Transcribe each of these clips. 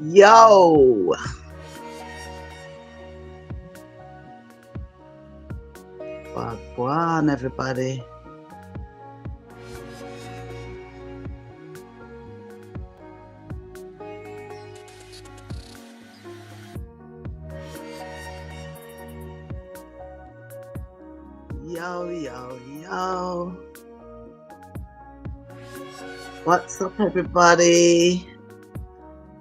Yo, Wagwan, everybody. Yo, yo, yo. What's up, everybody?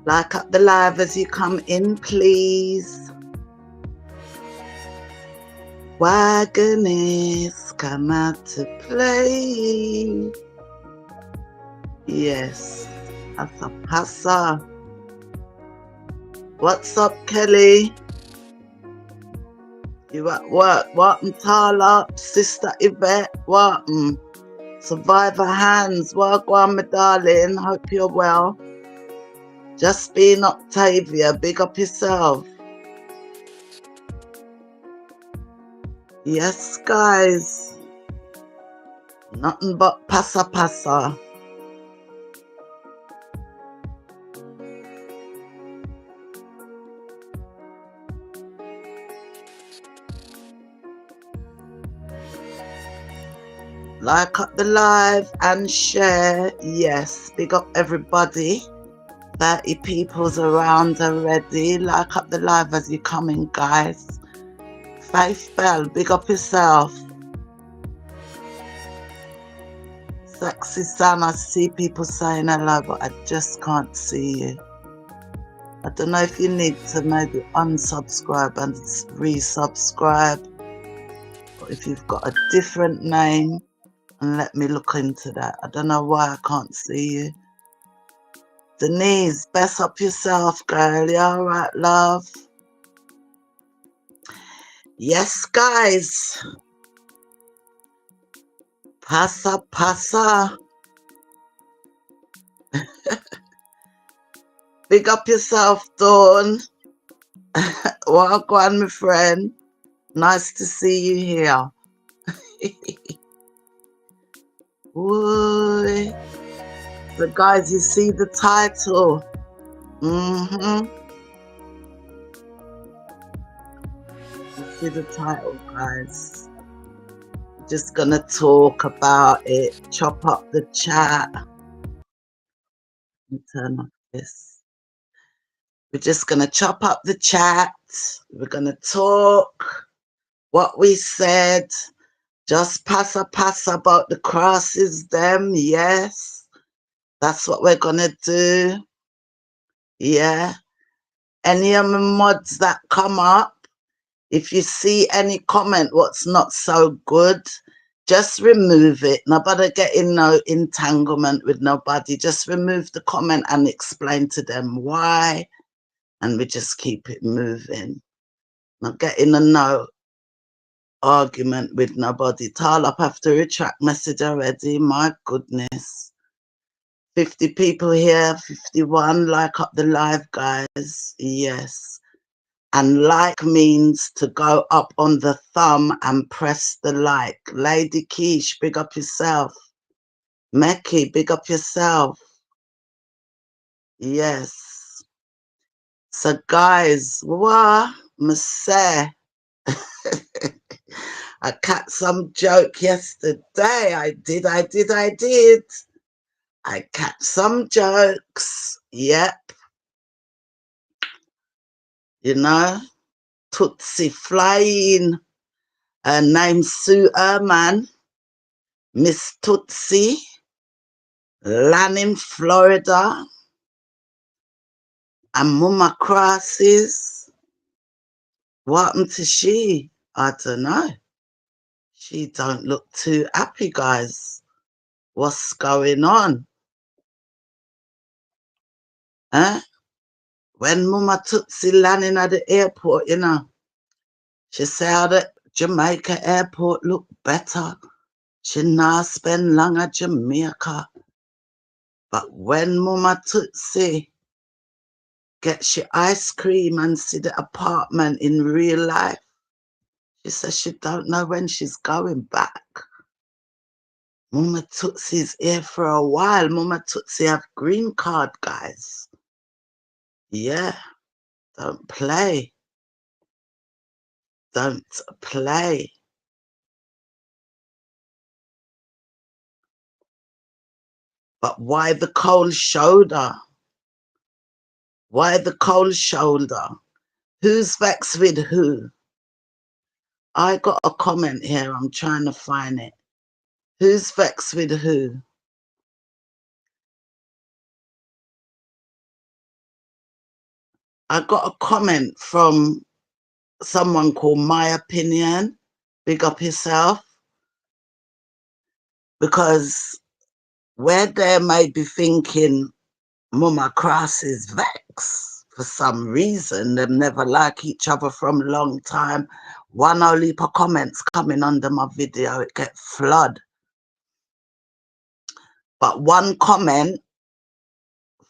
Like up the live as you come in, please. Wagonists come out to play. Yes, Pasa Pasa. What's up, Kelly? You at work? What? Tala, Sister Yvette? What? Survivor Hands, Wagwan, my darling. Hope you're well. Just being Octavia, big up yourself. Yes, guys. Nothing but Pasa Pasa. Like up the live and share. Yes, big up everybody. 30 people's around already. Like up the live as you come in, guys. Faith Bell, big up yourself. Sexy San, I see people saying hello, but I just can't see you. I don't know if you need to maybe unsubscribe and resubscribe, or if you've got a different name, and let me look into that. I don't know why I can't see you. Denise, best up yourself, girl. You all right, love? Yes, guys. Pasa Pasa. Big up yourself, Dawn. Welcome, my friend. Nice to see you here. Boy. So, guys, you see the title. You see the title, guys. Just gonna talk about it. Chop up the chat. Turn off this. We're just gonna chop up the chat. We're gonna talk what we said. Just Pasa about the crosses them. Yes, that's what we're gonna do. Yeah. Any of the mods that come up, if you see any comment what's not so good, just remove it. Nobody get in no entanglement with nobody. Just remove the comment and explain to them why, and we just keep it moving. Not getting a no argument with nobody. Tarlop have to retract message already. My goodness. 50 people here, 51. Like up the live, guys. Yes. And like means to go up on the thumb and press the like. Lady Keish, big up yourself. Meki, big up yourself. Yes. So guys, what must say? I cut some joke yesterday. I did. I cut some jokes. Yep. You know, Tootsie flying. Her name's Sue Erman. Miss Tootsie. Land in Florida. And Mama crosses. What happened to she? I don't know. She don't look too happy, guys. What's going on? Huh? When Mama Tootsie landing at the airport, you know, she said how the Jamaica airport look better. She not spend long at Jamaica. But when Mama Tootsie get she ice cream and see the apartment in real life, she says she don't know when she's going back. Mama Tootsie's here for a while. Mama Tootsie have green card, guys. Yeah, don't play. Don't play. But why the cold shoulder? Why the cold shoulder? Who's vexed with who? I got a comment here. I'm trying to find it. Who's vexed with who? I got a comment from someone called My Opinion. Big up yourself. Because where they may be thinking Mama Cross is vexed for some reason, them never like each other from a long time. One only per comments coming under my video, it get flood. But one comment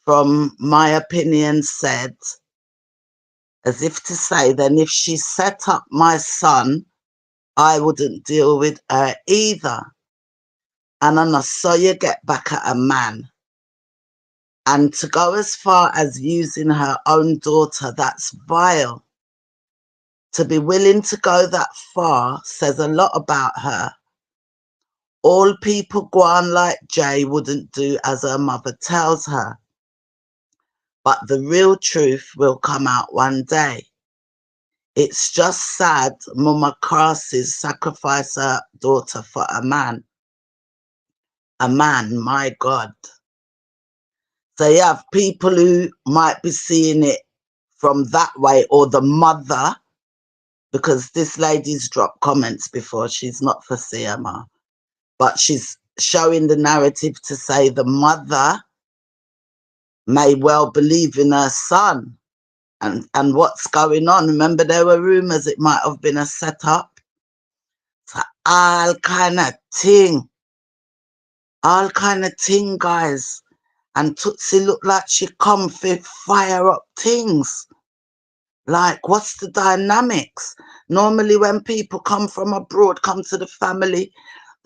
from My Opinion said, as if to say, then if she set up my son, I wouldn't deal with her either. And I saw you get back at a man. And to go as far as using her own daughter, that's vile. To be willing to go that far says a lot about her. All people go on like Jay wouldn't do as her mother tells her. But the real truth will come out one day. It's just sad Mama Crosses sacrifice her daughter for a man. A man, my God. So you have people who might be seeing it from that way, or the mother, because this lady's dropped comments before. She's not for Cmr, but she's showing the narrative to say the mother may well believe in her son and what's going on. Remember, there were rumors it might have been a setup. So all kind of thing, guys. And Tootsie looked like she come for fire up things. Like, what's the dynamics? Normally when people come from abroad, come to the family,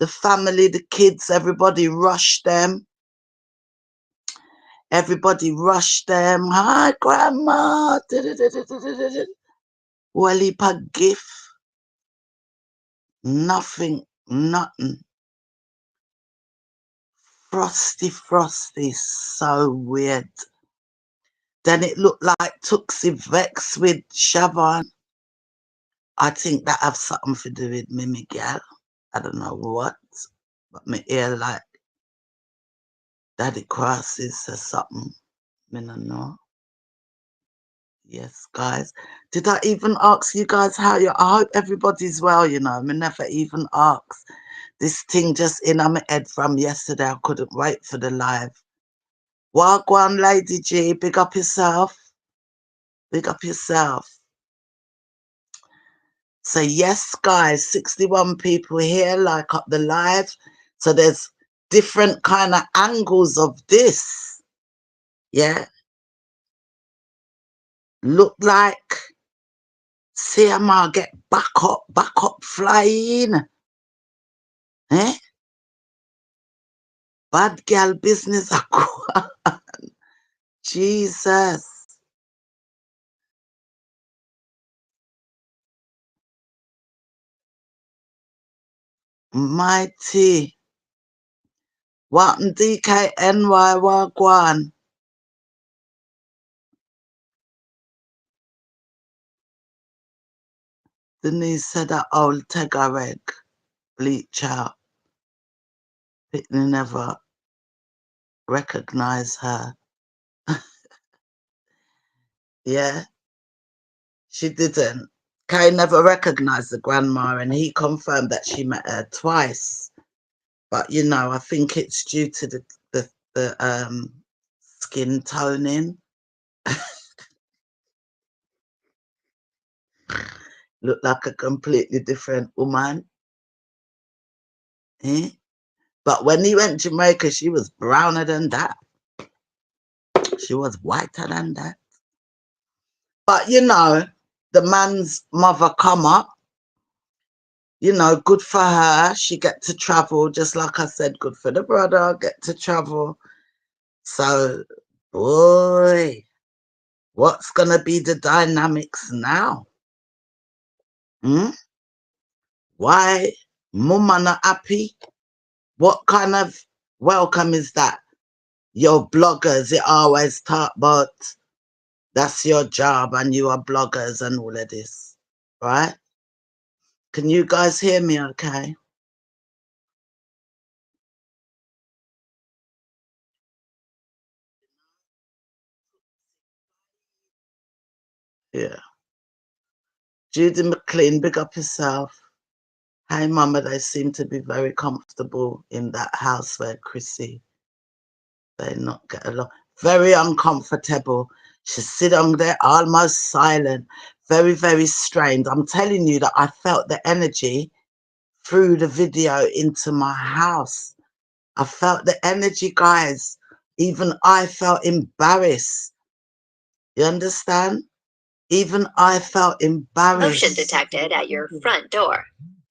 the kids, everybody rush them. Everybody rush them. Hi, grandma. Well, heap a gift. Nothing, nothing. Frosty, so weird. Then it looked like Tootsie vexed with Shavon. I think that have something to do with me, Miguel. I don't know what, but me ear like Daddy Crosses or something. Me don't know. Yes, guys. Did I even ask you guys how you? I hope everybody's well. You know, me never even asked. This thing just in my head from yesterday. I couldn't wait for the live. Wagwan, Lady G. Big up yourself. Big up yourself. So yes, guys, 61 people here, like up the live. So there's different kind of angles of this. Yeah. Look like Cmr get back up flying. Eh? Bad girl business. Jesus. Mighty. What DKNY Wagwan? Denise said that old Tegareg bleach out. Pitney never recognise her. Yeah, she didn't. Kay never recognised the grandma, and he confirmed that she met her twice. But you know, I think it's due to the skin toning. Looked like a completely different woman. Eh? But when he went to Jamaica, she was browner than that. She was whiter than that. But you know, the man's mother come up. You know, good for her. She get to travel, just like I said, good for the brother, get to travel. So, boy, What's going to be the dynamics now? Why mama not happy? What kind of welcome is that? Your bloggers, you always talk about that's your job and you are bloggers and all of this, right? Can you guys hear me okay? Yeah. Judy McLean, big up yourself. Hey mama, they seem to be very comfortable in that house where Crissy, they not get along. Very uncomfortable. She sit on there almost silent, very, very strained. I'm telling you that I felt the energy through the video into my house. I felt the energy, guys. Even I felt embarrassed. You understand? Even I felt embarrassed. Motion detected at your front door.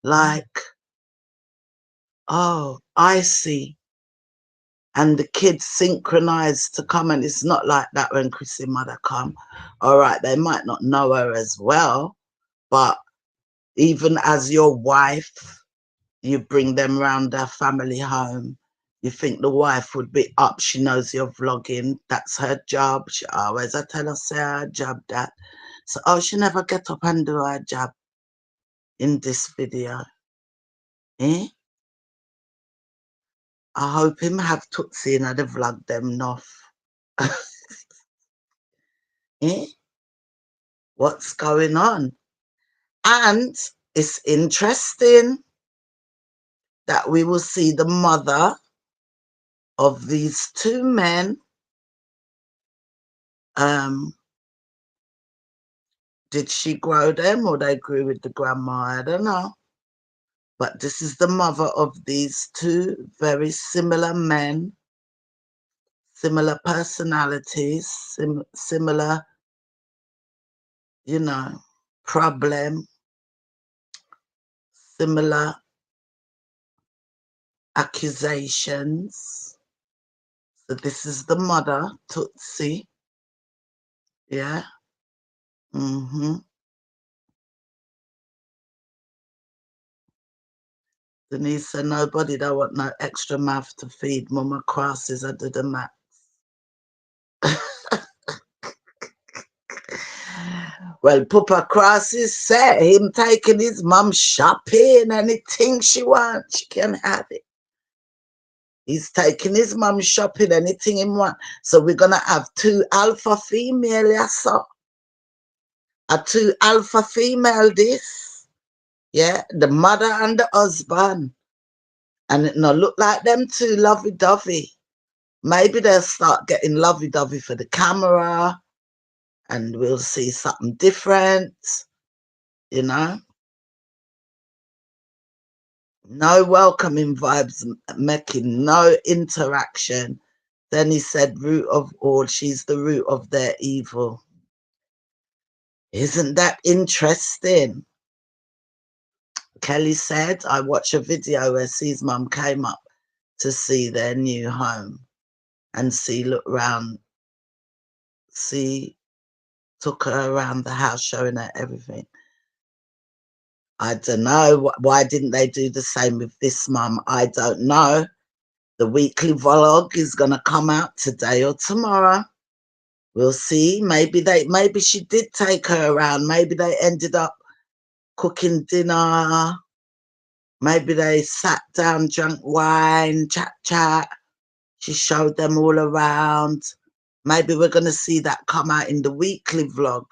Like, oh, I see. And the kids synchronized to come, and it's not like that when Crissy mother come. All right, they might not know her as well, but even as your wife, you bring them round their family home. You think the wife would be up, she knows you're vlogging, that's her job. She always, I tell her, say her job that. So, oh, she never get up and do her job in this video. Eh? I hope him have Tootsie in the vlog them enough. Eh? What's going on? And it's interesting that we will see the mother of these two men. Did she grow them or they grew with the grandma? I don't know. But this is the mother of these two very similar men, similar personalities, similar, you know, problem, similar accusations. So this is the mother, Tootsie. Yeah. Denise said nobody don't want no extra mouth to feed. Mama crosses under the mat. Well, Papa Crosses said him taking his mum shopping, anything she wants, she can have it. He's taking his mum shopping, anything he wants. So we're gonna have two alpha female, yes, sir. A two alpha female this. Yeah, the mother and the husband. And it not look like them two lovey-dovey. Maybe they'll start getting lovey-dovey for the camera and we'll see something different, you know. No welcoming vibes, making no interaction. Then he said, root of all, she's the root of their evil. Isn't that interesting? Kelly said, I watched a video where C's mum came up to see their new home and C looked round, C took her around the house showing her everything. I don't know. Why didn't they do the same with this mum? I don't know. The weekly vlog is going to come out today or tomorrow. We'll see. Maybe she did take her around. Maybe they ended up cooking dinner. Maybe they sat down, drank wine, chat. She showed them all around. Maybe we're going to see that come out in the weekly vlog.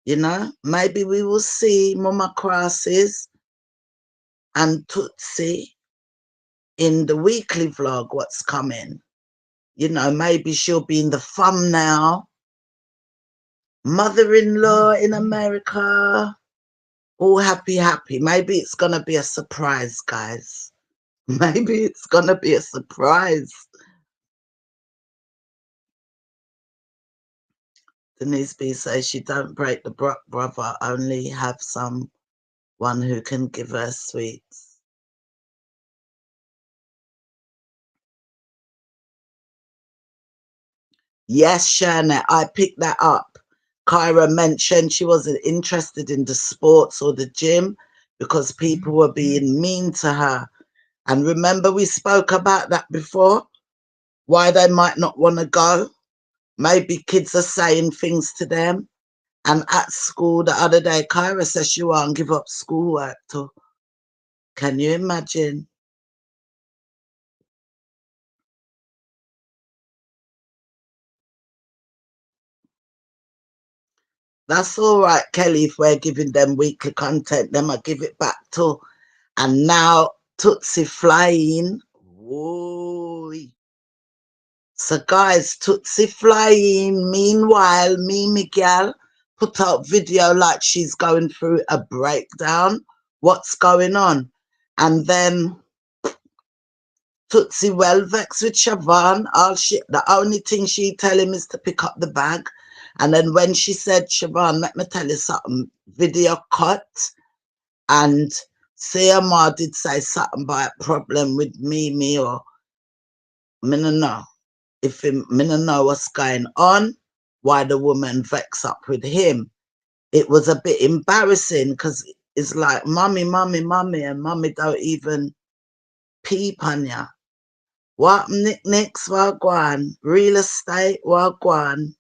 You know, maybe we will see Mama Crosses and Tootsie in the weekly vlog what's coming. You know, maybe she'll be in the thumbnail. Mother-in-law in America. All happy. Maybe it's going to be a surprise, guys. Maybe it's going to be a surprise. Denise B says she don't break the brother, only have someone who can give her sweets. Yes, Shana, I picked that up. Kyra mentioned she wasn't interested in the sports or the gym because people were being mean to her. And remember, we spoke about that before, why they might not want to go. Maybe kids are saying things to them. And at school the other day, Kyra says she won't give up schoolwork too. Can you imagine? That's all right, Kelly, if we're giving them weekly content, then I give it back to. And now Tootsie flying. Whoa. So guys, Tootsie flying. Meanwhile, Mimi gal put out video like she's going through a breakdown. What's going on? And then Tootsie well vexed with Shavon. The only thing she tell him is to pick up the bag. And then when she said, Shavon, let me tell you something, video cut. And Cmr did say something about a problem with Mimi, or me no know. If him, me no know what's going on, why the woman vex up with him. It was a bit embarrassing because it's like, mommy, mommy, mommy, and mommy don't even peep on ya. What knickknacks, wagwan, real estate, wagwan.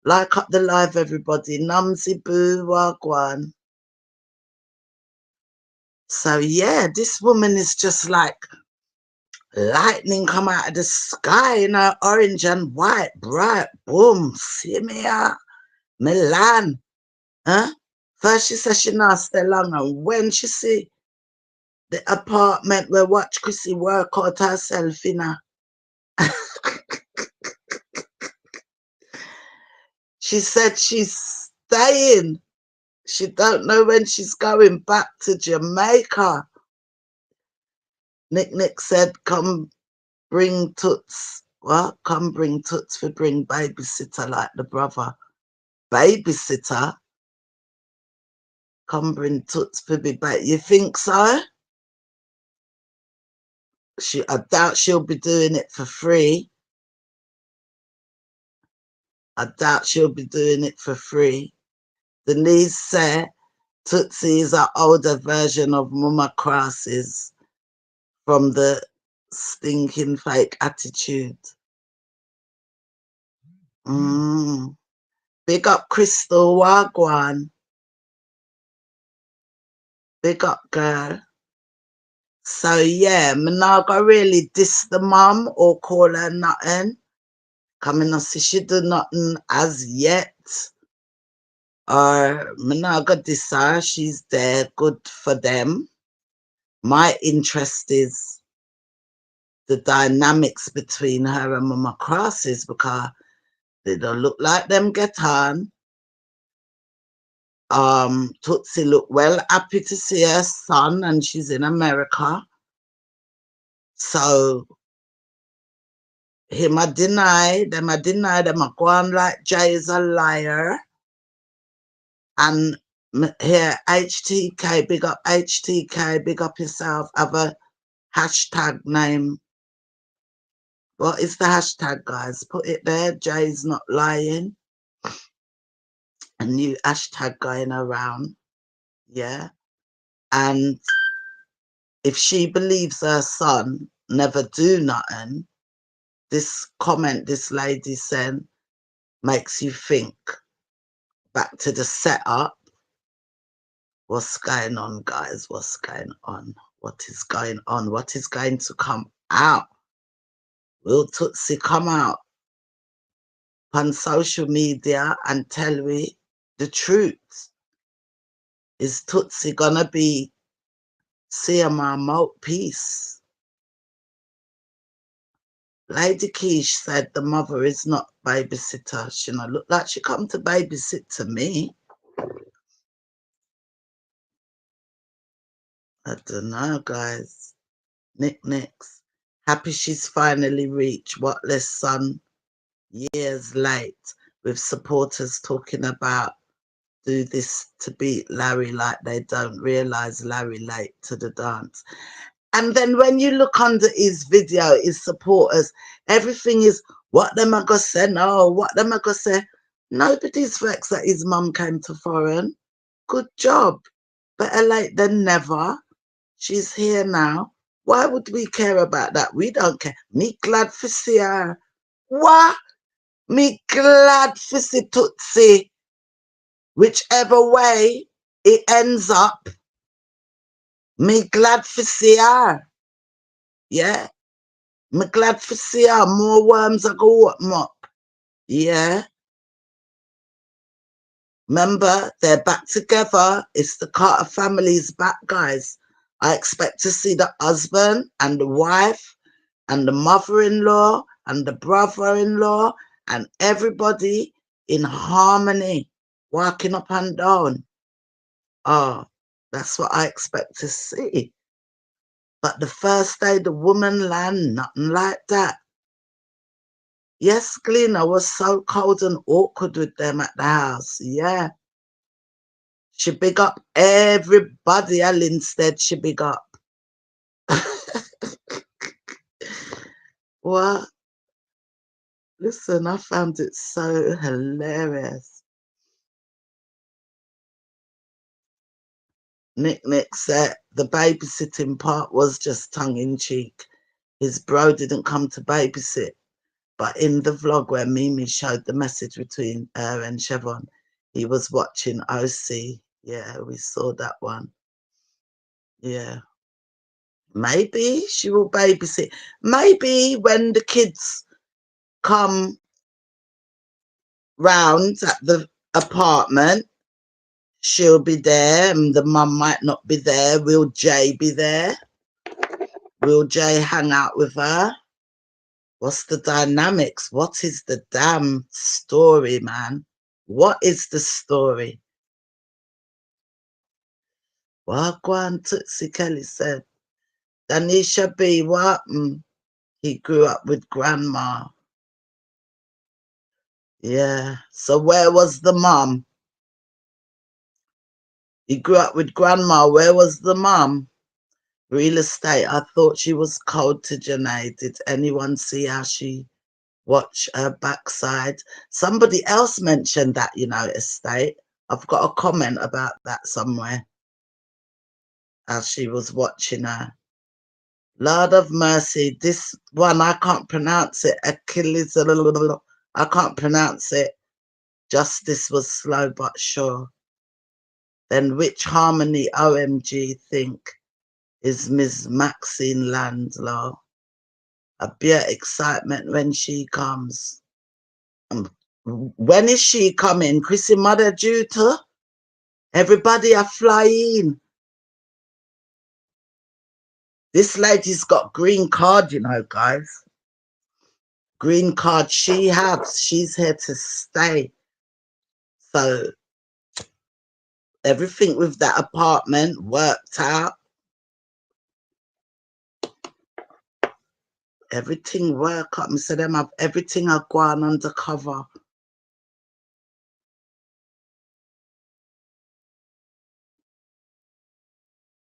Like up the live, everybody. Numsy boo, wagwan. So yeah, this woman is just like lightning come out of the sky in her orange and white, bright, boom, see me here, Milan, huh? First she said she not stay long, and when she see the apartment where watch Crissy work out herself in her, she said she's staying. She don't know when she's going back to Jamaica. Nick said, come bring Toots. What? Come bring Toots for bring babysitter like the brother. Babysitter? Come bring Toots for be back. You think so? I doubt she'll be doing it for free. I doubt she'll be doing it for free. Denise said Tootsie is an older version of Mama Crosses from the stinking fake attitude. Big up Crystal Wagwan. Big up girl. So yeah, me not gonna really diss the mum or call her nothing. Coming on see she do nothing as yet. Or me not gonna diss her, she's there, good for them. My interest is the dynamics between her and Mama Crosses, because they don't look like them get on. Tootsie look well happy to see her son, and she's in America. So him a deny, them a go on like Jay is a liar. And here, HTK, big up HTK, big up yourself, have a hashtag name. What is the hashtag, guys? Put it there, Jay's not lying. A new hashtag going around, yeah. And if she believes her son never do nothing, this comment this lady sent makes you think back to the setup. What's going on, guys? What's going on? What is going on? What is going to come out? Will Tootsie come out on social media and tell me the truth? Is Tootsie gonna be Cmr mouthpiece? Lady Keish said the mother is not babysitter. She not look like she come to babysit to me. I don't know, guys. Knickknacks. Happy she's finally reached what less son years late, with supporters talking about do this to beat Larry like they don't realise Larry late to the dance. And then when you look under his video, his supporters, everything is what them are gonna say, no, what them are gonna say. Nobody's vexed that his mum came to foreign. Good job. Better late than never. She's here now. Why would we care about that? We don't care. Me glad for see her. What? Me glad for see Tootsie. Whichever way it ends up, me glad for see her. Yeah? Me glad for see her. More worms I go open up. Yeah? Remember, they're back together. It's the Carter family's back, guys. I expect to see the husband and the wife and the mother-in-law and the brother-in-law and everybody in harmony, walking up and down. Oh, that's what I expect to see. But the first day the woman land, nothing like that. Yes, Glenna was so cold and awkward with them at the house. Yeah. She big up everybody at Linstead, she big up. What? Listen, I found it so hilarious. Nick said the babysitting part was just tongue-in-cheek. His bro didn't come to babysit. But in the vlog where Mimi showed the message between her and Shavon, he was watching OC. Yeah, we saw that one. Yeah. Maybe she will babysit. Maybe when the kids come round at the apartment, she'll be there and the mum might not be there. Will Jay be there? Will Jay hang out with her? What's the dynamics? What is the damn story, man? What is the story? Wagwan Tootsie Kelly said, Danisha B. what? He grew up with grandma. Yeah. So where was the mum? He grew up with grandma. Where was the mum? Real estate. I thought she was cold to Janae. Did anyone see how she watched her backside? Somebody else mentioned that, you know, estate. I've got a comment about that somewhere. How she was watching her. Lord of mercy. This one, I can't pronounce it. Achilles. I can't pronounce it. Justice was slow but sure. Then which harmony OMG think is Miss Maxine Landlaw? A bit excitement when she comes. When is she coming? Crissy mother due to? Everybody are flying. This lady's got green card, you know, guys. Green card she has. She's here to stay. So everything with that apartment worked out. Everything work up. So them have everything are gone undercover.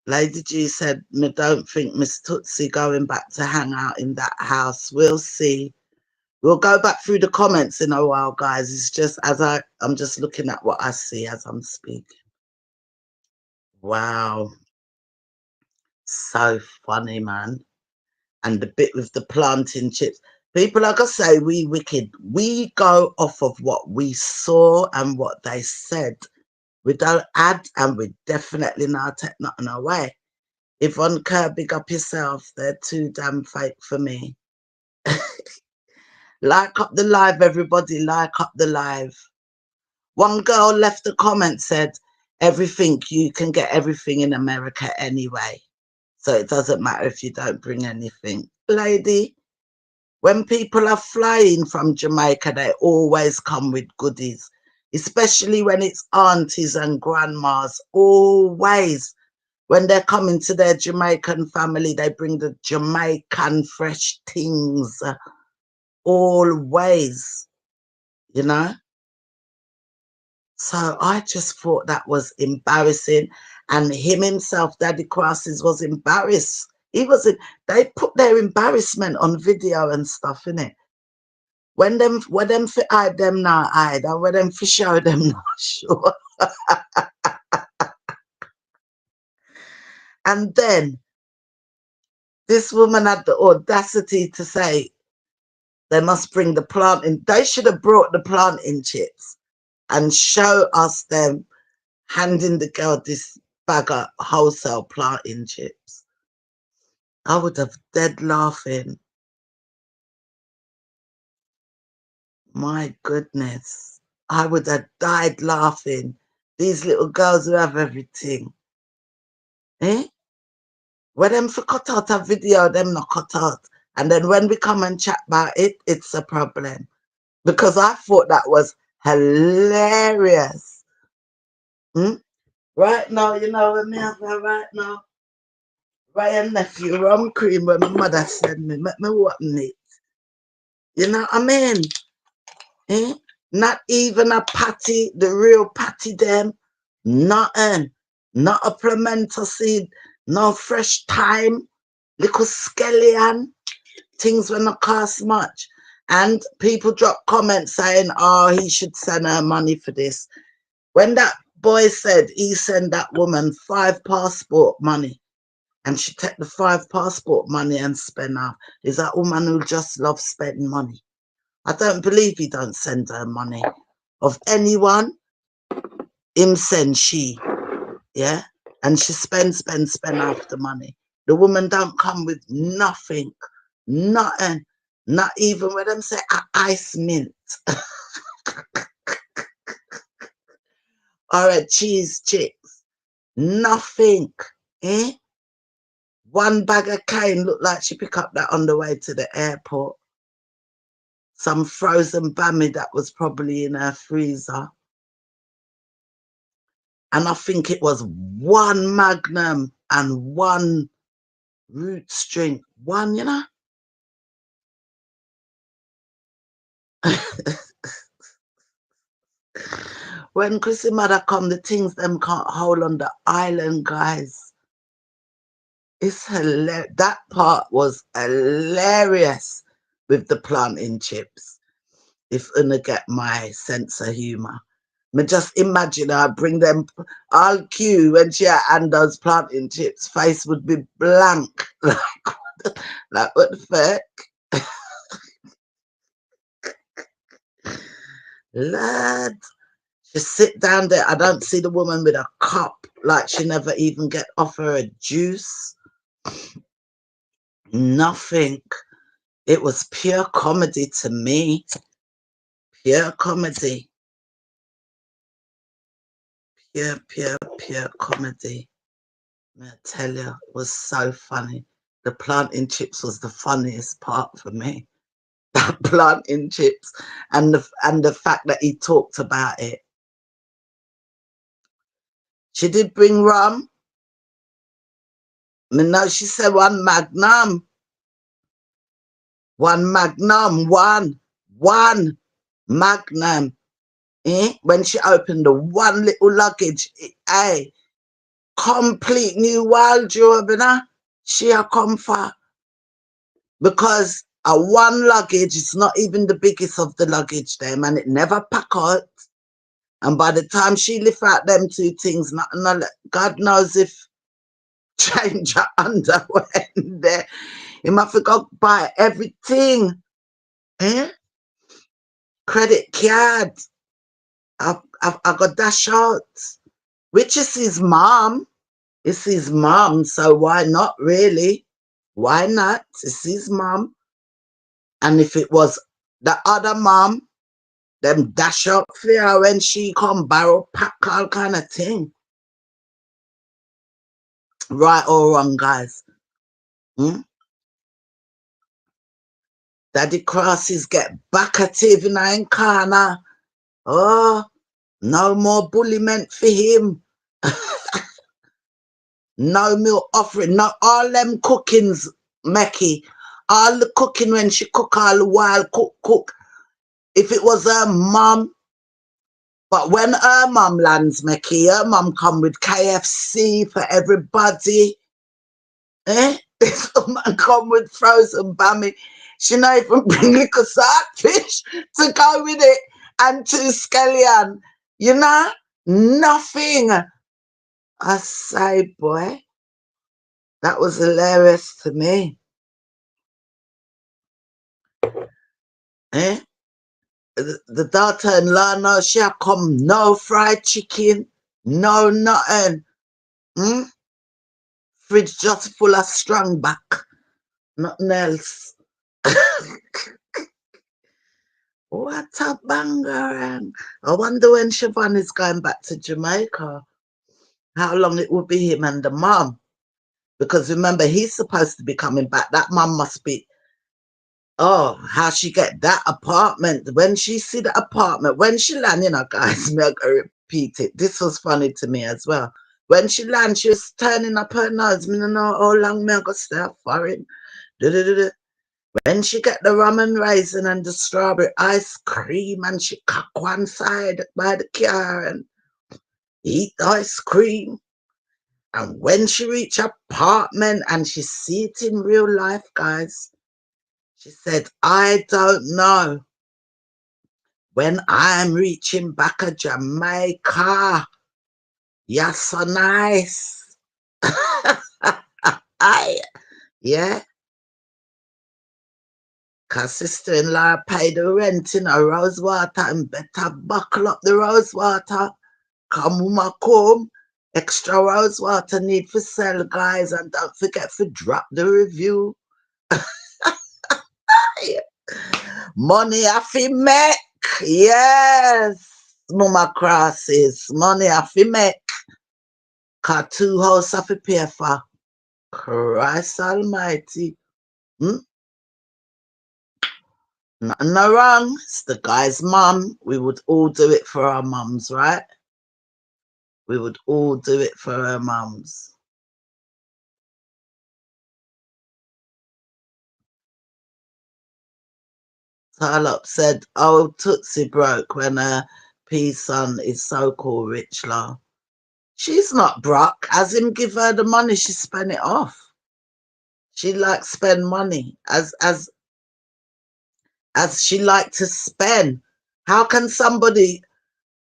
Lady G said, me don't think Miss Tootsie going back to hang out in that house. We'll see. We'll go back through the comments in a while, guys. It's just as I'm just looking at what I see as I'm speaking. Wow. So funny, man. And the bit with the planting chips. People, like I say, we wicked. We go off of what we saw and what they said. We don't add and we definitely not take nothing away. Yvonne Kerr, big up yourself. They're too damn fake for me. Like up the live, everybody. Like up the live. One girl left a comment, said, everything, you can get everything in America anyway. So it doesn't matter if you don't bring anything. Lady, when people are flying from Jamaica, they always come with goodies, especially when it's aunties and grandmas. Always. When they're coming to their Jamaican family, they bring the Jamaican fresh things. Always, you know? So I just thought that was embarrassing. And him himself, Daddy Crosses, was embarrassed. He wasn't, they put their embarrassment on video and stuff, innit? When them fi hide them now hide, and when them fi show them not show. And then this woman had the audacity to say they must bring the planting. They should have brought the planting chips and show us them handing the girl this bag of wholesale planting chips. I would have dead laughing. My goodness. I would have died laughing. These little girls who have everything. Eh? When them for cut out a video, them not cut out. And then when we come and chat about it, it's a problem. Because I thought that was hilarious. Hmm? Right now, you know what me have right now? Ryan nephew rum cream when my mother sent me. Make me open it. You know what I mean? Eh? Not even a patty, the real patty them. Nothing. Not a pimento seed. No fresh thyme. Little scallion. Things will not cost much. And people drop comments saying, oh, he should send her money for this. When that boy said he sent that woman 5 passport money and she take the 5 passport money and spend out, is that woman who just loves spending money? I don't believe he don't send her money. Of anyone, him send she. Yeah? And she spend after money. The woman don't come with nothing. Nothing. Not even when them say ice mint. Or a cheese chips. Nothing. Eh? 1 bag of cane looked like she picked up that on the way to the airport. Some frozen bammy that was probably in her freezer. And I think it was 1 Magnum and 1 root string. 1, you know? When Crissy mother come, the things them can't hold on the island, guys. It's hilarious. That part was hilarious with the planting chips. If I get my sense of humour. Me just imagine I bring them all queue when she hand those planting chips. Face would be blank. Like what the fuck? Lad. She sit down there. I don't see the woman with a cup. Like she never even get offer a juice. Nothing. It was pure comedy to me. Pure comedy. Pure comedy. I tell you, it was so funny. The planting chips was the funniest part for me. That planting chips and the fact that he talked about it. She did bring rum. I know she said 1 Magnum. 1 Magnum. One Magnum. Eh? When she opened the 1 little luggage, hey, complete new wardrobe, you know? She a come for. Because a 1 luggage is not even the biggest of the luggage them, and it never pack out. And by the time she lift out them 2 things, God knows if change her underwear in there. You must forgot buy everything. Eh? Credit card. I got dash out. Which is his mom. It's his mom, so why not really? Why not? It's his mom. And if it was the other mom, them dash up for her when she come barrel pack all kind of thing. Right or wrong, guys? Hmm? Daddy Crosses get back at him in corner. Oh, no more bulliment for him. No milk offering. No, all them cookings, Mecky. All the cooking when she cook all the while, cook. If it was her mum, but when her mum lands, Mecky, her mum come with KFC for everybody. Eh? This woman come with frozen bammy. She not even bring little saltfish to go with it and 2 scallion. You know? Nothing. I say, boy, that was hilarious to me. Eh? The daughter-in-law, no, she a come, no fried chicken, no nothing. Hmm? Fridge just full of strong back, nothing else. What a banger. I wonder when Shavon is going back to Jamaica, how long it will be him and the mum. Because remember, he's supposed to be coming back. That mum must be, oh, how she get that apartment. When she see the apartment, when she land, you know, guys, me I gotta repeat it. This was funny to me as well. When she land, she was turning up her nose. Me no know how long me I go stay for him. When she get the rum and raisin and the strawberry ice cream and she cock one side by the car and eat the ice cream. And when she reach apartment and she see it in real life, guys, she said, I don't know when I'm reaching back to Jamaica. You're so nice. Yeah. Cause sister-in-law paid the rent in a Rosewater and better buckle up the Rosewater. Come woman come. Extra Rosewater need for sell, guys, and don't forget to drop the review. Money I fi make. Yes. Mama crosses. Money I fi make. Cause 2 house I fi pay for. Christ almighty. Hmm? Nothing no wrong. It's the guy's mum. We would all do it for our mums, right? We would all do it for our mums. Tarlop said, oh, Tootsie broke when her P-son is so-called rich law. She's not broke. As him give her the money, she spend it off. She like spend money as she like to spend. How can somebody,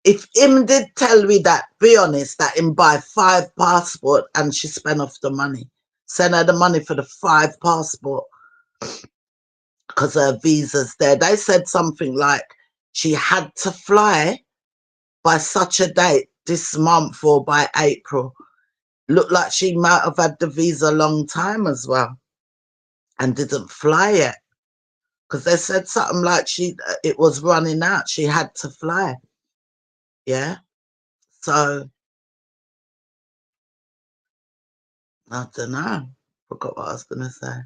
if him did tell me that, be honest, that him buy 5 passport and she spend off the money, send her the money for the 5 passport because her visa's there. They said something like she had to fly by such a date this month or by April. Looked like she might have had the visa a long time as well and didn't fly yet. Because they said something like it was running out. She had to fly. Yeah. So, I don't know. Forgot what I was going to say.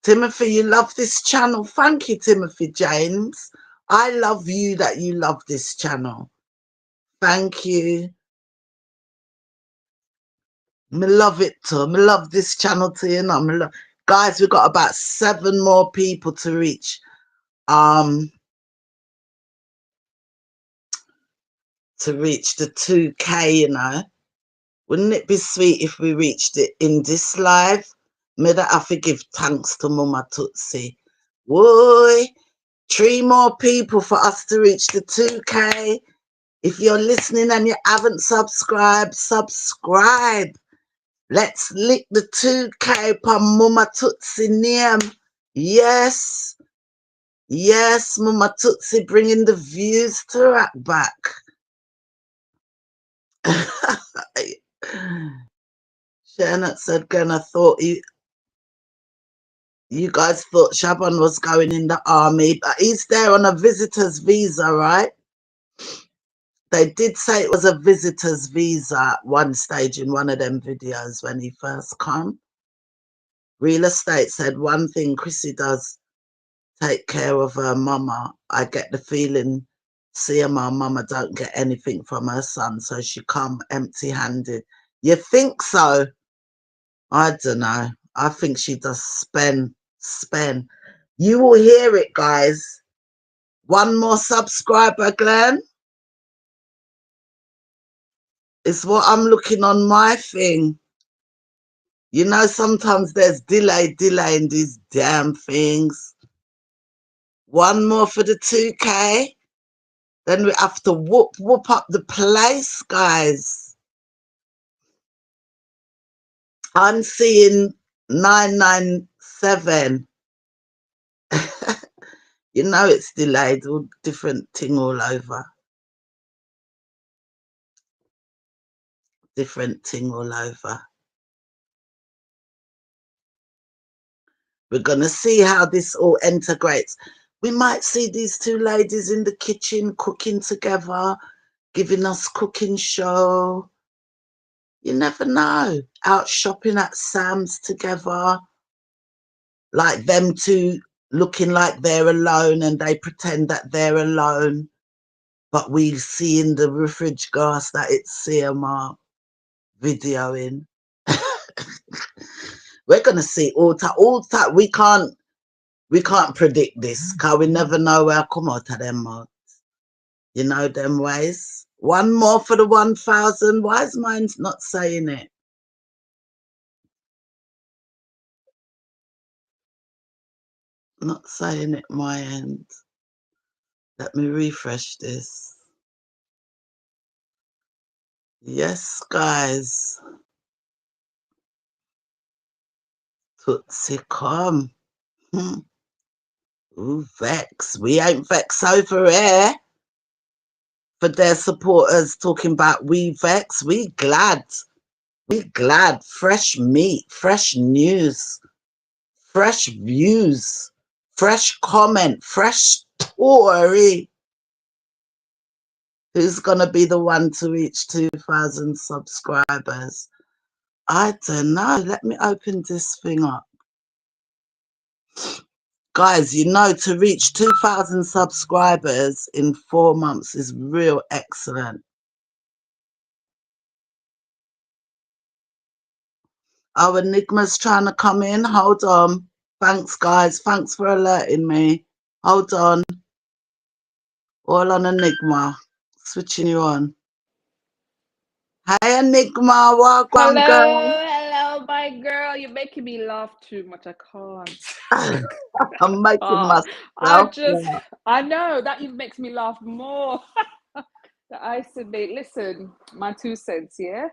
Timothy, you love this channel. Thank you, Timothy James. I love you that you love this channel. Thank you. Me love it too. Me love this channel too, you know. Guys, we've got about 7 more people to reach. To reach the 2K, you know. Wouldn't it be sweet if we reached it in this live? May that have to give thanks to Mama Tootsie. Whoa, 3 more people for us to reach the 2K. If you're listening and you haven't subscribed, subscribe. Let's lick the 2K per Mama Tootsie name. Yes. Yes, Mama Tootsie bringing the views to that back. Shannon said, "Glenn, I thought you guys thought Shavon was going in the army, but he's there on a visitor's visa, right? They did say it was a visitor's visa at one stage in one of them videos when he first come. Real estate said one thing Crissy does take care of her mama. I get the feeling Cmr mama don't get anything from her son, so she come empty-handed. You think so? I don't know. I think she does spend. You will hear it, guys. 1 more subscriber, Glenn. It's what I'm looking on my thing. You know, sometimes there's delay in these damn things. One more for the 2K. Then we have to whoop up the place, guys. I'm seeing 997. You know it's delayed, all different thing all over. Different thing all over. We're going to see how this all integrates. We might see these two ladies in the kitchen cooking together, giving us cooking show. You never know. Out shopping at Sam's together. Like them two looking like they're alone and they pretend that they're alone. But we see in the refrigerator glass that it's Cmr videoing. We're going to see all time. We can't predict this because we never know where I come out of them mouths. You know them ways. One more for the 1,000. Why is mine not saying it? Not saying it my end. Let me refresh this. Yes, guys. Tootsie come. Ooh, vex. We ain't vex over here. For their supporters talking about we vex. We glad. We glad. Fresh meat. Fresh news. Fresh views. Fresh comment. Fresh story. Who's gonna be the one to reach 2,000 subscribers? I don't know. Let me open this thing up. Guys, you know, to reach 2,000 subscribers in 4 months is real excellent. Oh, Enigma's trying to come in. Hold on. Thanks, guys. Thanks for alerting me. Hold on. All on Enigma. Switching you on. Hey, Enigma. Welcome, girl. Hello, my girl. You're making me laugh too much. I can't. I'm making myself laugh. I know that even makes me laugh more. I said, listen, my 2 cents, yeah?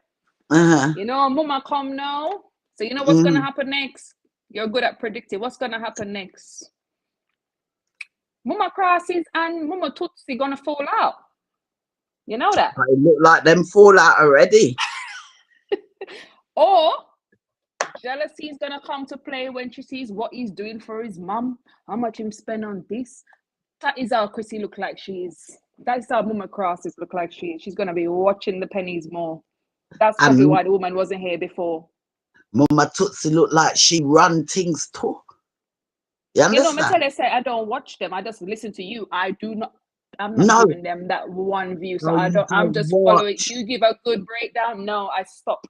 You know, Mama come now. So you know what's going to happen next? You're good at predicting. What's going to happen next? Mama Crosses and Mama Tootsie going to fall out. You know that? They look like them fall out already. Or jealousy is gonna come to play when she sees what he's doing for his mum, how much him spend on this. That is how Crissy look like she is. That's how Mama Crosses look like she is. She's gonna be watching the pennies more. That's probably why the woman wasn't here before. Mama Tootsie look like she run things too. You understand? You know, me tell I don't watch them. I just listen to you. I'm not giving them that one view. So I'm just following. You give a good breakdown. No, I stop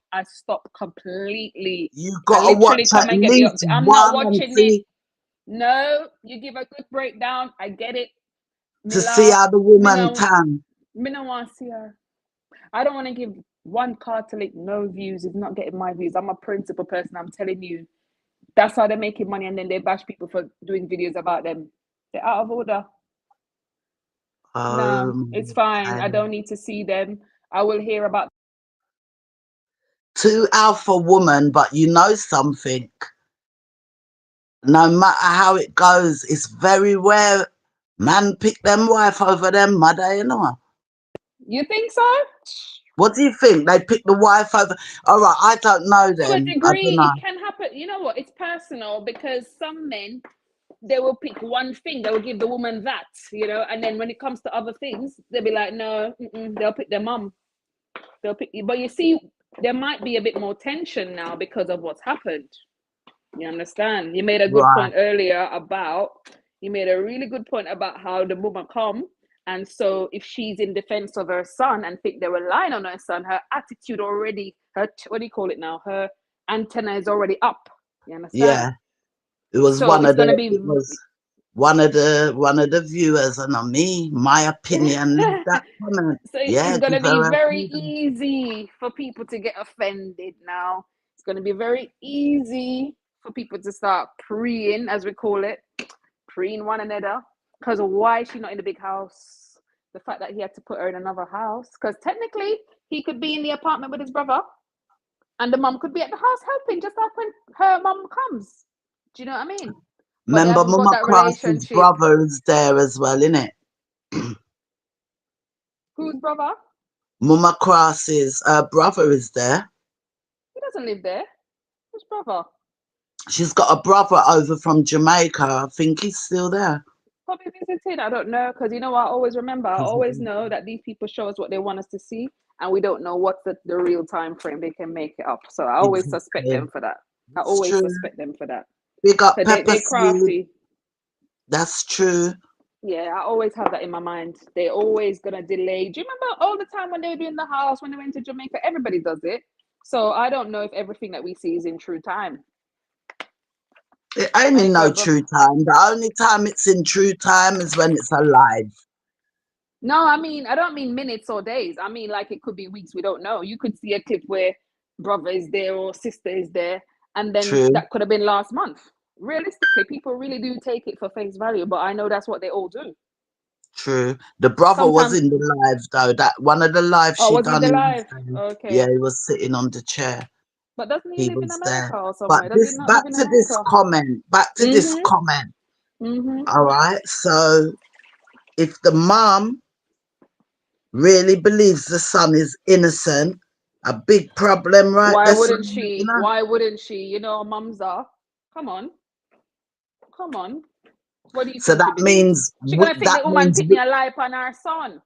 completely. You gotta watch at least I'm not watching it. No, you give a good breakdown. I get it. To see how the woman tan. Me no want to see her. I don't want to give one Cartelic no views. It's not getting my views. I'm a principal person. I'm telling you. That's how they're making money, and then they bash people for doing videos about them. They're out of order. No, it's fine. I don't need to see them. I will hear about 2 alpha woman, but you know something. No matter how it goes, it's very rare man pick them wife over them mother, you know. You think so? What do you think? They pick the wife over? All right, I don't know them. To a degree, it can happen. You know what? It's personal because some men, they will pick one thing. They will give the woman that, you know, and then when it comes to other things, they'll be like, no, they'll pick their mum. They'll pick you. But you see, there might be a bit more tension now because of what's happened. You understand? You made a good point earlier about, you made a really good point about how the woman come. And so if she's in defense of her son and think they were lying on her son, her attitude already, what do you call it now? Her antenna is already up. You understand? Yeah. It was one of the viewers, and on me, my opinion. That comment. So it's gonna be very easy for people to get offended now. It's going to be very easy for people to start preying, as we call it, preying one another. Because why is she not in the big house? The fact that he had to put her in another house. Because technically, he could be in the apartment with his brother, and the mum could be at the house helping, just like when her mum comes. Do you know what I mean? But they Remember, haven't got Mama that Cross's relationship. brother is there as well, innit? Whose brother? Mama Cross's brother is there. He doesn't live there. Whose brother? She's got a brother over from Jamaica. I think he's still there. Probably visiting. I don't know, because you know what I always remember. I always know that these people show us what they want us to see, and we don't know what's the real time frame they can make it up. So I always suspect them for that. I It's always true. suspect them for that. Big up So Pepper they're Seed. crafty. That's true. Yeah, I always have that in my mind. They're always gonna delay. Do you remember all the time when they were doing the house, when they went to Jamaica? Everybody does it. So I don't know if everything that we see is in true time. It ain't in no true time. The only time it's in true time is when it's alive. No, I mean, I don't mean minutes or days. I mean, like, it could be weeks. We don't know. You could see a clip where brother is there or sister is there, and then True. that could have been last month. Realistically, people really do take it for face value, but I know that's what they all do. True. The brother was in the live though. That one of the lives Oh, she was he done. the live? Okay. Yeah, he was sitting on the chair. But doesn't he live in was America there. or But somewhere? Does he this not back live in to this America? comment. Back to this comment. All right. So if the mom really believes the son is innocent, a big problem, right? Why That's wouldn't she? Why wouldn't she? You know, mums are. Come on. Come on. What do you so think she that believes? means She gonna think that the woman means put me a lie on her son.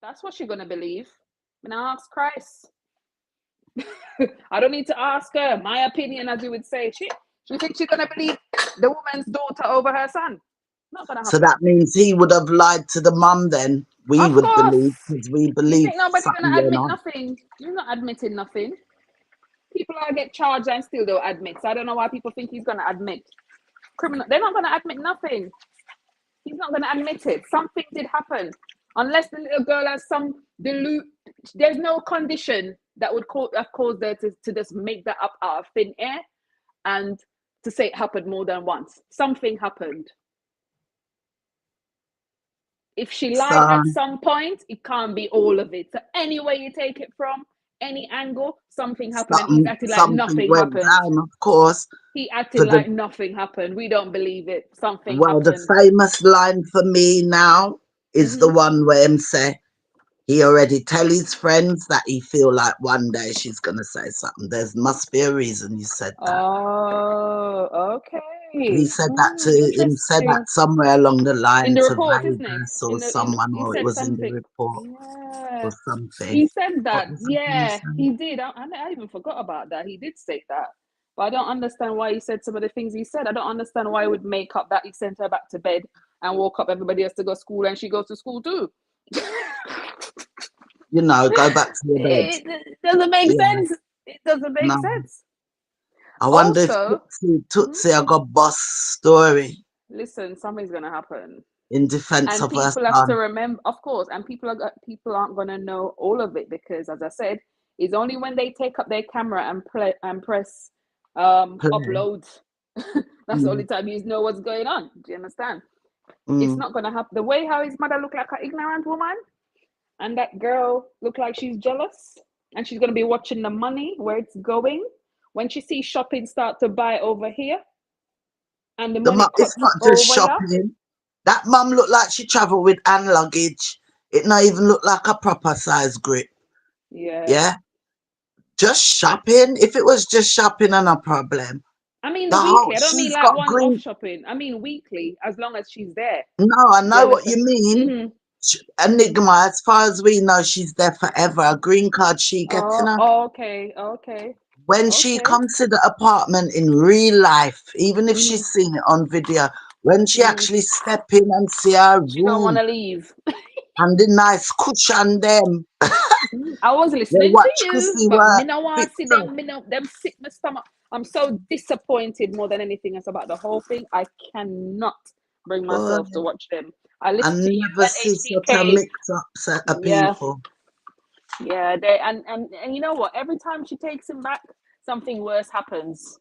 That's what she gonna believe. And I ask Christ. I don't need to ask her. My opinion, as you would say. She thinks she's gonna believe the woman's daughter over her son. Not gonna happen. So that means he would have lied to the mum then. We Of would course. believe, because we You believe think nobody's something gonna admit going on. nothing? You're not admitting nothing. People are get charged and still don't admit. So I don't know why people think he's gonna admit. Criminal, they're not gonna admit nothing. He's not gonna admit it. Something did happen. Unless the little girl has some there's no condition that would have caused her to just make that up out of thin air and to say it happened more than once. Something happened. If she lied at some point, it can't be all of it. So any way you take it from, any angle, something happened, and he's acting like nothing happened. Down, of course. He acted like nothing happened. We don't believe it. Something happened. The famous line for me now is the one where him say he already tell his friends that he feel like one day she's gonna say something. There must be a reason he said that. Oh, okay. He said that to him. Said that somewhere along the line in the to report, isn't it? or someone, or it was in the report or something. He said that. Yeah, he did. I even forgot about that. He did say that. But I don't understand why he said some of the things he said. I don't understand why he would make up that he sent her back to bed and woke up everybody has to go to school and she goes to school too. You know, go back to your bed. It doesn't make sense. It doesn't make sense. I wonder if Tootsie I got boss story. Listen, something's gonna happen. In defense of us. People have to remember, of course, and people aren't gonna know all of it because, as I said, it's only when they take up their camera and press upload. That's the only time you know what's going on. Do you understand? It's not gonna happen. The way how his mother looked like an ignorant woman, and that girl looked like she's jealous, and she's gonna be watching the money where it's going. When she sees shopping start to buy over here, and the money it's not just shopping. Here. That mum looked like she travelled with hand luggage. It not even look like a proper size grip. Yeah. Yeah. Just shopping. If it was just shopping, no problem. I mean the weekly. I don't mean like one-off shopping. I mean weekly, as long as she's there. No, I know what you mean. Enigma, as far as we know, she's there forever. A green card she getting her. Okay. When she comes to the apartment in real life, even if she's seen it on video, when she actually step in and see her room, she don't want to leave. And the nice cushion them. I was listening to you, but me no want to see them. Them sick my stomach. I'm so disappointed more than anything else about the whole thing. I cannot bring myself to watch them. I listen to you and see such a mix-up of people. Yeah, they and you know what? Every time she takes him back, something worse happens.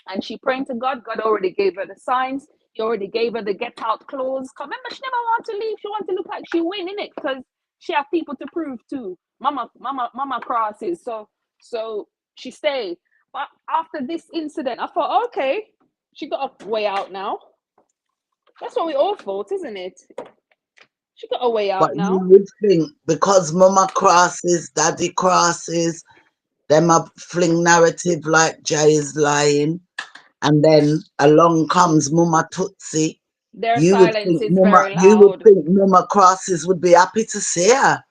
And she praying to God. God already gave her the signs. He already gave her the get out clause. Cause remember, she never want to leave. She want to look like she win, innit? Because she have people to prove too. Mama crosses. So she stayed. But after this incident, I thought, okay, she got a way out now. That's what we all thought, isn't it? She got a way But out you now. would think because mama crosses, daddy crosses, them a fling narrative like Jay is lying, and then along comes Mama Tootsie. Their silence is very You would loud. think Mama crosses would be happy to see her.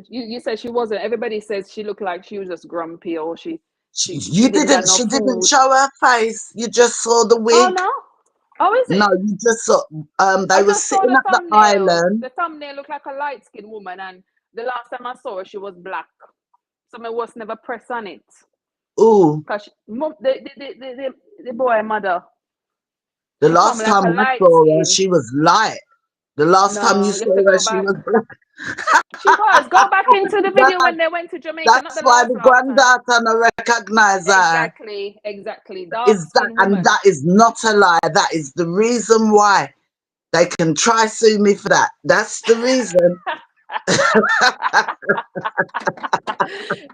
You said she wasn't. Everybody says she looked like she was just grumpy, or she You didn't got didn't. no She didn't food. show her face. You just saw the Oh wig. no. Oh, is No, it? you just saw. They I were just saw sitting the at the thumbnail. island. The thumbnail looked like a light-skinned woman, and the last time I saw her, she was black. So my was never press on it. Ooh, Cause the boy mother, the she come last like time a I light saw her, skin. she was light. The last time you No, you have saw to her, go she back. was black. She was. Go back into the video That, when they went to Jamaica, not that's the why last the time. granddaughter no recognize her. Exactly. Dark Is that skinned and woman. that is not a lie. That is the reason why they can try sue me for that. That's the reason.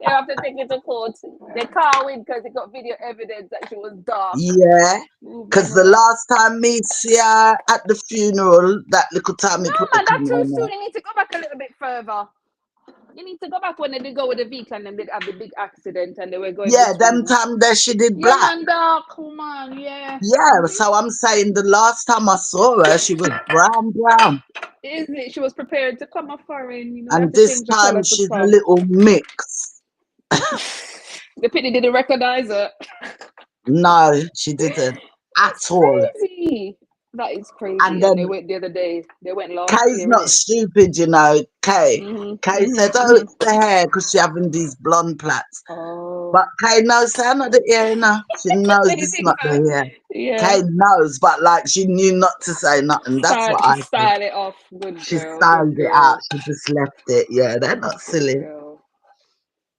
They have to take it to court. They can't win because they got video evidence that she was dark. Yeah. Ooh, Because the Demure. last time me see her at the funeral, that little time me No, put the man, that's camera too on soon. her. You need to go back a little bit further. You need to go back when they did go with the vehicle and then they had the big accident and they were going Yeah, them between. time there she did Yeah, black. man, dark woman. Yeah. Yeah, so I'm saying the last time I saw her, she was brown. Isn't it? She was prepared to come off foreign. You know, they have And to this change the time color to she's a come. little mix. The pity didn't recognize her. No, she didn't at That's all. crazy. That is And crazy. And they then went the other day. They went last Kay's year, not innit? stupid, you know. Kay. Kay said, oh, Mm-hmm. it's the hair because she having these blonde plaits. Oh. But Kay knows I'm not the hair, you know. She knows You it's think not so? the hair. Yeah. Kay knows, but like she knew not to say nothing. That's what She I think. styled it off. Good She girl. Good styled it out. girl. She just left it. Yeah, they're not Good silly. girl.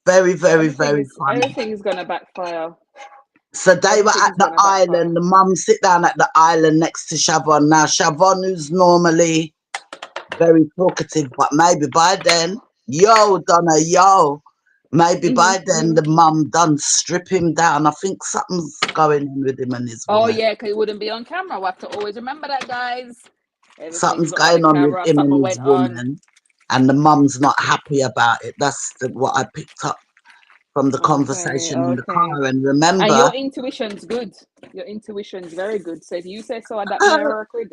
Very, very, very funny. Everything's gonna backfire. So they were at Everything's the gonna backfire. island. The mum sit down at the island next to Shavon. Now Shavon, who's normally very talkative, but maybe by then, yo, Donna, yo, maybe by then the mum done strip him down. I think something's going on with him and his Oh woman. yeah, because it wouldn't be on camera. We have to always remember that, guys. Everything's Something's not on the going on with camera. him Something and his went on. woman, and the mum's not happy about it. That's what I picked up from the Okay, conversation in the okay. car. And And remember, your intuition's good. Your intuition's very good. So if you say so, that may work with.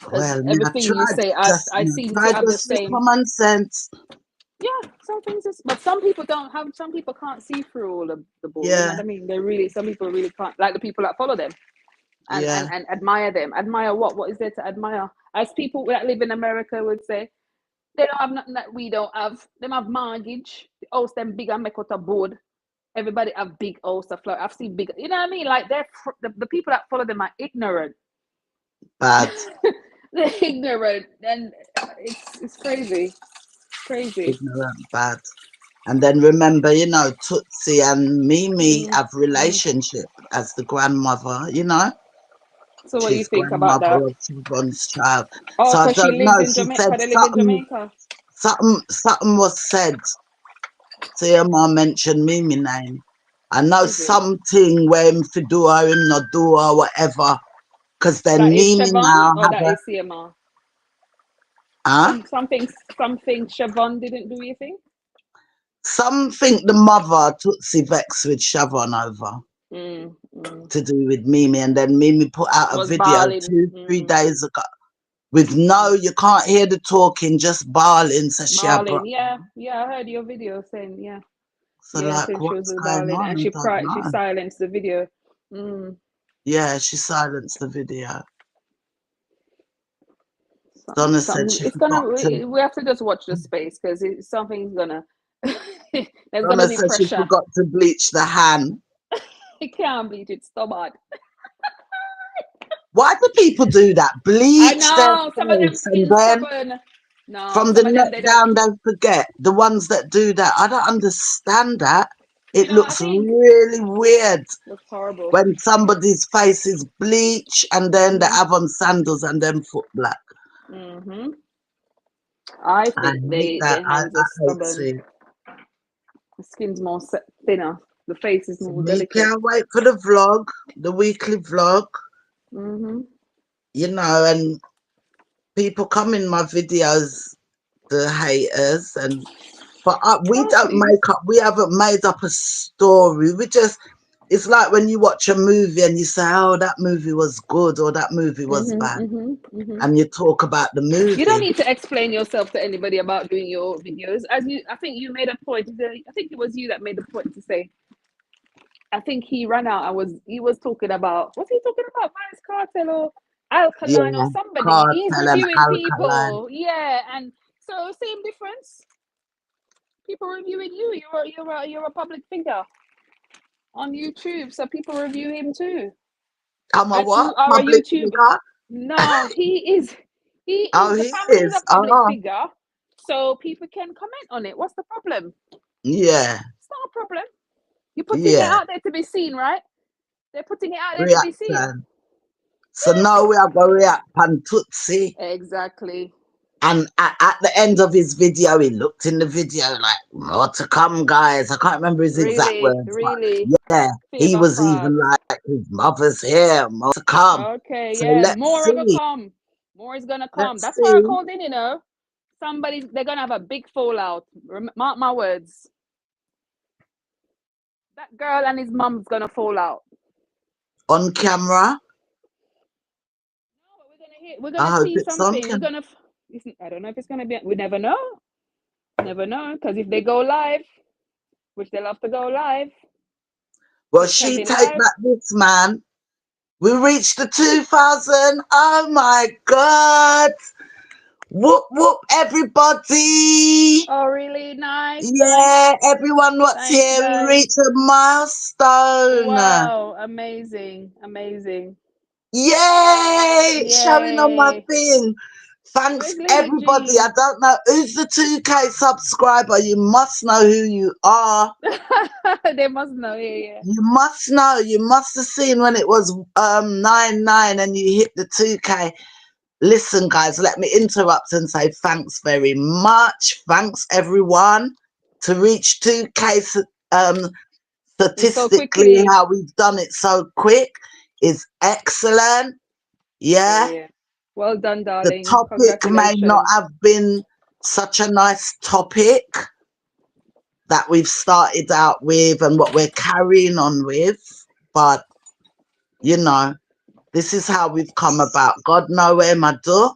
Because well, me, everything you say, I seem to tried have the just with same. common sense. Yeah, some things is, but some people don't have. Some people can't see through all of the bull. You know Yeah, what I mean? Some people really can't. Like the people that follow them yeah. and admire them. Admire what? What is there to admire? As people that live in America would say, they don't have nothing that we don't have. Them have mortgage. The house them big and make out a board. Everybody have big house. I've seen big. You know what I mean? Like the people that follow them are ignorant. Bad. They're ignorant, and it's crazy, crazy. Ignorant, bad. And then remember, you know, Tootsie and Mimi have relationship as the grandmother, you know. So what do you She's think about that? grandmother of Shavon's child. Oh, So I because she don't lives know. in She Jamaica. said They live in Jamaica. something was said. Cmr mentioned Mimi name. I know Is it? something where him fi do or him not do or whatever. Cause then That is Mimi Shavon now or have that a is CMR? huh? Something Shavon didn't do, you think? Something the mother Tootsie vexed with Shavon over. To do with Mimi, and then Mimi put out a Was video bawling. 2-3 days ago with no, you can't hear the talking, just bawling. So she had Bawling. Yeah, I heard your video saying, yeah. so Yeah, like saying she was what's going bawling. on? And I don't she know. silenced the video. Yeah, she silenced the video. Donna said she It's forgot gonna, to. we have to just watch the space because something's gonna, there's gonna Donna be said she pressure. forgot to bleach the hand. It can't bleach, it's so bad. Why do people do that? I Bleach their know, some of them face and still then stubborn. No, from the some of them neck they don't. down they forget. The ones that do that, I don't understand that. You It know, I looks think really weird looks horrible. when somebody's face is bleach and then they have on sandals and then foot black. Mm-hmm. I I think hate that. their I hands are hate stubborn. it. The skin's more thinner. The face is So more me delicate. can't wait for the vlog, the weekly vlog, Mm-hmm. you know, and people come in my videos, the haters, and but we Oh, don't please. make up, we haven't made up a story. We just, it's like when you watch a movie and you say, oh, that movie was good or that movie was bad, and you talk about the You don't movie. need to explain yourself to anybody about doing your videos. As you, I think you made a point. I think it was you that made the point to say. I think he ran out. He was talking about. What's he talking about? Vice Cartel or Alkaline or Yeah, somebody. He's cartel and reviewing alkaline. people. Yeah, and so same difference. People reviewing you. You're a public figure on YouTube, so people review him too. I'm a And you what? are a Public YouTube. figure? No, he is. He Oh, is. The he family is a is. public Oh, figure, so people can comment on it. What's the problem? yeah, It's not a problem. You're putting it yeah. out there to be seen, right? They're putting it out there to be seen. Reaction. So now we are going to react on Tootsie. Exactly. And at the end of his video, he looked in the video like, more to come, guys. I can't remember his exact Really, words, really. but yeah, he Fever was fart. even like, his mother's here, more to come. Okay, So yeah. let's More are gonna see. come. More is gonna come. Let's That's why I see. called in, they're gonna have a big fallout. Mark my words. That girl and his mom's gonna fall out. On camera. No, but we're I gonna hope see it's on something. camera. I don't know if it's gonna be. We never know. Never know, because if they go live, which they love to go live, Well, it can she be take live. back this man. We reached the 2000. Oh my God. Whoop, whoop, everybody. Oh, really? Nice, nice. Yeah, everyone what's Thanks, here, we guys. reached a milestone. Wow, amazing, amazing. Yay! It's showing on my Yay. thing. Thanks, Where's Lady everybody. I G? don't know who's the 2K subscriber. You must know who you are. They must know. Yeah, yeah. You must know. You must have seen when it was 99 and you hit the 2K. Listen, guys, let me interrupt and say thanks very much. Thanks, everyone. To reach 2K It's so statistically, quickly. how we've done it so quick is excellent. Yeah, Yeah. yeah. Well done, The darling. topic may not Congratulations. have been such a nice topic that we've started out with and what we're carrying on with, but you know, this is how we've come about. God know where my door.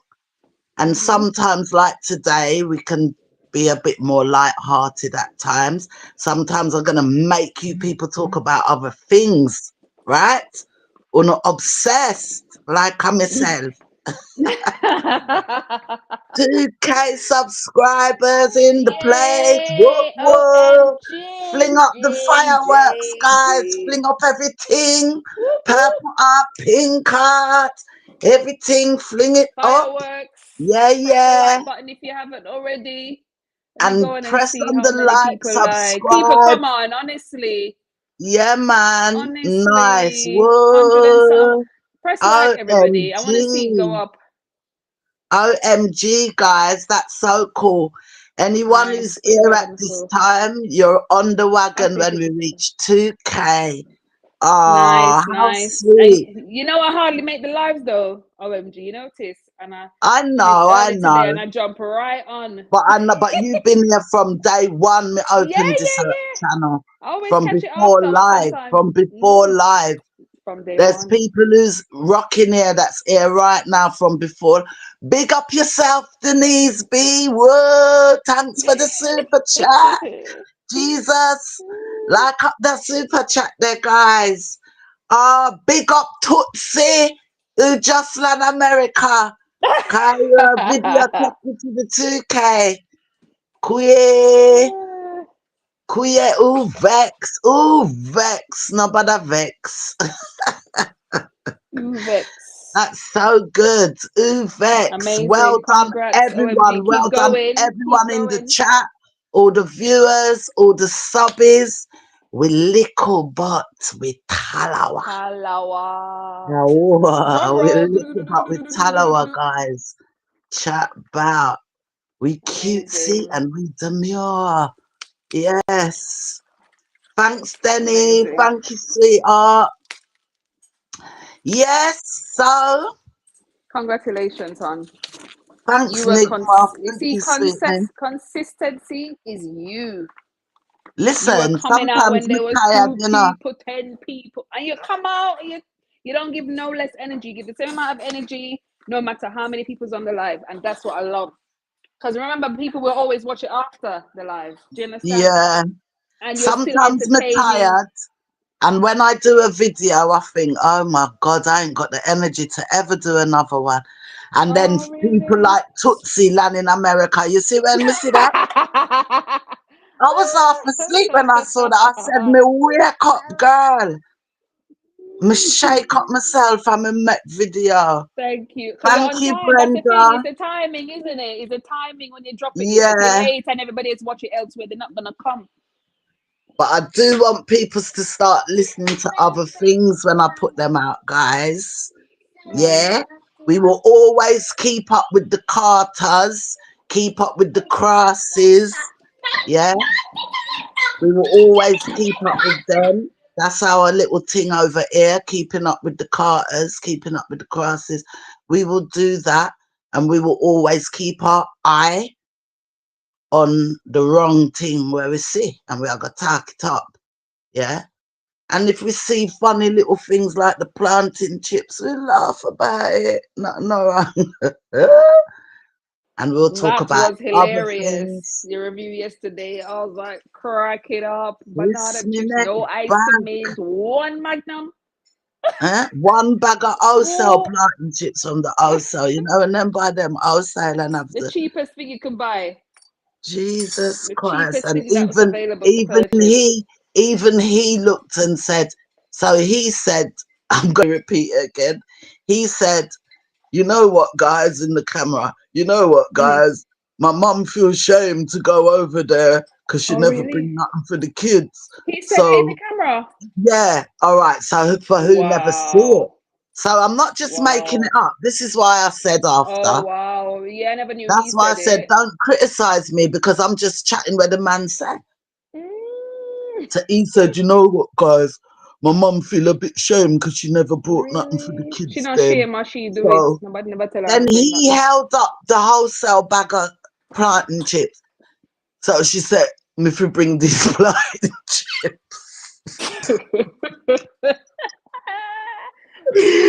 And sometimes, like today, we can be a bit more light-hearted at times. Sometimes I'm going to make you people talk about other things, right? Or not obsessed, like I myself. 2K subscribers in the place. Whoop, Yay! whoop. OMG! Fling up the fireworks, guys. JJ. Fling up everything. Whoop, whoop. Purple up, pink heart. Everything. Fling it up. Fireworks. Yeah, Press the yeah. like button if you haven't already. Let me go And on and press see on how the many like, people like. People, subscribe. come on, honestly. Yeah, man. Nice. Honestly. 100 and some. Whoa. Press like, everybody. I want to see it go OMG. up. OMG, guys. That's so cool. Anyone who's Nice. We're here at grabbing this through. time, you're on the wagon Happy when to we be here. reach 2K. Oh, Nice, how nice. And sweet. I hardly make the lives though. OMG, you notice? And I I finished know, I early today and know. I jump right on. But I know, but you've been here from day one. Me Yeah, opened this yeah, yeah. channel I always from catch it before after, but live. sometimes From before live. from day There's one. people who's rocking here that's here right now from before. Big up yourself, Denise B. Whoa, thanks for the super chat. Jesus. Like up the super chat there, guys. Big up Tootsie, who just land America. Kyra video take you to the 2K. Kuye, ooh vex, nobody vex. Vex. That's so good. Ooh vex. Well Amazing. done, Congrats, everyone. OMG. Keep Well done, going. Keep everyone in the going. chat, all the viewers, all the subbies. with little but with talawa. Palawa. Wow, with little but with talawa, guys. Chat about. We cutesy Amazing. and we demure. Yes. Thanks, Denny. Amazing. Thank you, sweetheart. Yes, so Congratulations, on. thanks, You were Enigma. you Thank see, you, sweet name. consistency is you. You were Listen, coming out sometimes when me there was tired, 2 you know. people, 10 people, and you come out and you don't give no less energy. You give the same amount of energy, no matter how many people's on the live, and that's what I love. Because remember, people will always watch it after the live. Do you understand? Yeah. And you're still Sometimes me entertaining. tired. And when I do a video, I think, oh my God, I ain't got the energy to ever do another one. And then Oh, people really? like Tootsie land in America. You see when we see that? I was half asleep when I saw that. I said, me wake up, girl. Me shake up myself and me make video. Thank you. Because you're Thank on you, time. That's the thing. Brenda. It's the timing, isn't it? It's the timing when you drop it. If you're Yeah. late and everybody is watching elsewhere, they're not going to come. But I do want people to start listening to other things when I put them out, guys. Yeah. We will always keep up with the Carters, keep up with the Crosses. Yeah. We will always keep up with them. That's our little thing over here, keeping up with the Carters, keeping up with the Crosses. We will do that, and we will always keep our eye on the wrong thing where we see, and we are going to talk it up. Yeah. And if we see funny little things like the planting chips, we laugh about it. No. And we'll talk That about was other hilarious. things. Your review yesterday, I was like, crack it up. This Banana chips, minute no ice bag. mint, 1 magnum. One bag of wholesale Oh, planting chips from the wholesale, you know, and then buy them wholesale and have the the cheapest thing you can buy. Jesus The Christ. cheapest And thing that was available to purchase. even he looked and said, so he said, I'm going to repeat it again. He said, you know what, guys, in the camera, you know what, guys, my mum feels shame to go over there because she Oh, never bring really? nothing for the kids. He said it in the So, camera. yeah, all right. So, for who never see it. Wow. So, I'm not just making it Wow. up. This is why I said Oh, after. wow. Yeah, I never knew he That's why I said said, it. don't criticize me because I'm just chatting where the man said. Mm, So he said, you know what, guys, my mum feel a bit shame because she never brought nothing for the really? She kids not then. shame or she do it. So Nobody never tell her then to bring he nothing. held up the wholesale bag of plantain chips. So she said, if you bring this plantain chip.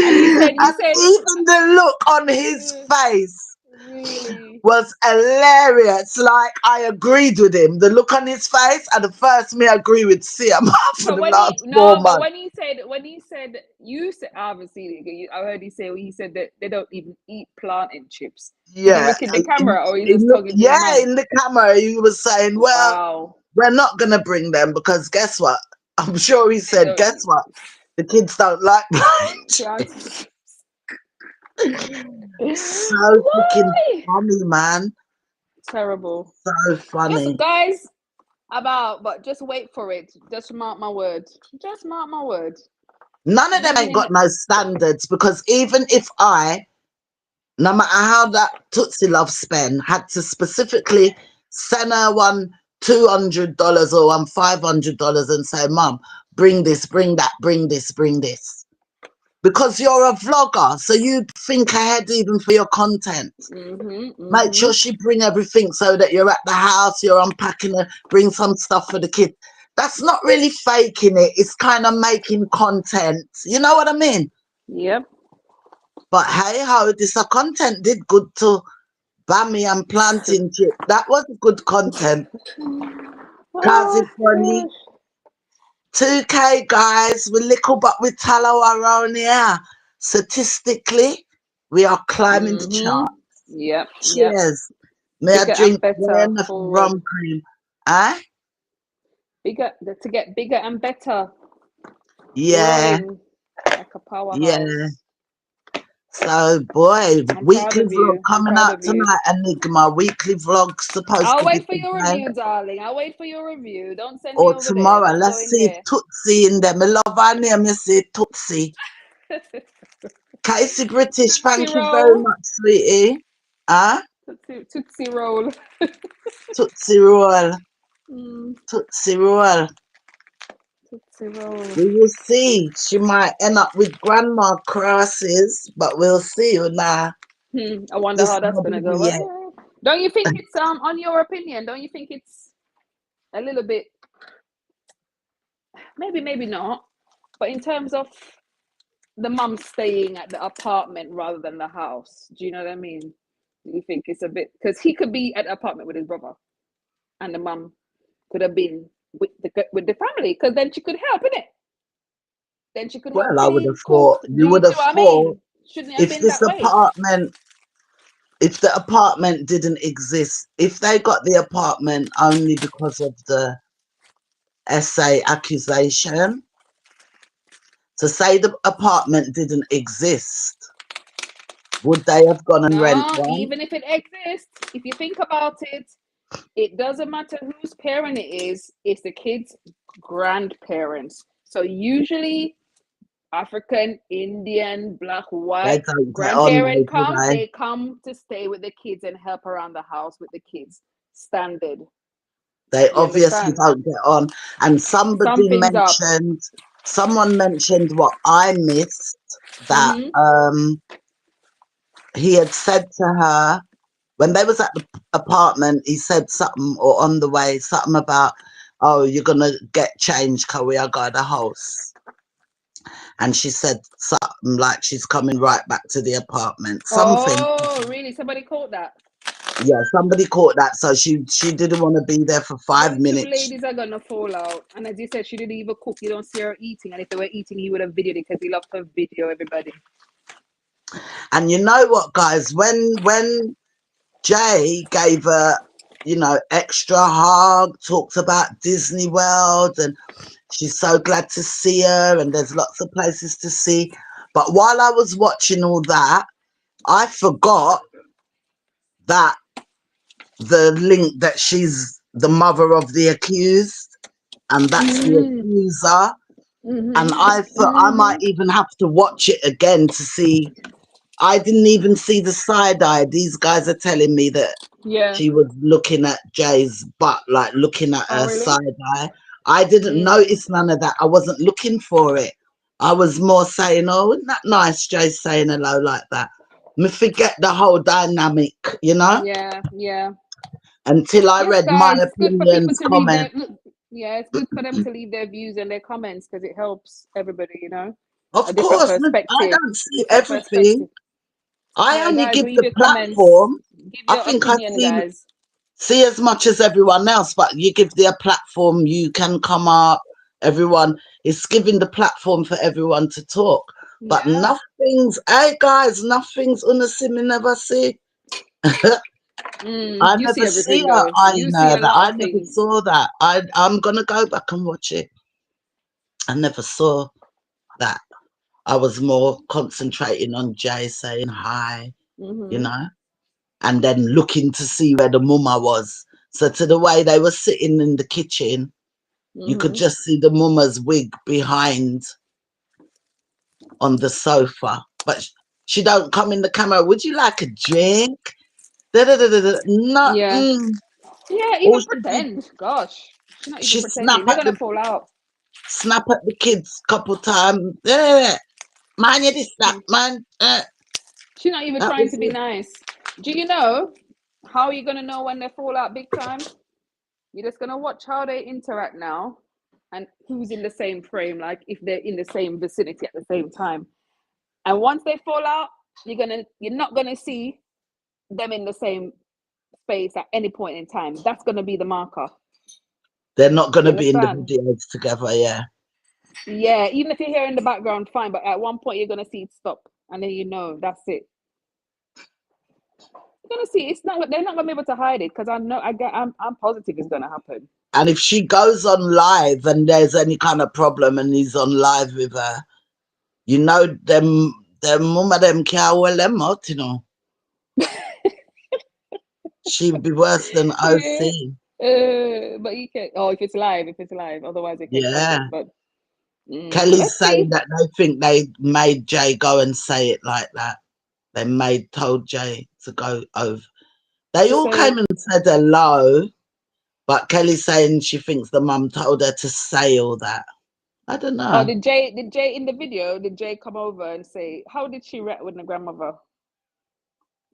And you said, And even the look on his face really? was hilarious. Like I agreed with him. The look on his face, and the first me agree with Cmr for So the when he last 4 no, but months. when he said you said obviously I heard he say he said that they don't even eat plantain chips. Did he Yeah, look in the camera or he just talking to his yeah, man? in the camera, he was saying, well, Wow. we're not going to bring them because guess what? I'm sure he They said, don't guess eat what? The kids don't like blind plantain chips. chips. So freaking Why? funny, man. Terrible. So Just funny. guys but just wait for it. Just mark my word. Just mark my word. None of them ain't Beginning got no standards because even if I, no matter how that Tootsie Love spend, had to specifically send her one $200 or one $500 and say, Mum, bring this, bring that, bring this, bring this. Because you're a vlogger, so you think ahead even for your content. Make sure she bring everything so that you're at the house, you're unpacking it, bring some stuff for the kids. That's not really faking it. It's kind of making content. You know what I mean? Yep. But hey ho, this content did good to Bammy and planting chip. That was good content. Cause Oh it's funny. gosh. 2K guys, we little but we tallow around here. Statistically, we are climbing the chart. Yep. Yep. Cheers. May I Bigger and drink better enough forward. rum cream? Eh? Bigger to get bigger and better. Yeah, Growing like a yeah. powerhouse. So, boy, I'm proud weekly of vlog you. I'm coming proud out of you. tonight, Enigma. Weekly vlog supposed I'll to be wait for your today review, darling. I'll wait for your review. Don't send me or over there. tomorrow. Don't go Let's in see if there. Tootsie in them. I love her name, you see, Tootsie. Casey British, Tootsie thank you very roll. much, sweetie. Huh? Tootsie roll. Tootsie roll. Mm, Tootsie roll. Tootsie roll. We will see. She might end up with grandma crosses, but we'll see. Nah, I wonder this how that's not gonna go. be yet. Well, don't you think it's on your opinion? Don't you think it's a little bit maybe not, but in terms of the mum staying at the apartment rather than the house, do you know what I mean? Do you think it's a bit because he could be at the apartment with his brother, and the mum could have been with the family because then she could help, innit? Then she could help Well, I would clean, have cook. thought, Do you you would see have what I thought mean? Shouldn't it have if been this that way? apartment, if the apartment didn't exist, if they got the apartment only because of the SA accusation, to say the apartment didn't exist, would they have gone and rent No, one? even if it exists, if you think about it, it doesn't matter whose parent it is, it's the kid's grandparents. So usually African, Indian, black, They white, don't get on, grandparent do come, they? they come to stay with the kids and help around the house with the kids. Standard. They You obviously understand? don't get on. And Something's up. someone mentioned what I missed, that Mm-hmm. he had said to her when they was at the apartment, he said something, or on the way, something about, oh, you're gonna get changed, Chloe, I got a house. And she said something like she's coming right back to the apartment. Something. Oh, really? Somebody caught that? Yeah, somebody caught that. So she didn't want to be there for 5 Them two minutes. ladies are gonna fall out. And as you said, she didn't even cook. You don't see her eating. And if they were eating, he would have videoed it because he loved to video everybody. And you know what, guys, when Jay gave her, you know, extra hug, talked about Disney World, and she's so glad to see her, and there's lots of places to see. But while I was watching all that, I forgot that the link that she's the mother of the accused, and that's the Mm-hmm. accuser. And I Mm-hmm. thought I might Mm-hmm. even have to watch it again to see. I didn't even see the side eye. These guys are telling me that Yeah. she was looking at Jay's butt, like looking at Oh, her really? side eye. I didn't Mm. notice none of that. I wasn't looking for it. I was more saying, oh, isn't that nice, Jay saying hello like that? Me forget the whole dynamic, you know, Yeah. Yeah. until I Yes, read my guys. It's good for people opinions to leave comment. their yeah, it's good for them to leave their views and their comments because it helps everybody, you know, a Of different course, I perspective. don't see Different everything. perspective. I Yeah, only guys, give leave the your comments. platform. Give I your think I opinion, guys. see as much as everyone else, but you give their platform, you can come up. Everyone is giving the platform for everyone to talk. But Yeah. nothing's, hey guys, nothing's unassuming never see. I You see never see everything her. though. I You see know a that. lot I of never things. saw that. I'm gonna go back and watch it. I never saw that. I was more concentrating on Jay saying hi, you Mm-hmm. know, and then looking to see where the mama was. So to the way they were sitting in the kitchen, you could Mm-hmm. just see the mama's wig behind on the sofa. But she don't come in the camera. Would you like a drink? Da, da, da, da, da. No. Yeah. Yeah, All even she did, pretend. Gosh. She's not even she pretending. They're gonna fall out. snap at the kids couple times. Man, you this that man. She's not even That trying was to be it. nice. Do you know how are you gonna know when they fall out big time? You're just gonna watch how they interact now and who's in the same frame, like if they're in the same vicinity at the same time. And once they fall out, you're not gonna see them in the same space at any point in time. That's gonna be the marker. They're not going You to be in the understand? videos together, yeah. Yeah, even if you hear in the background, fine, but at one point you're gonna see it stop, and then you know that's it. You're gonna see it's not. They're not gonna be able to hide it because I know. I'm positive it's gonna happen. And if she goes on live and there's any kind of problem and he's on live with her, you know them mama them can't hold them out, you know. She'd be worse than Yeah. OC. But you can. Oh, if it's live. Otherwise, you can cut Yeah. it. But Kelly's let's saying see. that they think they made Jay go and say it like that. They told Jay to go over. They To all say came and said hello, but Kelly's saying she thinks the mum told her to say all that. I don't Oh, know. did Jay in the video, did Jay come over and say, how did she react when the grandmother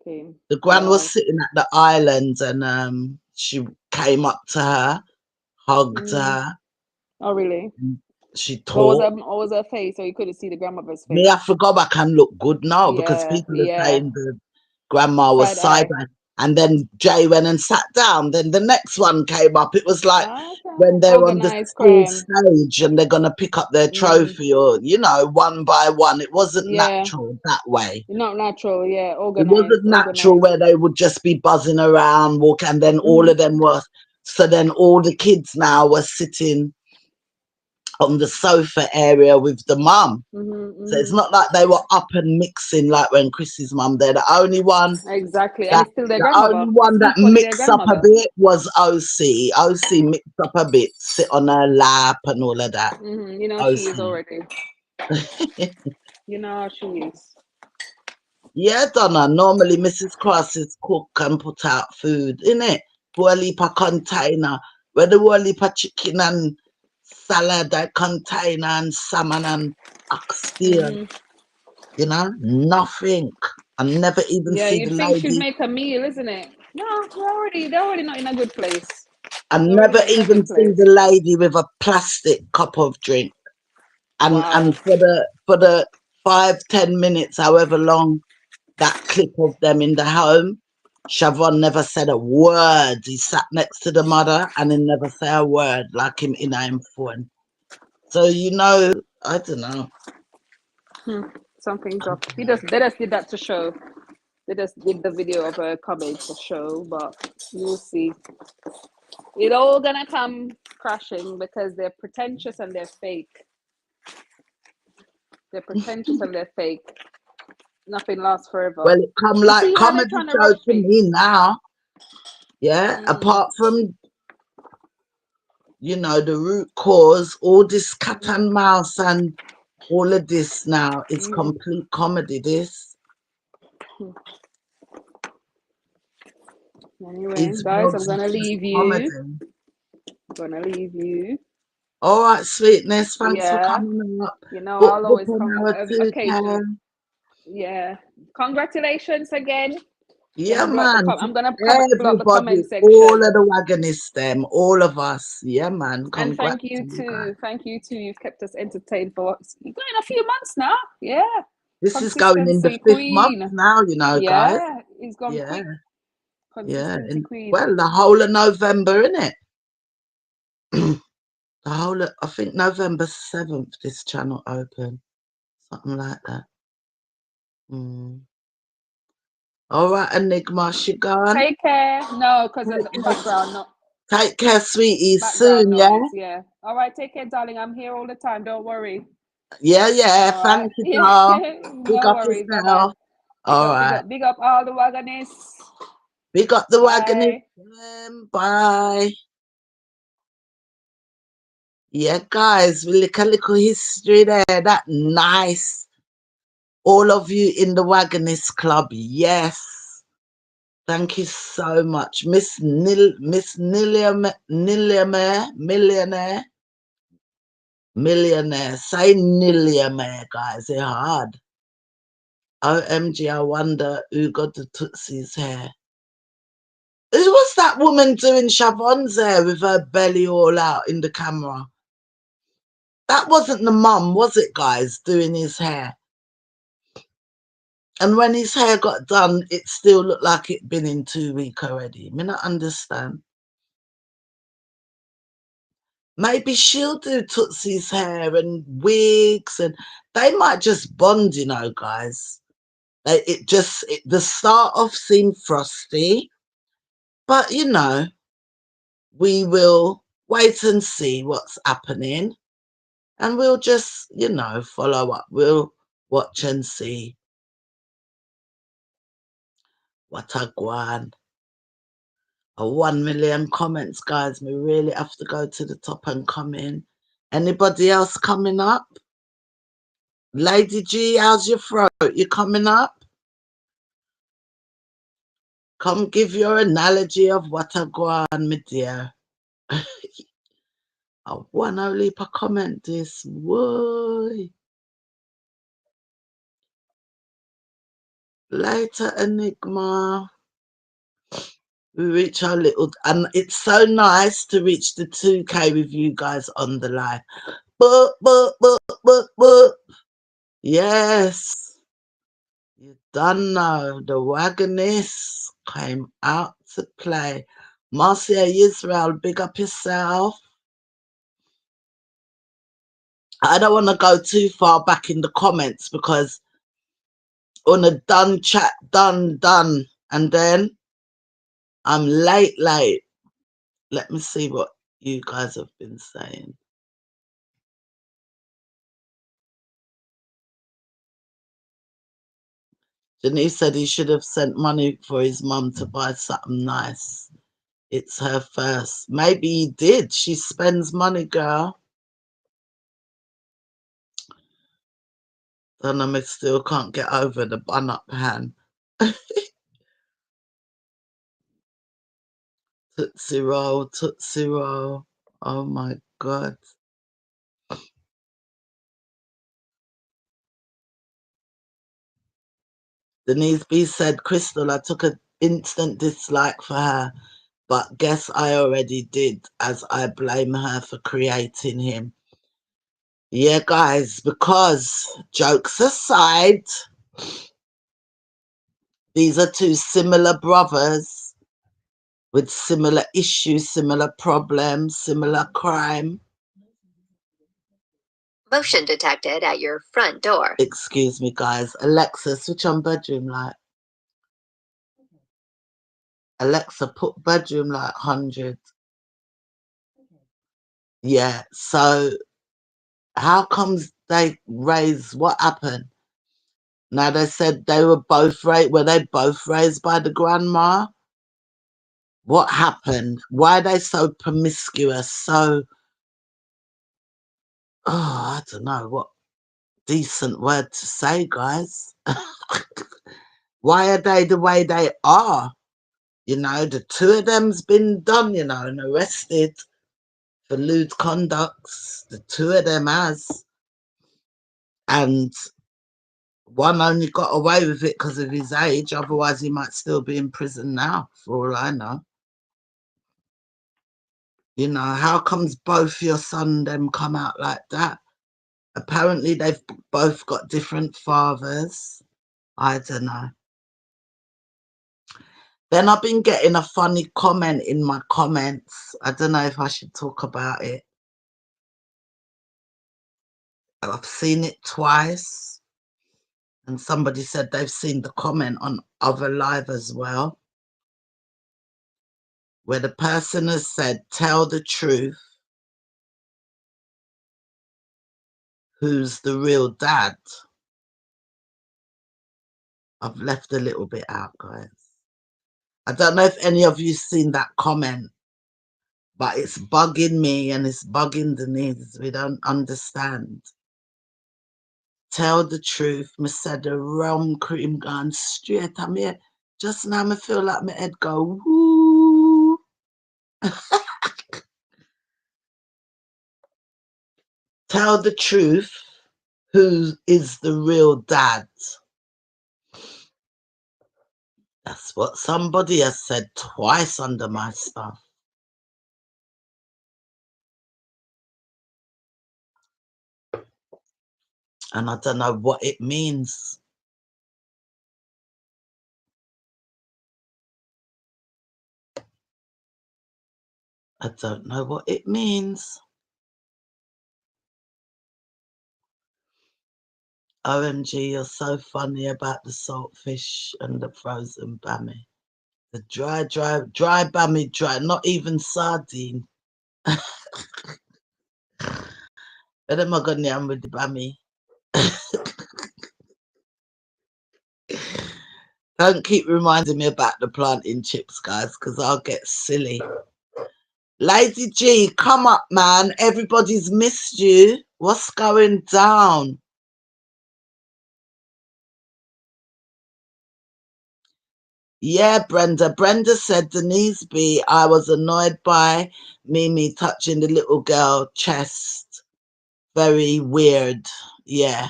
came? The gran was Wow. sitting at the island and she came up to her, hugged her, Oh, really? she What talked. was her face? So you couldn't see the grandmother's Me face. have to go back and look good now because Yeah, people are yeah. saying the grandma was Side eye. sidelined. And then Jay went and sat down. Then the next one came up. It was like when Okay. they're on the Organized school crime. stage and they're going to pick up their trophy or, you know, one by one. It wasn't Yeah. natural that way. Not natural. Yeah. It wasn't natural Organized. where they would just be buzzing around, walk, and then all of them were. So then all the kids now were sitting on the sofa area with the mum. So it's not like they were up and mixing like when Chrissy's mum. They're the only one Exactly. And that it's still their the only grandmother. one It's that equally their mixed up a grandmother. bit was OC. OC mixed up a bit, sit on her lap and all of that. You know she is OC. already. You know how she is. Yeah, Donna. Normally Mrs. Cross's cook and put out food, innit? Whole heap of container. Where the whole heap of chicken and salad, that container and salmon and oxtail. You know, nothing. I never even Yeah, see the you'd think she'd lady. make a meal, isn't it? No, they're already not in a good place. I They're already never not in a even good see place. the lady with a plastic cup of drink. Wow. And for the 5-10 minutes, however long that clip of them in the home, Shavon never said a word. He sat next to the mother and he never said a word, like him in him phone. So you know, I don't know. Something's up. They just did that to show. They just did the video of her coming to show, but you'll see. It all gonna come crashing because they're pretentious and they're fake. They're pretentious and they're fake. Nothing lasts forever. Well, it come You like see how they're comedy trying to show rush to things. me now. Yeah, apart from, you know, the root cause, all this cat and mouse and all of this now is complete comedy, this. Anyway, It's guys, I'm gonna just leave comedy. you. Gonna leave you. All right, sweetness. Thanks for Yeah. coming up. You know, Book I'll book always on come our occasionally. 210. Yeah. Congratulations again. Yeah, man. I'm gonna block the Everybody, comment all section. of the wagonists, them, all of us. Yeah, man. And Congrats to you guys. thank you too. You've kept us entertained for going a few months now. Yeah. This is going in the Consistency 5th month queen. now, you know, guys. Yeah. It's gone Yeah, quick. yeah. Consistency And, queen. well, the whole of November, innit? The whole of, I think November 7th, this channel open. Something like that. All right, Enigma, she gone. Take care. No, because of Take the care, take care, sweetie. background Soon, yeah? noise. Yeah. All right. Take care, darling. I'm here all the time. Don't worry. Yeah, yeah. All right. Thank you, Yeah. doll. Big No up worries. Bye bye. yourself. All right. Big up all the wagonists. Big up the wagon. Bye. Bye. Yeah, guys, we look a little history there. That nice. All of you in the Wagonist Club. Yes. Thank you so much. Miss Millionaire. Say millionaire, guys. They're hard. OMG, I wonder who got the Tootsie's hair. Who was that woman doing Shavon's hair with her belly all out in the camera? That wasn't the mum, was it, guys, doing his hair? And when his hair got done, it still looked like it'd been in 2 weeks already. I not understand. Maybe she'll do Tootsie's hair and wigs, and they might just bond, you know, guys. The start off seemed frosty, but you know, we will wait and see what's happening, and we'll just, you know, follow up. We'll watch and see What a guan. 1 million comments, guys. We really have to go to the top and come in. Anybody else coming up? Lady G, how's your throat? You coming up? Come give your analogy of what a guan, my dear. I want to leave a comment this. Whoa. Later, Enigma. We reach our little, and it's so nice to reach the 2K with you guys on the live. But. Yes. You done know the Wagonists came out to play. Marcia Israel, big up yourself. I don't want to go too far back in the comments because on a done chat, done, and then I'm late. Let me see what you guys have been saying. Denise said he should have sent money for his mum to buy something nice. It's her first. Maybe he did. She spends money, girl. Then I still can't get over the bun-up hand. Tootsie roll, Tootsie roll. Oh my God. Denise B said, Crystal, I took an instant dislike for her, but guess I already did, as I blame her for creating him. Yeah, guys, because jokes aside, these are two similar brothers with similar issues, similar problems, similar crime. Motion detected at your front door. Excuse me, guys. Alexa, switch on bedroom light. Alexa, put bedroom light 100. Yeah, so how comes they raised, what happened? Now they said they were both raised, were they both raised by the grandma? What happened? Why are they so promiscuous? So, oh, I don't know what decent word to say, guys. Why are they the way they are? You know, the two of them's been done, you know, and arrested for lewd conducts. The two of them has. And one only got away with it because of his age. Otherwise, he might still be in prison now, for all I know. You know, how comes both your son and them come out like that? Apparently, they've both got different fathers. I don't know. Then I've been getting a funny comment in my comments. I don't know if I should talk about it. I've seen it twice. And somebody said they've seen the comment on other live as well, where the person has said, tell the truth. Who's the real dad? I've left a little bit out, guys. I don't know if any of you seen that comment, but it's bugging me and it's bugging Denise. We don't understand. Tell the truth. Me said the rum cream gone straight. I'm here. Just now me feel like my head go, woo. Tell the truth. Who is the real dad? That's what somebody has said twice under my stuff. And I don't know what it means. I don't know what it means. OMG, you're so funny about the saltfish and the frozen bammy. The dry bammy, not even sardine. But am I going to with the bammy? Don't keep reminding me about the planting chips, guys, because I'll get silly. Lady G, come up, man. Everybody's missed you. What's going down? Yeah, Brenda. Brenda said, Denise B, I was annoyed by Mimi touching the little girl chest. Very weird. Yeah.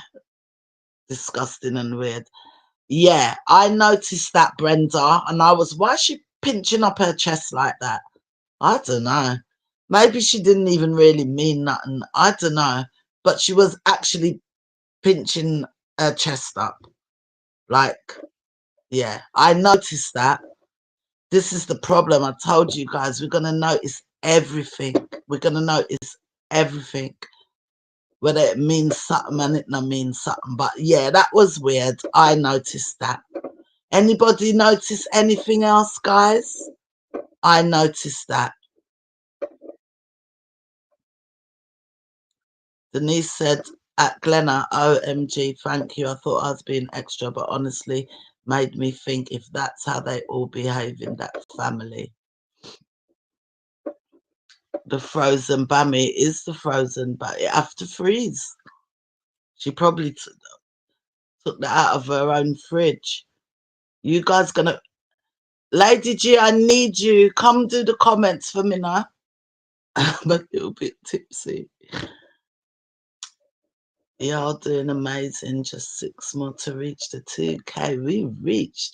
Disgusting and weird. Yeah, I noticed that, Brenda. And I was, why is she pinching up her chest like that? I don't know. Maybe she didn't even really mean nothing. I don't know. But she was actually pinching her chest up. Like, yeah, I noticed that. This is the problem. I told you guys, we're going to notice everything. We're going to notice everything. Whether it means something and it not means something. But yeah, that was weird. I noticed that. Anybody notice anything else, guys? I noticed that. Denise said at Glenna, OMG, thank you. I thought I was being extra, but honestly made me think if that's how they all behave in that family. The frozen bammy is the frozen, but it have to freeze. She probably took that out of her own fridge. You guys gonna... Lady G, I need you. Come do the comments for me now. I'm a little bit tipsy. Y'all doing amazing. Just 6 more to reach the 2K.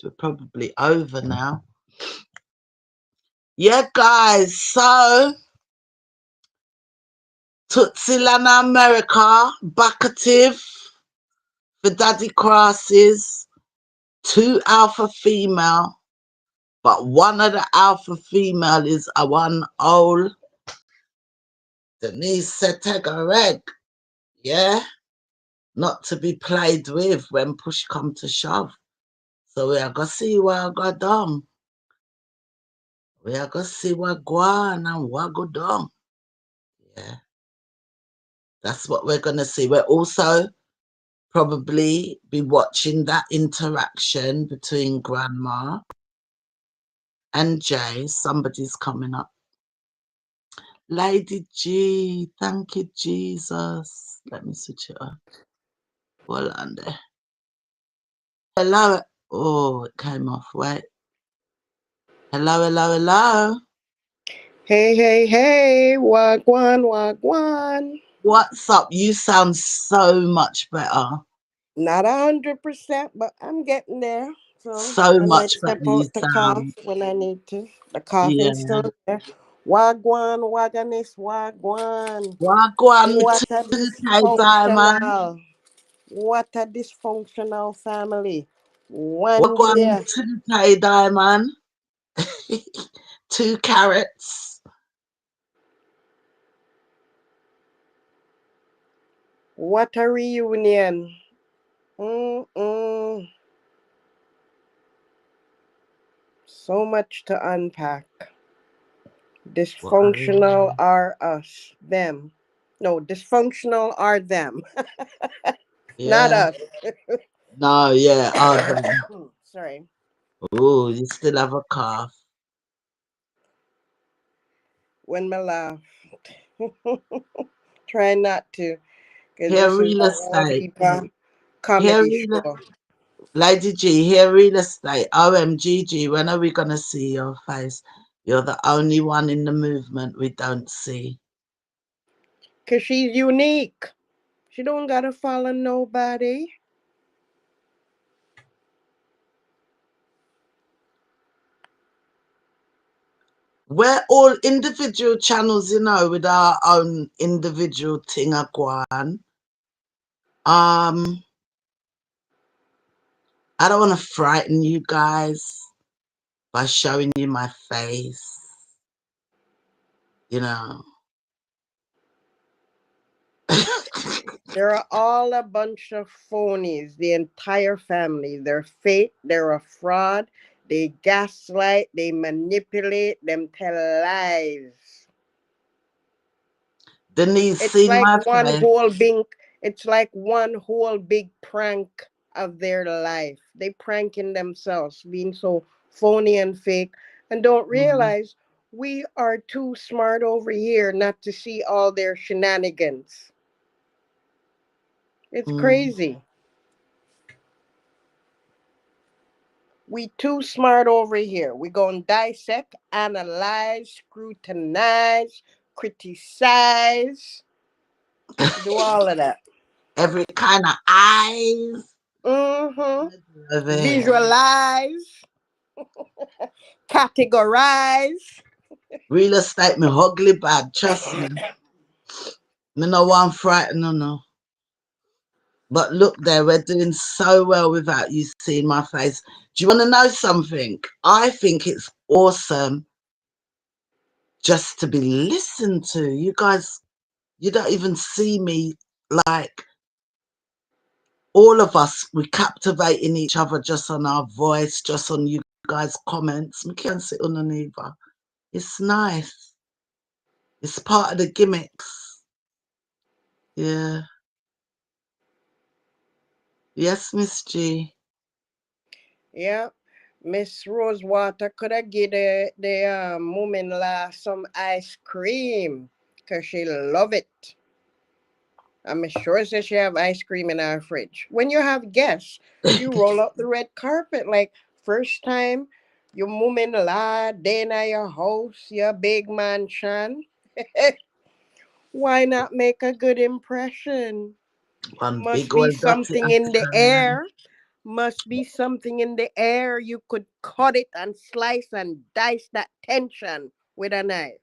We're probably over now. Yeah, guys. So, Tootsie Lana America, backative for Daddy Crosses, 2 alpha female, but one of the alpha female is a one old Denise said take a egg. Yeah, not to be played with when push come to shove. So we are gonna see what I got done. We are gonna see what go on and what go down. Yeah, that's what we're gonna see. We're also probably be watching that interaction between Grandma and Jay. Somebody's coming up. Lady G, thank you, Jesus. Let me switch it up. Well, on there. Hello. Oh, it came off. Wait. Hello, hello, hello. Hey, hey, hey, wagwan, wagwan. What's up? You sound so much better. Not 100%, but I'm getting there. So So I might much better step you out to cough sound. when I need to. The Yeah. coughing's still there. Wagwan, wagonist, wagwan. Wagwan What a 2K Diamond. dysfunctional, what a dysfunctional family. One Wagwan year. 2K Diamond. 2 carrots. What a reunion. Mm-mm. So much to unpack. What a Dysfunctional reunion. are us, them. No, dysfunctional are them, not Yeah. us. No, yeah, are them. Sorry. Oh, you still have a cough. When me laugh, try not to, because Here, this is real a whole estate. heap of Here, comedy real show. Lady G, here, real estate. OMGG, when are we going to see your face? You're the only one in the movement we don't see. Because she's unique. She don't gotta follow nobody. We're all individual channels, you know, with our own individual thing a go on. I don't want to frighten you guys by showing you my face, you know. They're all a bunch of phonies, the entire family. They're fake, they're a fraud, they gaslight, they manipulate, them tell lies. Denise, It's see like my one face. whole big it's like one whole big prank of their life. They pranking themselves, being so phony and fake, and don't Mm, realize we are too smart over here not to see all their shenanigans. It's mm. crazy. We too smart over here. We gonna dissect, analyze, scrutinize, criticize, do all of that. Every kind of eyes Mm-hmm. over here. Visualize, categorize. Real estate me ugly bad, trust me. Me no one frightened, no. But look there, we're doing so well without you seeing my face. Do you want to know something? I think it's awesome just to be listened to. You guys, you don't even see me like all of us, we captivating each other just on our voice, just on you guys' comments. We can't sit on an either. It's nice. It's part of the gimmicks. Yeah. Yes, Miss G. Yeah. Miss Rosewater could have give the woman some ice cream because she love it. I'm sure that she have ice cream in our fridge. When you have guests, you roll up the red carpet. Like first time, your woman la then at your house, your big mansion. Why not make a good impression? One Must big be old dirty something in the afternoon. air. Must be something in the air. You could cut it and slice and dice that tension with a knife.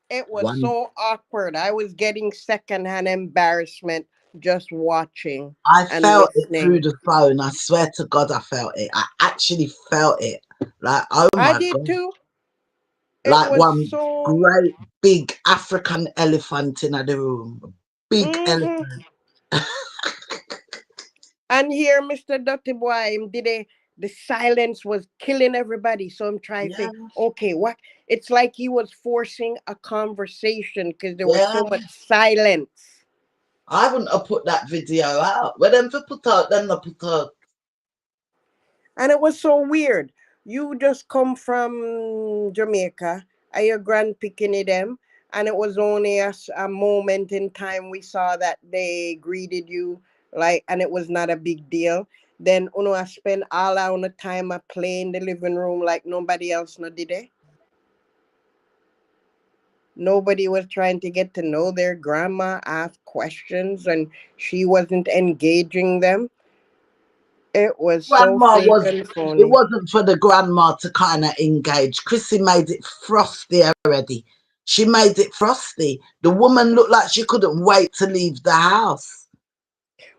It was One. so awkward. I was getting secondhand embarrassment just watching I and felt it through listening. the phone. I swear to God, I felt it. I actually felt it. Like, oh I my did God. too. It Like was one so. great big African elephant in the room. Big Hmm. elephant. And here, Mr. Dirty Boy, him did the silence was killing everybody. So I'm trying to Yeah, think, okay, what? It's like he was forcing a conversation because there was yeah. so much silence. I wouldn't have put that video out. When them for put out, then they put out. And it was so weird. You just come from Jamaica, and your grandpicking them, and it was only a moment in time we saw that they greeted you, like, and it was not a big deal. Then Uno I spend all our the time I play in the living room like nobody else no did it. Nobody was trying to get to know their grandma, ask questions, and she wasn't engaging them. It was so Grandma fake was, and it phony. wasn't for the grandma to kind of engage. Crissy made it frosty already. She made it frosty. The woman looked like she couldn't wait to leave the house.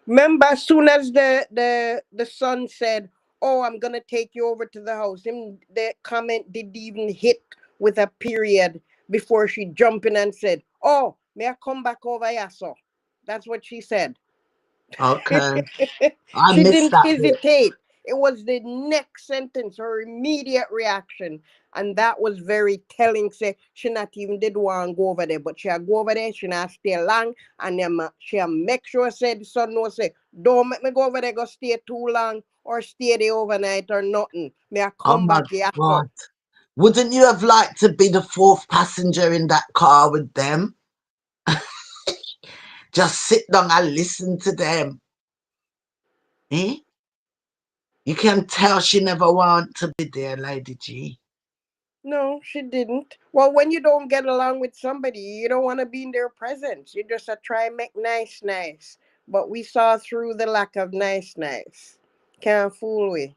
Remember, as soon as the son said, "Oh, I'm gonna take you over to the house," him the comment didn't even hit with a period before she jumped in and said, "Oh, may I come back over here, so?" That's what she said. Okay. I She missed didn't that bit. hesitate. It was the next sentence, her immediate reaction. And that was very telling. Say she not even did want to go over there, but she go over there, she not stay long, and then she make sure said the son no say, don't make me go over there, go stay too long or stay there overnight or nothing. May I Oh come my back here so. God. Wouldn't you have liked to be the fourth passenger in that car with them? Just sit down and listen to them. Eh? You can tell she never want to be there, Lady G. No, she didn't. Well, when you don't get along with somebody, you don't want to be in their presence. You just try and make nice. But we saw through the lack of nice. Can't fool we.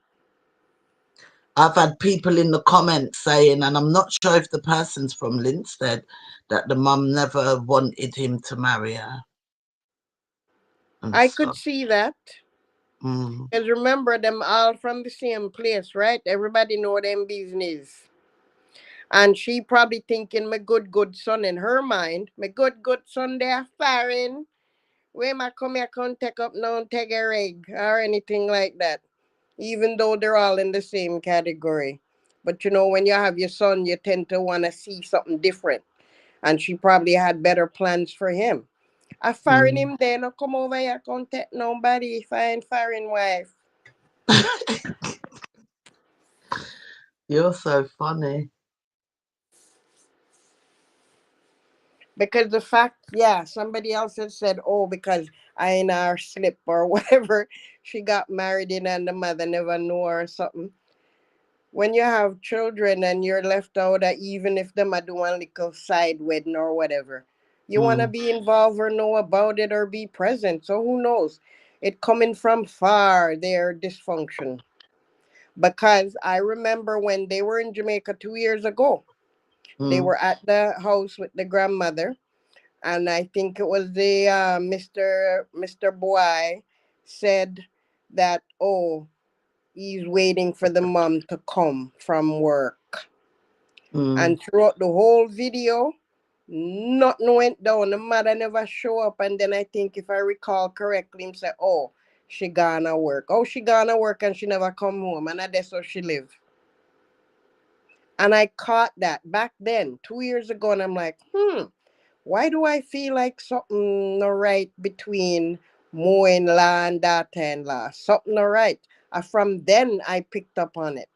I've had people in the comments saying, and I'm not sure if the person's from Linstead, that the mum never wanted him to marry her and I could stuff. see that. Mm. Because remember, them all from the same place, right? Everybody know them business. And she probably thinking, my good son in her mind, my good son there foreign. Where my come here can't take up no take a rig or anything like that. Even though they're all in the same category. But when you have your son, you tend to want to see something different. And she probably had better plans for him. I foreign him there, no come over here, can't take nobody, find foreign wife. You're so funny. Because the fact, yeah, somebody else had said, oh, because I in our slip or whatever, she got married in and the mother never knew her or something. When you have children and you're left out, even if them are doing a little side wedding or whatever, you want to be involved or know about it or be present. So who knows? It coming from far, their dysfunction. Because I remember when they were in Jamaica 2 years ago, they were at the house with the grandmother, and I think it was the Mr. Boy said that, oh, he's waiting for the mom to come from work. And throughout the whole video, nothing went down. The mother never show up. And then I think, if I recall correctly, him said, oh, she gonna work. Oh, she gonna work and she never come home. And that's how she live. And I caught that back then, 2 years ago. And I'm like, why do I feel like something not right between mo-in-law and daughter-in-law? Something not right. From then, I picked up on it.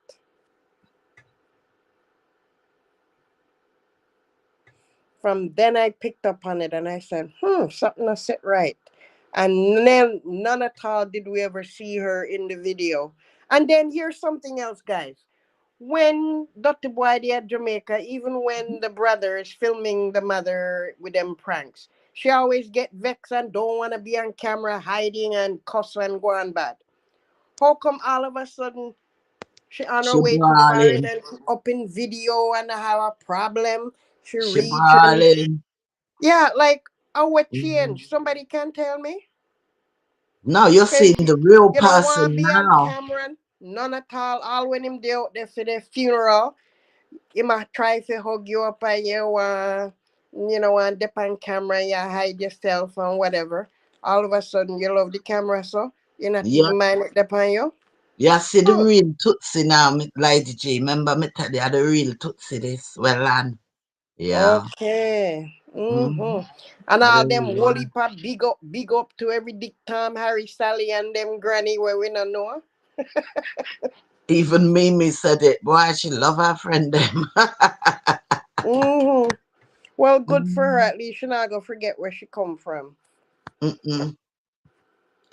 From then, I picked up on it and I said, something not sit right. And then none at all did we ever see her in the video. And then here's something else, guys. When Dr. Boy at Jamaica, even when the brother is filming the mother with them pranks, she always get vexed and don't want to be on camera, hiding and cuss and go on bad. How come all of a sudden she on her She way to foreign brawling. and up in video and have a problem? She She reaching. brawling. Yeah, like, what change? Somebody can tell me? No, you're Because seeing the real you don't want to person be on now. camera, none at all. All when him there out there for the funeral, he might try to hug you up and and dip on camera, you hide yourself and whatever. All of a sudden, you love the camera, so you're not Yeah. even mind it upon you. Yeah, see the real Tootsie now, Lady G. Remember me tell you the real Tootsie this well on. Yeah. Okay. Mm-hmm. And The all them real Wally one. Pop big up to every Dick Tom, Harry, Sally, and them granny where we don't know. Even Mimi said it. Boy, she love her friend them. Well, good for her. At least she's not gonna forget where she come from. And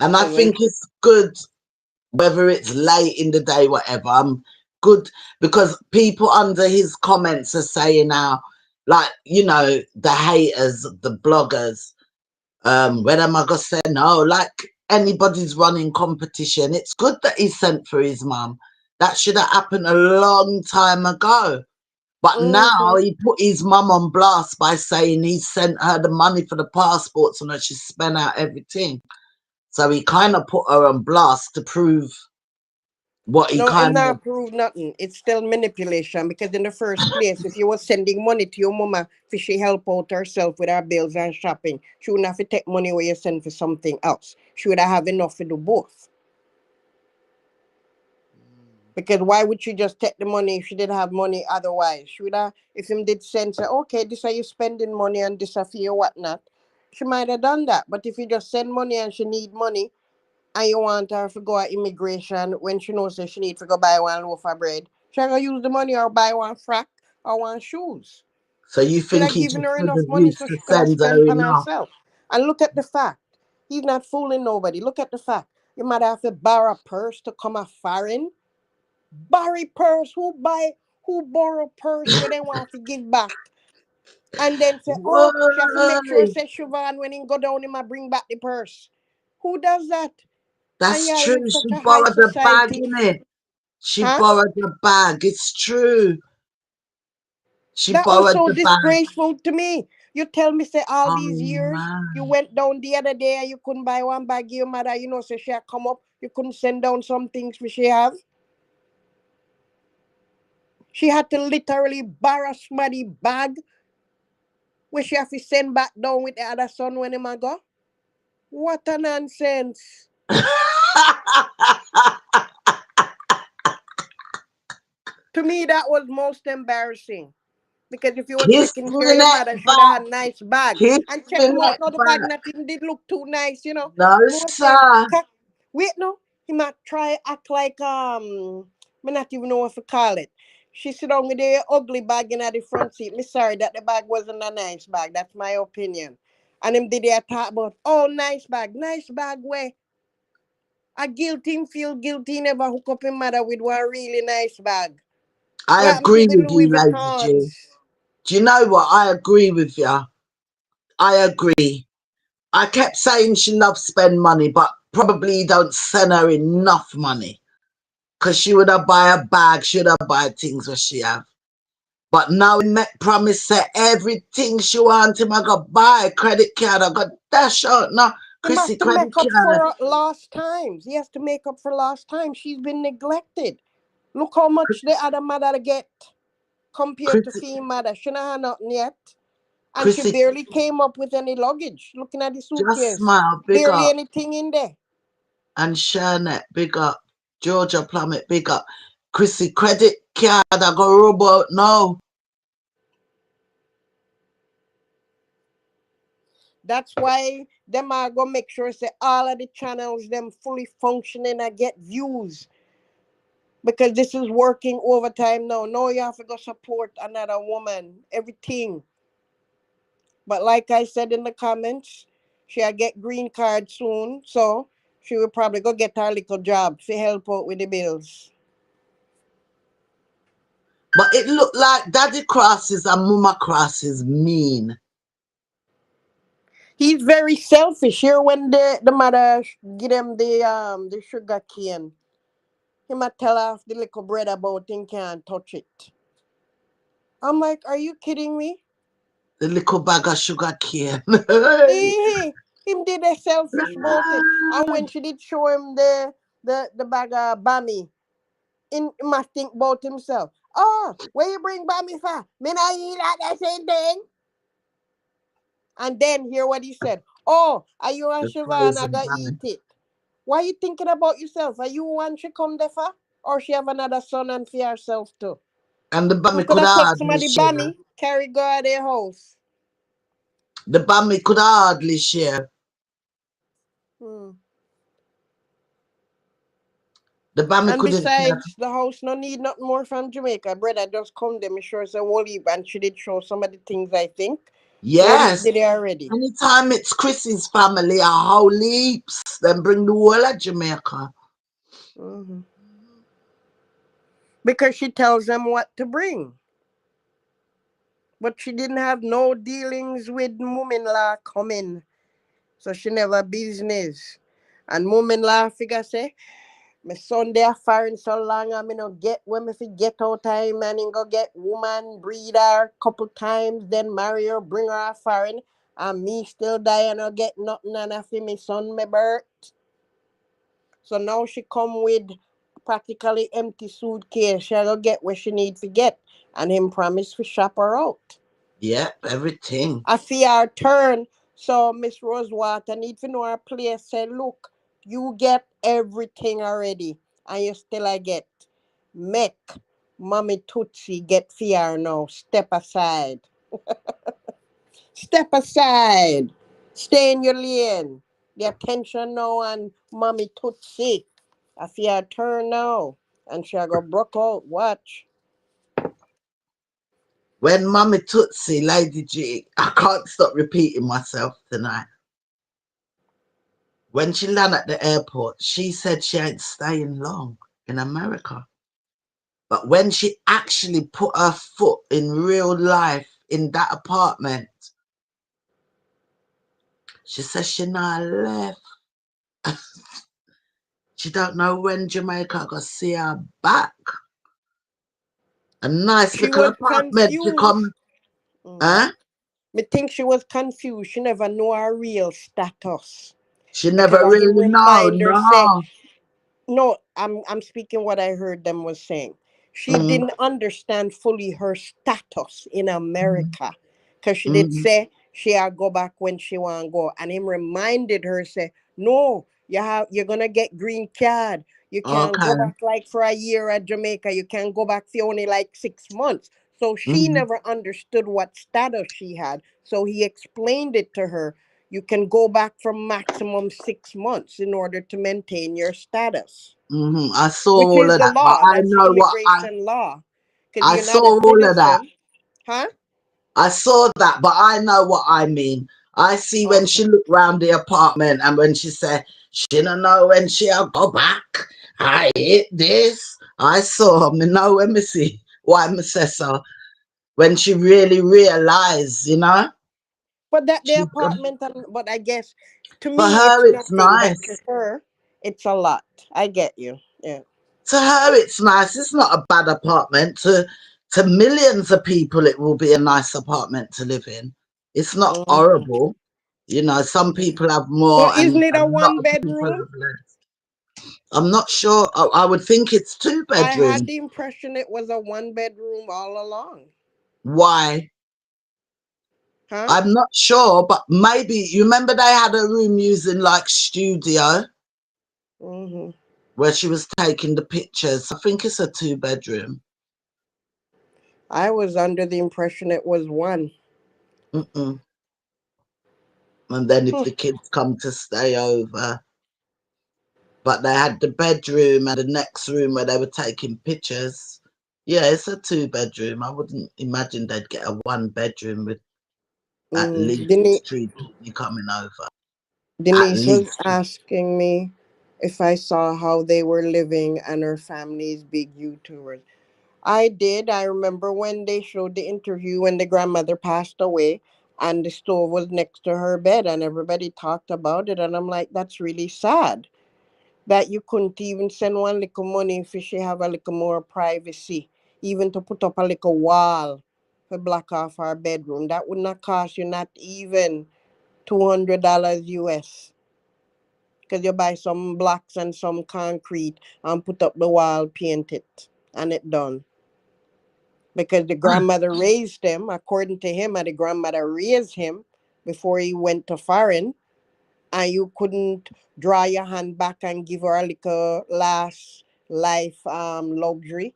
I And when think it's good, whether it's late in the day, whatever. I'm good because people under his comments are saying now, like, the haters, the bloggers, when am I gonna say no? Like anybody's running competition. It's good that he sent for his mum. That should have happened a long time ago. But now he put his mum on blast by saying he sent her the money for the passports and that she spent out everything. So he kind of put her on blast to prove what he no, it kind of. not prove nothing. It's still manipulation because in the first place, if you were sending money to your mama for she help out herself with her bills and shopping, she wouldn't have to take money where you send for something else. She would have enough to do both. Because why would she just take the money if she didn't have money otherwise? She would have, if him did send, say, okay, this are you spending money and this are for your whatnot, she might have done that. But if you just send money and she need money, and you want her to go at immigration when she knows that she need to go buy one loaf of bread, she gonna use the money or buy one frock or one shoes. So you She would think have he given just her could enough have money used so to she could have send spent her on enough? herself. And look at the fact. He's not fooling nobody. Look at the fact. You might have to borrow a purse to come a foreign. Borrow purse. Who borrow purse when they want to give back? And then say, oh, she have to make sure Why? say Shavon when he go down, he might bring back the purse. Who does that? And That's y'all true. live such She a high borrowed a bag, society. innit? She Huh? borrowed a bag. It's true. She That was borrowed so the bag. disgraceful to me. You tell me, say, all Oh these years, you man. went down the other day and you couldn't buy one bag. Your mother, so she had come up. You couldn't send down some things for she have. She had to literally borrow somebody bag where she have to send back down with the other son when him a go. What a nonsense. To me, that was most embarrassing. Because if you were Kissing taking care of your it mother, should have back. had a nice bag. Kissing And check him out. it Now the bag back. not even did look too nice, you know. No, More say, sir. wait, no. He might try act like me not even know what to call it. She sit down with the ugly bag in the front seat. Me sorry that the bag wasn't a nice bag. That's my opinion. And him did they talk about, oh, nice bag where a guilty him feel guilty, never hook up him mother with one really nice bag. I What happened to agree the with Louis you, Lady G. Vuittons? Do you know what? I agree with you. I agree. I kept saying she loves spend money, but probably you don't send her enough money. Because she would have buy a bag, she would have buy things what she have. But now he met promise her everything she want him, I got buy credit card, I got dash out now. He has Crissy to credit make up card. for lost times. He has to make up for lost time. She's been neglected. Look how much the other mother get compared to Crissy, female mother. She not have nothing yet. And she Crissy, barely came up with any luggage. Looking at the just suitcase. smile, big Barely up. anything in there. And Sharnet, big up. Georgia Plummet, big up. Crissy credit card, I got robot now. That's why them are gonna make sure say all of the channels them fully functioning and get views. Because this is working overtime now. Now you have to go support another woman. Everything. But like I said in the comments, she'll get green card soon. So she will probably go get her little job to help out with the bills. But it looked like Daddy Crosses and Mama Crosses mean. He's very selfish here when the mother give them the sugar cane. He might tell off the little bread about him can't touch it. I'm like, are you kidding me? The little bag of sugar cane. Him did a selfish about it. And when she did show him the bag of bammy, he must think about himself. Oh, where you bring bammy for? Me not eat that the same thing. And then hear what he said. Oh, are you and The Shavon crazy I gotta bunny. eat it? Why you thinking about yourself? Are you one she come there for? Or she have another son and for herself too? And the You bummy could could have take hardly somebody share. bammy, carry go out their house. The bummy could hardly share. Hmm. The bummy And couldn't share. besides, the house no need nothing more from Jamaica. Brother just come there. Me sure say whole heap, and she did show some of the things I think. Whole heap Yes. did it already. Anytime it's Chrissy's family, a whole heaps. Then bring the whole of Jamaica. Hmm. Because she tells them what to bring. But she didn't have no dealings with mum-in-law coming. So she never business. And mum-in-law figure say, my son there foreign so long I no get when me fi get out time and him go get woman breed her couple times then marry her bring her foreign and me still die and no get nothing and I fi me son me birth. So now she come with practically empty suitcase. She go get what she need to get and him promise to shop her out. Yep, everything. I see her turn. So Miss Rosewater need to know her place. Say, look, you get everything already. And you still I get. Make Mommy Tootsie get fear now. Step aside. Step aside. Stay in your lane. The attention now on Mommy Tootsie. I see her turn now. And she'll go broke out. Watch. When Mummy Tootsie, Lady G, I can't stop repeating myself tonight. When she landed at the airport, she said she ain't staying long in America. But when she actually put her foot in real life in that apartment, she says she not left. She don't know when Jamaica gonna see her back. A nice She little was apartment. She confused. come, Mm. huh? Me think she was confused. She never know her real status. She Because never I him really know, remind her say, no. no, I'm speaking what I heard them was saying. She Mm, didn't understand fully her status in mm, America. Cause she did mm. say she'll go back when she wanna go. And him reminded her, say, no, you're gonna get green card. You can't Okay. go back like for a year at Jamaica. You can't go back for only like 6 months. So she Mm-hmm. never understood what status she had. So he explained it to her. You can go back for maximum 6 months in order to maintain your status, Mm-hmm. I saw which all is of the that, but law. I That's the know what immigration law. Because I you're saw not a all of that. citizen. Huh? I saw that, but I know what I mean. I see when Okay. she looked round the apartment and when she said she don't know when she'll go back. I hit this. I saw me know when me see why me say so. When she really realized, you know, But that the she's gonna, apartment, but I guess to for me it's her it's nothing. But to nice. her, it's a lot. I get you. Yeah. To her it's nice. It's not a bad apartment. To millions of people it will be a nice apartment to live in. It's not Mhm. horrible. You know, some Yeah. people have So more and isn't it a a lot one of people bedroom? have less. I'm not sure. I would think it's two I had bedroom. the impression it was a one bedroom all along. Why? Huh? I'm not sure, but maybe you remember they had a room using like studio Hmm. where she was taking the pictures. I think it's a two bedroom. I was under the impression it was one. Mm-mm. And then if Hmm. the kids come to stay over, but they had the bedroom and the next room where they were taking pictures. Yeah, it's a two bedroom. I wouldn't imagine they'd get a one bedroom with at Denise, least three people coming over. At Denise was least. asking me if I saw how they were living and her family's big YouTubers. I did. I remember when they showed the interview when the grandmother passed away and the stove was next to her bed and everybody talked about it. And I'm like, that's really sad that you couldn't even send one little money if she have a little more privacy, even to put up a little wall to block off our bedroom. That would not cost you not even $200 US. Because you buy some blocks and some concrete and put up the wall, paint it, and it done. Because the grandmother raised him, according to him, and the grandmother raised him before he went to foreign, and you couldn't draw your hand back and give her a little last life luxury.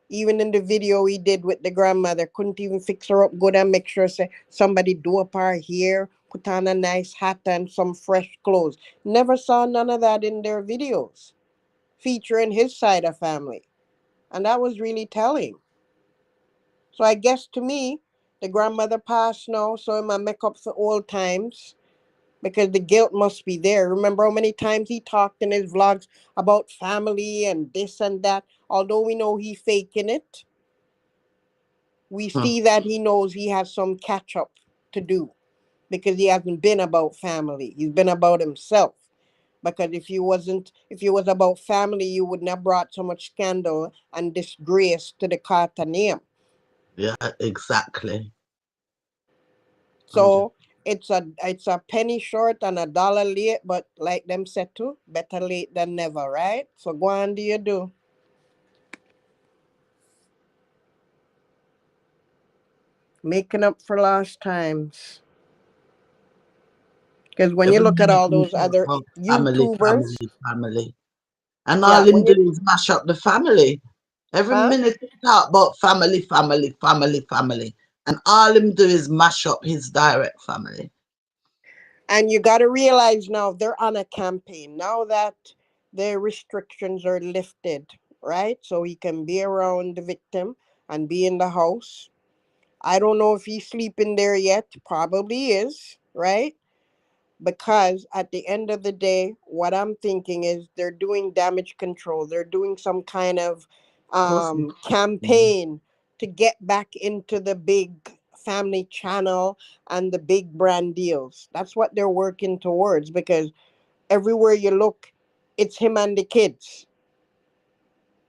Even in the video he did with the grandmother, couldn't even fix her up good and make sure say somebody do up her hair, put on a nice hat and some fresh clothes. Never saw none of that in their videos featuring his side of family. And that was really telling. So I guess to me, the grandmother passed now, so it might make up for old times because the guilt must be there. Remember how many times he talked in his vlogs about family and this and that? Although we know he faking it, we see that he knows he has some catch up to do because he hasn't been about family. He's been about himself. Because if you was about family, you wouldn't have brought so much scandal and disgrace to the Carter name. Yeah, exactly. 100. So it's a penny short and a dollar late, but like them said too, better late than never, right? So go on, do you do? Making up for lost times. Because when you Every look at minute all we those talk other about family, YouTubers, family, family. And yeah, all him when do you is mash up the family. Every huh? minute we talk about family, family, family, family. And all him do is mash up his direct family. And you got to realize now they're on a campaign now that the restrictions are lifted, right? So he can be around the victim and be in the house. I don't know if he's sleeping there yet. Probably is, right? Because at the end of the day, what I'm thinking is they're doing damage control. They're doing some kind of Of course. campaign to get back into the big family channel and the big brand deals. That's what they're working towards because everywhere you look, it's him and the kids.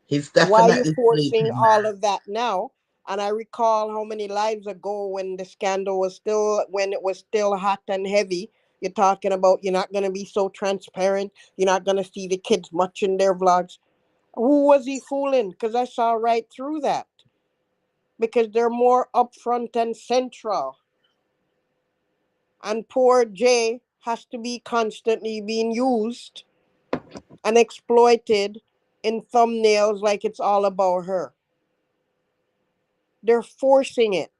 He's Why are you definitely forcing sleeping all there. of that now? And I recall how many lives ago when the scandal was still when it was still hot and heavy. You're talking about you're not gonna be so transparent. You're not gonna see the kids much in their vlogs. Who was he fooling? Because I saw right through that. Because they're more upfront and central. And poor Jay has to be constantly being used and exploited in thumbnails like it's all about her. They're forcing it.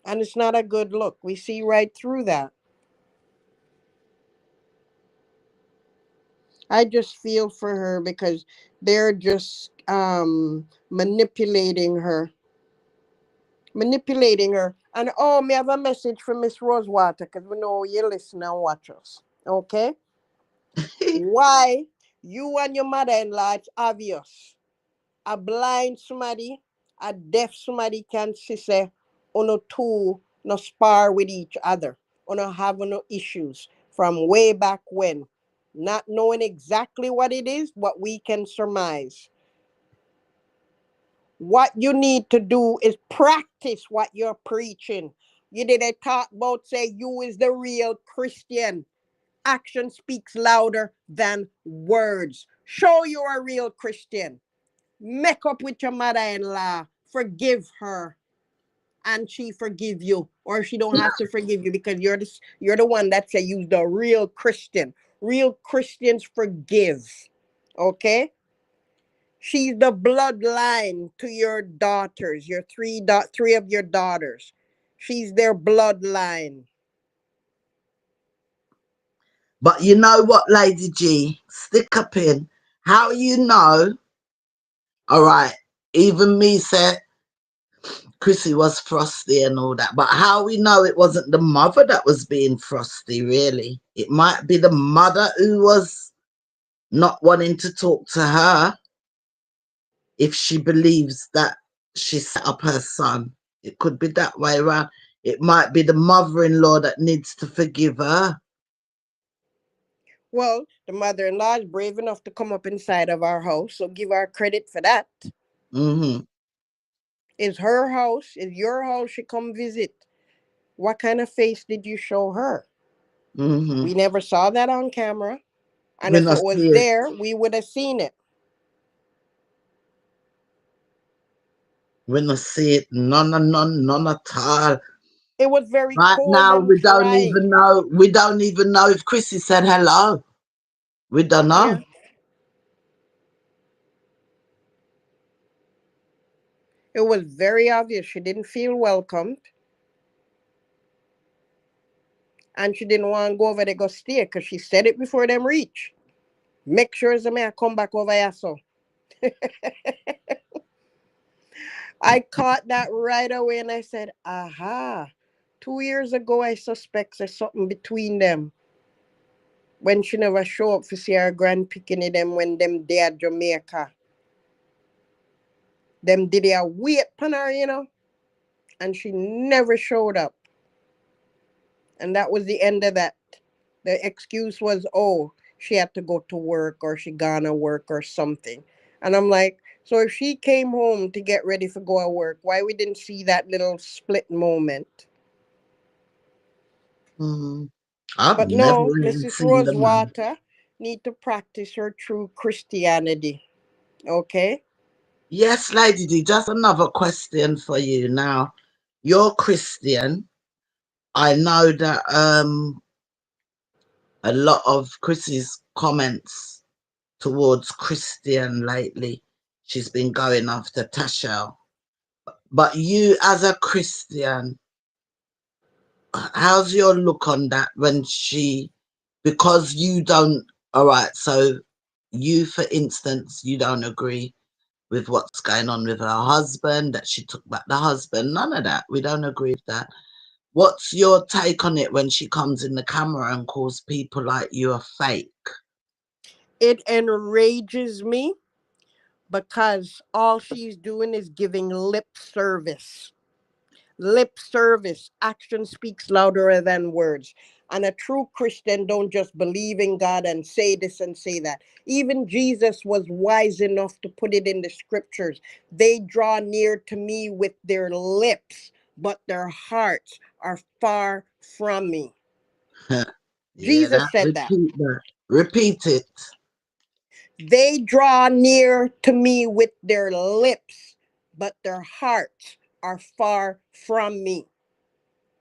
And it's not a good look. We see right through that. I just feel for her because they're just manipulating her. Manipulating her. And oh, me have a message from Miss Rosewater because we know you listen and watch us. Okay? Why you and your mother-in-law, it's obvious. A blind somebody, a deaf somebody can say, no two no spar with each other, no have no issues from way back when. Not knowing exactly what it is, but we can surmise. What you need to do is practice what you're preaching. You didn't talk about say you is the real Christian. Action speaks louder than words. Show you're a real Christian. Make up with your mother-in-law. Forgive her. And she forgive you. Or she don't have to forgive you because you're the one that say you're the real Christian. Real Christians forgive. Okay? She's the bloodline to your daughters, your three of your daughters. She's their bloodline. But you know what, Lady G? Stick a pin. How you know? All right. Even me said Crissy was frosty and all that. But how we know it wasn't the mother that was being frosty, really? It might be the mother who was not wanting to talk to her if she believes that she set up her son. It could be that way around. It might be the mother-in-law that needs to forgive her. Well, the mother-in-law is brave enough to come up inside of our house, so give her credit for that. Mm-hmm. It's her house, it's your house, she come visit. What kind of face did you show her? Mm-hmm. We never saw that on camera. And We if not it was see it. there, we would have seen it. We not see it. None at all. It was very Right cold now, and we don't dry. even know. We don't even know if Crissy said hello. We don't know. Yeah. It was very obvious she didn't feel welcomed. And she didn't want to go over there go stay because she said it before them reach. Make sure the man come back over here so. I caught that right away and I said, aha. 2 years ago, I suspect there's something between them. When she never show up to see her grand picking them when them there at Jamaica. Them did a wait upon her, and she never showed up. And that was the end of that. The excuse was, oh, she had to go to work or she gonna work or something. And I'm like, so if she came home to get ready for go to work, why we didn't see that little split moment? Mm-hmm. I've But never no, even Mrs. seen the man. Rosewater need to practice her true Christianity. Okay? Yes, Lady D, just another question for you now. You're Christian. I know that a lot of Chrissy's comments towards Christian lately, she's been going after Tashel. But you as a Christian, how's your look on that when she, because you don't, all right, so you, for instance, you don't agree with what's going on with her husband, that she took back the husband, none of that. We don't agree with that. What's your take on it when she comes in the camera and calls people like you a fake? It enrages me because all she's doing is giving lip service. Lip service. Action speaks louder than words. And a true Christian don't just believe in God and say this and say that. Even Jesus was wise enough to put it in the scriptures. They draw near to me with their lips, but their hearts are far from me. Yeah, Jesus that. said that. Repeat that. Repeat it. They draw near to me with their lips, but their hearts are far from me.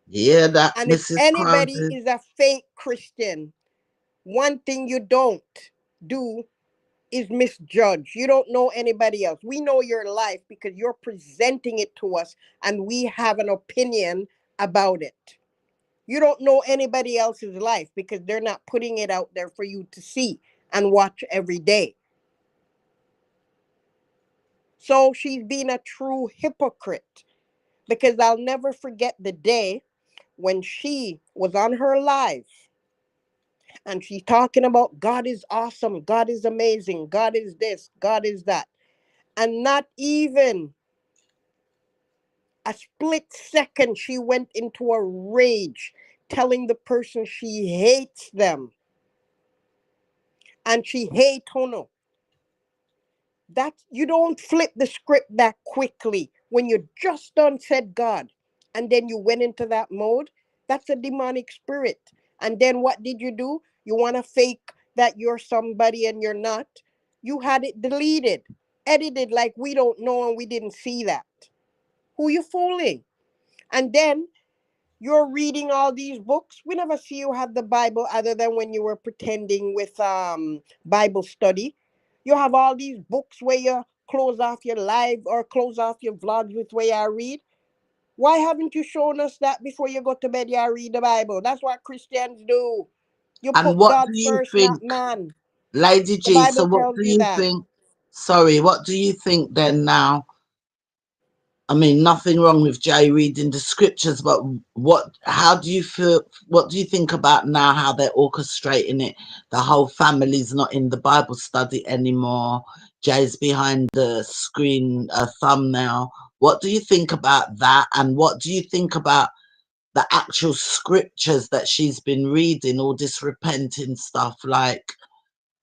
Yeah, that, And if Mrs. anybody Crosby. is a fake Christian, one thing you don't do is misjudged. You don't know anybody else. We know your life because you're presenting it to us and we have an opinion about it. You don't know anybody else's life because they're not putting it out there for you to see and watch every day. So she's being a true hypocrite, because I'll never forget the day when she was on her live and she's talking about God is awesome, God is amazing, God is this, God is that. And not even a split second, she went into a rage, telling the person she hates them and she hates Hono. That you don't flip the script that quickly when you just done said God and then you went into that mode. That's a demonic spirit. And then what did you do? You want to fake that you're somebody and you're not. You had it deleted, edited like we don't know and we didn't see that. Who you fooling? And then you're reading all these books. We never see you have the Bible other than when you were pretending with Bible study. You have all these books where you close off your live or close off your vlogs with where you read. Why haven't you shown us that before you go to bed? You read the Bible. That's what Christians do. You And put what God do you first, not think, man. Lady The G? So Bible what tells do you you that. think? Sorry, what do you think then now? I mean, nothing wrong with Jay reading the scriptures, but how do you feel, what do you think about now how they're orchestrating it? The whole family's not in the Bible study anymore. Jay's behind the screen, a thumbnail. What do you think about that? And what do you think about the actual scriptures that she's been reading, all this repenting stuff? Like,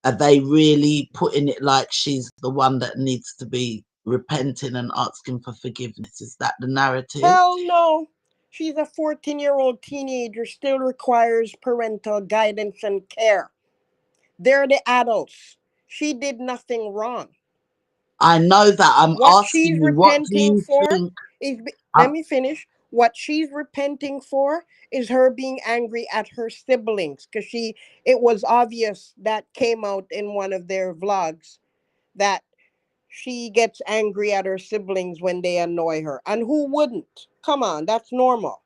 are they really putting it like she's the one that needs to be repenting and asking for forgiveness? Is that the narrative? Hell no. She's a 14-year-old teenager, still requires parental guidance and care. They're the adults. She did nothing wrong. I know that. I'm What she's asking you, what do repenting you for think? is, Um, let me finish. What she's repenting for is her being angry at her siblings, because it was obvious that came out in one of their vlogs that she gets angry at her siblings when they annoy her. And who wouldn't? Come on, that's normal.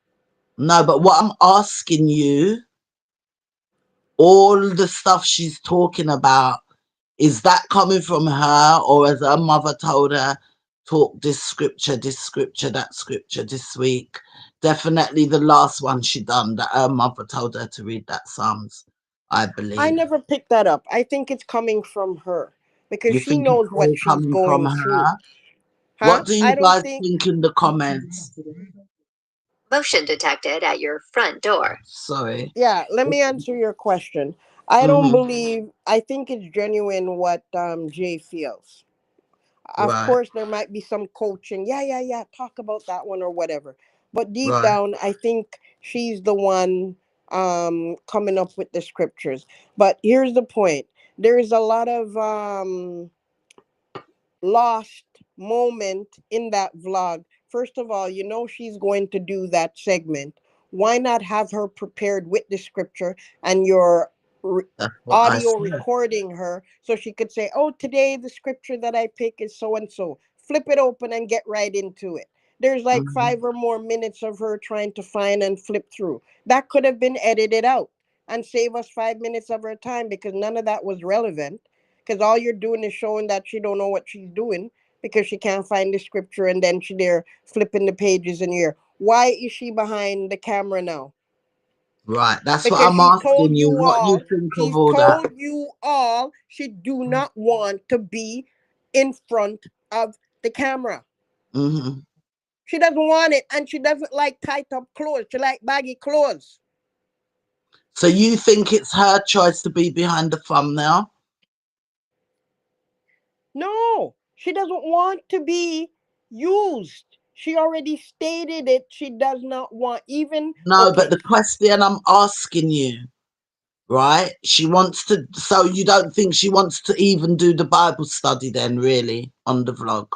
no, but what I'm asking you, all the stuff she's talking about, is that coming from her, or has her mother told her, talk this scripture, that scripture this week? Definitely the last one she done, that her mother told her to read that Psalms, I I believe. never picked that up. I think it's coming from her because You she think it's knows what all she's coming from going through. her? Huh? What do you I don't guys think. think in the comments? Motion detected at your front door. Sorry. Yeah, let me answer your question. I don't Mm-hmm. believe, I think it's genuine what Jay feels. Of Right, course, there might be some coaching. Yeah, talk about that one or whatever. But deep right. down, I think she's the one coming up with the scriptures. But here's the point. There is a lot of lost moment in that vlog. First of all, you know she's going to do that segment. Why not have her prepared with the scripture and your That's what I audio said. recording her so she could say, "Oh, today the scripture that I pick is so and so." Flip it open and get right into it. There's like Mm-hmm. 5 or more minutes of her trying to find and flip through. That could have been edited out and save us 5 minutes of her time, because none of that was relevant, because all you're doing is showing that she don't know what she's doing because she can't find the scripture, and then she there flipping the pages in here. Why is she behind the camera now? Right. That's what Because I'm she's told asking you. you What you all, think of she's all that? told you all she do not want to be in front of the camera. Mm-hmm. She doesn't want it, and she doesn't like tight up clothes. She like baggy clothes. So you think it's her choice to be behind the thumbnail? No, she doesn't want to be used. She already stated it. She does not want even, No, but okay. the question I'm asking you, right? She wants to, so you don't think she wants to even do the Bible study then, really, on the vlog?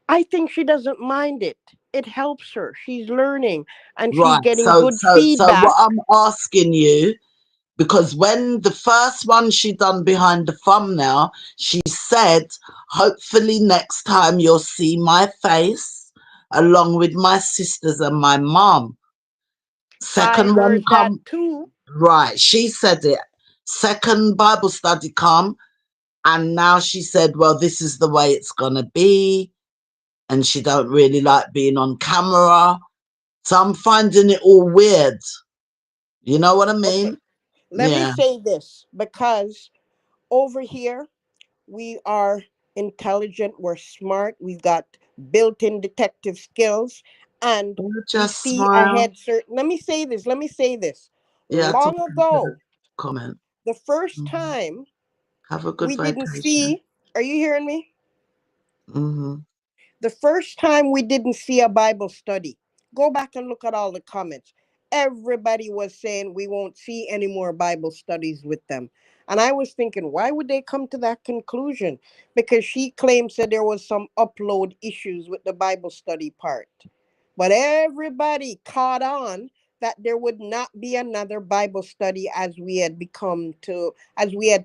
I think she doesn't mind it. It helps her. She's learning and she's Right. getting So good what feedback. I'm asking you, because when the first one she done behind the thumbnail, she said, hopefully next time you'll see my face along with my sisters and my mom. I Second one heard that come, too. right, she said it. Second Bible study come, and now she said, well, this is the way it's gonna be, and she don't really like being on camera. So I'm finding it all weird. You know what I Okay, mean? let me Yeah. say this, because over here we are intelligent, we're smart, we've got built-in detective skills, and You we just see smile. ahead certain. Let me say this. Yeah, I took Long ago, comment. the first Mhm. time Have a good we didn't vacation. see, are you hearing me? Hmm. The first time we didn't see a Bible study, go back and look at all the comments. Everybody was saying we won't see any more Bible studies with them. And I was thinking, why would they come to that conclusion? Because she claims that there was some upload issues with the Bible study part. But everybody caught on that there would not be another Bible study as we had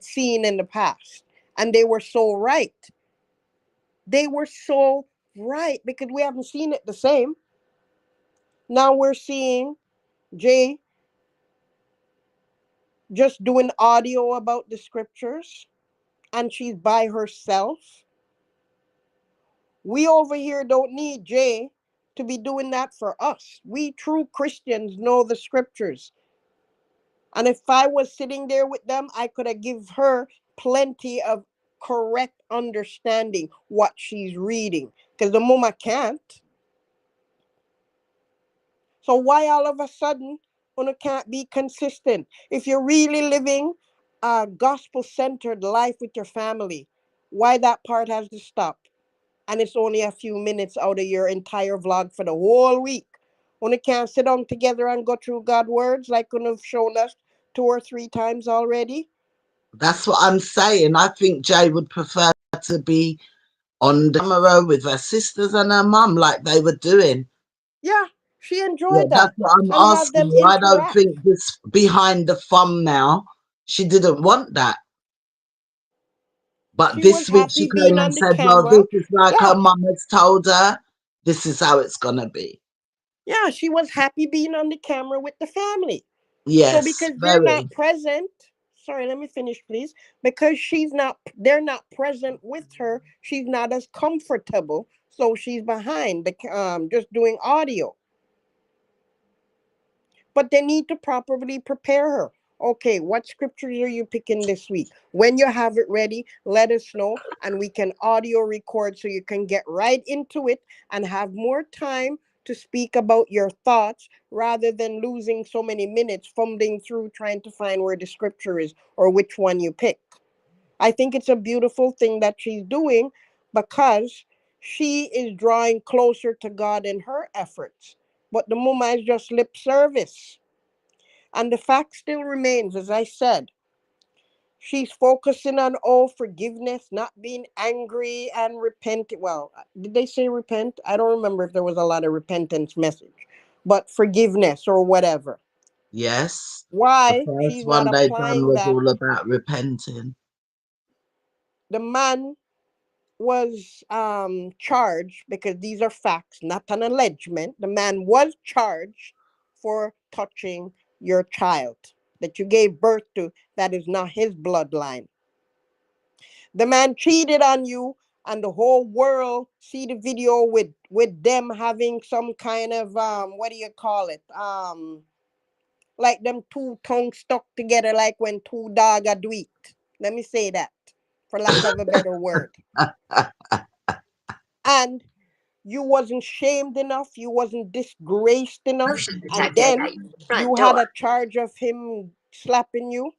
seen in the past. And they were so right. They were so right, because we haven't seen it the same. Now we're seeing Jay just doing audio about the scriptures, and she's by herself. We over here don't need Jay to be doing that for us. We true Christians know the scriptures. And if I was sitting there with them, I could have give her plenty of correct understanding what she's reading. Because the mama can't. So why all of a sudden you can't be consistent? If you're really living a gospel-centered life with your family, why that part has to stop? And it's only a few minutes out of your entire vlog for the whole week. You can't sit down together and go through God's words like you have shown us 2 or 3 times already. That's what I'm saying. I think Jay would prefer to be on the camera with her sisters and her mum like they were doing. Yeah, she Yeah, enjoyed that's that. what I'm And have asking them you. I don't interact. think this behind the thumbnail, she didn't want that. But She was this week she happy being came and on the said, well, this camera. is like her Yeah. mum has told her, this is how it's going to be. Yeah, she was happy being on the camera with the family. So Yes, because they're very. not present, sorry, let me finish, please. Because they're not present with her. She's not as comfortable, so she's behind just doing audio. But they need to properly prepare her. Okay, what scriptures are you picking this week? When you have it ready, let us know, and we can audio record so you can get right into it and have more time to speak about your thoughts rather than losing so many minutes fumbling through trying to find where the scripture is or which one you pick. I think it's a beautiful thing that she's doing, because she is drawing closer to God in her efforts. But the mama is just lip service. And the fact still remains, as I said, she's focusing on, forgiveness, not being angry and repent. Well, did they say repent? I don't remember if there was a lot of repentance message, but forgiveness or whatever. Yes. The Why first she's not one they done applying was that? all about repenting. The man was charged, because these are facts, not an allegement. The man was charged for touching your child that you gave birth to, that is not his bloodline. The man cheated on you, and the whole world see the video with them having some kind of what do you call it? Like them two tongues stuck together, like when two dogs are do it. Let me say that, for lack of a better word. And you wasn't shamed enough, you wasn't disgraced enough, Motion and detected then at your you front had door. a charge of him slapping you,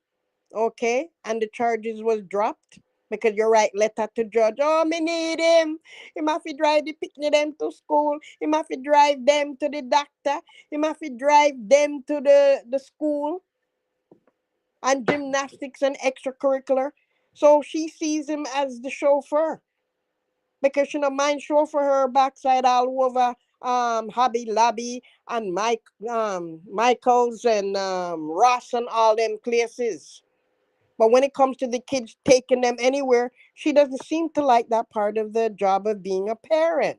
okay, and the charges was dropped because you're right letter to judge. Oh, me need him have to drive the picnic them to school, him have to drive them to the doctor, him have to drive them to the school, and gymnastics and extracurricular. So she sees him as the chauffeur, because she don't mind chauffeur her backside all over Hobby Lobby and Michael's and Ross and all them places. But when it comes to the kids taking them anywhere, she doesn't seem to like that part of the job of being a parent.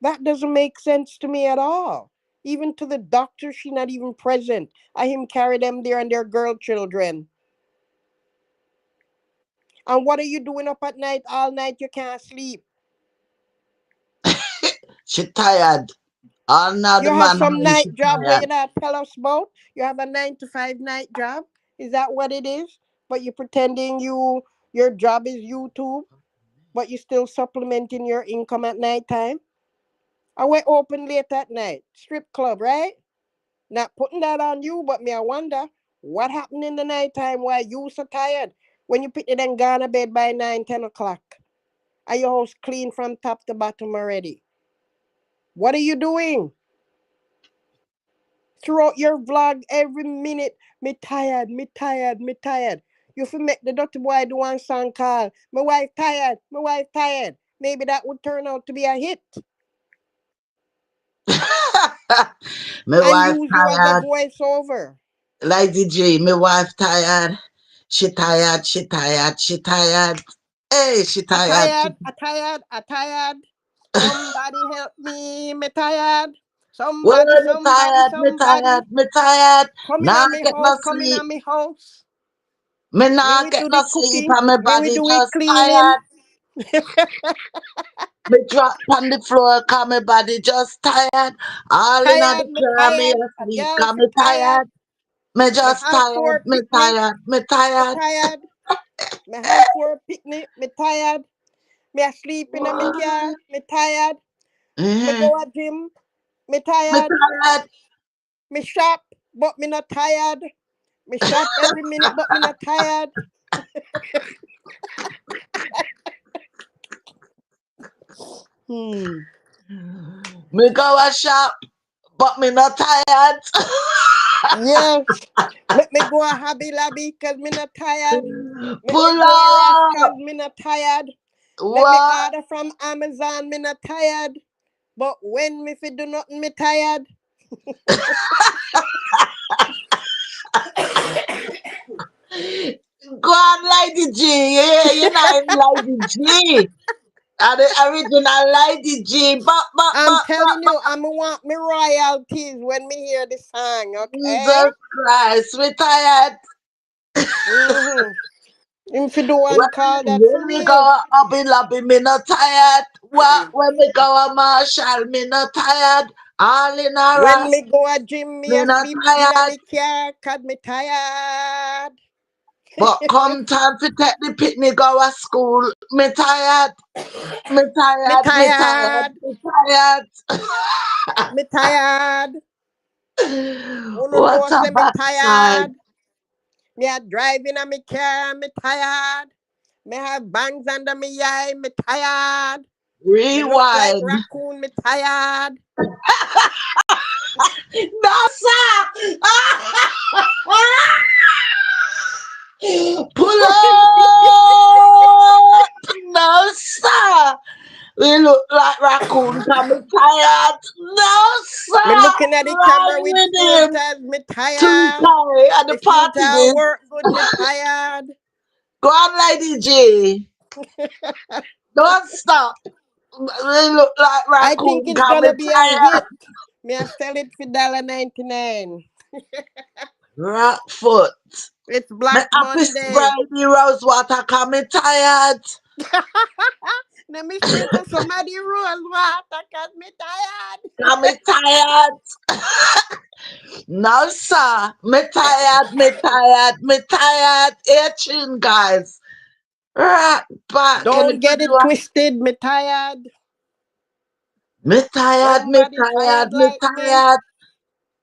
That doesn't make sense to me at all. Even to the doctor, she not even present. I him carry them there and their girl children. And what are you doing up at night all night? You can't sleep. She tired. All now You the have man some when she night job where tired. you not tell us about. You have a 9 to 5 night job. Is that what it is? But you pretending your job is YouTube, but you still supplementing your income at night time. I went open late at night. Strip club, right? Not putting that on you, but me I wonder what happened in the nighttime why you so tired when you put it and gone to bed by 9, 10 o'clock. Are your house clean from top to bottom already? What are you doing? Throughout your vlog every minute, me tired, me tired, me tired. You fi make the dirty boy do one song called My Wife Tired, My Wife Tired. Maybe that would turn out to be a hit. My And wife use you as a tired. voiceover. Like the G, my wife tired. She tired, she tired, she tired. Hey, she I tired. tired, I tired, I tired. Somebody help me tired. Well, Somebody, me somebody, tired, me tired, somebody. me tired. Come in Nah on me get no house, come in sleep. on me house. Me Me nah we get do no the sleep cooking, and my me we body do it just cleaning. tired. Me drop on the floor cause my body just tired. All in the Me car, me tired, a asleep girl cause fi me tired. tired. Me Me just have tired, 4 me picnic, tired, me me tired. tired. Me have 4 picnic, me tired. Me asleep in a me car, me tired. Me Mm-hmm. go a gym, me Me tired. tired. Me shop, but me not tired. Me shop every minute, but me not tired. Hmm. Me go a shop, but me not tired. Yes. Let me go a Hobby Lobby cause me not tired. Let me Pull go a Ross up. cause me not tired. Let me What? order from Amazon, me not tired. But when me fi do nothing, me tired. Go on, Lady G. Yeah, you're not in Lady G. Are the original Lady G. I'm telling you, I'm want me royalties when me hear the song, okay? Jesus Christ, we tired. Mm-hmm. Him fi do one call that for When we real. go Hobby Lobby, me not tired. What? When we go a Marshall, me not tired. All in a When rush, me go a gym, me me not asleep in a tired. me car cause me tired. But come time to take the picnic go to school, me tired. Me Me tired, me tired, tired. me tired. Me tired. Uno What know a say me backside. tired. Me a driving a me car, me tired. Me have bangs under me eye, me tired. Me look like Rewind. raccoon, me tired. No, sir. Pull up. No, sir. We look like raccoon. Come tired. No, Me sir. looking at the camera Run with with him. filters, me Too tired. tired at The the party filter this. work good, me tired. Go on, Lady G. Don't stop. We look like I think raccoon. it's Come gonna be a tired. hit. Me I sell it for $1.99. Rock foot. It's Me Black happy spray Monday. the rose water. Come tired. Let me sprinkle some of the rose water cause me tired. Come tired. No, sir. Me tired. Me tired. Me tired. Here, tune, guys. Right back. Can you Don't get do it it? twisted, me tired. Me tired. Me Somebody tired. tired Me like me. tired.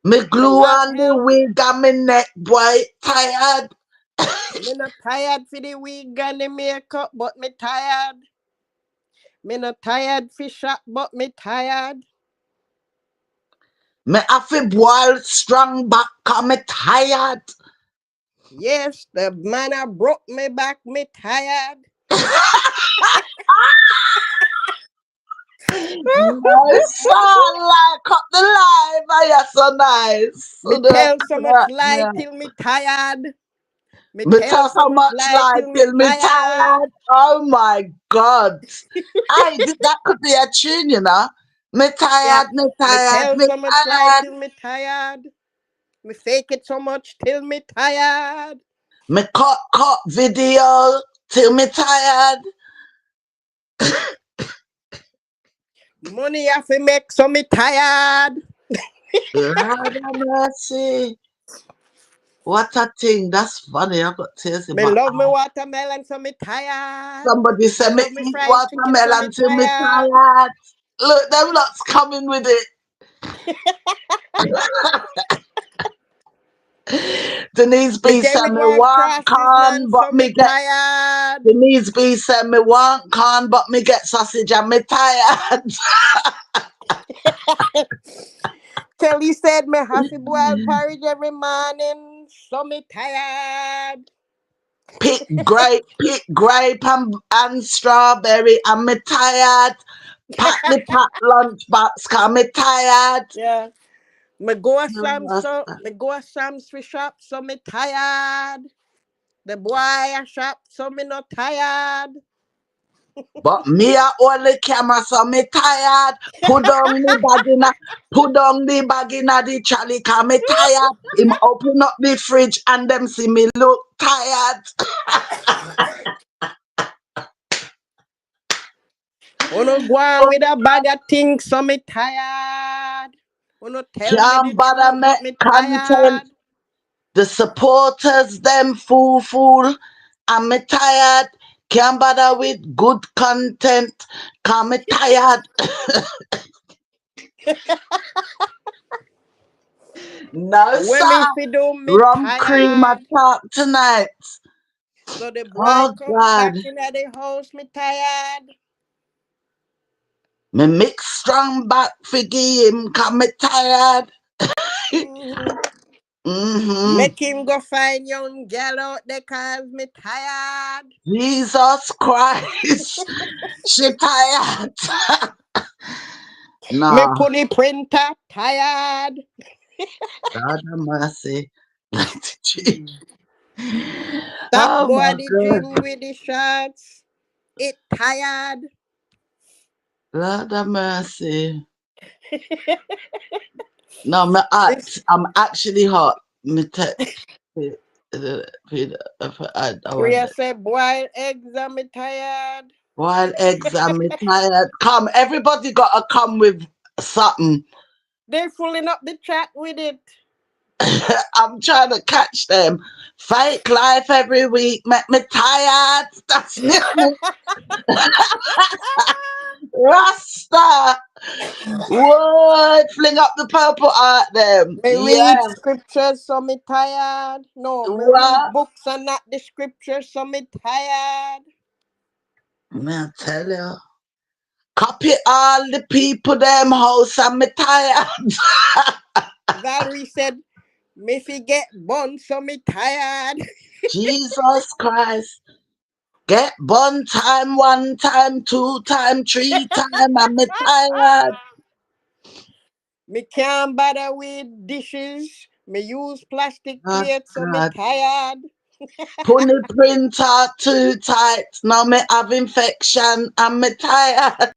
Me Me glue not on the help. wig on me neck, boy. Tired. Me not tired for the wig and the makeup, but me tired. Me not tired for shop, but me tired. Me have to boil strong back. Come me tired. Yes, the man a broke me back, me tired. Nice, son. Like up the live. Oh, you're so nice. Me So the tell so much crack, lie man. till me tired. Me Me tell tell so so much much lie lie till me till me tired. tired. Oh my God. That could be a tune, you know. Me Yeah. tired, me Me tired, tell me so much lie tired. till me tired. Me fake it so much till me tired. Me cut video till me tired. Money I fi make so me tired. Lord have mercy. What a thing. That's funny. I got tears in Me my love me eyes. watermelon so me tired. Somebody Me said me love me eat fried chicken so me watermelon till me tired. tired. Look, them lots coming with it. Denise Me B said Jerry me go want across this corn, land but so me me get tired. Denise B said me want corn, but me get sausage and me tired. Kelly said me have to boil porridge every morning so me tired. Pick grape and strawberry and me tired. Pack the pack lunchbox cause me tired. Yeah. Me go a Sam's for shop so me tired. The boy a shop so me not tired. But me a hold the camera so me tired. Put down the bag in the trolley cause me tired. Him open up the fridge and them see me look tired. Wanna go on with a bag of things so me tired. Wanna tell me the Can't bother truth make but me content. tired. The supporters them fool. And me tired. Can't bother with good content. Cause me tired. No When me sir. fi do me Rum cream tired. attack tonight. So the boy Oh come God. back in at the house me tired. Me mix strong back figgy him cause me tired. Mhm. Mm-hmm. Make him go find young girl out there cause me tired. Jesus Christ. She tired. Me Nah. put the printer tired. God have mercy. Gee. That Oh boy my the God. gym with the shots. It tired. Lord have mercy. No, me hot. This I'm actually hot. Me I Priya want said boiled eggs and me tired. wild eggs and me tired. Come, everybody gotta come with something. They're filling up the chat with it. I'm trying to catch them. Fake life every week make me tired. That's it. Rasta. What? Fling up the purple art them. Me Yeah. read scriptures so me tired. No, me read What? books and not the scriptures so me tired. Man, I tell you. Copy all the people them house and me tired. Valerie said, me forget bun so me tired. Jesus Christ. Get one time, 2 time, 3 time, and me tired. Me can't bother with dishes. Me use plastic Oh plates so me God. tired. Put the printer too tight. Now me have infection and me tired.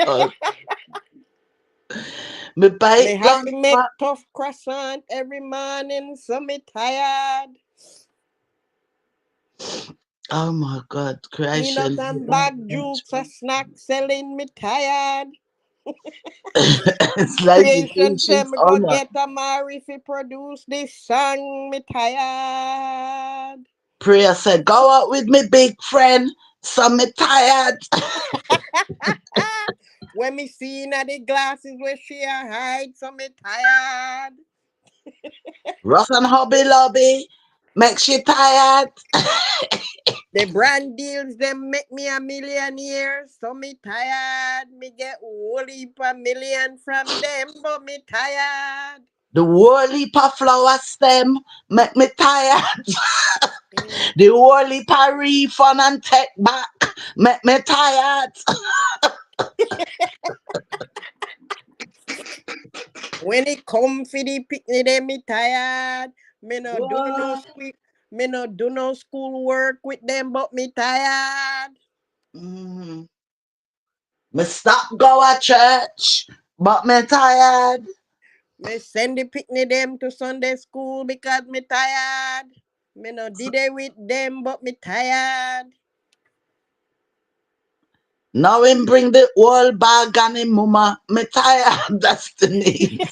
God. Me Me bite have lunch to make back. tough croissant every morning so me tired. Oh my God. Peanut Creation. and bag jukes a snack selling me tired. It's Lady Creation said Fishes me go honor. get a Mari fi produce this song me tired. Prayer said, go out with me big friend. So me tired. When me seen at the glasses where she a hide so me tired. Ross and Hobby Lobby. Makes you tired. The brand deals them make me a millionaire, so me tired. Me get whole heap a million from them, but me tired. The whole heap of flower stem make me tired. Mm. The whole heap of refund and take back make me tired. When it come for the picnic, them me tired. Me no do no What? school. Me no do no school work with them, but me tired. Mm. Me stop go at church, but me tired. Me send the picnic them to Sunday school because me tired. Me no did it with them, but me tired. Now him bring the whole bag and him mama. Me tired. That's the needs.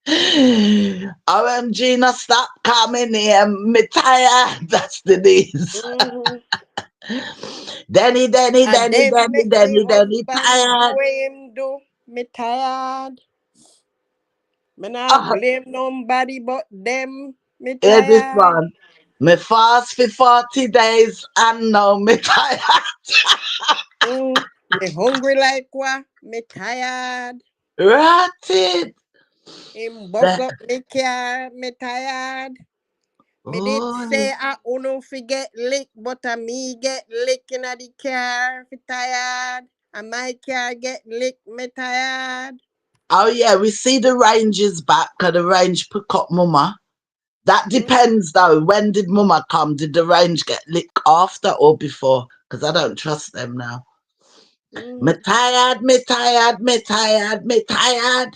OMG, no stop coming here. Me tired. That's the needs. Mm-hmm. Denny, And them make me husband do tired. what him do. Me tired. Me not Ah, blame nobody but them. Me hear this tired. one. Me fast for 40 days and now me tired. Me hungry like what? Me tired. Rotted. Him bust up me car. Me tired. Me did Oh, say I uno forget lick, but me get lick in the car. Me tired. And my car get lick. Me tired. oh yeah, we see the range is back. Cause the range pick up mama. That depends though. When did mama come? Did the range get licked after or before? Because I don't trust them now. Me tired, me tired, me tired, me tired.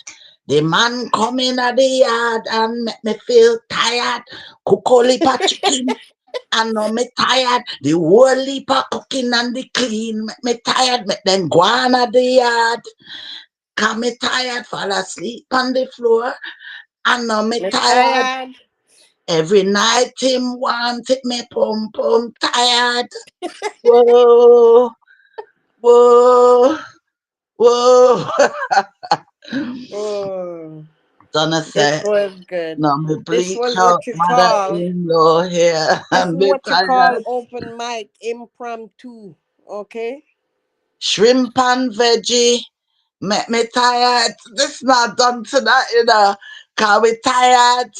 The man coming at the yard and make me feel tired. Cook all heap of chicken. I know me tired. The whole heap of cooking and the clean. Make me tired. Make them go on at the yard. Cause me tired. Fall asleep on the floor. I know me Me tired. tired. Every night him want it, me pum pum tired. Whoa, whoa, whoa. Oh, Gonna this say, was good. no, me This bleach was out what you call. mother-in-law here. This I'm is bit what you call tired. open mic impromptu. Okay. Shrimp and veggie, make me tired. This not done tonight, you know. Cause we tired.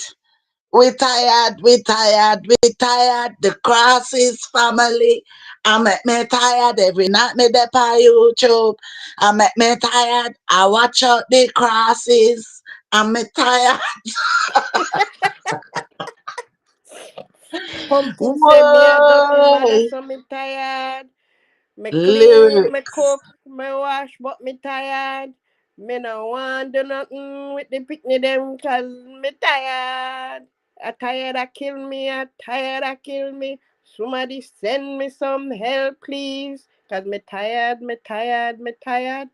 We tired, we tired, we tired. The crosses family. I make me tired every night me dey on YouTube. I make me tired. I watch out the crosses. I'm me tired. Pumpkin say me a dirty mother, Whoa. so me tired. Me clean, me Lyrics. cook, me wash, but me tired. Me no want do nothing with the picnic them cause me tired. I tired I kill me, I tired I kill me. Somebody send me some help please. Cause me tired, me tired, me tired.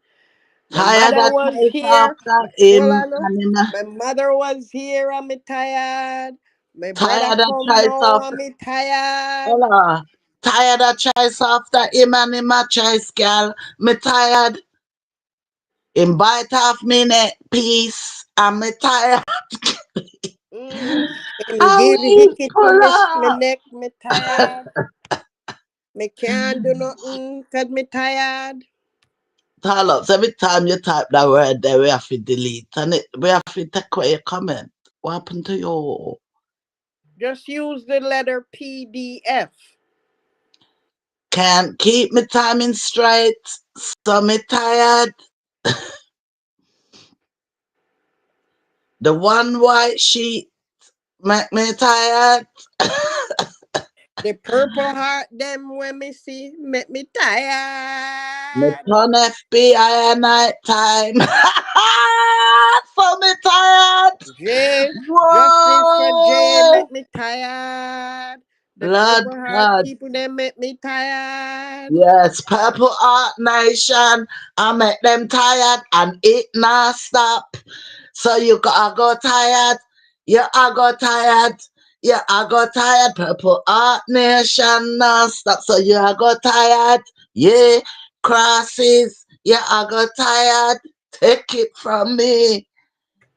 My Tired mother of was chase here. after Hold him on. No. and him. My mother was here. I'm tired. My brother Tired of come chase now. after. I'm tired. Hola. Tired of chase after him and him a chase girl. Me tired. Him bite off me neck piece. I'm tired. Mm. Him I give will hickey to pull me up. neck. Me tired. Me can't do nothing cause me tired. Tarlops, every time you type that word there, we have to delete. And we have to take away your comment. What happened to your... Just use the letter PDF. Can't keep me timing straight. So me tired. The one white sheet make me tired. The purple heart them when me see make me Me tired. turn FBI at night time. So me tired. J, justice for J Whoa. make me tired. The Blood purple heart God. people they make me tired. Yes, Purple Art Nation. I make them tired and it not stop. So you I go tired. Yeah, I go tired. Yeah, I go tired. Purple Art Nation not stop. So you I go tired. Yeah, crosses. Yeah, I go tired. Take it from me.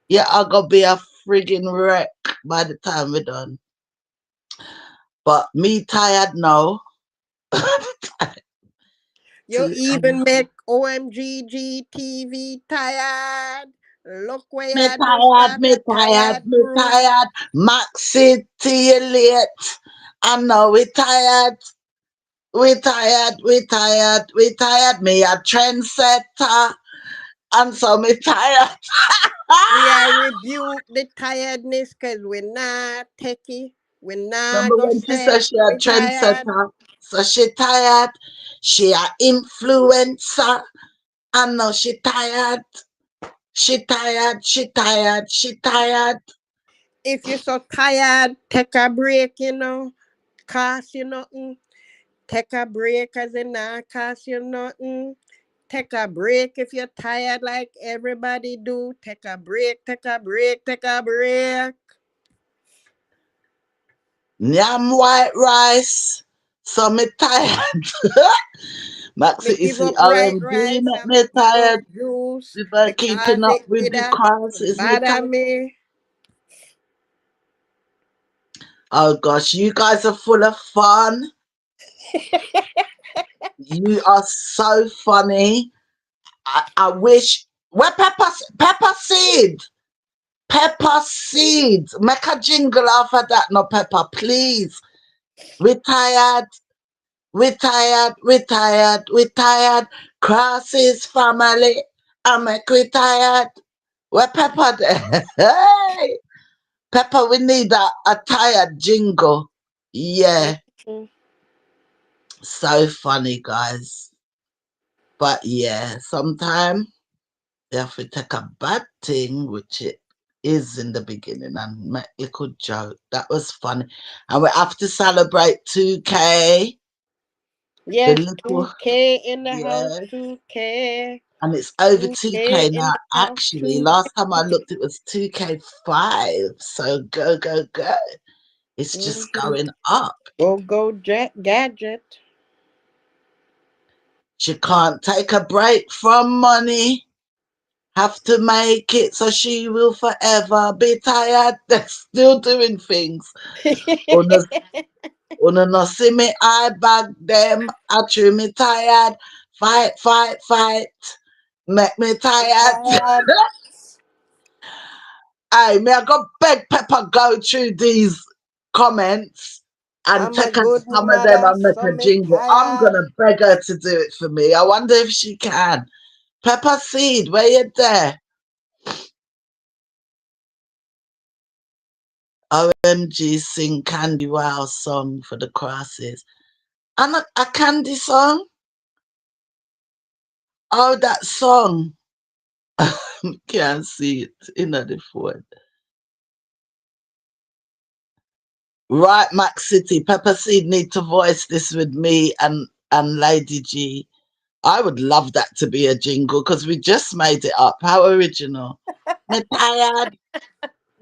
Yeah, I go be a friggin' wreck by the time we're done. But me tired now. You even make OMGG TV tired. Look where Me you do tired, start me a tired, tired me group. tired. Maxi till you late. I know we tired. We tired, we tired, we tired. Me a trendsetter, and so me tired. We are rebuke the tiredness because we're not techie. We're not Remember gonna when she say said she a we tired. trendsetter? So she tired. She a influencer. And now she tired. She tired. She tired. She tired. If you're so tired, take a break, you know. Cost you nothing. Take a break as it not cost you nothing. Take a break if you're tired like everybody do. Take a break, take a break, take a break. Yam white rice. So me tired. Me Maxie, you give see up right R&B rice make and me me give up tired. juice If I because keeping up it with did the a crosses, me bother tired. me. Oh gosh, you guys are full of fun. You are so funny. I wish. Where pepper seed? Pepper seed. Make a jingle after that, no pepper, please. We tired. We tired. We tired. We tired. Crosses family. I make we tired. Where pepper there? Hey, pepper. We need a tired jingle. Yeah, Mhm. so funny, guys. But yeah, sometimes you have to take a bad thing, which it is in the beginning, and make a good joke. That was funny. And we have to celebrate 2K. The Yes, little, 2K in the house, yeah. 2K. And it's over 2K 2K in now. the house, Actually, 2K. last time I looked, it was 2K5. So go, go, go. It's just Mm-hmm. going up. Go, gadget. She can't take a break from money. Have to make it, so she will forever be tired. They're still doing things. Una no see me, I bag them. Actually, me tired. Fight, fight, fight. Make me tired. Tired. Hey, me I go beg Pepper go through these comments and I'm a take out good some of them mother, and make so a me jingle. I'm tired. gonna beg her to do it for me. I wonder if she can. Pepper Seed, where you there? OMG, sing Candy Wow song for the crosses. And a Candy song? Oh, that song. Can't see it in the phone. Right, Max City. Pepper Seed need to voice this with me and Lady G. I would love that to be a jingle because we just made it up. How original. Me tired,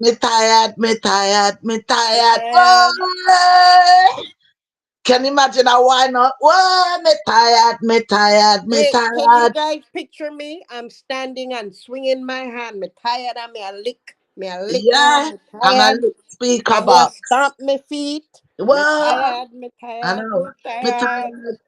me tired, me tired, me Me tired. tired. Oh, can you imagine a why not? Whoa, me tired, me tired, me Wait, can you tired. guys picture me? I'm standing and swinging my hand. Me tired and me a lick. Me a lick my Yeah, hand. Me and a tired. speaker And me a box. stomp my feet. Me Whoa, tired. Me I tired. know. Me Me tired. tired.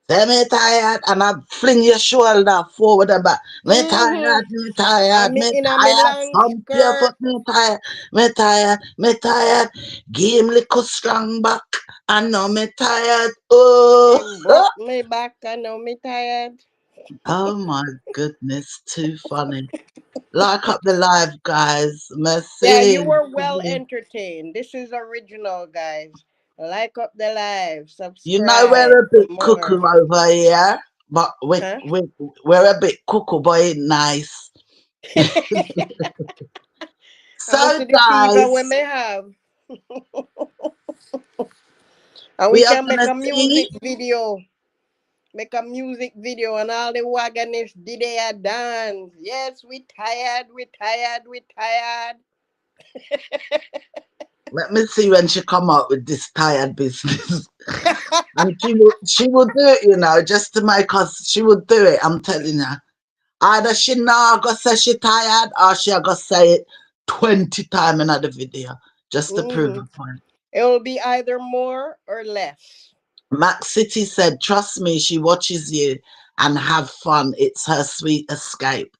Say me tired, and I fling your shoulder forward and back. Me Mm-hmm. tired, me And tired, me me in a me tired. long Some your skirt. foot, me tired, me tired, me tired. Give him little strong back. I know me tired. Oh, Him broke me back. I know me tired. oh my goodness, too funny. Like up the live, guys. Yeah, you Merci. were well entertained. This is original, guys. Like up the live, You know we're subscribe a for bit more. cuckoo over here, but Huh? we're a bit cuckoo, but it nice. I must So see the fever we guys, may have. And we we are can make gonna a see. music video. Make a music video and all the wagonists did their dance. Yes, we tired, we tired, we tired. Let me see when she come out with this tired business. And she will do it, you know, just to make us. She will do it. I'm telling her. Either she now go say she tired, or she go say it 20 times in the video just to prove Hmm. a point. It will be either more or less. Max City said, "Trust me, she watches you and have fun. It's her sweet escape.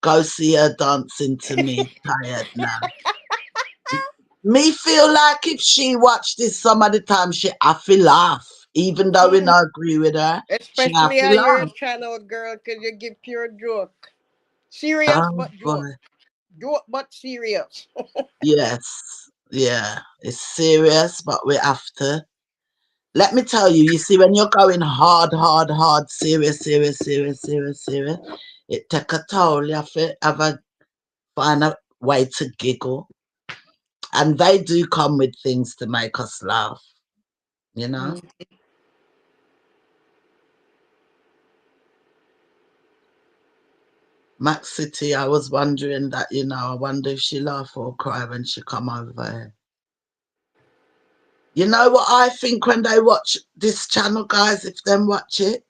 Go see her dancing to me. Tired now." Me feel like if she watched this some of the time, she have to laugh. Even though we not agree with her, she have Especially to on your laugh. channel, girl, because you give pure joke. Serious Oh but joke. boy. Joke but serious. Yes. Yeah. It's serious, but we have to. Let me tell you, you see, when you're going hard, serious, it take a toll. You have to find a way to giggle. And they do come with things to make us laugh, you know? Max City, I was wondering that, I wonder if she laugh or cry when she come over here. You know what I think when they watch this channel, guys, if them watch it?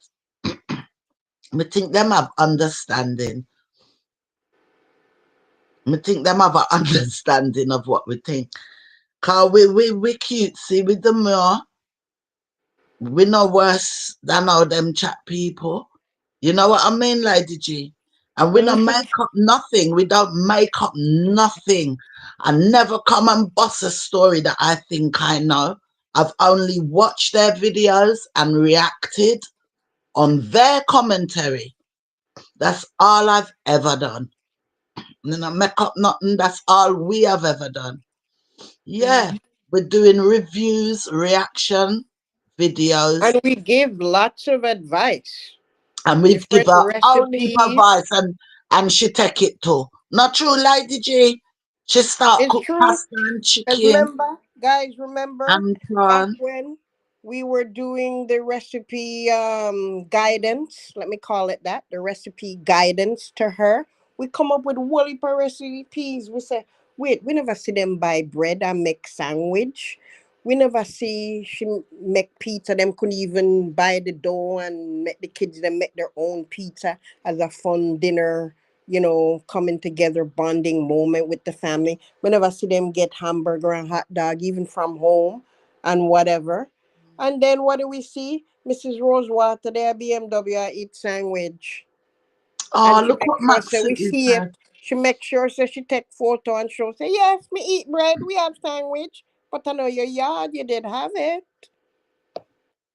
I think them have understanding. I think them have an understanding of what we think. Cause we cutesy with the more. We no worse than all them chat people. You know what I mean, Lady G? And we don't make up nothing. We don't make up nothing. I never come and bust a story that I think I know. I've only watched their videos and reacted on their commentary. That's all I've ever done. And I make up nothing. That's all we have ever done. Yeah, we're doing reviews, reaction videos. And we give lots of advice. And we've give Different her own heap of recipes. advice and she take it too. Not true, Lady G. She start It's cook true. pasta and Because chicken remember, guys, remember and back prawn. when we were doing the recipe guidance, let me call it that, the recipe guidance to her. We come up with whole heap of recipes. We say, wait, we never see them buy bread and make sandwich. We never see she make pizza. Them couldn't even buy the dough and make the kids them make their own pizza as a fun dinner, coming together bonding moment with the family. Whenever I see them get hamburger and hot dog, even from home and whatever. And then what do we see? Mrs. Rosewater there, BMW, I eat sandwich. Oh, And she look make what sure Max say we City see it. said. She make sure say she take photo and show say, yes, me eat bread, we have sandwich. But I know your yard, you did have it.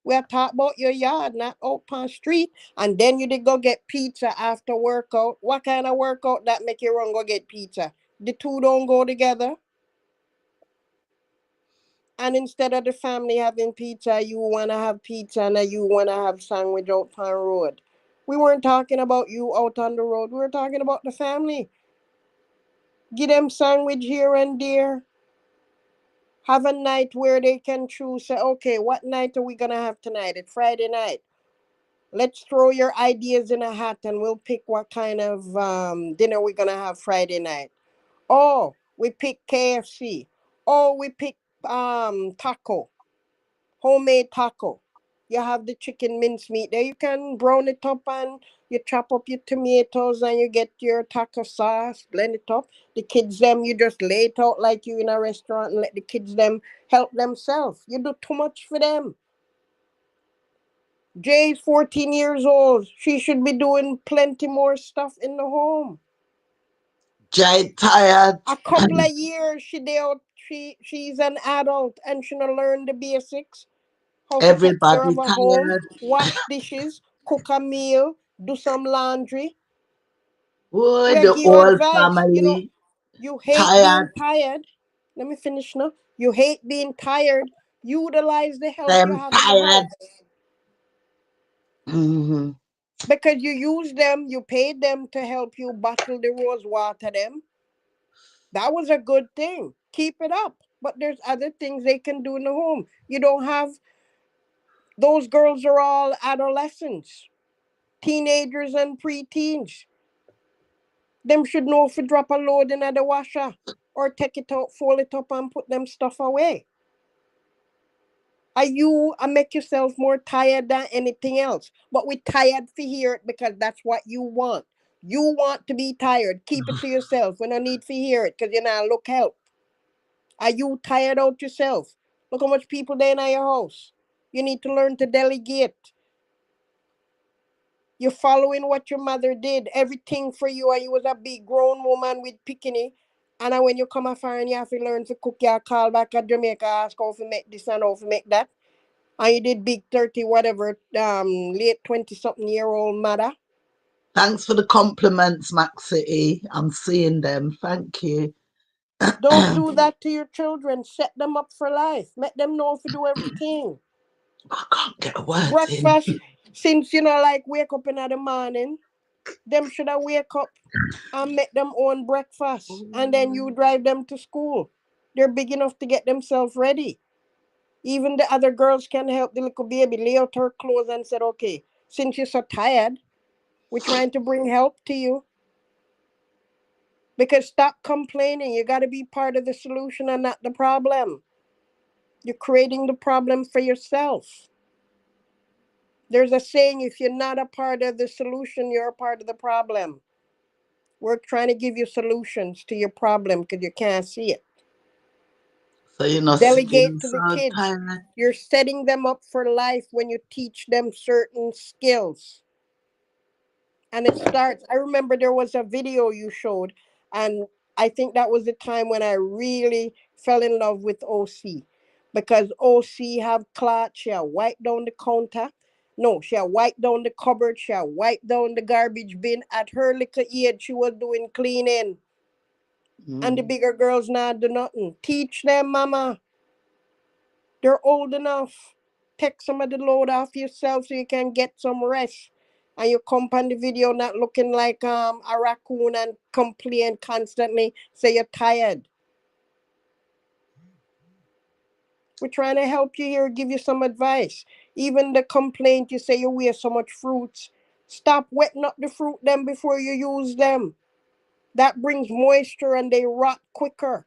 We are talk about your yard, not out on street. And then you did go get pizza after workout. What kind of workout that make you run go get pizza? The two don't go together. And instead of the family having pizza, you wanna have pizza and you wanna have sandwich out on road. We weren't talking about you out on the road. We were talking about the family. Give them sandwich here and there. Have a night where they can choose. Say, okay, what night are we gonna have tonight? It's Friday night. Let's throw your ideas in a hat and we'll pick what kind of dinner we're gonna have Friday night. Oh, we pick KFC. Oh, we pick taco, homemade taco. You have the chicken mincemeat there. You can brown it up and you chop up your tomatoes and you get your taco sauce, blend it up. The kids them you just lay it out like you in a restaurant and let the kids them help themselves. You do too much for them. Jay's 14 years old. She should be doing plenty more stuff in the home. Jay tired. A couple of years she's an adult and she not learn the basics. How to take care Everybody of a home, tired. wash dishes, cook a meal, do some laundry. Boy, We are the give you whole advice. family You hate being tired. tired. Let me finish now. You hate being tired. Utilize the help you Them have in the tired. house. Hmm. Because you use them, you paid them to help you bottle the rose water them. That was a good thing. Keep it up. But there's other things they can do in the home. You don't have those girls are all adolescents, teenagers and preteens. Them should know if to drop a load in the washer or take it out, fold it up and put them stuff away. Are you make yourself more tired than anything else? But we tired for hear it because that's what you want. You want to be tired. Keep it to yourself. We don't need to hear it because you're not look help. Are you tired out yourself? Look how much people there in your house. You need to learn to delegate. You're following what your mother did, everything for you, and you was a big grown woman with picking. And then when you come afar and you have to learn to cook, you call back at Jamaica, ask how to make this and how to make that. And you did big 30, whatever, late 20-something-year-old mother. Thanks for the compliments, Max City. I'm seeing them. Thank you. Don't do that to your children. Set them up for life. Make them know if you do everything. I can't get a word in. Breakfast, since like wake up in the morning, them should have wake up and make them own breakfast. And then you drive them to school. They're big enough to get themselves ready. Even the other girls can help the little baby lay out her clothes and said, okay, since you're so tired, we're trying to bring help to you. Because stop complaining. You got to be part of the solution and not the problem. You're creating the problem for yourself. There's a saying, if you're not a part of the solution, you're a part of the problem. We're trying to give you solutions to your problem because you can't see it. So you're not Delegate feeling to the so kids. tired. You're setting them up for life when you teach them certain skills. And it starts, I remember there was a video you showed, and I think that was the time when I really fell in love with OC, because OC have cloth, she had wiped down the counter. No, she had wiped down the cupboard, she had wiped down the garbage bin. At her little age, she was doing cleaning. And the bigger girls not do nothing. Teach them, mama. They're old enough. Take some of the load off yourself so you can get some rest. And you come on the video not looking like a raccoon and complain constantly, say you're tired. We're trying to help you here, give you some advice. Even the complaint, you say you waste so much fruits. Stop wetting up the fruit them before you use them. That brings moisture and they rot quicker.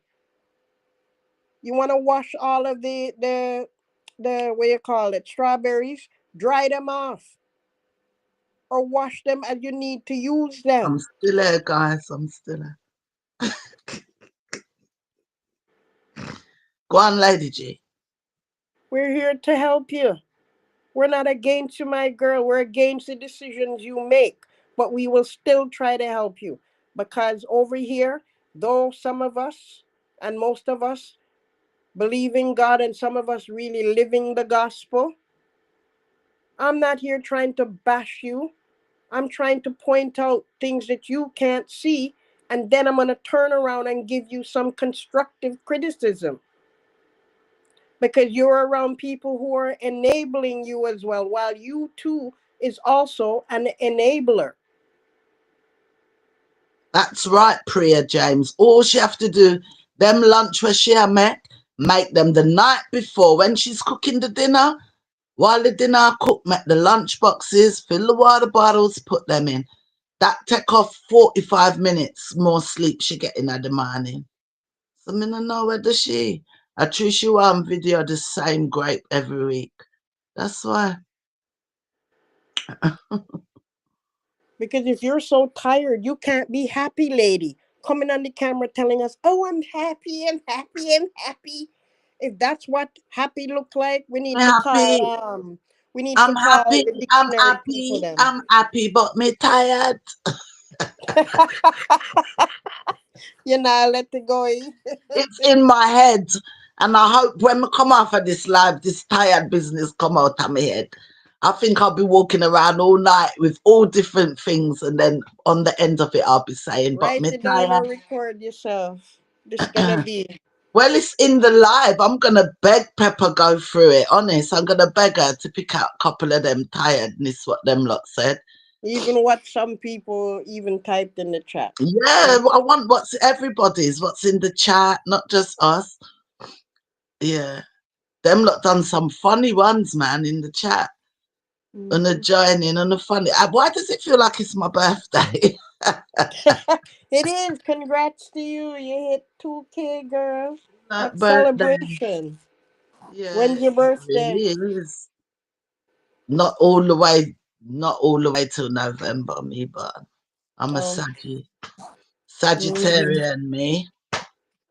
You want to wash all of the what you call it, strawberries, dry them off. Or wash them as you need to use I'm them. still here, guys. I'm still here. Go on, Lady G. We're here to help you. We're not against you, my girl. We're against the decisions you make. But we will still try to help you. Because over here, though some of us and most of us believe in God and some of us really living the gospel, I'm not here trying to bash you. I'm trying to point out things that you can't see, and then I'm going to turn around and give you some constructive criticism. Because you're around people who are enabling you as well, while you too is also an enabler. That's right, Priya James. All she have to do, them lunch where she make them the night before when she's cooking the dinner. While the dinner cook, make the lunch boxes, fill the water bottles, put them in. That take off 45 minutes more sleep she get in the morning. So I don't know whether I true she want video the same grape every week. That's why. Because if you're so tired, you can't be happy, lady. Coming on the camera telling us, oh, I'm happy, I'm happy, I'm happy. If that's what happy look like, we need to Happy. call the I'm dictionary people happy. then. I'm happy, but me tired. You know, let it go. It's in my head. And I hope when we come off of this live, this tired business come out of my head. I think I'll be walking around all night with all different things, and then on the end of it, I'll be saying, "But Write me it down tired." or record yourself. This gonna be Well, it's in the live. I'm gonna beg Pepper go through it. Honest, I'm gonna beg her to pick out a couple of them tiredness. What them lot said. even what some people even typed in the chat. Yeah, I want what's everybody's, what's in the chat, not just us. Yeah, them lot done some funny ones, man, in the chat. And the joining and the funny. Why does it feel like it's my birthday? It is. Congrats to you. You hit 2K, girl. That What birthday. celebration? Yeah, When's your it birthday? really is. Not all the way, not all the way till November, me, but I'm a Oh. Mm-hmm. Sagittarian, me.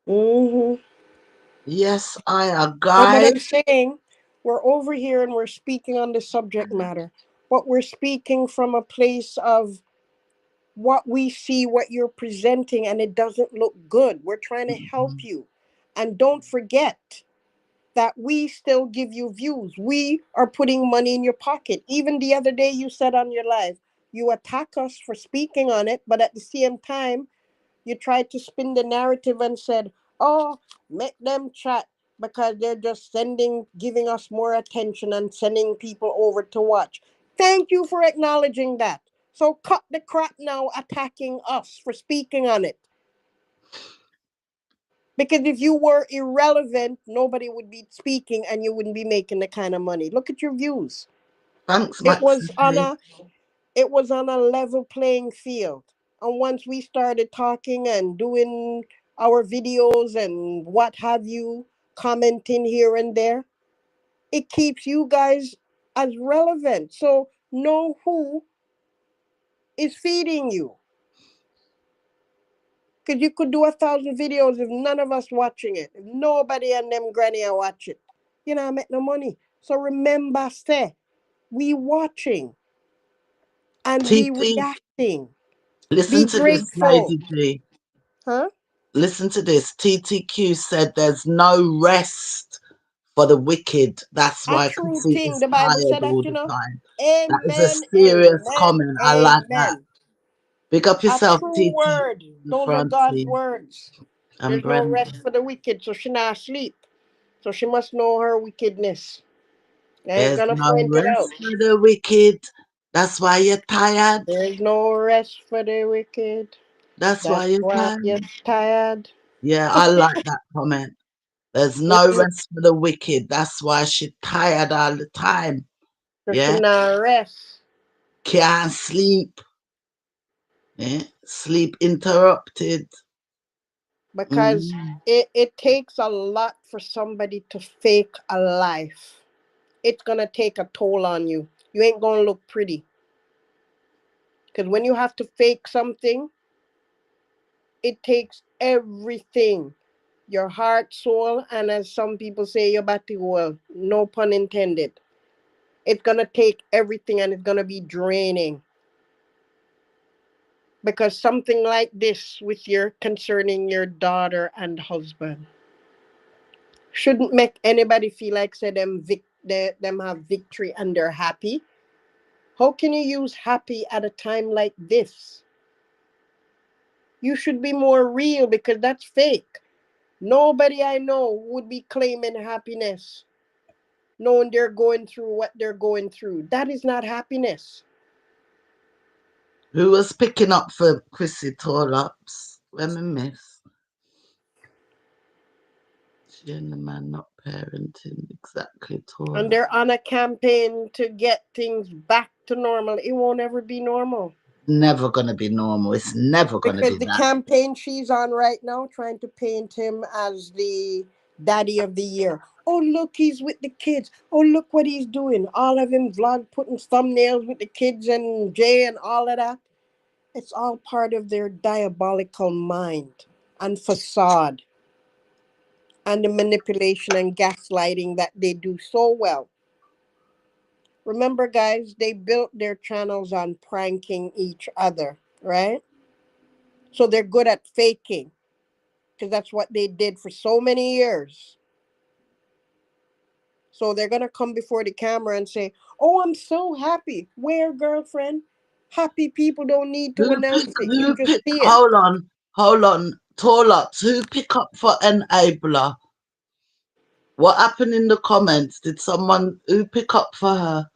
Mm-hmm. Yes, I are, No, but guys. I'm saying we're over here and we're speaking on the subject matter, but we're speaking from a place of what we see, what you're presenting, and it doesn't look good. We're trying to help you. And don't forget, that we still give you views. We are putting money in your pocket. Even the other day you said on your live, you attack us for speaking on it, but at the same time, you tried to spin the narrative and said, oh, make them chat because they're just giving us more attention and sending people over to watch. Thank you for acknowledging that. So cut the crap now attacking us for speaking on it. Because if you were irrelevant, nobody would be speaking and you wouldn't be making the kind of money. Look at your views. Thanks, It Max. was on a level playing field. And once we started talking and doing our videos and what have you, commenting here and there, it keeps you guys as relevant. So know who is feeding you. Because you could do 1,000 videos if none of us watching it. If nobody and them granny are watch it, you know, I make no money. So remember, say, we watching and we TT, reacting. listen Be to this, grateful. Lady G. Huh? Listen to this. TTQ said there's no rest for the wicked. That's A why true Crissy thing. is The Bible tired said that, all you the know. time. That is a Amen, serious amen, comment. I like that. amen. Big up A yourself, true TT word. and Those are God's Francie words. and There's no Brenda. rest for the wicked, so she not sleep. So she must know her wickedness. I ain't There's gonna no point it out. rest for the wicked. That's why you're tired. There's no rest for the wicked. That's why That's you're why you're tired. tired. Yeah, I like that comment. There's no rest for the wicked. That's why she's tired all the time. So she Yeah, not rest. can't sleep. Yeah, sleep interrupted. Because Mm. it takes a lot for somebody to fake a life. It's gonna take a toll on you. You ain't gonna look pretty. Because when you have to fake something, it takes everything. Your heart, soul, and as some people say, your body oil. No pun intended. It's gonna take everything and it's gonna be draining. Because something like this with your concerning your daughter and husband shouldn't make anybody feel like say them have victory and they're happy. How can you use happy at a time like this? You should be more real because that's fake. Nobody I know would be claiming happiness, knowing they're going through what they're going through. That is not happiness. Who was picking up for Crissy Tall-ups? When we miss. She and the man not parenting exactly And tall up. they're on a campaign to get things back to normal. It won't ever be normal. Never gonna be normal. It's never gonna Because be the that. campaign she's on right now, trying to paint him as the daddy of the year. Oh, look, he's with the kids. Oh, look what he's doing. All of him vlog putting thumbnails with the kids and Jay and all of that. It's all part of their diabolical mind and facade and the manipulation and gaslighting that they do so well. Remember, guys, they built their channels on pranking each other, right? So they're good at faking because that's what they did for so many years. So they're going to come before the camera and say, oh, I'm so happy. Where, girlfriend? Happy people don't need to announce it. You just see it. Hold on. Tall ups. Who pick up for enabler? What happened in the comments? Did someone who pick up for her?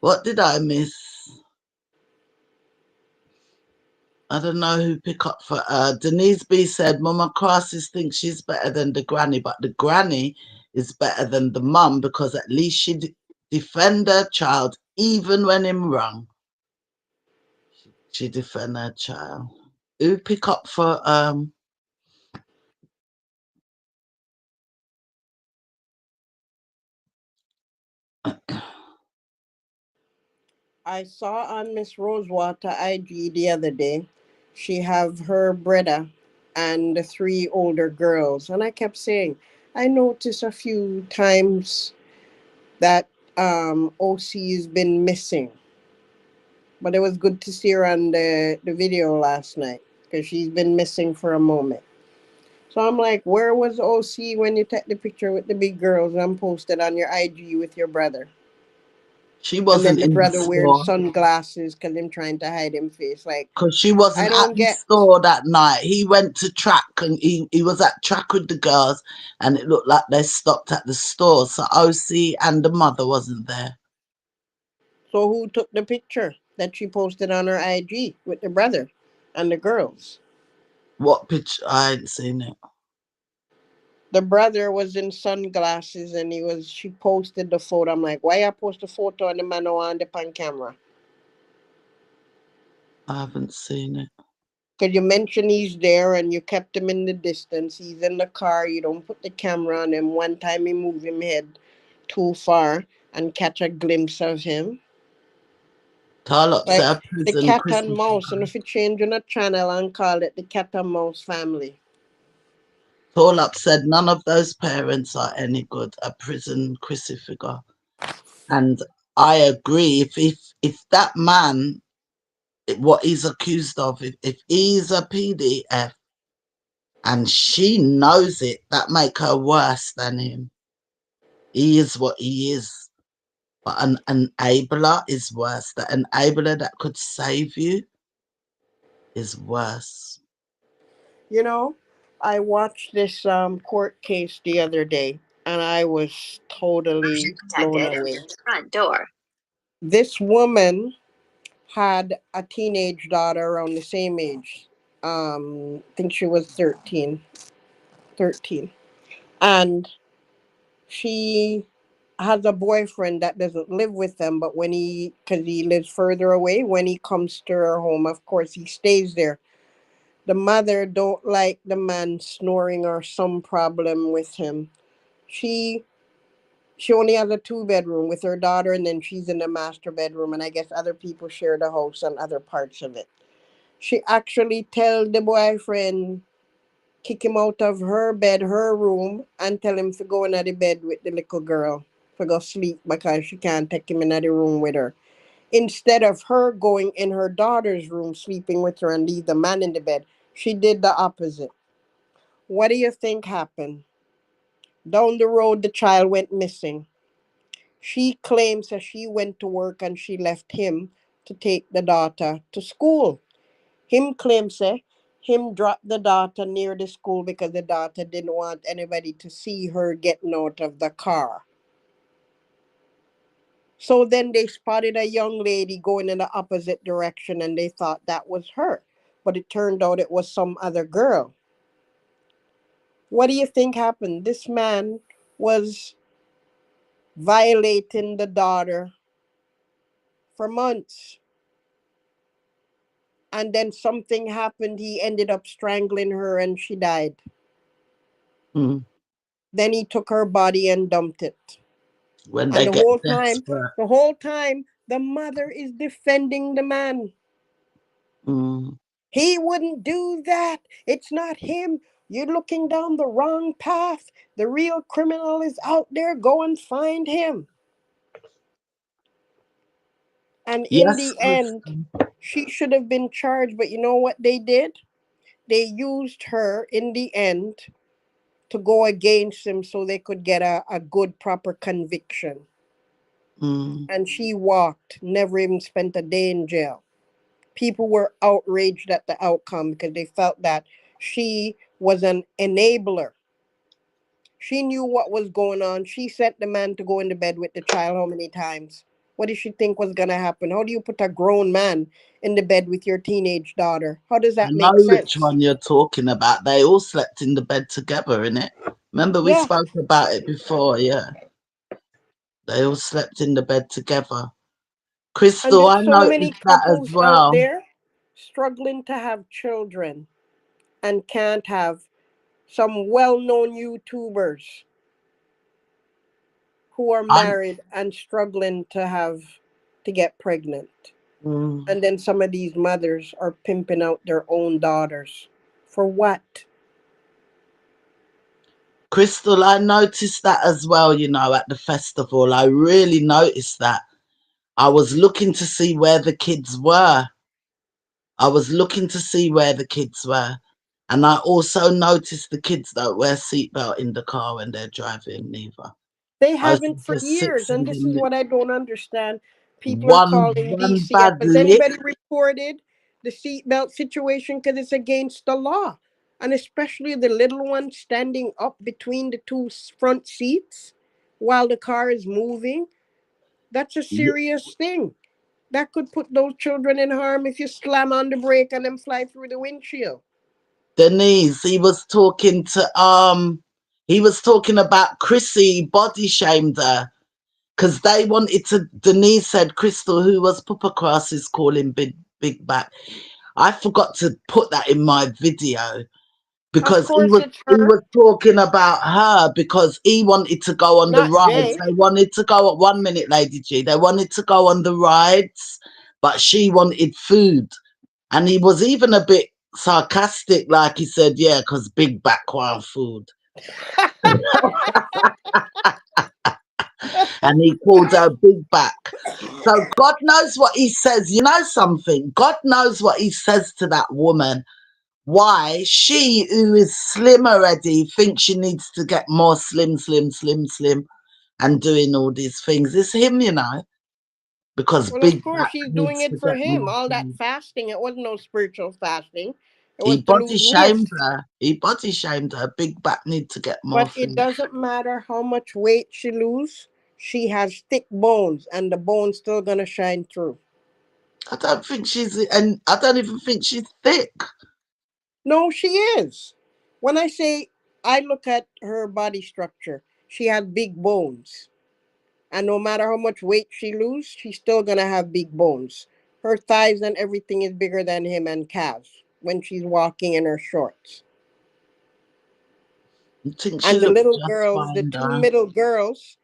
What did I miss? I don't know who pick up for her. Denise B said, Mama Crosses thinks she's better than the granny, but the granny is better than the mum because at least she defend her child even when him wrong. She defend her child. Who pick up for I saw on Miss Rosewater IG the other day, she have her brother and the three older girls. And I kept saying, I noticed a few times that OC has been missing. But it was good to see her on the video last night because she's been missing for a moment. So I'm like, where was OC when you took the picture with the big girls and posted on your IG with your brother? She And then wasn't the in the brother wearing store sunglasses because him trying to hide him face. Like, because she I wasn't at don't the get. store that night. He went to track and he was at track with the girls, and it looked like they stopped at the store. So OC and the mother wasn't there. So who took the picture that she posted on her IG with the brother and the girls? What picture? I ain't seen it. The brother was in sunglasses and she posted the photo. I'm like, why I post a photo and the man on the pan camera? I haven't seen it. Because you mentioned he's there and you kept him in the distance. He's in the car. You don't put the camera on him. One time he moved him head too far and catch a glimpse of him. Tall up Like said the prison cat and Crissy mouse. And Cmr. if you change on a channel and call it the cat and mouse family. Tall up said none of those parents are any good. A prison Crissy figure. And I agree. If that man, what he's accused of, if he's a PDF and she knows it, that make her worse than him. He is what he is. But an enabler is worse. The enabler that could save you is worse. You know, I watched this court case the other day and I was totally blown Detected at away. your front door. This woman had a teenage daughter around the same age. I think she was 13. 13. And she has a boyfriend that doesn't live with them, but because he lives further away, when he comes to her home, of course, he stays there. The mother don't like the man snoring or some problem with him. She she only has a two-bedroom with her daughter, and then she's in the master bedroom, and I guess other people share the house and other parts of it. She actually tell the boyfriend kick him out of her bed, her room, and tell him to go in the bed with the little girl to go sleep because she can't take him in the room with her. Instead of her going in her daughter's room, sleeping with her, and leave the man in the bed, she did the opposite. What do you think happened? Down the road, the child went missing. She claims that she went to work and she left him to take the daughter to school. Him claims him dropped the daughter near the school because the daughter didn't want anybody to see her getting out of the car. So then they spotted a young lady going in the opposite direction and they thought that was her. But it turned out it was some other girl. What do you think happened? This man was violating the daughter for months. And then something happened. He ended up strangling her and she died. Mm. Then he took her body and dumped it. When And they the get whole time, desperate. the whole time, the mother is defending the man. Mm. He wouldn't do that. It's not him. You're looking down the wrong path. The real criminal is out there. Go and find him. And in Yes, the end, Crystal. she should have been charged. But you know what they did? They used her in the end to go against him so they could get a good, proper conviction. Mm. And she walked, never even spent a day in jail. People were outraged at the outcome because they felt that she was an enabler. She knew what was going on. She sent the man to go into bed with the child how many times? What did she think was going to happen? How do you put a grown man in the bed with your teenage daughter? How does I that know make which sense? one you're talking about. They all slept in the bed together, innit? Remember we Yeah. spoke about it before, yeah. They all slept in the bed together. And Crystal, I there's so many noticed that as couples out well. there struggling to have children and can't have. Some well-known YouTubers who are I married and struggling to get pregnant. mm, And then some of these mothers are pimping out their own daughters. For what? Crystal, I noticed that as well, you know, at the festival. I really noticed that. I was looking to see where the kids were. I was looking to see where the kids were. And I also noticed the kids don't wear seatbelt in the car when they're driving neither. They I haven't for just sit years, and this is sending what I don't understand. People are calling one DC up. bad Has lick. anybody reported the seatbelt situation? Because it's against the law, and especially the little one standing up between the two front seats while the car is moving. That's a serious thing. That could put those children in harm if you slam on the brake and them fly through the windshield. Denise, he was talking about Crissy body shamed her because they wanted to. Denise said Crystal, who was Papa Cross, is calling big back. I forgot to put that in my video Of because course, it's he her, was talking about her because he wanted to go on the not rides. Jay. They wanted to go at 1 minute, Lady G. They wanted to go on the rides, but she wanted food. And he was even a bit sarcastic, like he said, yeah, because big back want food. And he called her big back. So God knows what he says. You know something? God knows what he says to that woman. Why she, who is slim already, thinks she needs to get more slim, and doing all these things. It's him, you know, because Well, of big course, back she's doing needs it to for get him. more All that food. fasting, it wasn't no spiritual fasting. It He was to body lose shamed weight. her. He body shamed her. Big back need to get more But it food. doesn't matter how much weight she lose. She has thick bones, and the bones still gonna shine through. I don't think and I don't even think she's thick. No, she is. When I say I look at her body structure, she has big bones. And no matter how much weight she lose, she's still gonna have big bones. Her thighs and everything is bigger than him and calves when she's walking in her shorts. I think she And the looks little just girls, the fine, two though. middle girls,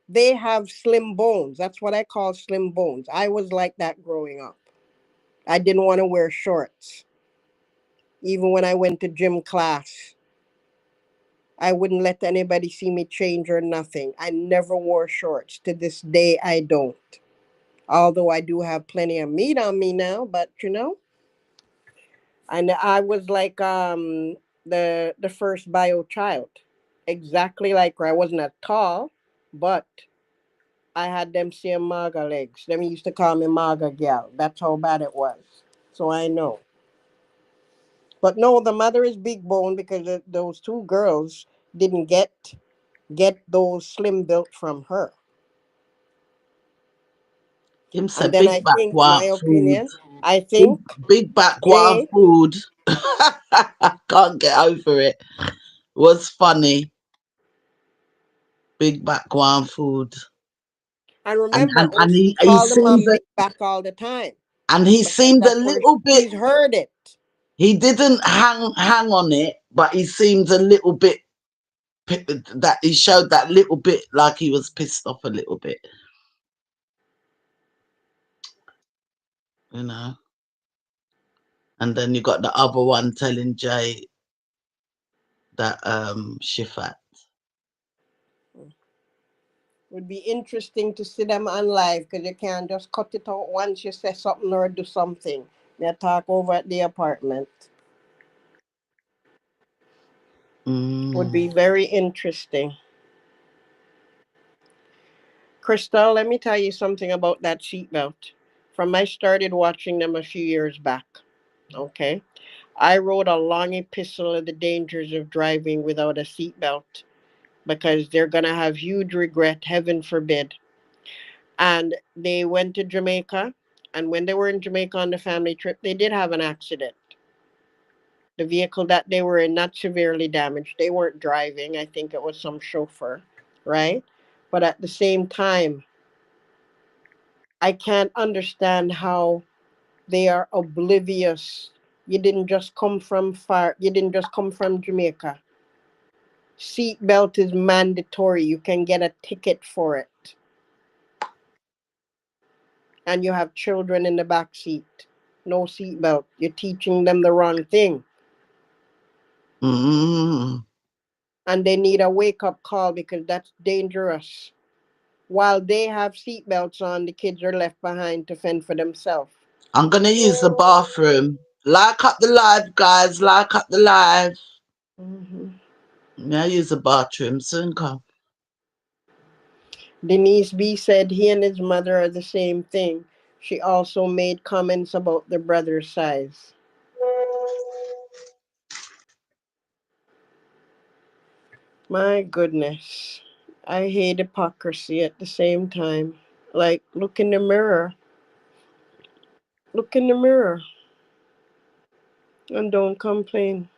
they have slim bones. That's what I call slim bones. I was like that growing up. I didn't want to wear shorts. Even when I went to gym class, I wouldn't let anybody see me change or nothing. I never wore shorts. To this day, I don't. Although I do have plenty of meat on me now, but and I was like the first bio child, exactly like her. I wasn't as tall, but I had them same maga legs. Them used to call me maga gal. That's how bad it was. So I know. But no, the mother is big bone because those two girls didn't get those slim built from her. Him And said then big I back think, my want food. opinion, I Big, think big back want Jay, food. I can't get over it. Was funny. Big back want food. and And remember, and, and she he called the seemed mom a, big back all the time and he because seemed a that's where little bit. she's heard it. He didn't hang on it, but he seemed a little bit that he showed that little bit like he was pissed off a little bit, you know. And then you got the other one telling Jay that she fat. Would be interesting to see them on live because you can't just cut it out once you say something or do something. They talk over at the apartment. Would be Mm. very interesting. Crystal, let me tell you something about that seatbelt. From I started watching them a few years back. Okay. I wrote a long epistle of the dangers of driving without a seatbelt because they're going to have huge regret, heaven forbid. And they went to Jamaica. And when they were in Jamaica on the family trip, they did have an accident. The vehicle that they were in, not severely damaged. They weren't driving. I think it was some chauffeur, right? But at the same time, I can't understand how they are oblivious. You didn't just come from far. You didn't just come from Jamaica. Seatbelt is mandatory. You can get a ticket for it. And you have children in the back seat. No seatbelt. You're teaching them the wrong thing. Mm. And they need a wake up call because that's dangerous. While they have seatbelts on, the kids are left behind to fend for themselves. I'm gonna use the bathroom. Like up the live, guys. Like up the live. Mm-hmm. May I use the bathroom soon come. Denise B said he and his mother are the same thing. She also made comments about the brother's size. My goodness. I hate hypocrisy at the same time. Like, look in the mirror. Look in the mirror and don't complain.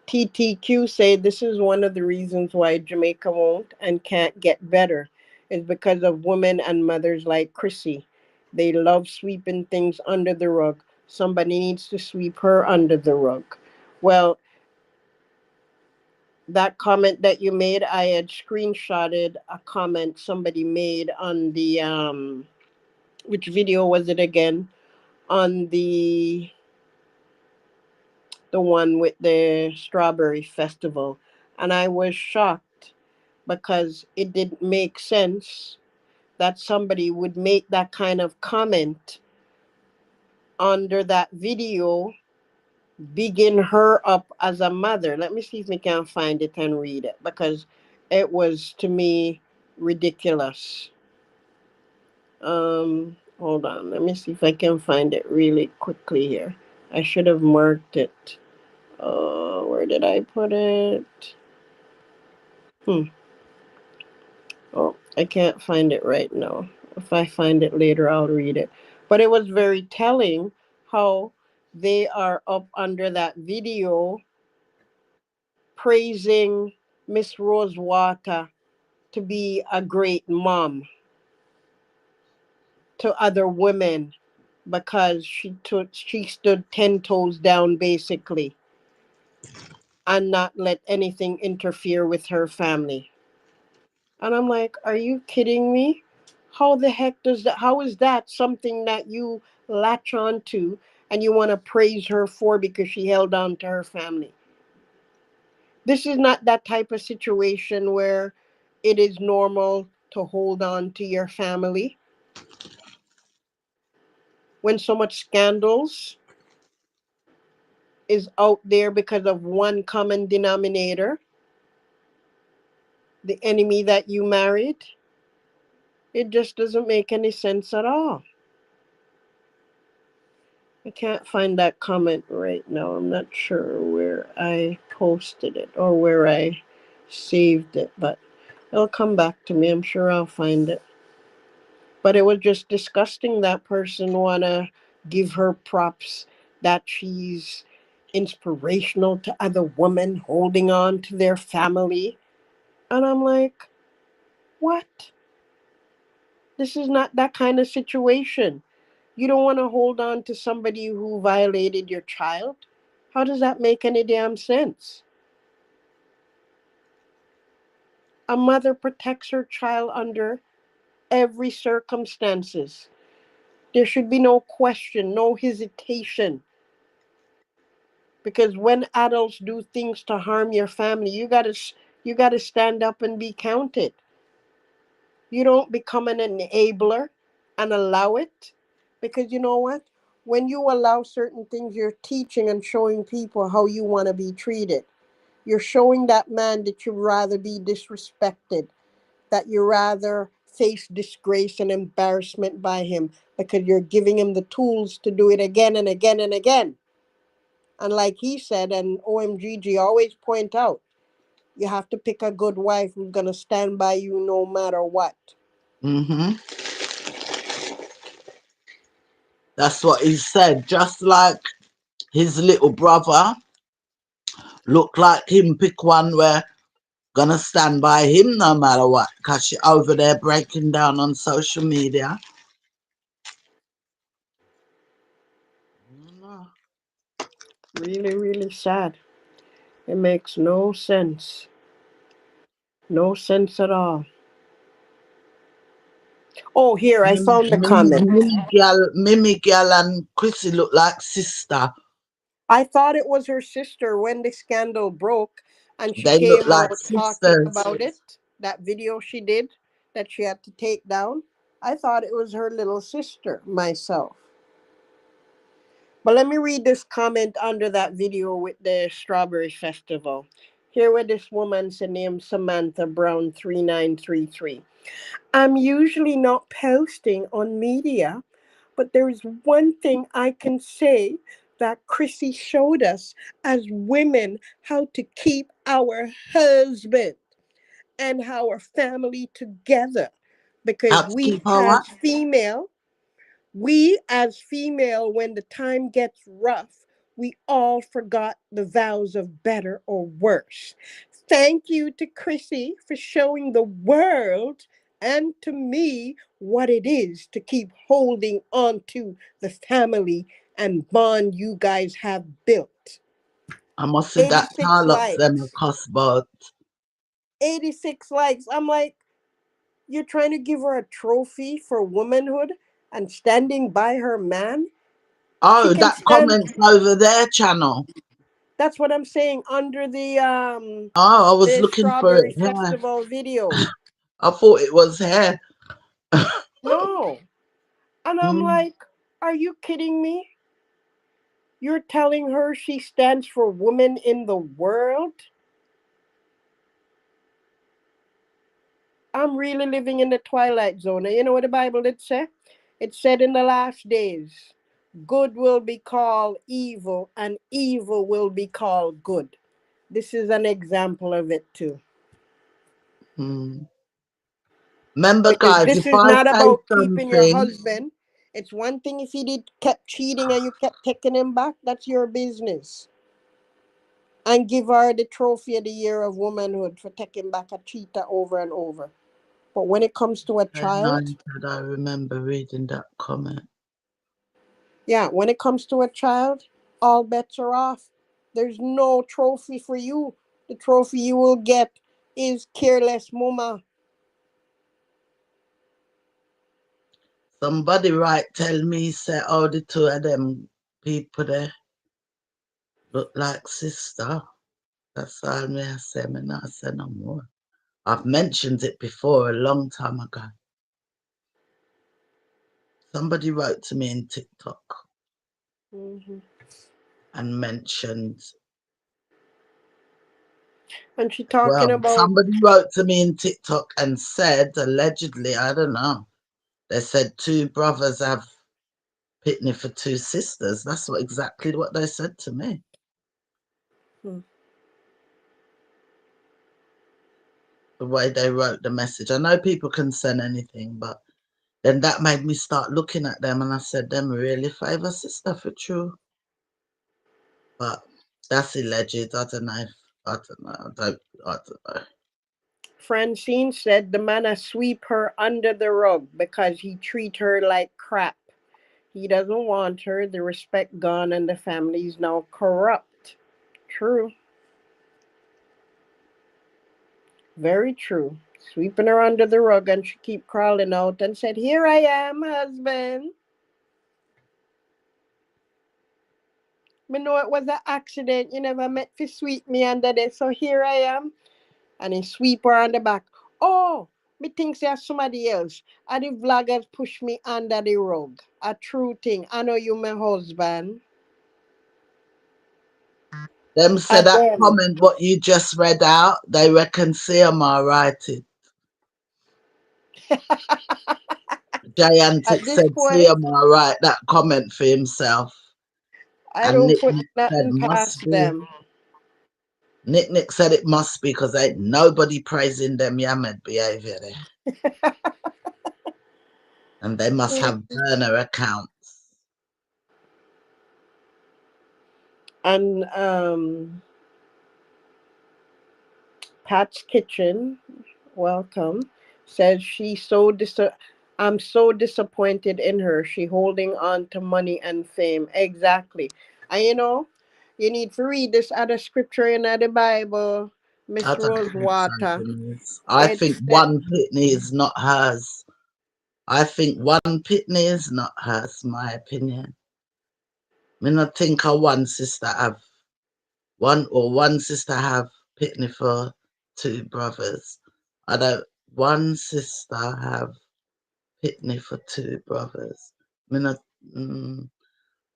TTQ said this is one of the reasons why Jamaica won't and can't get better is because of women and mothers like Crissy. They love sweeping things under the rug. Somebody needs to sweep her under the rug. Well, that comment that you made, I had screenshotted a comment somebody made on the which video was it again? On the one with the strawberry festival. And I was shocked because it didn't make sense that somebody would make that kind of comment under that video, bigging her up as a mother. Let me see if we can find it and read it because it was to me ridiculous. Hold on, let me see if I can find it really quickly here. I should have marked it. Where did I put it? Hmm. Oh, I can't find it right now. If I find it later, I'll read it. But it was very telling how they are up under that video praising Miss Rosewater to be a great mom to other women because she stood 10 toes down basically and not let anything interfere with her family. And I'm like, are you kidding me? How the heck does that, how is that something that you latch on to and you want to praise her for because she held on to her family? This is not that type of situation where it is normal to hold on to your family when so much scandals is out there because of one common denominator, the enemy that you married. It just doesn't make any sense at all. I can't find that comment right now. I'm not sure where I posted it or where I saved it, but it'll come back to me. I'm sure I'll find it. But it was just disgusting that person wanna give her props that she's inspirational to other women holding on to their family. And I'm like, what? This is not that kind of situation. You don't want to hold on to somebody who violated your child? How does that make any damn sense? A mother protects her child under every circumstances. There should be no question, no hesitation. Because when adults do things to harm your family, you gotta stand up and be counted. You don't become an enabler and allow it. Because you know what? When you allow certain things, you're teaching and showing people how you want to be treated. You're showing that man that you'd rather be disrespected, that you rather face disgrace and embarrassment by him because you're giving him the tools to do it again and again and again. And like he said, and OMGG always point out, you have to pick a good wife who's going to stand by you no matter what. Mm-hmm. That's what he said. Just like his little brother, look like him pick one where gonna stand by him no matter what. Cause she over there breaking down on social media. Really, really sad. It makes no sense. No sense at all. Oh, here, I found the comment. Mimi Gal and Crissy look like sister. I thought it was her sister when the scandal broke and she They look came like out talking sisters. about it. That video she did that she had to take down. I thought it was her little sister myself. But let me read this comment under that video with the Strawberry Festival. Here where this woman named Samantha Brown 3933. I'm usually not posting on media, but there is one thing I can say that Crissy showed us as women how to keep our husband and our family together. How Because to keep her what? we as female, when the time gets rough, we all forgot the vows of better or worse. Thank you to Crissy for showing the world and to me what it is to keep holding on to the family and bond you guys have built. I must say that 86 Tarlox them likes. a cost about. 86 likes. I'm like, you're trying to give her a trophy for womanhood and standing by her man? She Oh, can that stand. comment's over their channel. That's what I'm saying under Oh, I was the looking for it Strawberry here. Festival video. I thought it was here. No. And I'm Mm. like, are you kidding me? You're telling her she stands for women in the world? I'm really living in the twilight zone. And you know what the Bible did say? It said in the last days, good will be called evil and evil will be called good. This is an example of it too. Mm. Remember, Because guys, this if is I not say about keeping your something, husband. It's one thing if he did kept cheating and you kept taking him back, that's your business. And give her the trophy of the year of womanhood for taking back a cheater over and over. But when it comes to a child, I remember reading that comment. yeah, when it comes to a child, all bets are off. There's no trophy for you. The trophy you will get is careless mama. Somebody tell me, say, oh, the two of them people there look like sister. That's all me I say, me not say no more. I've mentioned it before a long time ago. Somebody wrote to me in TikTok and mentioned, And she talking well, about, somebody wrote to me in TikTok and said, allegedly, I don't know, they said two brothers have pitney for two sisters. That's exactly what they said to me. The way they wrote the message. I know people can send anything, but then that made me start looking at them and I said, them really favour sister for true. But that's alleged. I don't know. I don't know. I don't know. Francine said the man a sweep her under the rug because he treat her like crap. He doesn't want her, the respect gone, and the family is now corrupt. True. Very true. Sweeping her under the rug and she keep crawling out and said, here I am, husband. Me know it was an accident. You never meant to sweep me under there. So here I am. And he sweep her on the back. Oh, me thinks there's somebody else. And the vloggers push me under the rug. A true thing. I know you my husband. Them said And that them. comment what you just read out, they reckon Cmr write it. At Gigantic this said point, Cmr write that comment for himself. I And don't Nick put said nothing must past be. them. Nick said it must be because ain't nobody praising them Yamed behaviour there. And they must have burner accounts. And Pat's Kitchen, welcome, says I'm so disappointed in her. She holding on to money and fame. Exactly. And you need to read this other scripture in the Bible, I Miss don't think so, Rosewater. Denise. I It think said, one pitney is not hers. I think one pitney is not hers, my opinion. I mean, I think her one sister have one sister have pitney for two brothers. I don't one sister have pitney for two brothers. I mean,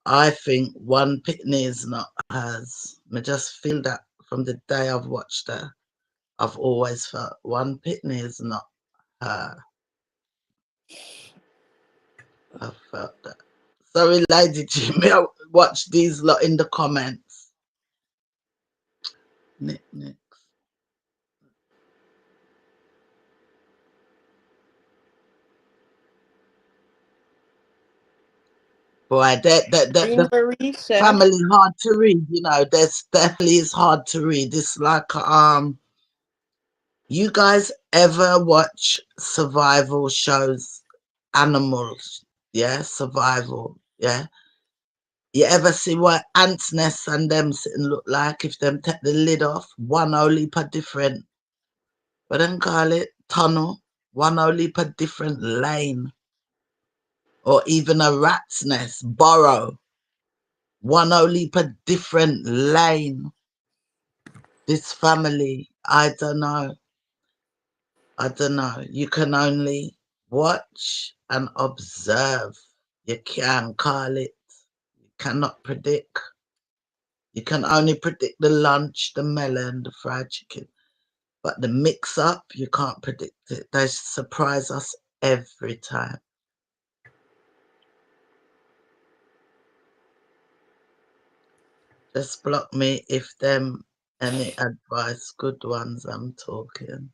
I think one pitney is not hers. I just feel that from the day I've watched her. I've always felt one pitney is not her. I felt that. Sorry, Lady Jimmy, I watch these lot in the comments. Nick. Boy, the Marie said, family hard to read, you know. There's definitely is hard to read. It's like you guys ever watch survival shows? Animals, yeah, survival, yeah. You ever see what ants nests and them sitting look like if them take the lid off? One only per different, what them call it? Tunnel. One only per different lane. Or even a rat's nest, burrow. One only per different lane. This family, I don't know. I don't know. You can only watch and observe. You can't call it. You cannot predict. You can only predict the lunch, the melon, the fried chicken. But the mix up, you can't predict it. They surprise us every time. Just block me if them any advice, good ones I'm talking.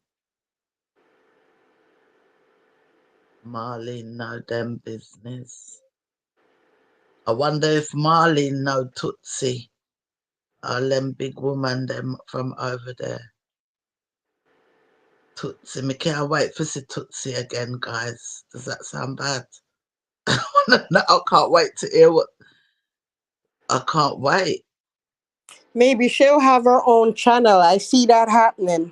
Marlene know them business. I wonder if Marlene know Tootsie. All them big woman them from over there. Tootsie, me can't wait for see Tootsie again, guys. Does that sound bad? I can't wait to hear what. I can't wait. maybe she'll have her own channel. I see that happening.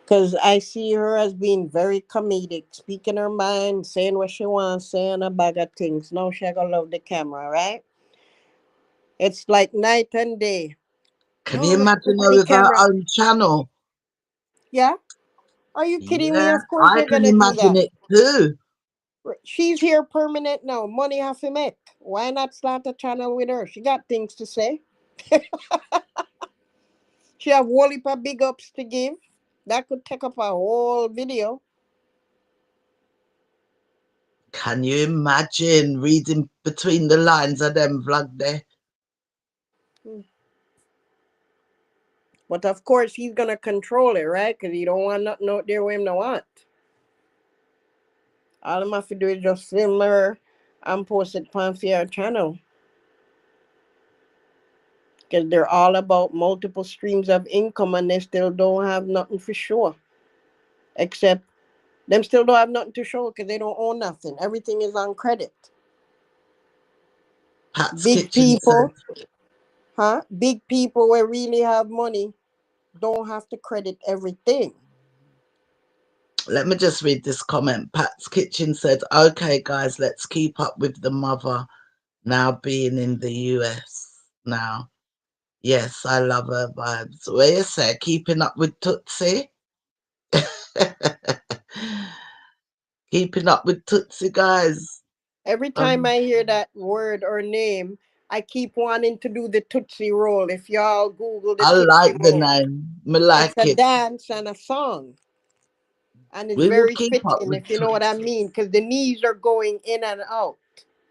Because I see her as being very comedic, speaking her mind, saying what she wants, saying a bag of things. Now she gonna love the camera, right? It's like night and day. Can No, you look imagine at her the with her camera. own channel? Yeah? Are you kidding me? Yeah, Of course I they're can gonna do imagine that. it too. She's here permanent now. Money have to make. Why not start a channel with her? She got things to say. She have whole heap of big ups to give. That could take up a whole video. Can you imagine reading between the lines of them vlog there? But of course he's gonna control it, right? Because he don't want nothing out there with him to want. All I'm have to do is just film her and post it on your channel. Because they're all about multiple streams of income and they still don't have nothing for sure. Except them still don't have nothing to show because they don't own nothing. Everything is on credit. Pat's Big Kitchen people, said, huh? Big people who really have money don't have to credit everything. let me just read this comment. Pat's Kitchen said, okay, guys, let's keep up with the mother now being in the US now. Yes, I love her vibes. Where you say, keeping up with Tootsie? Keeping up with Tootsie, guys. Every time I hear that word or name, I keep wanting to do the Tootsie roll. If y'all Google the I Tootsie like the roll, name. Me it's like a it. dance and a song. And it's We will very keep up fitting, with if you know what I Tootsie. mean, because the knees are going in and out,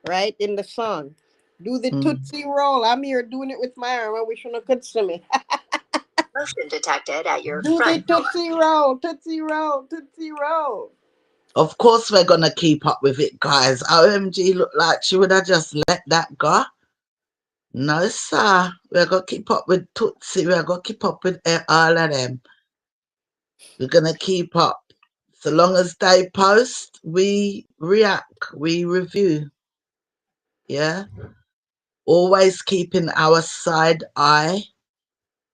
right, in the song. Do the Tootsie roll. I'm here doing it with my arm. I wish you could see me. Motion detected at your Do the front door. Tootsie roll, Tootsie roll, Tootsie roll. Of course, we're going to keep up with it, guys. OMG looked like she would have just let that go. No, sir. We're going to keep up with Tootsie. We're going to keep up with all of them. We're going to keep up. So long as they post, we react, we review. Yeah. Always keeping our side eye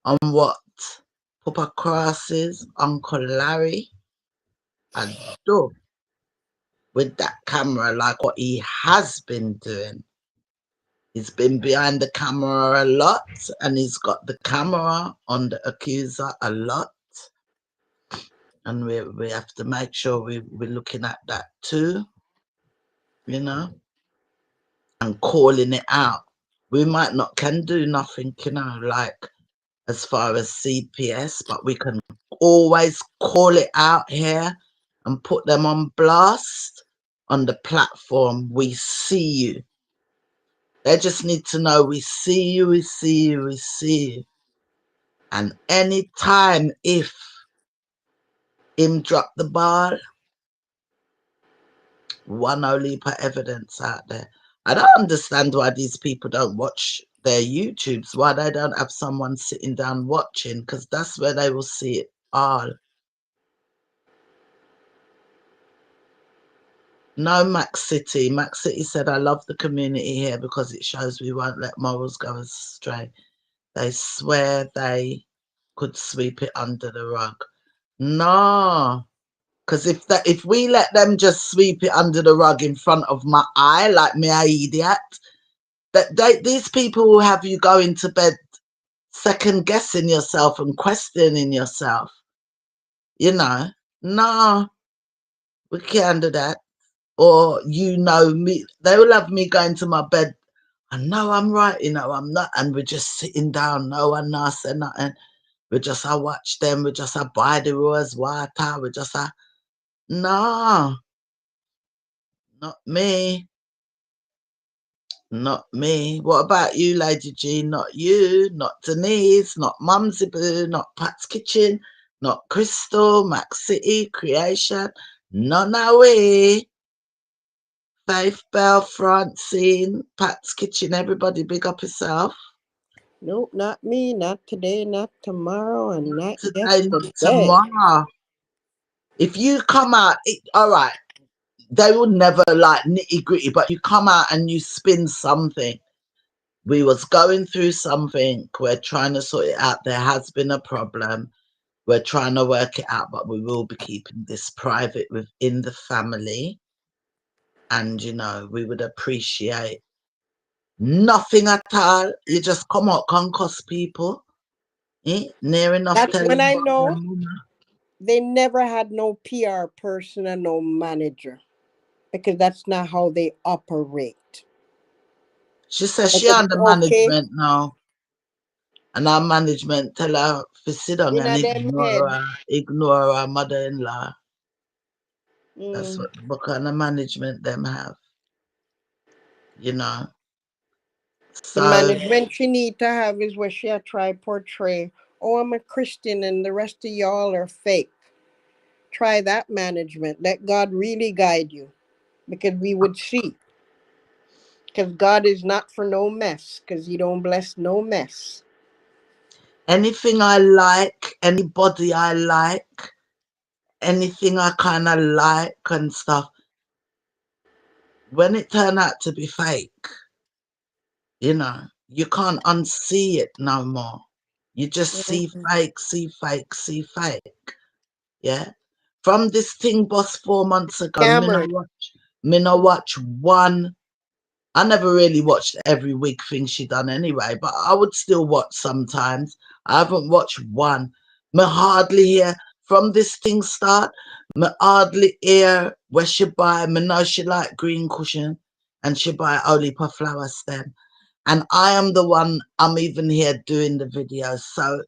on what Papa Crosses, Uncle Larry, and do with that camera, like what he has been doing. He's been behind the camera a lot, and he's got the camera on the accuser a lot. And we have to make sure we're looking at that too, you know, and calling it out. we might not can do nothing, you know, like as far as CPS, but we can always call it out here and put them on blast on the platform. We see you. They just need to know we see you, we see you, we see you. And any time if him drop the ball, one only put evidence out there. I don't understand why these people don't watch their YouTubes, why they don't have someone sitting down watching, because that's where they will see it all. No, Max City. Max City said, I love the community here because it shows we won't let morals go astray. They swear they could sweep it under the rug. No, because if we let them just sweep it under the rug in front of my eye, like me, I idiot, these people will have you going to bed second guessing yourself and questioning yourself. You know, no, we can't do that. Or, you know, me, they will have me going to my bed. I know I'm right, you know, I'm not. And we're just sitting down. No one not say nothing. We just watch them. We just buy the rose water. We just no, not me. Not me. What about you, Lady G? Not you. Not Denise. Not Mumsy Boo. Not Pat's Kitchen. Not Crystal. Max City. Creation. None away. Faith Bell, Francine, Pat's Kitchen. Everybody big up yourself. Nope, not me. Not today, not tomorrow, and not Today, not yesterday. tomorrow. If you come out, all right, they will never like nitty gritty, but you come out and you spin something. We was going through something. We're trying to sort it out. There has been a problem. We're trying to work it out, but we will be keeping this private within the family. And, you know, we would appreciate nothing at all. You just come out, concuss people. Near enough That's when telling I about know them. they never had no PR person and no manager, because that's not how they operate. She says Like, she it's under okay management now. And our management tell her to sit down in and a them head. ignore her mother-in-law. That's Mm. what kind of management them have, you know. The So management she need to have is where she try portray, oh, I'm a Christian and the rest of y'all are fake. Try that management. Let God really guide you, because we would see. Because God is not for no mess, because He don't bless no mess. anything I like, anybody I like, anything I kind of like and stuff, when it turned out to be fake, you know, you can't unsee it no more. You just see Mhm. fake, see fake, see fake. Yeah. From this thing, boss, 4 months ago, Scammer. me no watch one. I never really watched every week thing she done anyway, but I would still watch sometimes. I haven't watched one. Me hardly hear from this thing start. Me hardly hear where she buy. Me know she like green cushion and she buy only per flower stem. And I am the one, I'm even here doing the videos. So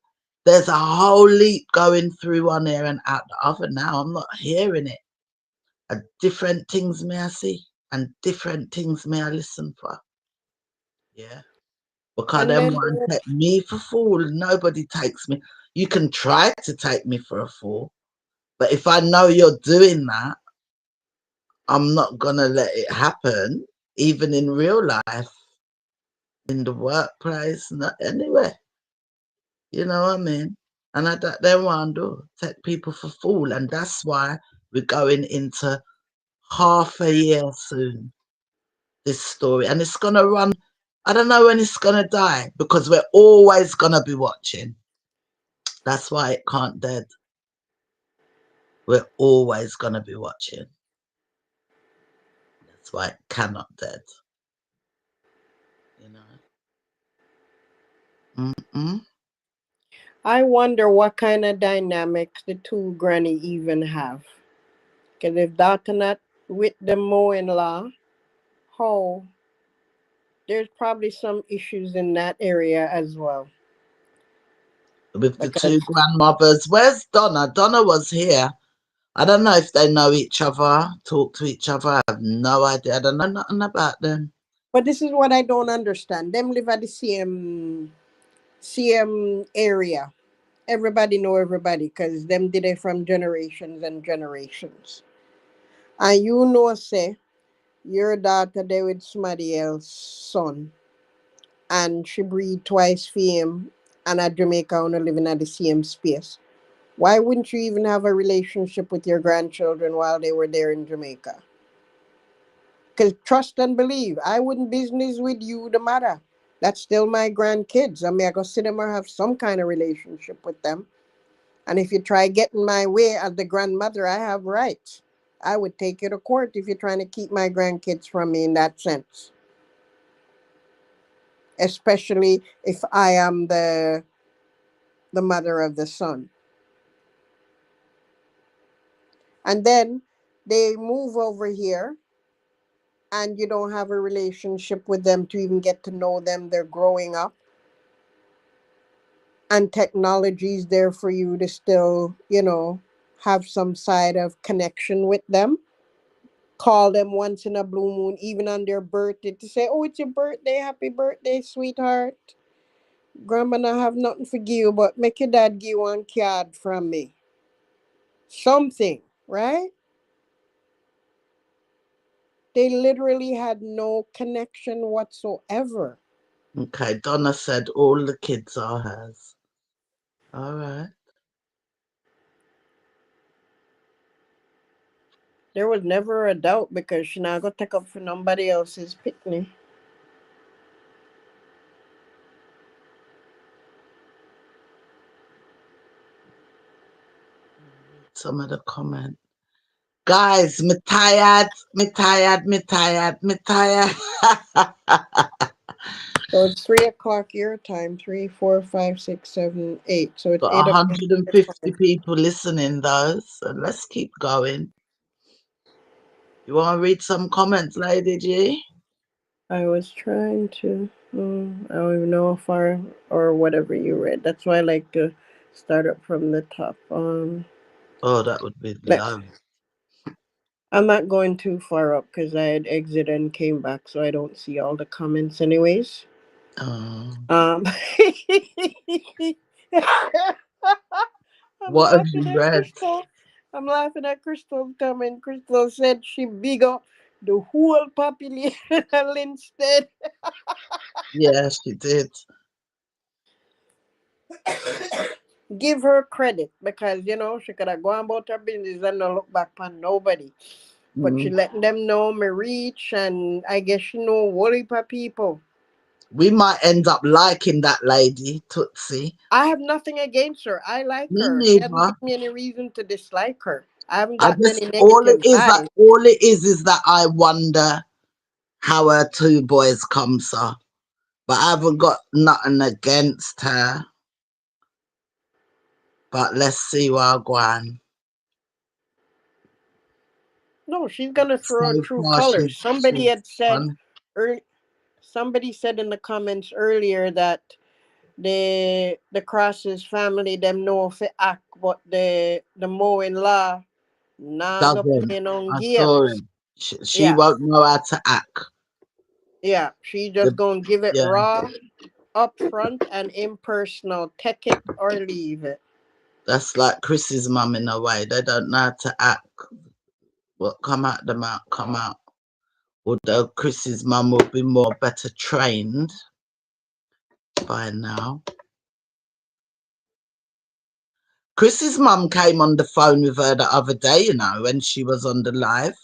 there's a whole leap going through one ear and out the other now. I'm not hearing it. Different things may I see and different things may I listen for. Yeah. Because And them then one take me for fool. Nobody takes me. You can try to take me for a fool. But if I know you're doing that, I'm not gonna let it happen, even in real life, in the workplace, not anywhere. You know what I mean? And I don't they want to take people for fool. And that's why we're going into half a year soon, this story. And it's gonna run, I don't know when it's gonna die, because we're always gonna be watching. That's why it can't dead. We're always gonna be watching. That's why it cannot dead. You know? I wonder what kind of dynamics the two granny even have. Because if daughter not with the mo-in-law, how there's probably some issues in that area as well. With the Because two grandmothers. Where's Donna? Donna was here. I don't know if they know each other, talk to each other. I have no idea. I don't know nothing about them. but this is what I don't understand. Them live at the same area. Everybody know everybody because them did it from generations and generations. And you know say your daughter there with somebody else son and she breed twice for him and at Jamaica only living at the same space. Why wouldn't you even have a relationship with your grandchildren while they were there in Jamaica? Because trust and believe, I wouldn't business with you the matter. That's still my grandkids. I mean, I go sit them or have some kind of relationship with them. And if you try getting my way as the grandmother, I have rights. I would take you to court if you're trying to keep my grandkids from me in that sense. Especially if I am the mother of the son. And then they move over here and you don't have a relationship with them to even get to know them. They're growing up. And technology is there for you to still, have some side of connection with them. Call them once in a blue moon, even on their birthday, to say, "Oh, it's your birthday, happy birthday, sweetheart. Grandma not have nothing for you, but make your dad give one card from me." Something, right? They literally had no connection whatsoever. Okay, Donna said all the kids are hers. All right. There was never a doubt because she not gonna take up for nobody else's picnic. Read some of the comments. Guys, me tired, me tired, me tired, me tired. So it's 3 o'clock your time. 3, 4, 5, 6, 7, 8. So it's Got 8 o'clock your 150 time. people listening though, so let's keep going. You want to read some comments, Lady G? I was trying to. I don't even know how far or whatever you read. That's why I like to start up from the top. Oh, that would be Let, low. I'm not going too far up because I had exited and came back, so I don't see all the comments, anyways. Oh. Um, I'm What have laughing you at read? Crystal. I'm laughing at Crystal's comment. Crystal said she big up the whole population instead. Yeah, she did. Give her credit because she could have gone about her business and not look back on nobody. But she Mm. letting them know me reach, and I guess she know what heap of people. We might end up liking that lady, Tootsie. I have nothing against her. I like Me her. She hasn't neither. given me any reason to dislike her. I haven't I gotten just any negative vibes. all it is that I wonder how her two boys come, so. But I haven't got nothing against her. But let's see what I go on. No, she's gonna So throw true far, colors. Somebody had said, fun. early, somebody said in the comments earlier that the Crosses family them know if act, but the Mo in law nah go Doesn't. playing on I saw games. him. She Yeah, won't know how to act. yeah. She just The, gonna give it yeah, raw, upfront, and impersonal. Take it or leave it. that's like Chrissy's mum in a way. They don't know how to act. What come out the mouth, come out. Although Chrissy's mum will be more better trained by now. Chrissy's mum came on the phone with her the other day, when she was on the live.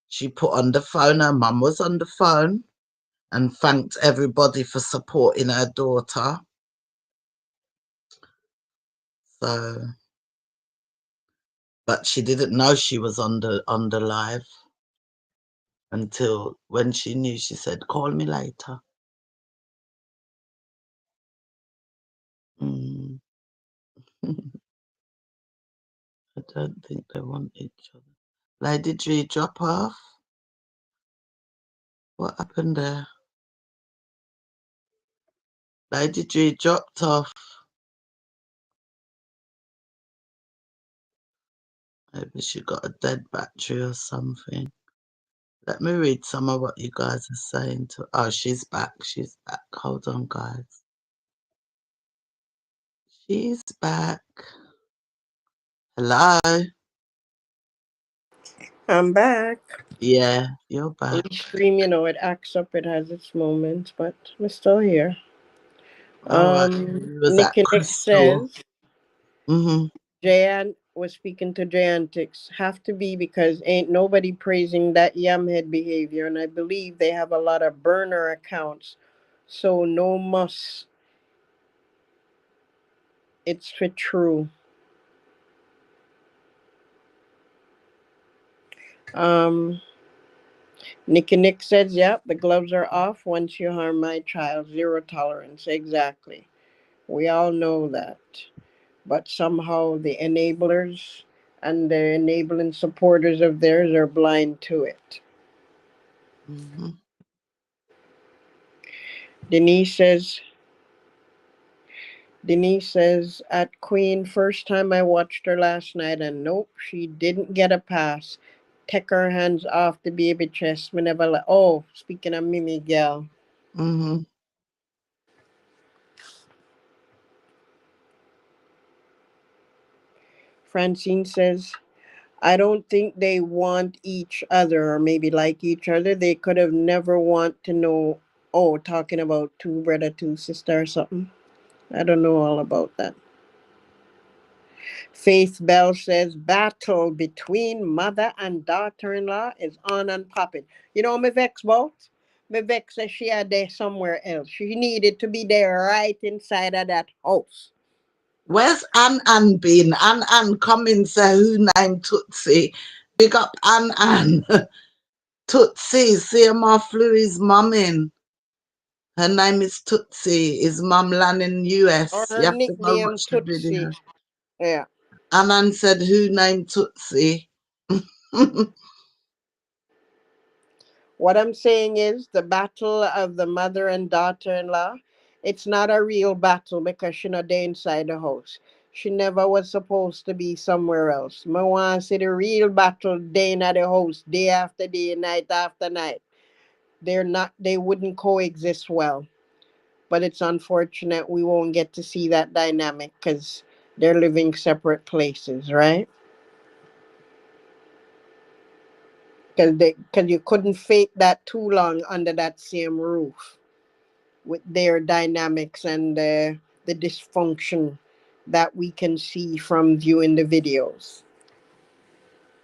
She put on the phone, her mum was on the phone and thanked everybody for supporting her daughter. So, but she didn't know she was on the live until when she knew. She said, "Call me later." Mm. I don't think they want each other. Lady G, drop off. What happened there? Lady G dropped off. Maybe she got a dead battery or something. Let me read some of what you guys are saying to. Oh, she's back. She's back. Hold on, guys. She's back. Hello. I'm back. Yeah, you're back. Each stream, you know, it acts up, it has its moments, but we're still here. All right. You was at Nicky Nick Crystal. says Mm-hmm. Jayan was speaking to Jayantix. Have to be because ain't nobody praising that yamhead behavior, and I believe they have a lot of burner accounts. So no must. It's for true. Um Nicky Nick says, yep, the gloves are off once you harm my child. Zero tolerance. Exactly. We all know that. But somehow the enablers and the enabling supporters of theirs are blind to it. Mm-hmm. Denise says, at Queen, first time I watched her last night, and nope, she didn't get a pass. Take her hands off the baby chest whenever. Oh, speaking of Mimi, gal. Mm-hmm. Francine says, I don't think they want each other or maybe like each other. They could have never want to know. Oh, talking about two brother, two sister or something. I don't know all about that. Faith Bell says battle between mother and daughter-in-law is on and popping. You know me vex about? Me vex that she are there somewhere else. She needed to be there right inside of that house. Where's Ann been? Ann come in, say who named Tootsie. Big up Ann. Tootsie, Cmr flew his mum in. Her name is Tootsie. His mum land in Or US. You her have to go nickname watch the Tootsie. video. Yeah. Ann said who named Tootsie. What I'm saying is the battle of the mother and daughter-in-law, it's not a real battle because she not there inside the house. She never was supposed to be somewhere else. I want to see the real battle day in the house, day after day, night after night. They wouldn't coexist well. But it's unfortunate we won't get to see that dynamic because they're living separate places, right? Because you couldn't fake that too long under that same roof with their dynamics and the dysfunction that we can see from viewing the videos.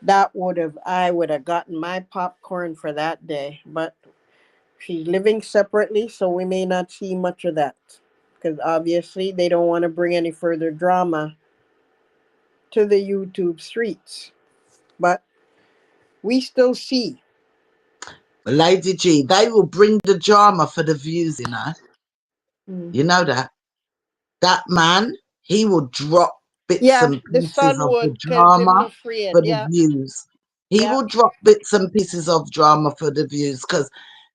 I would have gotten my popcorn for that day, but she's living separately, so we may not see much of that because obviously they don't want to bring any further drama to the YouTube streets. But we still see. Lady G, they will bring the drama for the views, you know. Mm. You know that. That man, he will drop bits Yeah, and the pieces sun of the would, because him drama afraid. for the Yeah, views. He yeah, will drop bits and pieces of drama for the views because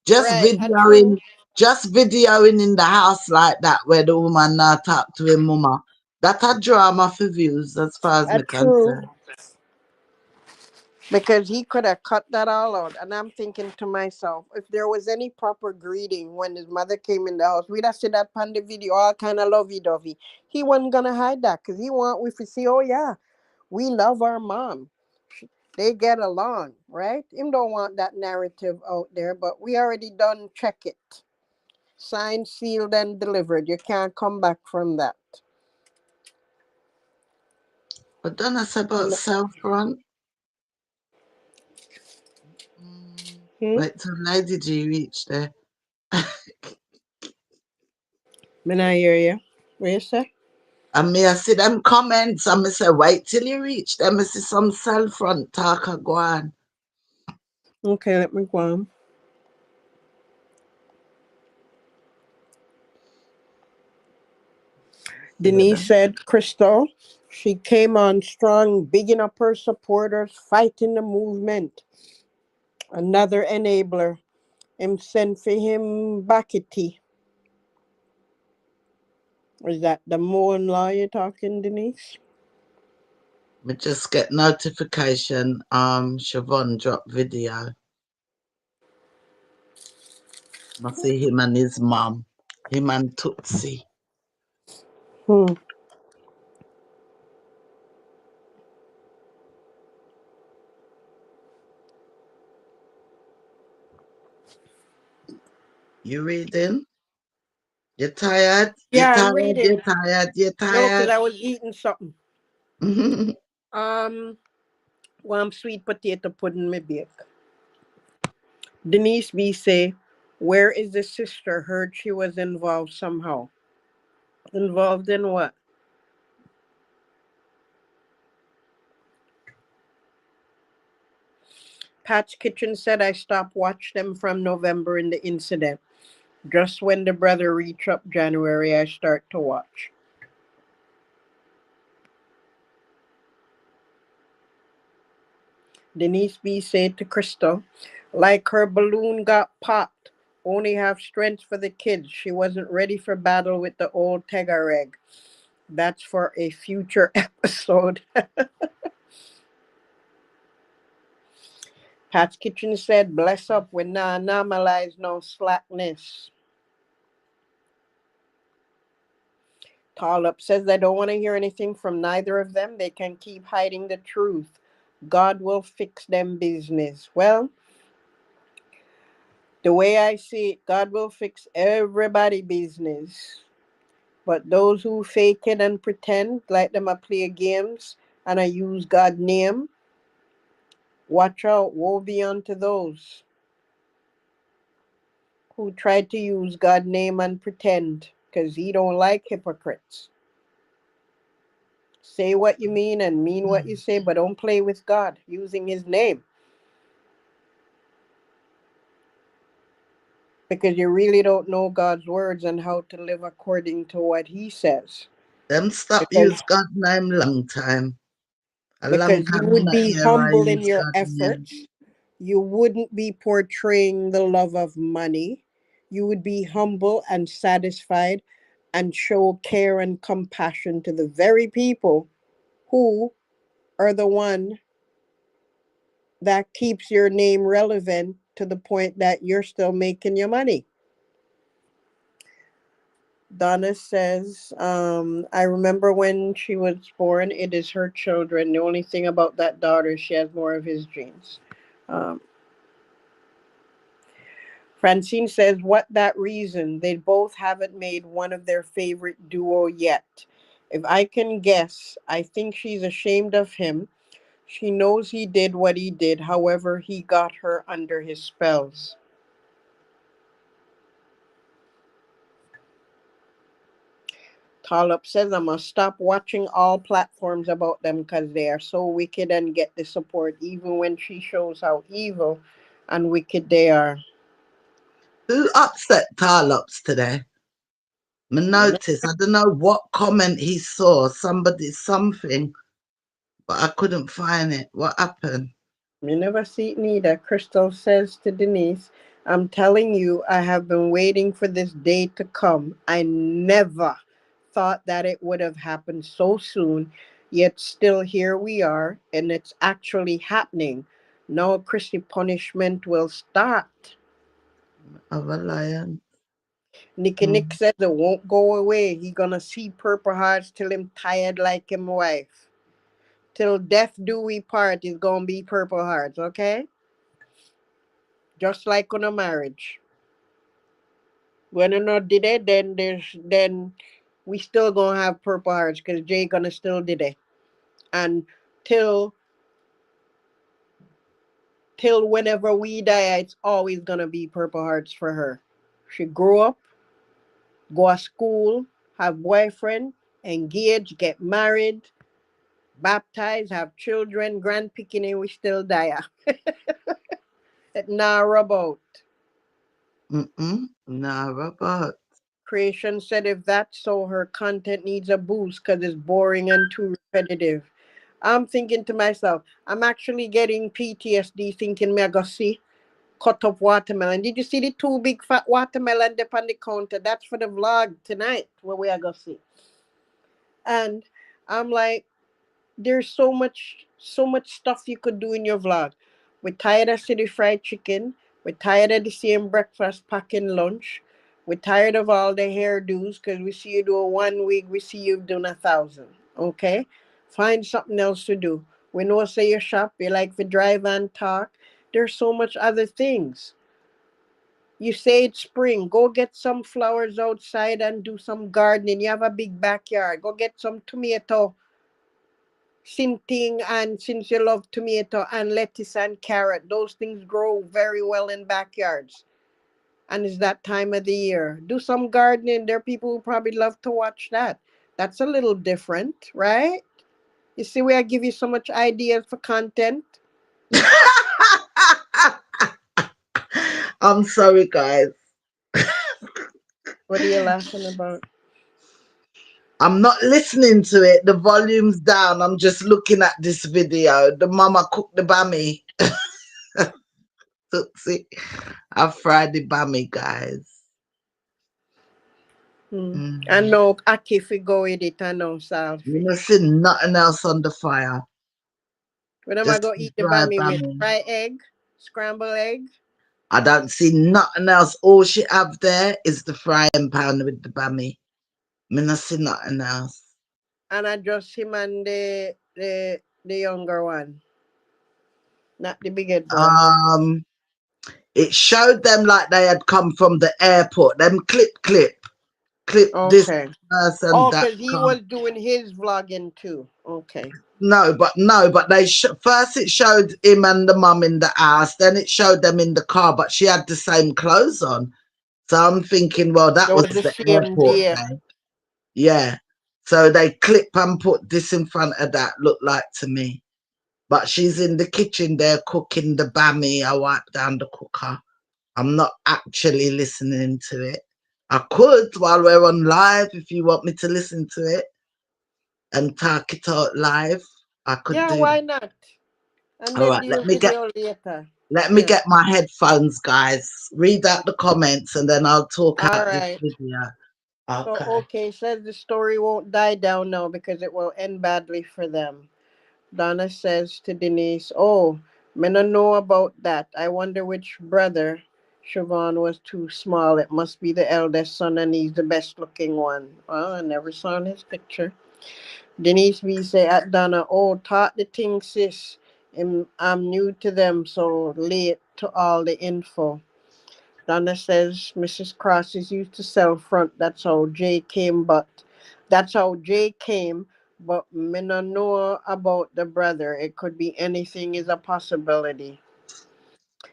just right. True. videoing in the house like that where the woman not talk to him mama. That a drama for views as far as me True. concerned. Because he could have cut that all out. And I'm thinking to myself, if there was any proper greeting when his mother came in the house, we'd have seen that on the video, all kind of lovey-dovey. He wasn't going to hide that because he want we to see, oh, yeah, we love our mom. They get along, right? Him don't want that narrative out there, but we already done check it. Signed, sealed, and delivered. You can't come back from that. But don't I say about And, Southfront? hmm? Wait till Lady G reach there. Me not hear you. What you say? And me I see them comments and me say wait till you reach them. Me see some Southfront talk a go on. Okay, let me go on. Denise said, Crystal, she came on strong, bigging up her supporters, fighting the movement. Another enabler. Him sent for him Bakiti. Is that the Moon law you're talking, Denise? We just get notification. Shavon dropped video. I see him and his mum. Him and Tootsie. Hmm. You reading? You tired? You Yeah, I'm tired? reading. You tired? You No, because tired? I was eating something. Warm sweet potato pudding me bake. Denise B say, where is the sister? Heard she was involved somehow. Involved in what? Pat's Kitchen said I stopped watch them from November in the incident. Just when the brother reach up January, I start to watch. Denise B said to Crystal, like her balloon got popped. Only have strength for the kids. She wasn't ready for battle with the old Tegareg. That's for a future episode. Pat's Kitchen said, bless up when nah normalize no slackness. Tall Up says they don't want to hear anything from neither of them. They can keep hiding the truth. God will fix them business. Well, the way I see it, God will fix everybody business. But those who fake it and pretend like them a play games and I use God name, watch out, woe be unto those who try to use God name and pretend, because he don't like hypocrites. Say what you mean and mean what you say, but don't play with God using his name. Because you really don't know God's words and how to live according to what he says. Them stop Because use God name long time. A long because you time me would not be hear I humble in use your God name. efforts. You wouldn't be portraying the love of money. You would be humble and satisfied and show care and compassion to the very people who are the one that keeps your name relevant to the point that you're still making your money. Donna says, I remember when she was born, it is her children. The only thing about that daughter, she has more of his genes. Um, Francine says, what that reason? They both haven't made one of their favorite duo yet. If I can guess, I think she's ashamed of him. She knows he did what he did. However, he got her under his spells. Tallop says I must stop watching all platforms about them because they are so wicked and get the support even when she shows how evil and wicked they are. Who upset Tarlops today? Me Me notice, I don't know what comment he saw, somebody, something, but I couldn't find it. What happened? never see it neither. Crystal says to Denise, I'm telling you, I have been waiting for this day to come. I never thought that it would have happened so soon, yet still here we are, and it's actually happening. Now Chrissy punishment will start. Of a lion. Nicky Nick says it won't go away. He gonna see Purple Hearts till him tired like him wife. Till death do we part is gonna be Purple Hearts, okay? Just like on a marriage. When you not did it, then we still gonna have Purple Hearts because Jay gonna still did it. And till till whenever we die, it's always gonna be Purple Hearts for her. She grew up, go to school, have boyfriend, engage, get married, baptize, have children, grandpicking, and we still die. It now about. Nah, Robert. Creation said if that's so, her content needs a boost because it's boring and too repetitive. I'm thinking to myself, I'm actually getting PTSD thinking me I go see cut up watermelon. Did you see the 2 big fat watermelon up on the counter? That's for the vlog tonight where we are gonna see. And I'm like, there's so much stuff you could do in your vlog. We're tired of city fried chicken. We're tired of the same breakfast packing lunch. We're tired of all the hairdos because we see you do 1 week, we see you doing 1,000. Okay? Find something else to do. We know say you shop, you like to drive and talk. There's so much other things. You say it's spring, go get some flowers outside and do some gardening. You have a big backyard. Go get some tomato sinting, and since you love tomato and lettuce and carrot, those things grow very well in backyards. And it's that time of the year. Do some gardening. There are people who probably love to watch that. That's a little different, right? You see where I give you so much ideas for content? I'm sorry, guys. What are you laughing about? I'm not listening to it. The volume's down. I'm just looking at this video. The mama cooked the bammy. Tootsie. I fried the bammy, guys. I know Aki fi go with it. I know You Salfi. don't see nothing else on the fire. What am I Just going to eat the dry bammy with? bammy. Fried egg? Scrambled egg? I don't see nothing else. All she have there is the frying pan with the bammy. Me not see nothing else. And I just him and the younger one. Not the big boy. It showed them like they had come from the airport. Them clip this Okay. person Oh, that because he come. was doing his vlogging too. Okay. No, but they first it showed him and the mum in the house. Then it showed them in the car, but she had the same clothes on. So I'm thinking, well, that That was was the the same airport day. day. Yeah. So they clip and put this in front of that, look like to me. But she's in the kitchen there cooking the bammy. I wiped down the cooker. I'm not actually listening to it. I could while we're on live if you want me to listen to it and talk it out live. I could Yeah, do why that. not? And All then right, do your video later. let me Yeah. get my headphones, guys. Read out the comments and then I'll talk All out this right. video. So, Okay. okay, says the story won't die down now because it will end badly for them. Donna says to Denise, "Oh, me no know about that. I wonder which brother Shavon was too small. It must be the eldest son and he's the best looking one." Well, I never saw his picture. Denise B say at Donna, "Oh, taught the thing, sis. I'm new to them, so late to all the info." Donna says Mrs. Cross is used to sell front. That's how Jay came, but me no know about the brother. It could be anything is a possibility.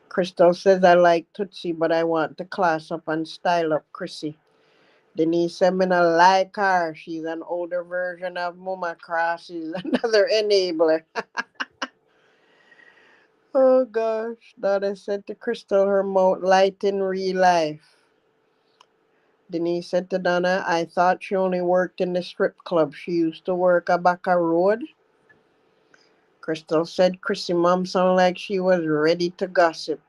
Crystal says I like Tootsie, but I want to class up and style up Crissy. Denise said me no like her. She's an older version of Mama Cross. She's another enabler. Oh gosh. Donna said to Crystal her mouth light in real life. Denise said to Donna, I thought she only worked in the strip club. She used to work at Baca Road. Crystal said Crissy mom sounded like she was ready to gossip.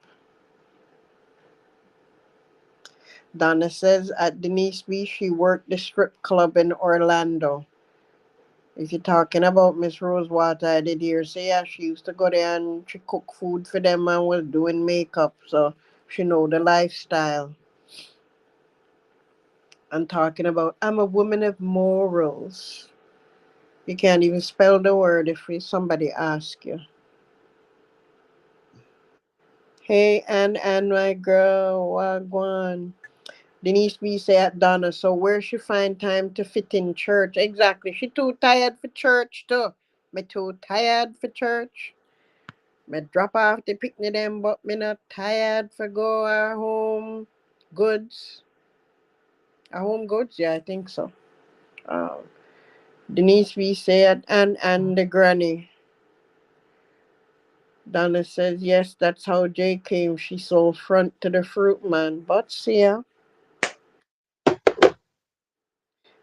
Donna says at Denise Beach she worked the strip club in Orlando. If you're talking about Miss Rosewater, I did hear say yeah, she used to go there and she cooked food for them and was doing makeup, so she know the lifestyle. I'm talking about I'm a woman of morals. You can't even spell the word if somebody asks you. Hey, and my girl, Wagwan. Denise B say at Donna, so where she find time to fit in church? Exactly. She too tired for church too. Me too tired for church. Me drop off the picnic them, but me not tired for go home goods. Home goods? Yeah, I think so. Uh, Denise B said, and the granny. Donna says, yes, that's how Jay came. She sold front to the fruit man. But see ya.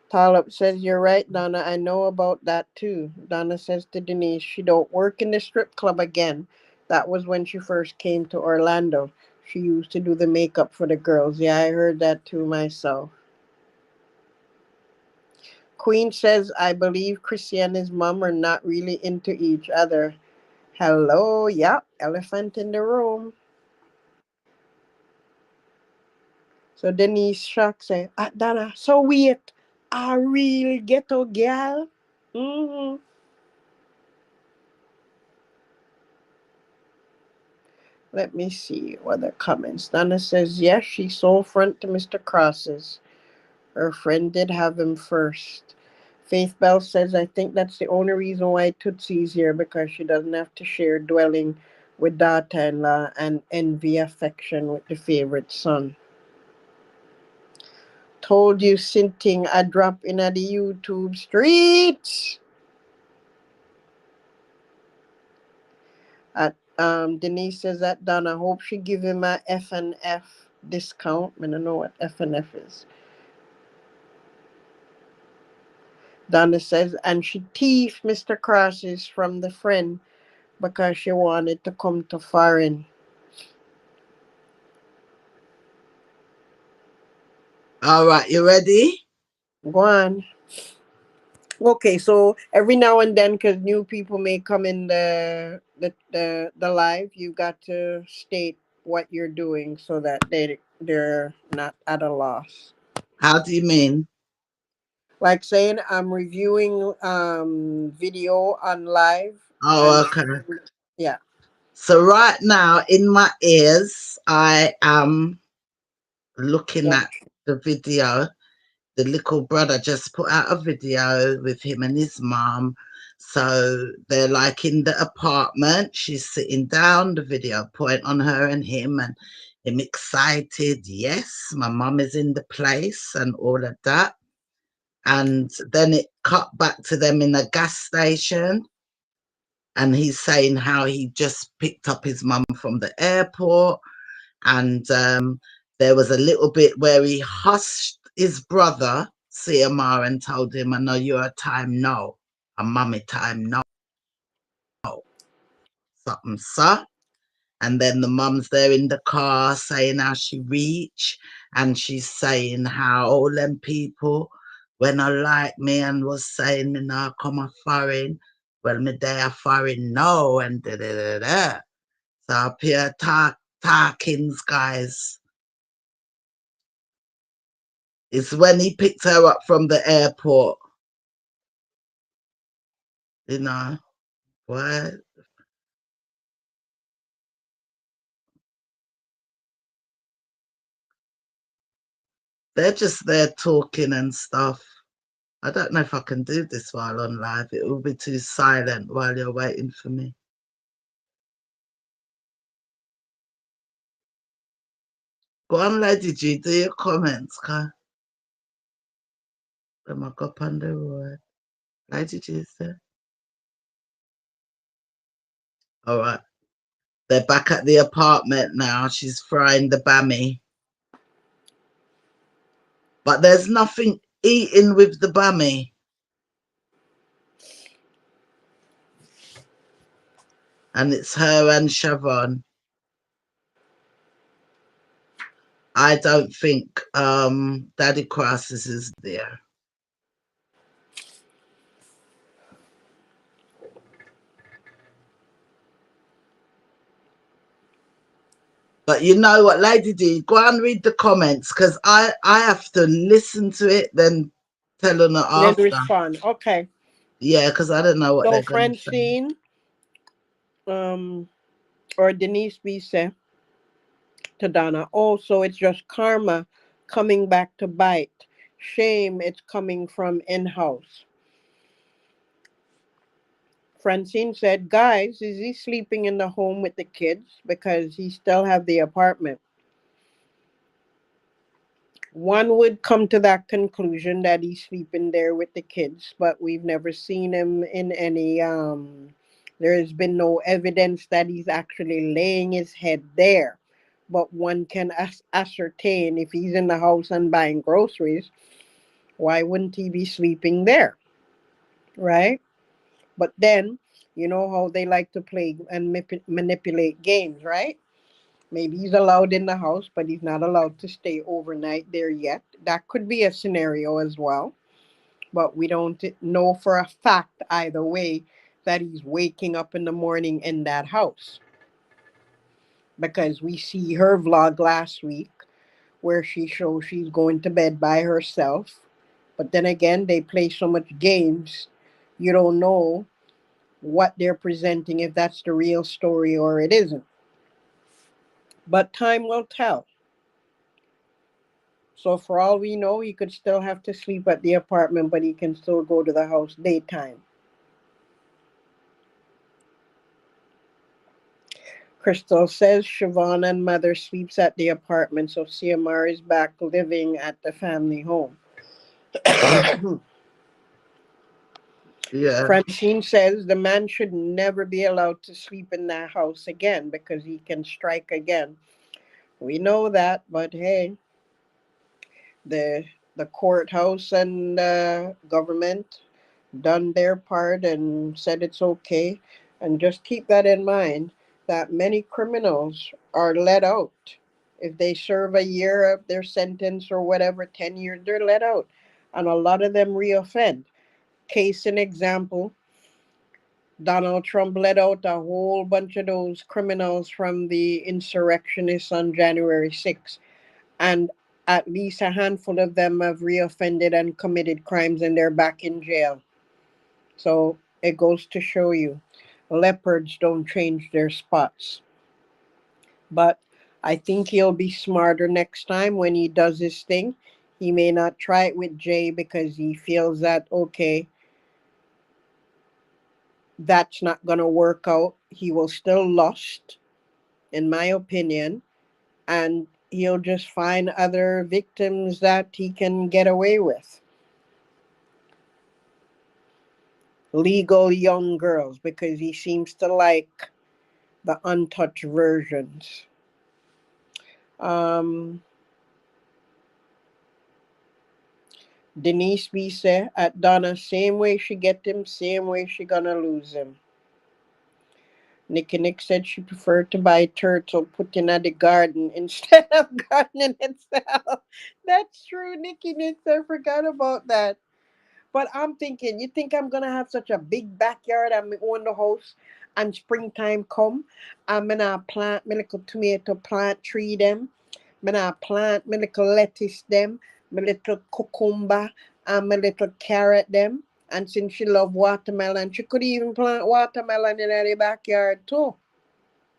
Talib says, you're right, Donna. I know about that too. Donna says to Denise, she don't work in the strip club again. That was when she first came to Orlando. She used to do the makeup for the girls. Yeah, I heard that too myself. Queen says, I believe Crissy and his mom are not really into each other. Hello, yep, elephant in the room. So Denise Shock say, Donna, so wait, a real ghetto girl? Mm-hmm. Let me see what the comments. Donna says, yes, she sold front to Mr. Cross's. Her friend did have him first. Faith Bell says, I think that's the only reason why Tootsie's here, because she doesn't have to share dwelling with daughter-in-law and envy affection with the favorite son. Told you sinting a drop in the YouTube streets. Denise says that Donna hope she give him a F and F discount. I don't know what F and F is. Donna says, and she thief Mr. Crosses from the friend because she wanted to come to foreign. All right, you ready? Go on. Okay, so every now and then, because new people may come in the live, you got to state what you're doing so that they're not at a loss. How do you mean? Like saying I'm reviewing video on live. Oh, And okay. yeah. So right now in my ears, I am looking Yeah. at the video. The little brother just put out a video with him and his mom. So they're like in the apartment. She's sitting down, the video point on her and him excited. Yes, my mom is in the place and all of that. And then it cut back to them in a gas station. And he's saying how he just picked up his mum from the airport. And there was a little bit where he hushed his brother, Cmr, and told him, I know you're a time no, a mummy time no. Something, sir. And then the mum's there in the car saying how she reach, and she's saying how all them people, when I like me and was saying me now come a foreign, well me they a foreign no, and da da da da. So up here talkings, guys. It's when he picked her up from the airport. You know, what? They're just there talking and stuff. I don't know if I can do this while on live. It will be too silent while you're waiting for me. Go on, Lady G, do your comments, okay? Then I go up on the road. Lady G is there. All right. They're back at the apartment now. She's frying the bammy. But there's nothing eating with the bammy. And it's her and Shavon. I don't think Daddy Crosses is there. But you know what, Lady D, go and read the comments because I have to listen to it, then tell them Then after. respond. Okay. Yeah, because I don't know what So they're going to say. Francine, or Denise B said to Donna, oh, so it's just karma coming back to bite. Shame it's coming from in-house. Francine said, guys, is he sleeping in the home with the kids? Because he still have the apartment. One would come to that conclusion that he's sleeping there with the kids, but we've never seen him in any there has been no evidence that he's actually laying his head there. But one can ascertain if he's in the house and buying groceries, why wouldn't he be sleeping there? Right? But then, you know how they like to play and manipulate games, right? Maybe he's allowed in the house, but he's not allowed to stay overnight there yet. That could be a scenario as well. But we don't know for a fact either way that he's waking up in the morning in that house. Because we see her vlog last week where she shows she's going to bed by herself. But then again, they play so much games, you don't know what they're presenting, if that's the real story or it isn't. But time will tell. So for all we know, he could still have to sleep at the apartment, but he can still go to the house daytime. Crystal says Shavon and mother sleeps at the apartment, so Cmr is back living at the family home. Yeah. Francine says the man should never be allowed to sleep in that house again because he can strike again. We know that, but hey, the the courthouse and government done their part and said it's okay. And just keep that in mind that many criminals are let out. If they serve a year of their sentence or whatever, 10 years, they're let out. And a lot of them reoffend. Case in example, Donald Trump let out a whole bunch of those criminals from the insurrectionists on January 6th. And at least a handful of them have reoffended and committed crimes and they're back in jail. So it goes to show you, leopards don't change their spots. But I think he'll be smarter next time when he does his thing. He may not try it with Jay because he feels that, okay, that's not going to work out. He will still lust, in my opinion, and he'll just find other victims that he can get away with. Legal young girls, because he seems to like the untouched versions. Um, Denise B said, at Donna, same way she get him, same way she gonna lose him. Nikki Nick said she preferred to buy turtle put in at the garden instead of gardening itself. That's true, Nikki Nick. I forgot about that. But I'm thinking, you think I'm gonna have such a big backyard? I'm on the house, and springtime come, I'm gonna plant my little tomato plant tree them. I'm gonna plant my little lettuce them, my little cucumber, and my little carrot them. And since she love watermelon, she could even plant watermelon in the backyard too.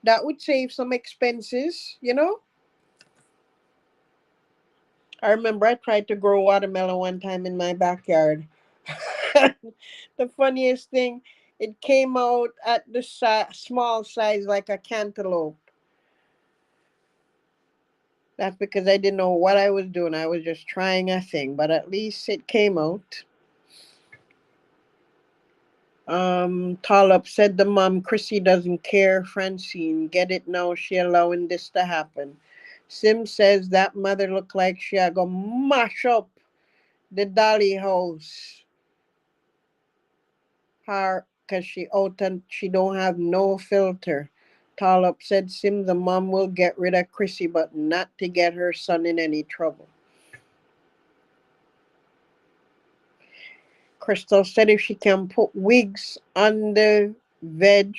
That would save some expenses, you know. I remember I tried to grow watermelon one time in my backyard. The funniest thing, it came out at the small size like a cantaloupe. That's because I didn't know what I was doing. I was just trying a thing, but at least it came out. Tolop said the mom, Crissy doesn't care. Francine, get it now. She allowing this to happen. Sim says that mother look like she a go mash up the dolly house. Her, cause she out and she don't have no filter. Tolop said Sim the mom will get rid of Crissy, but not to get her son in any trouble. Crystal said if she can put wigs on the veg,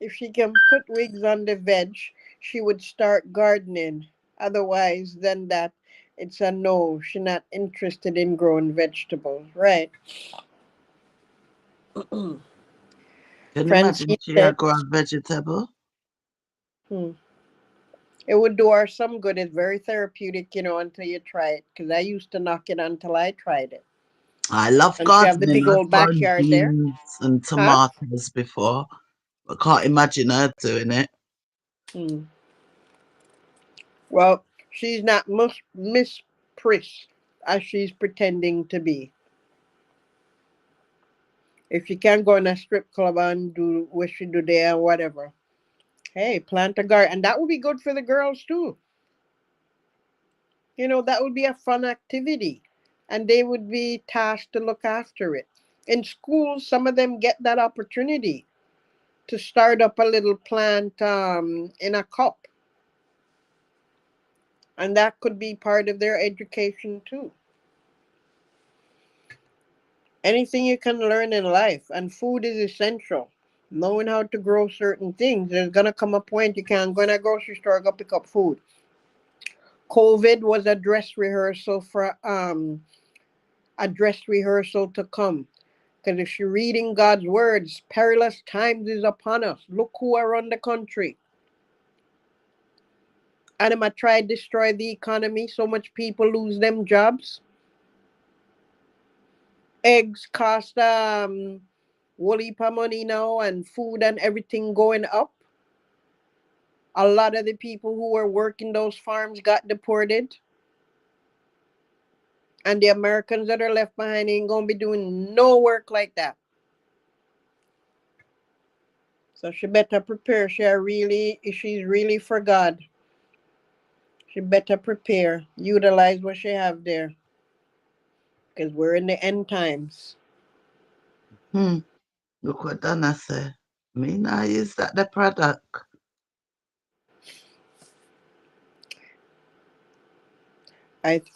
if she can put wigs on the veg, she would start gardening. Otherwise, than that, it's a no. She's not interested in growing vegetables, right? Can you imagine Francine she a said, grow vegetable? hmm, it would do her some good. It's very therapeutic, you know, until you try it. Because I used to knock it until I tried it. I love And she have the gardening. big I've old grown backyard there. beans and Huh? tomatoes before. I can't imagine her doing it. Hmm. Well, she's not Miss Priss as she's pretending to be. If she can go in a strip club and do what she do there or whatever, hey, plant a garden. And that would be good for the girls too. You know, that would be a fun activity. And they would be tasked to look after it. In school, some of them get that opportunity. to start up a little plant in a cup. And that could be part of their education too. Anything you can learn in life, and food is essential. Knowing how to grow certain things, there's gonna come a point you can't go in a grocery store, go pick up food. COVID was a dress rehearsal to come. Because if you're reading God's words, perilous times is upon us. Look who are run the country. And them a try to destroy the economy. So much people lose them jobs. Eggs cost whole heap of money now, and food and everything going up. A lot of the people who were working those farms got deported. And the Americans that are left behind ain't gonna be doing no work like that. So she better prepare. She's really for God. She better prepare. Utilize what she have there. Because we're in the end times. Look what Donna say. Me now use that the product.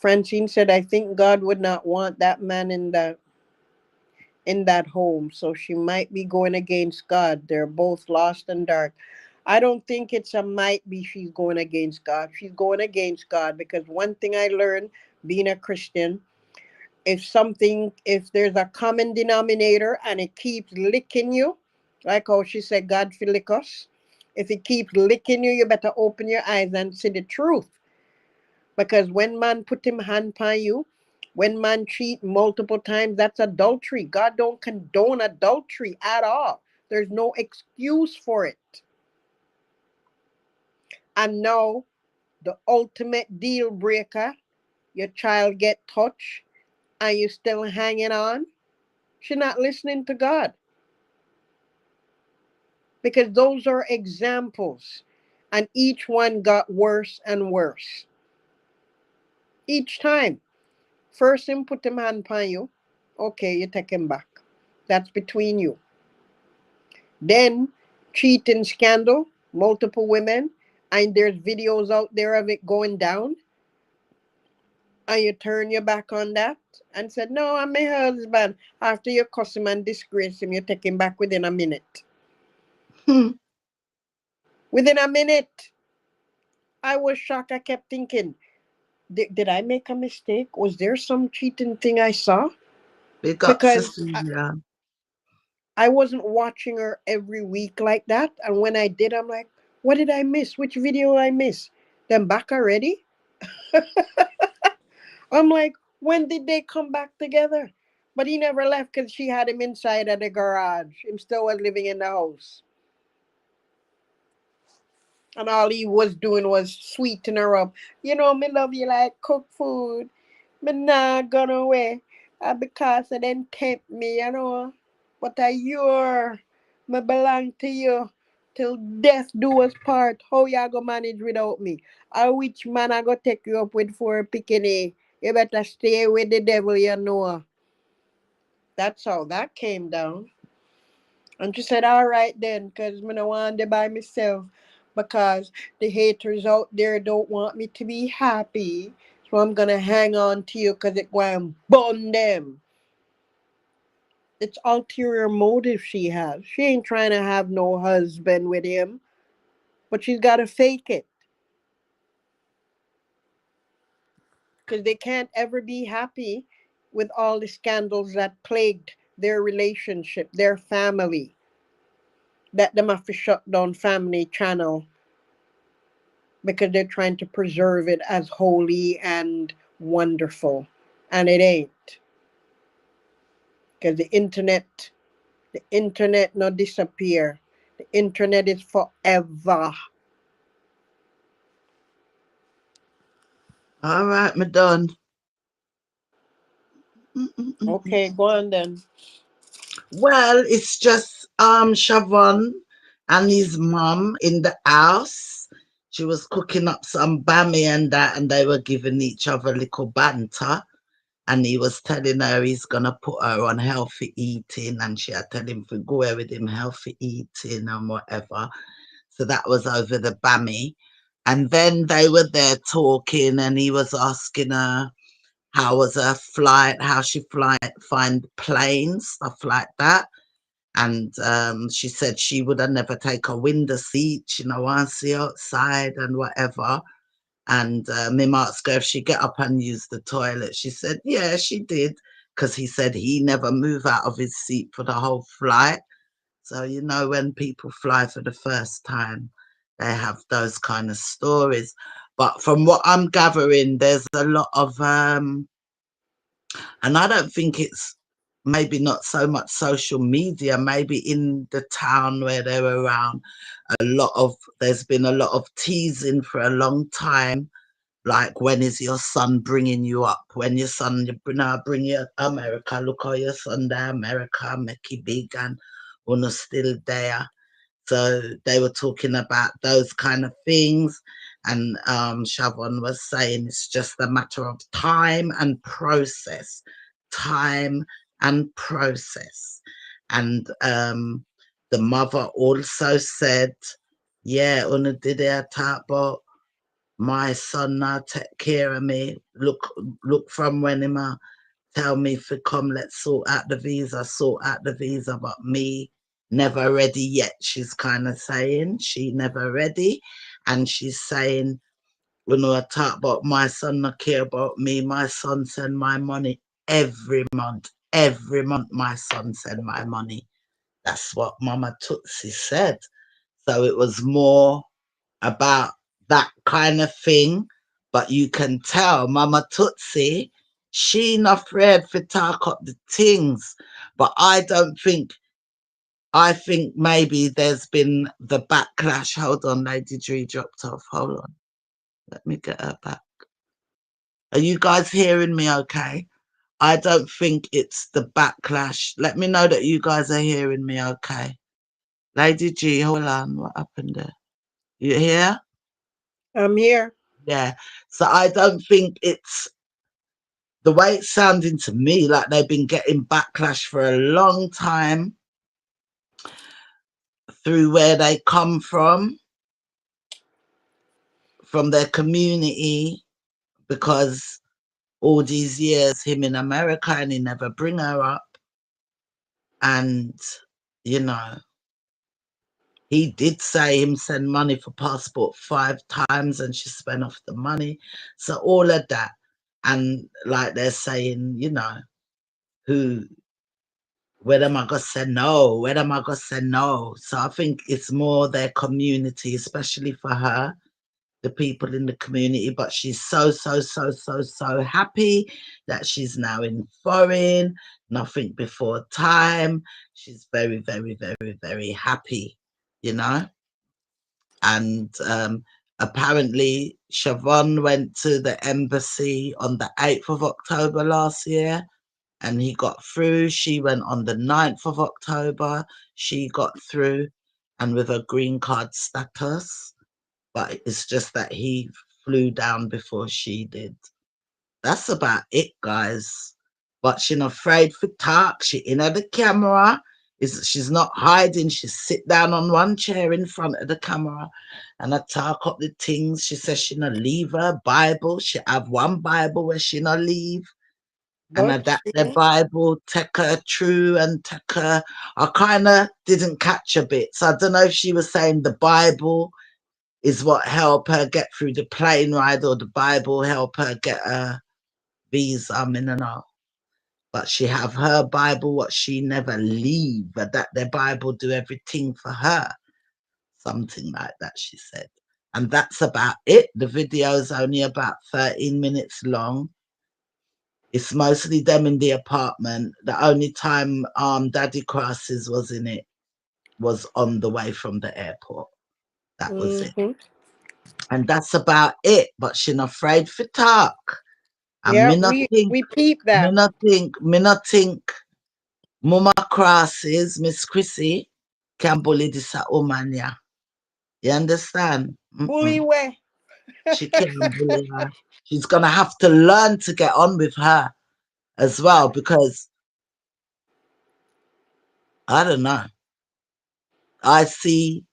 Francine said, I think God would not want that man in that home. So she might be going against God. They're both lost and dark. I don't think it's a might be she's going against God. She's going against God because one thing I learned being a Christian, if there's a common denominator and it keeps licking you, like how she said, God will lick us. If it keeps licking you, you better open your eyes and see the truth. Because when man put him hand on you, when man cheat multiple times, that's adultery. God don't condone adultery at all. There's no excuse for it. And now, the ultimate deal breaker, your child get touched and you still hanging on. She's not listening to God. Because those are examples. And each one got worse and worse. Each time. First him put him hand upon you. Okay, you take him back. That's between you. Then cheating scandal, multiple women, and there's videos out there of it going down. And you turn your back on that and said, no, I'm my husband. After you cuss him and disgrace him, you take him back within a minute. Within a minute. I was shocked. I kept thinking, did I make a mistake? Was there some cheating thing I saw? Big up Because Cecilia. I wasn't watching her every week like that. And when I did, I'm like, what did I miss? Which video I miss? Them back already? I'm like, when did they come back together? But he never left because she had him inside of the garage. Him still was living in the house. And all he was doing was sweeten her up. You know, me love you like cook food. Me not gone away. Because it didn't tempt me, you know. But I your. Me belong to you. Till death do us part. How you go manage without me? Or which man I go take you up with for a bikini? You better stay with the devil, you know. That's how that came down. And she said, all right then, because I don't want to by myself. Because the haters out there don't want me to be happy. So I'm going to hang on to you because it going to burn them. It's ulterior motive she has. She ain't trying to have no husband with him. But she's got to fake it. Because they can't ever be happy with all the scandals that plagued their relationship, their family. That them have to shut down Family Channel because they're trying to preserve it as holy and wonderful. And it ain't. Because the internet not disappear. The internet is forever. All right, me done. Okay, go on then. Well, it's just Shavon and his mom in the house. She was cooking up some bammy and that, and they were giving each other little banter. and he was telling her he's gonna put her on healthy eating, and she had tell him to go away with him healthy eating and whatever. So that was over the bammy. And then they were there talking, and he was asking her how was her flight, how she find planes, stuff like that. And she said she would have never take a window seat, you know, want to see outside and whatever. And him asked her if she get up and use the toilet. She said, yeah, she did, because he said he never move out of his seat for the whole flight. So, you know, when people fly for the first time, they have those kind of stories. But from what I'm gathering, there's a lot of, and I don't think it's maybe not so much social media, maybe in the town where they're around, there's been a lot of teasing for a long time. Like, when is your son bringing you up? When your son, bring you America, look how your son there, America, make it big, and we're still there. So they were talking about those kind of things. And Shavon was saying it's just a matter of time and process. Time and process. And the mother also said, yeah, Una did it talk about my son now take care of me. Look from when him tell me to come, let's sort out the visa, but me never ready yet. She's kind of saying she never ready. And she's saying, when I talk about my son not care about me, my son send my money every month. Every month my son send my money. That's what Mama Tootsie said. So it was more about that kind of thing. But you can tell Mama Tootsie, she not afraid to talk up the things. But I think maybe there's been the backlash. Hold on, Lady Dree dropped off. Hold on. Let me get her back. Are you guys hearing me okay? I don't think it's the backlash. Let me know that you guys are hearing me okay. Lady G, hold on. What happened there? You here? I'm here. Yeah. So I don't think it's the way it's sounding to me like they've been getting backlash for a long time through where they come from their community, because all these years him in America and he never bring her up. And, you know, he did say him send money for passport 5 times and she spent off the money. So all of that. And like they're saying, you know, where am I gonna say no? Where am I gonna say no? So I think it's more their community, especially for her, the people in the community. But she's so happy that she's now in foreign, nothing before time. She's very happy, you know. And apparently Shavon went to the embassy on the 8th of October last year, and he got through. She went on the 9th of October. She got through, and with a green card status. But it's just that he flew down before she did. That's about it, guys. But she's not afraid for talk. She in at the camera. She's not hiding. She sit down on one chair in front of the camera and I talk up the things. She says she not leave her Bible. She have one Bible where she not leave. And But that the Bible take her true and take her. I kind of didn't catch a bit. So I don't know if she was saying the Bible is what helped her get through the plane ride, or the Bible help her get a visa. I mean, no. But she have her Bible, what she never leave, but that the Bible do everything for her. Something like that, she said. And that's about it. The video is only about 13 minutes long. It's mostly them in the apartment. The only time Daddy Crosses was in it was on the way from the airport. That was it. And that's about it. But she not afraid for talk. And yeah, me not think, we peep that. me not think Mama Crosses, Miss Crissy, can bully this a woman, yeah. You understand? Bully way. She can't bully her. She's gonna have to learn to get on with her. as well, because I don't know. I see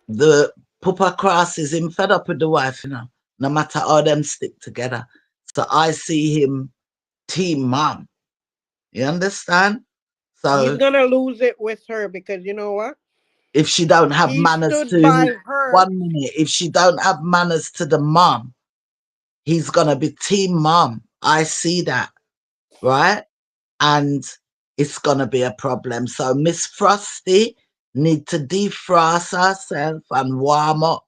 the Papa Cross is him fed up with the wife, you know, no matter how them stick together. So I see him team mom. You understand? He's So gonna lose it with her because you know what? if she don't have He manners stood to by her. 1 minute, if she don't have manners to the mom, he's gonna be team mom. I see that, right? And it's gonna be a problem. So Miss Frosty need to defrost herself and warm up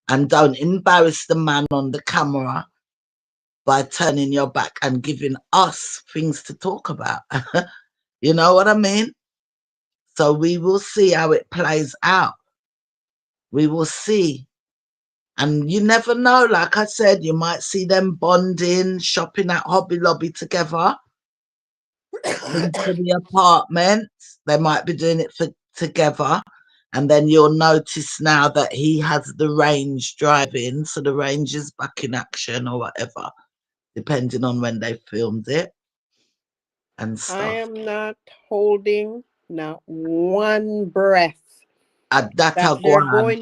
and don't embarrass the man on the camera by turning your back and giving us things to talk about. You know what I mean? So we will see how it plays out. We will see. And you never know, like I said, you might see them bonding, shopping at Hobby Lobby together into the apartment. They might be doing it together. And then you'll notice now that he has the range driving. So the range is back in action or whatever, depending on when they filmed it and I stuff. am not holding not one breath That that I go on.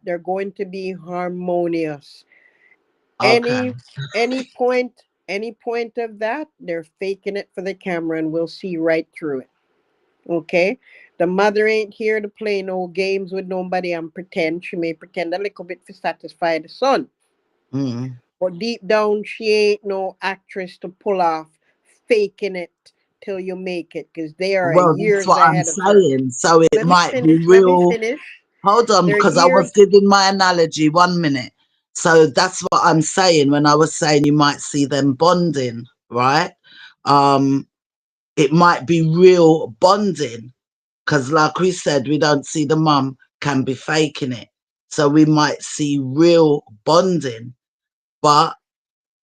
they're going to be harmonious. Okay. Any point any point of that, they're faking it for the camera and we'll see right through it. Okay? The mother ain't here to play no games with nobody and pretend. She may pretend a little bit to satisfy the son. Mm. But deep down, she ain't no actress to pull off faking it till you make it because they are Well, that's years what I'm ahead of her. saying. So it Let me might be finish. Let me real. finish. Hold on, They're because I was years. giving my analogy 1 minute. So that's what I'm saying when I was saying you might see them bonding, right? It might be real bonding because, like we said, we don't see the mum can be faking it. So we might see real bonding, but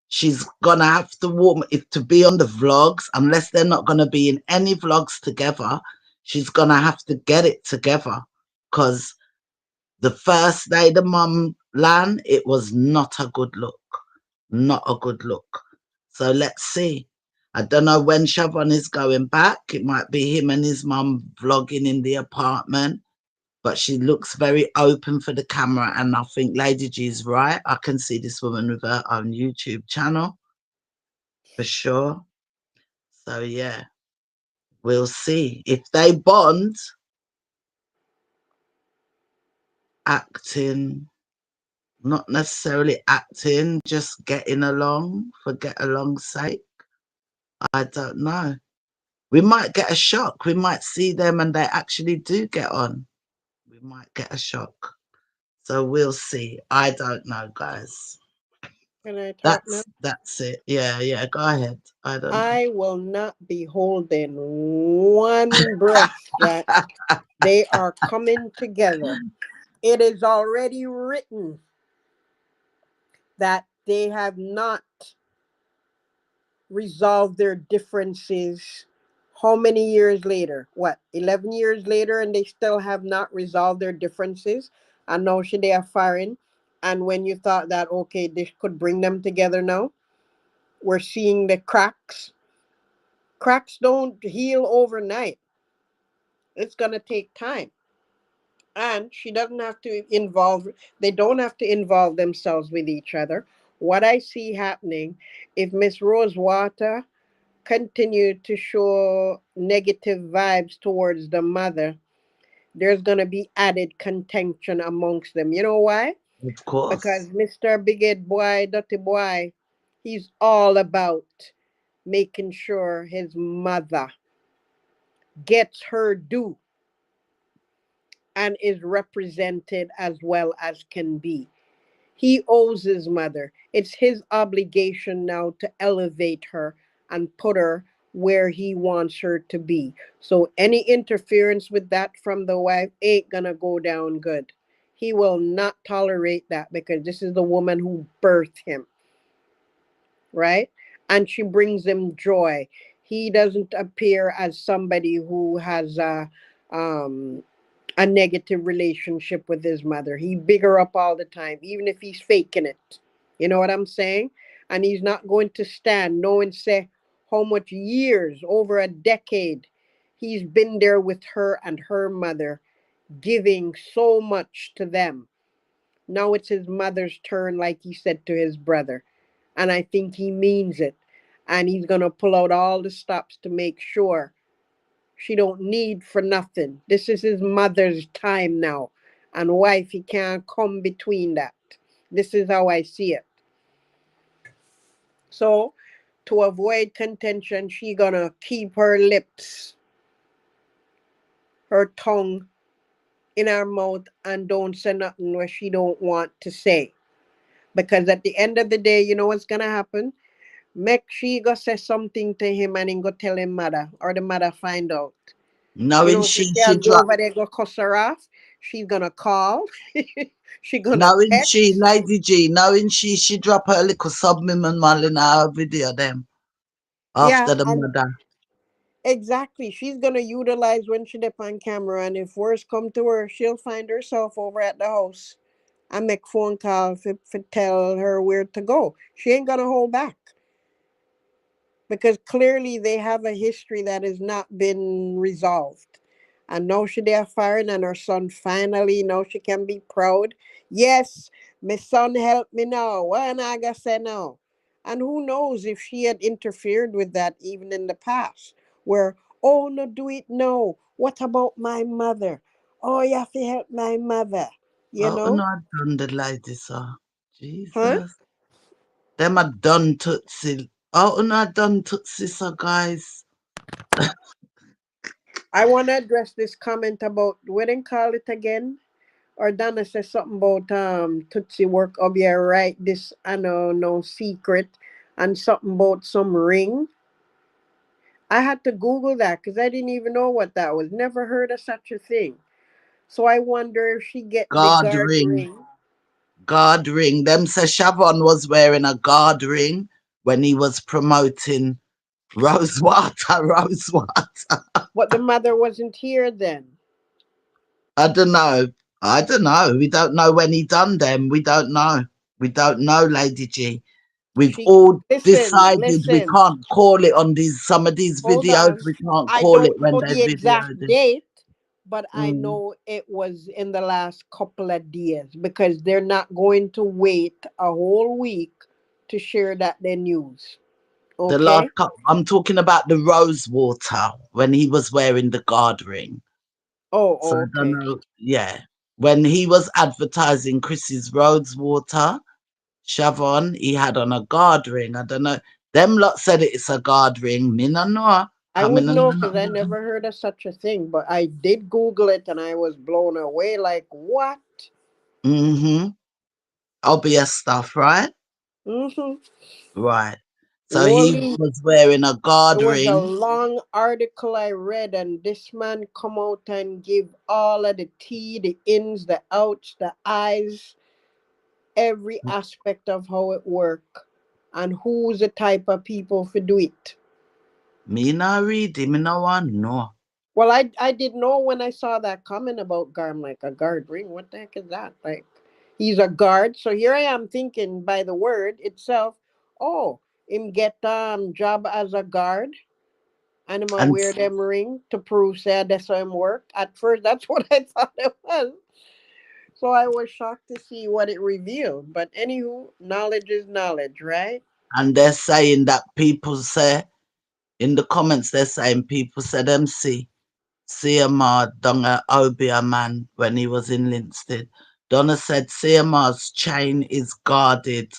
she's gonna have to warm if to be on the vlogs, unless they're not gonna be in any vlogs together. She's gonna have to get it together because the first day the mum land, it was not a good look. Not a good look. So let's see. I don't know when Shavon is going back. It might be him and his mum vlogging in the apartment. But she looks very open for the camera. And I think Lady G is right. I can see this woman with her own YouTube channel for sure. So yeah, we'll see. If they bond, acting, not necessarily acting, just getting along for get along's sake. I don't know. We might get a shock. We might see them and they actually do get on. We might get a shock. So we'll see. I don't know, guys. Can I talk now? That's it. Yeah, yeah. Go ahead. I don't know. I will not be holding one breath that they are coming together. It is already written that they have not resolved their differences. How many years later? What, 11 years later, and they still have not resolved their differences? And now should they are firing? And when you thought that, okay, this could bring them together now, we're seeing the cracks. Cracks don't heal overnight. It's going to take time. And she doesn't have to involve, they don't have to involve themselves with each other. What I see happening, if Miss Rosewater continue to show negative vibes towards the mother, there's going to be added contention amongst them. You know why? Of course. Because Mr. Big Head Boy, Dirty Boy, he's all about making sure his mother gets her due and is represented as well as can be. He owes his mother. It's his obligation now to elevate her and put her where he wants her to be. So any interference with that from the wife ain't gonna go down good. He will not tolerate that because this is the woman who birthed him, right? And she brings him joy. He doesn't appear as somebody who has um, a negative relationship with his mother. He big her up all the time, even if he's faking it. You know what I'm saying? And he's not going to stand knowing say how much years, over a decade, he's been there with her and her mother, giving so much to them. Now it's his mother's turn, like he said to his brother. And I think he means it. And he's gonna pull out all the stops to make sure she don't need for nothing. This is his mother's time now. And wife, he can't come between that. This is how I see it. So to avoid contention, she gonna keep her lips, her tongue in her mouth, and don't say nothing where she don't want to say. Because at the end of the day, you know what's gonna happen? Make she go say something to him and then go tell him mother, or the mother find out. You Knowing know, so she she she go drop, over there, go cuss her off. She's gonna call. She gonna knowing she, text. Lady G, knowing she drop her little subliminal in our video them Yeah, after the and mother. exactly. She's gonna utilize when she dip on camera, and if worse come to her, she'll find herself over at the house and make phone call for tell her where to go. She ain't gonna hold back. Because clearly they have a history that has not been resolved. And now she they are firing, and her son finally now she can be proud. Yes, my son helped me now. What I gotta say now? And who knows if she had interfered with that even in the past, where oh no, do it no. What about my mother? Oh, you have to help my mother. You Oh no, know? I done the lady, so Huh? Jesus. Them are done Tootsie. Oh no, I done Tootsie, so guys. I want to address this comment about we didn't call it again. Or Donna says something about Tootsie work up here, right? This I know no secret, and something about some ring. I had to Google that because I didn't even know what that was. Never heard of such a thing. So I wonder if she get the Guard guard ring. ring. Guard ring. Them say Shavon was wearing a guard ring when he was promoting rose water, rose water. But the mother wasn't here then. I don't know. I don't know. We don't know when he done them. We don't know. We don't know, Lady G. We've She all listen, decided we listen. can't call it on these some of these Hold videos. on. We can't I call it don't when know they the videoed exact it. date, but I Mm. know it was in the last couple of days because they're not going to wait a whole week to share that their news. The last Okay? couple, I'm talking about the rose water when he was wearing the guard ring. So Oh, I don't okay. know. Yeah. When he was advertising Chrissy's rose water, Shavon, he had on a guard ring. I don't know. Them lot said it's a guard ring. Me no know. I Coming would and know because I never heard of such a thing, but I did Google it and I was blown away. Like, what? mm-hmm. Obvious stuff, right? Mm-hmm. Right. So he Only was wearing a it guard was a ring. long article I read, and this man come out and give all of the tea, the ins, the outs, the eyes, every aspect of how it work, and who's the type of people for do it. Me no read it. Me no want no. Well, I did know when I saw that comment about guard. I'm like, a guard ring. What the heck is that? Like, he's a guard. So here I am thinking by the word itself. Oh, him get job as a guard, and him a And wear them ring to prove say that's how him work. At first, that's what I thought it was. So I was shocked to see what it revealed. But anywho, knowledge is knowledge, right? and they're saying that people say in the comments they're saying people say them see Cmr done a Obia man when he was in Linstead. Donna said Cmr's chain is guarded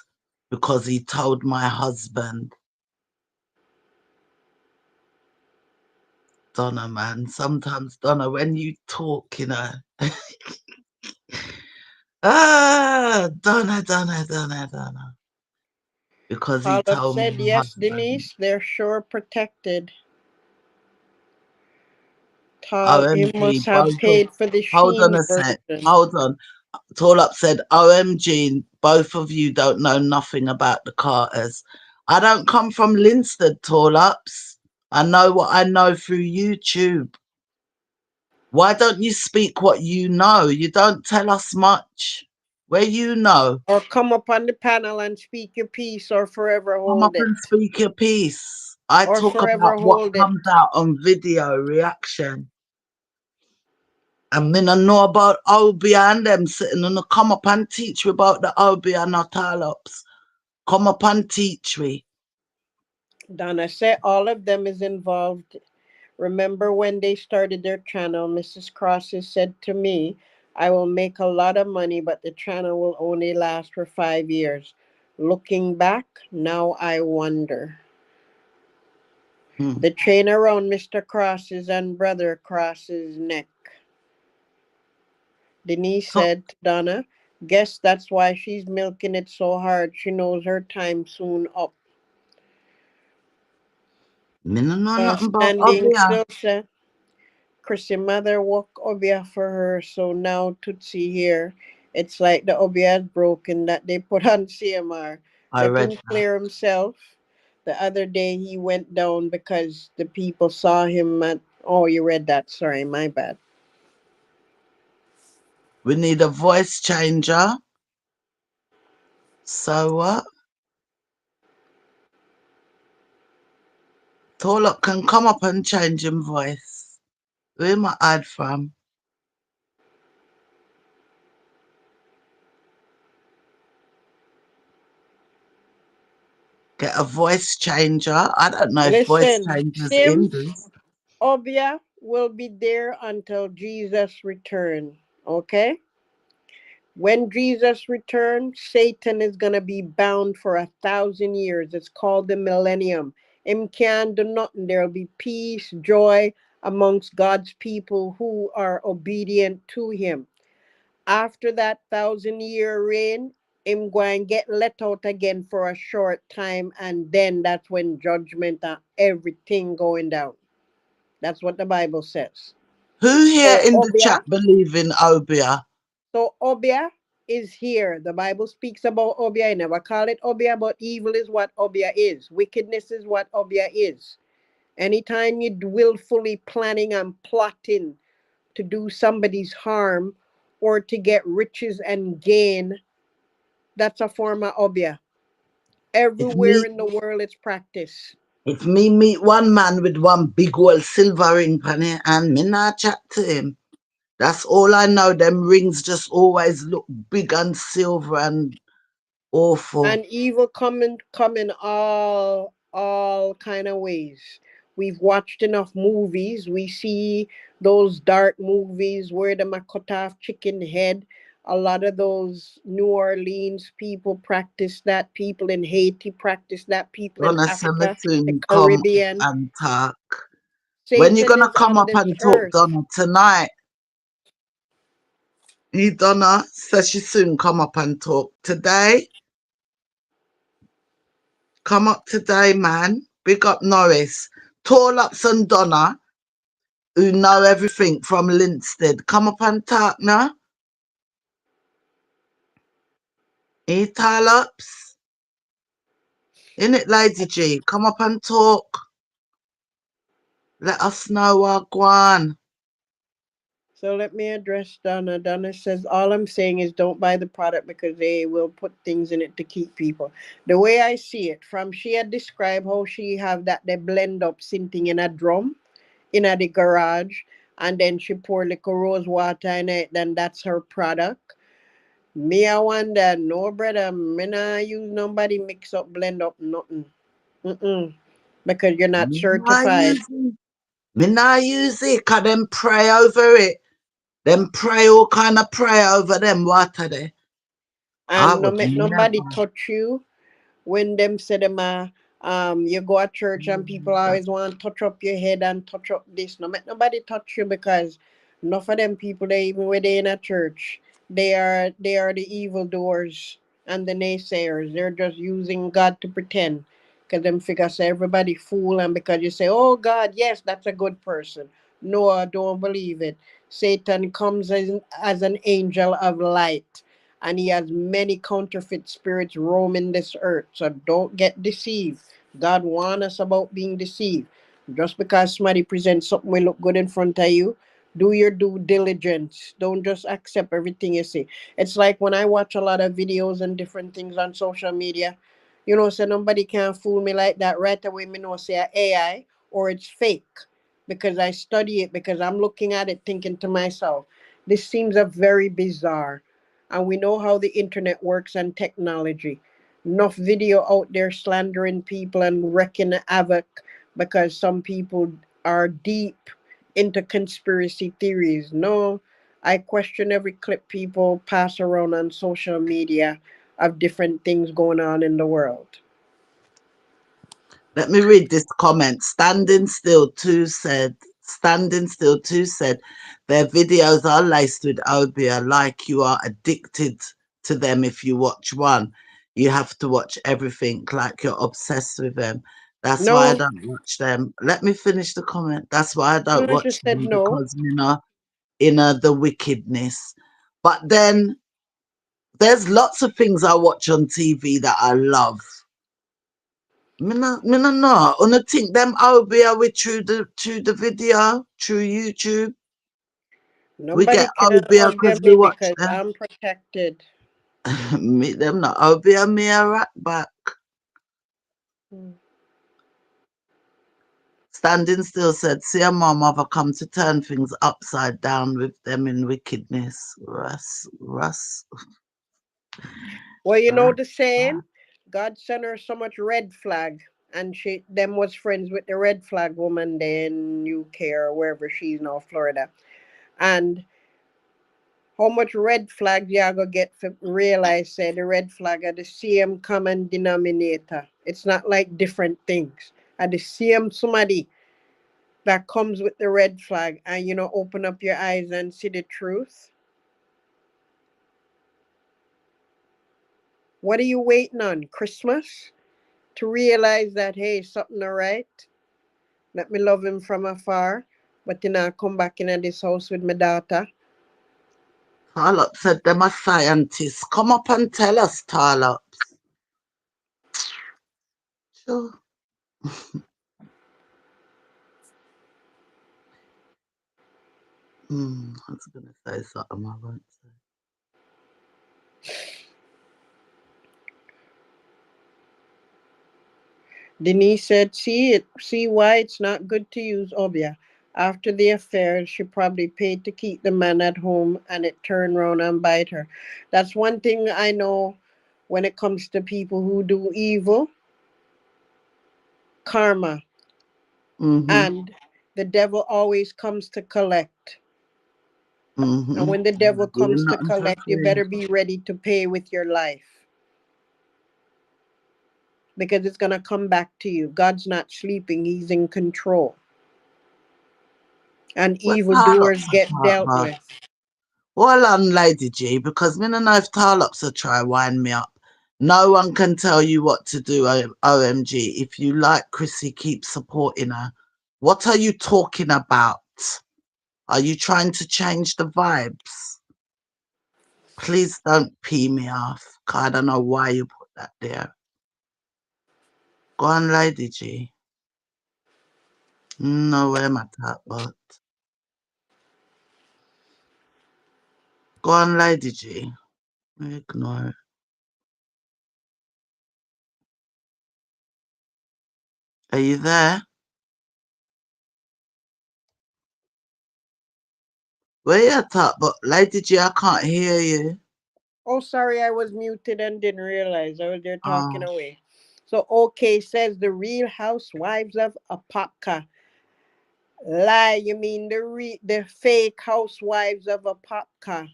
because he told my husband. Donna, man, sometimes Donna, when you talk, you know. Donna. Because he Olive told said, my yes, husband. Denise, they're sure protected. Tall, he OMG, must have both of, paid for the hold on Sheen a sec, version. hold on. Tall Up said, OMG, both of you don't know nothing about the Carters. I don't come from Linstead, Tall Ups. I know what I know through YouTube. Why don't you speak what you know? You don't tell us much. where you know. Or come up on the panel and speak your piece, or forever Come up hold it. and speak your piece. I Or talk forever about what hold it. comes out on video reaction. And me no know about Obia and them sitting and come up and teach me about the Obia not all ups. Come up and teach me. Donna said all of them is involved. Remember when they started their channel, Mrs. Crosses said to me, I will make a lot of money, but the channel will only last for 5 years. Looking back, now I wonder. Hmm. The chain around Mr. Cross's and Brother Cross's neck. Denise So, said to Donna, guess that's why she's milking it so hard. She knows her time soon up. me no know nothing about Standing Obia. still said, Crissy mother walk obia for her, so now Tootsie here. It's like the obia is broken that they put on CMR. I Let read him that. clear himself. The other day he went down because the people saw him at, oh, you read that. Sorry, my bad. We need a voice changer. So what? Tolop can come up and change him voice. Where am I add from? Get a voice changer. I don't know if voice Listen, changers in Sims, this. obia will be there until Jesus return. Okay? When Jesus returns, Satan is going to be bound for 1,000 years. It's called the millennium. Him can't do nothing. There will be peace, joy amongst God's people who are obedient to him. After that 1,000 year reign, him going get let out again for a short time, and then that's when judgment and everything going down. That's what the Bible says. Who here So in the Obia, chat believe in Obia? Obia is here. The Bible speaks about Obia. I never call it Obia, but evil is what Obia is. Wickedness is what Obia is. Anytime you willfully planning and plotting to do somebody's harm or to get riches and gain, that's a form of Obia. If Everywhere me in the world it's practiced. if me meet one man with one big old silver ring on it and me not chat to him. That's all I know. Them rings just always look big and silver and awful. And evil come in all kind of ways. We've watched enough movies. We see those dark movies where them a cut off chicken head. A lot of those New Orleans people practice that. People in Haiti practice that. People in Gonna say me Africa, the soon come Caribbean. and talk. When you Satan gonna is come on up this and talk, earth. Donna? Tonight? Donna says she soon come up and talk. Today? Come up today, man. Big up Norris. Tall ups and Donna, who know everything from Linstead. Come up and talk now. Tall ups. In it, Lady G. Come up and talk. Let us know what go on. So let me address Donna. Donna says, all I'm saying is don't buy the product because they will put things in it to keep people. The way I see it, from she had described how she have that they blend up something in a drum in a the garage, and then she pour little rose water in it, then that's her product. Me, I wonder, no brother, me not use nobody mix up, blend up, nothing. Mm-mm. Because you're not Me not certified. use it. Me not use it, cause them pray over it. Them pray all kind of pray over them water there. I And no would make nobody never. touch you when them say them you go to church and people always want to touch up your head and touch up this. No make nobody touch you because enough of them people they even when they in a church, they are the evildoers and the naysayers. They're just using God to pretend. Because them figure say everybody fool, and because you say, oh God, yes, that's a good person. No, I don't believe it. Satan comes as an angel of light, and he has many counterfeit spirits roaming this earth. So don't get deceived. God warns us about being deceived. Just because somebody presents something will look good in front of you, Do your due diligence. Don't just accept everything you see. It's like when I watch a lot of videos and different things on social media, so nobody can fool me like that. Right away, me know say a AI or it's fake because I study it, because I'm looking at it thinking to myself, this seems a very bizarre. And we know how the internet works and technology. Enough video out there slandering people and wrecking havoc because some people are deep into conspiracy theories. No, I question every clip people pass around on social media of different things going on in the world. Let me read this comment. Standing Still 2 said, their videos are laced with obeah, like you are addicted to them if you watch one. You have to watch everything, like you're obsessed with them. That's why I No, don't watch them. Let me finish the comment. That's why I don't I watch just said them, no. because, the wickedness. But then there's lots of things I watch on TV that I love. Me no know. Una think them obeah with through the video, through YouTube. We get Nobody can obeah obey because we me watch because them. I'm protected. Me them not obeah me a rat back. Mm. Standing Still said, see a mom have come to turn things upside down with them in wickedness. Russ. Well, you know Russ. the saying, God sent her so much red flag, and she them was friends with the red flag woman there in UK or wherever she's now, Florida. And how much red flag you gonna get for realize say the red flag are the same common denominator. It's not like different things. Are the same somebody that comes with the red flag, and open up your eyes and see the truth. What are you waiting on? Christmas? To realize that hey, something alright. Let me love him from afar. But then I come back in this house with my daughter. Tarlop said them a scientists. Come up and tell us, Tarlops. Sure. I was gonna say something I won't say. Denise said, see why it's not good to use Obia. After the affair, she probably paid to keep the man at home and it turned around and bite her. That's one thing I know when it comes to people who do evil, karma. Mm-hmm. And the devil always comes to collect. And Mm-hmm. when the devil Doing comes to nothing for collect, you free. better be ready to pay with your life because it's going to come back to you. God's not sleeping, He's in control. And What Tarlops evildoers are get talk dealt about? with. Well on, Lady G, because me no know if Tarlops will try wind me up. No one can tell you what to do, OMG. If you like Crissy, keep supporting her. What are you talking about? Are you trying to change the vibes? Please don't pee me off, 'cause I don't know why you put that there. Go on, Lady G. No way, my top, but go on, Lady G. Ignore it. Are you there? Where you at, but Lady G, I can't hear you. Oh, sorry, I was muted and didn't realize I was there talking Oh, away. So, OK says the real housewives of Apopka. Lie, you mean the fake housewives of Apopka.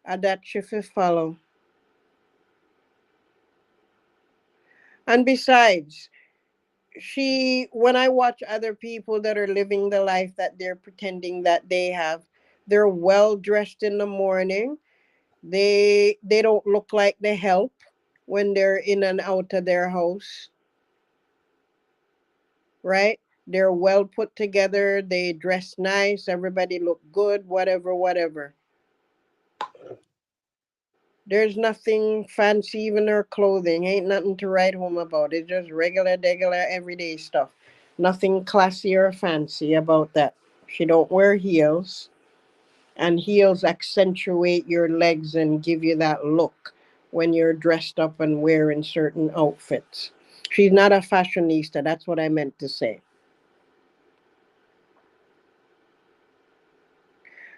That should follow. And besides, when I watch other people that are living the life that they're pretending that they have, they're well dressed in the morning. They don't look like they help when they're in and out of their house, right? They're well put together, they dress nice, everybody look good, whatever, whatever. There's nothing fancy, even their clothing. Ain't nothing to write home about. It's just regular, everyday stuff. Nothing classy or fancy about that. She don't wear heels, and heels accentuate your legs and give you that look when you're dressed up and wearing certain outfits. She's not a fashionista. That's what I meant to say.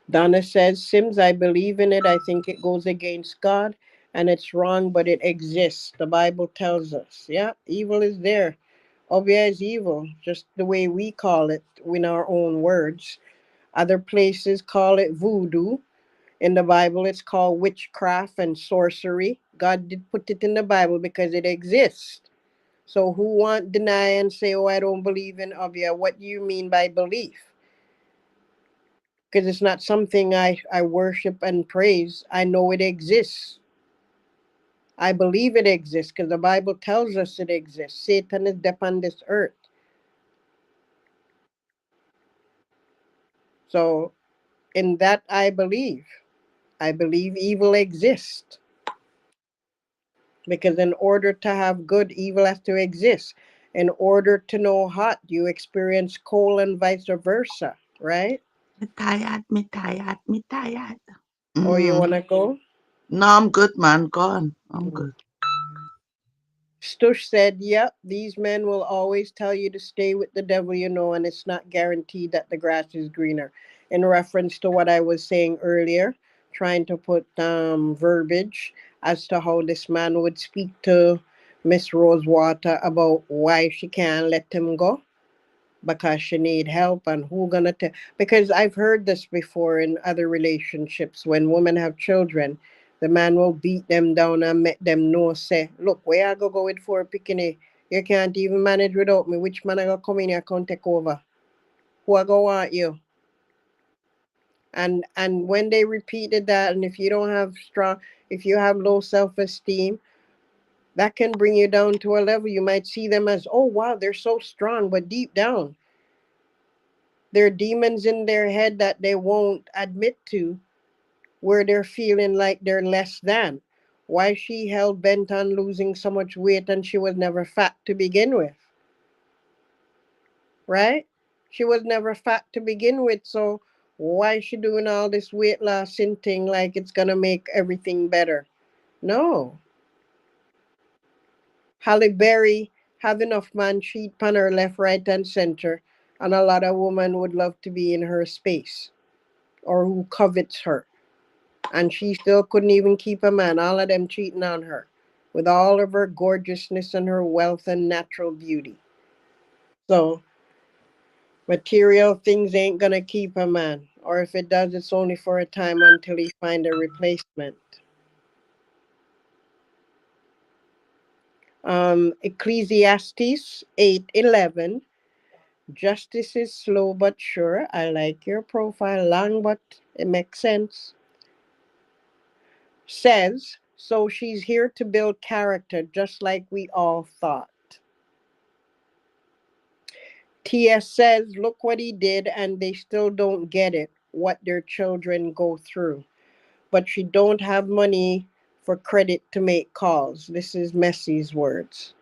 Donna says, Sims, I believe in it. I think it goes against God and it's wrong, but it exists. The Bible tells us. Yeah, evil is there. Obia is evil, just the way we call it in our own words. Other places call it voodoo. In the Bible, it's called witchcraft and sorcery. God did put it in the Bible because it exists. So who want deny and say, oh, I don't believe in Obia? What do you mean by belief? Because it's not something I worship and praise. I know it exists. I believe it exists because the Bible tells us it exists. Satan is upon this earth. So in that I believe. I believe evil exists. Because in order to have good, evil has to exist. In order to know hot, you experience cold and vice versa, right? Me tired, me tired, me tired. Or you Mm. want to go? No, I'm good, man. Go on. I'm good. Stush said, yep, these men will always tell you to stay with the devil, you know, and it's not guaranteed that the grass is greener. In reference to what I was saying earlier, trying to put verbiage as to how this man would speak to Miss Rosewater about why she can't let him go because she need help and who gonna tell, because I've heard this before in other relationships. When women have children, the man will beat them down and make them know, say, look, where I go with for picking, you can't even manage without me. Which man I go come in here can take over? Who I go want you? And when they repeated that, and if you don't have strong, if you have low self-esteem, that can bring you down to a level you might see them as, oh wow, they're so strong, but deep down there are demons in their head that they won't admit to, where they're feeling like they're less than. Why she hell bent on losing so much weight and she was never fat to begin with, right? She was never fat to begin with, so why is she doing all this weight loss and thing like it's gonna make everything better? No. Halle Berry have enough man cheat on her left, right, and center, and a lot of women would love to be in her space or who covets her. And she still couldn't even keep a man, all of them cheating on her with all of her gorgeousness and her wealth and natural beauty. So material things ain't gonna keep a man, or if it does, it's only for a time until he find a replacement. Ecclesiastes 8:11. Justice is slow but sure. I like your profile, long but it makes sense. Says, so she's here to build character just like we all thought. TS says, look what he did, and they still don't get it, what their children go through. But she don't have money for credit to make calls. This is Messy's words.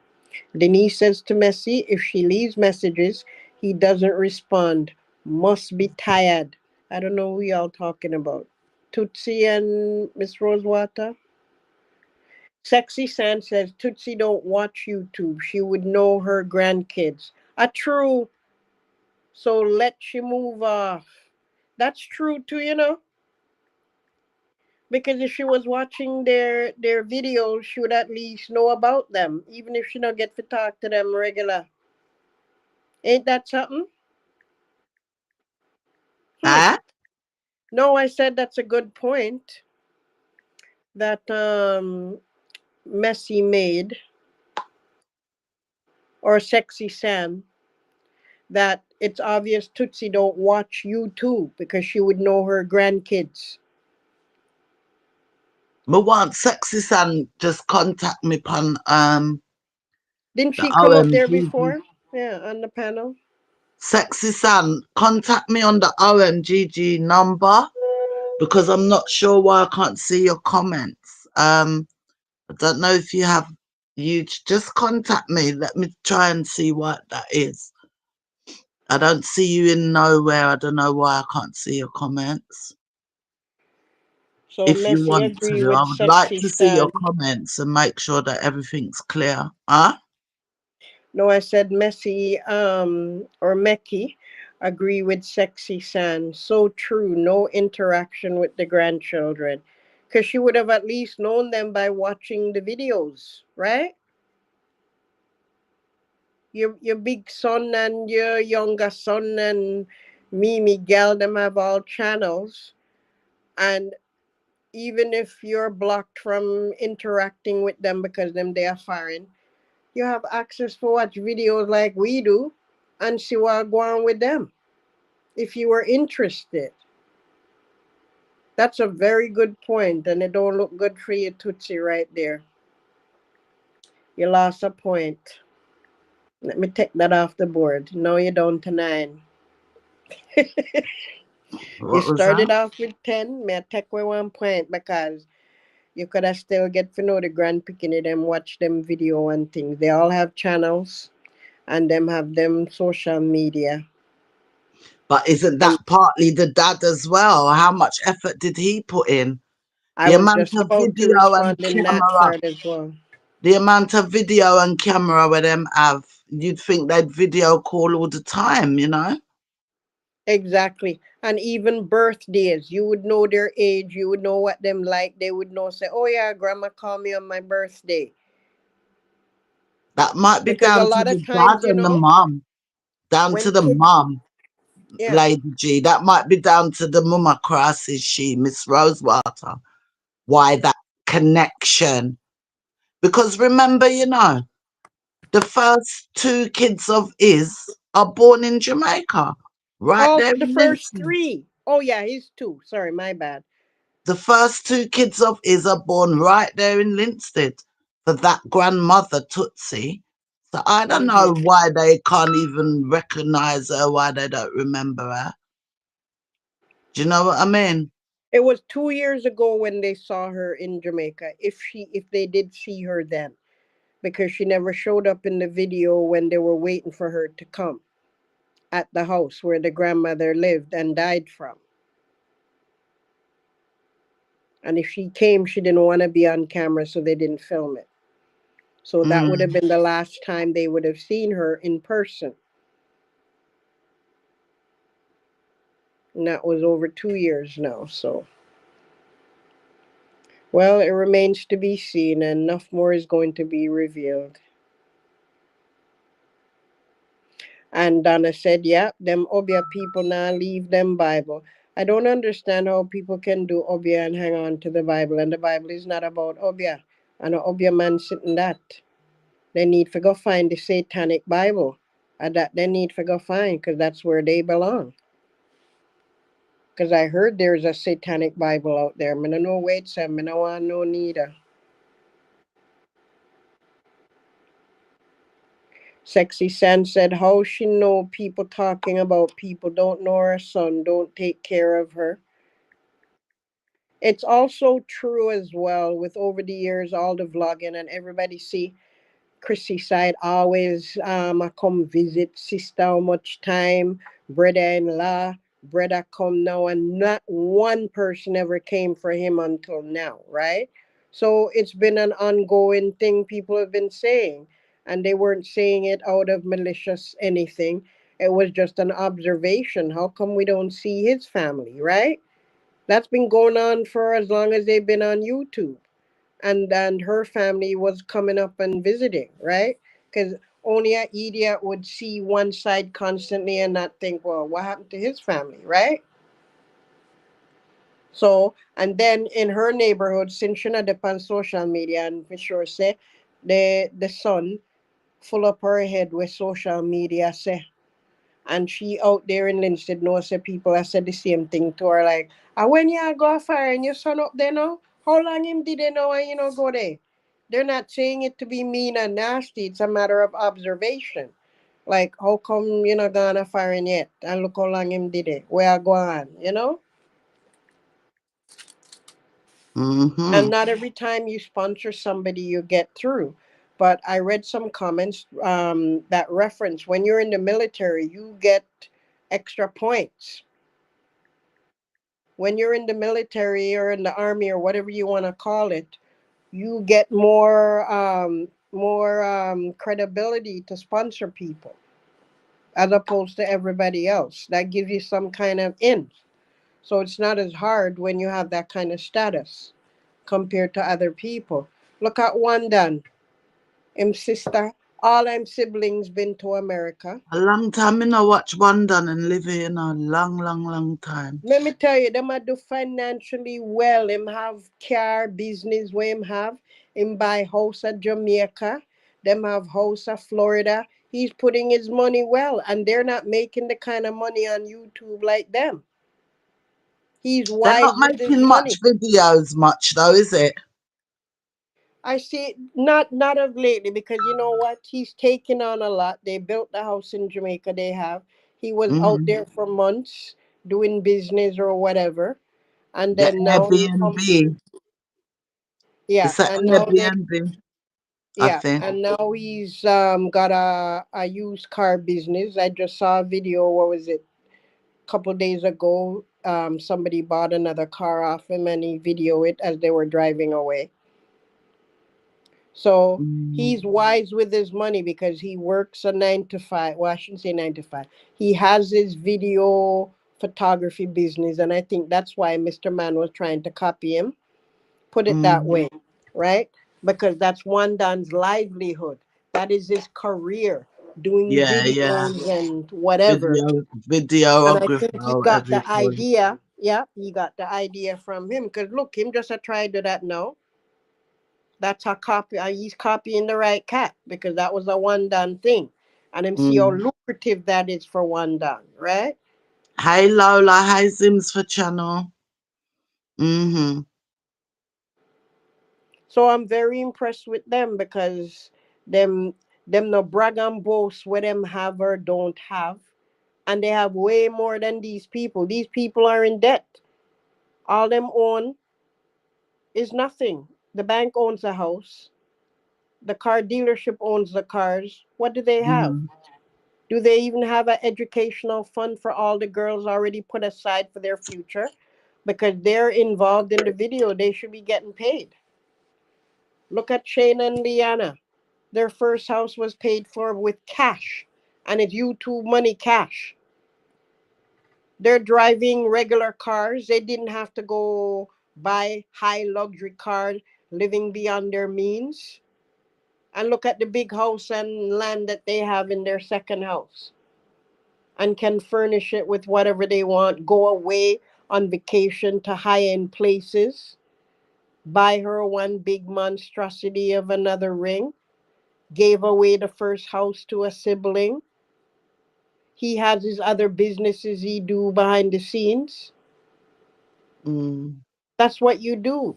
Denise says to Messy, if she leaves messages, he doesn't respond. Must be tired. I don't know who y'all talking about. Tootsie and Miss Rosewater? Sexy San says, Tootsie don't watch YouTube. She would know her grandkids. True. So let she move off. That's true too, you know. Because if she was watching their videos, she would at least know about them, even if she don't get to talk to them regular. Ain't that something? Hmm. Ah? No, I said that's a good point that Messy made or Sexy Sam, that it's obvious Tootsie don't watch YouTube because she would know her grandkids. Me want Sexy Son just contact me on Didn't the she come up there RMGG. before? Yeah, on the panel. Sexy Son, contact me on the RMGG number because I'm not sure why I can't see your comments. I don't know if you have just contact me. Let me try and see what that is. I don't see you in nowhere. I don't know why I can't see your comments. So If you Messi want agree to, with I would like Sexy to see your Stan. comments and make sure that everything's clear. Huh? No, I said Messi or Meki agree with Sexy San. So true. No interaction with the grandchildren. Because she would have at least known them by watching the videos, right? Your big son and your younger son and me, Miguel, them have all channels. And even if you're blocked from interacting with them because them they are foreign, you have access to watch videos like we do and see what go on with them if you were interested. That's a very good point, and it don't look good for you, Tootsie, right there. You lost a point. Let me take that off the board. No, you don't to 9. You What was that? started off with 10. May I take away 1 point because you could have still get to know the grand picking them, watch them video and things. They all have channels and them have them social media. But isn't And that partly the dad as well? How much effort did he put in? I The was amount just of about to video and respond in that camera, part as well. the amount of video and camera where them have, you'd think they'd video call all the time, you know? Exactly. And even birthdays, you would know their age, you would know what them like. They would know, say, oh yeah, grandma called me on my birthday. That might be Because a down to lot of the dad times, and the mum. Down to when the kids, mum, yeah, Lady G. That might be down to the mama crisis, she, Miss Rosewater. Why that connection? Because remember, you know, the first 2 kids of Iz are born in Jamaica, right oh, there the in first Linton. 3. Oh yeah, he's 2. Sorry, my bad. The first 2 kids of Iz are born right there in Linstead for that grandmother Tootsie. So I don't know Mm-hmm. why they can't even recognize her, why they don't remember her. Do you know what I mean? It was 2 years ago when they saw her in Jamaica. If they did see her then, because she never showed up in the video when they were waiting for her to come at the house where the grandmother lived and died from. And if she came, she didn't want to be on camera, so they didn't film it. So that would have Mm, been the last time they would have seen her in person. And that was over 2 years now. So, well, it remains to be seen, and enough more is going to be revealed. And Donna said, yeah, them Obia people now leave them Bible. I don't understand how people can do Obia and hang on to the Bible. And the Bible is not about Obia. And an Obia man sitting that. They need to go find the satanic Bible. And that they need to go find because that's where they belong. Because I heard there's a satanic Bible out there. I don't know wait, so I don't want no neither. Sexy San said, how she know people talking about people don't know her son, don't take care of her. It's also true as well with over the years, all the vlogging and everybody see Crissy side always I come visit sister how much time, brother-in-law, brother come now, and not one person ever came for him until now, right? So it's been an ongoing thing people have been saying, and they weren't saying it out of malicious anything. It was just an observation. How come we don't see his family, right? That's been going on for as long as they've been on YouTube. And her family was coming up and visiting, right? Because only a idiot would see one side constantly and not think, well, what happened to his family, right? So, and then in her neighborhood, since she not on social media, and for sure say, the son full up her head with social media, say, and she out there in Linstead knows say people have said the same thing to her, like, when you go fire and your son up there now, how long him did they know and you know go there? They're not saying it to be mean and nasty, it's a matter of observation. Like, how come you not gonna firing yet? And look how long him did it. Where I go on? And mm-hmm. not every time you sponsor somebody you get through. But I read some comments that reference when you're in the military, you get extra points. When you're in the military or in the army or whatever you want to call it, you get more credibility to sponsor people as opposed to everybody else. That gives you some kind of in. So it's not as hard when you have that kind of status compared to other people. Look at Wandan. Him sister, all I'm siblings been to America. A long time, I watch one done and live here, long time. Let me tell you, them a do financially well. Him have car business where him have. Him buy house at Jamaica. Them have house at Florida. He's putting his money well, and they're not making the kind of money on YouTube like them. He's They're wise not with his making much money. videos much though, is it? I see not of lately because you know what? He's taken on a lot. They built the house in Jamaica they have. He was out Mm-hmm. there for months doing business or whatever. And The then now he come, Airbnb. yeah, It's an and now they Airbnb, I yeah, think. and now he's got a used car business. I just saw a video, what was it? Couple days ago. Somebody bought another car off him and he videoed it as they were driving away. So Mm, he's wise with his money because he works a 9 to 5. Well, I shouldn't say 9 to 5. He has his video photography business, and I think that's why Mr. Man was trying to copy him. Put it that mm. way, right? Because that's Wandan's livelihood. That is his career, doing Yeah. videos and whatever. Video, And I videographer, think he or got whatever you the call it. idea. Yeah, he got the idea from him. Because look, him just a try to that now. That's how he's copying the right cat because that was a one done thing. And him see how Mm. lucrative that is for one done, right? Hi Lola, hi Zims for channel. Mm-hmm. So I'm very impressed with them because them them no brag and boast what them have or don't have. And they have way more than these people. These people are in debt. All them own is nothing. The bank owns the house. The car dealership owns the cars. What do they have? Mm. Do they even have an educational fund for all the girls already put aside for their future? Because they're involved in the video, they should be getting paid. Look at Shayna and Liana. Their first house was paid for with cash, and it's YouTube money cash. They're driving regular cars. They didn't have to go buy high luxury cars, living beyond their means. And look at the big house and land that they have in their second house and can furnish it with whatever they want, go away on vacation to high end places, buy her one big monstrosity of another ring, gave away the first house to a sibling. He has his other businesses he do behind the scenes. Mm. That's what you do.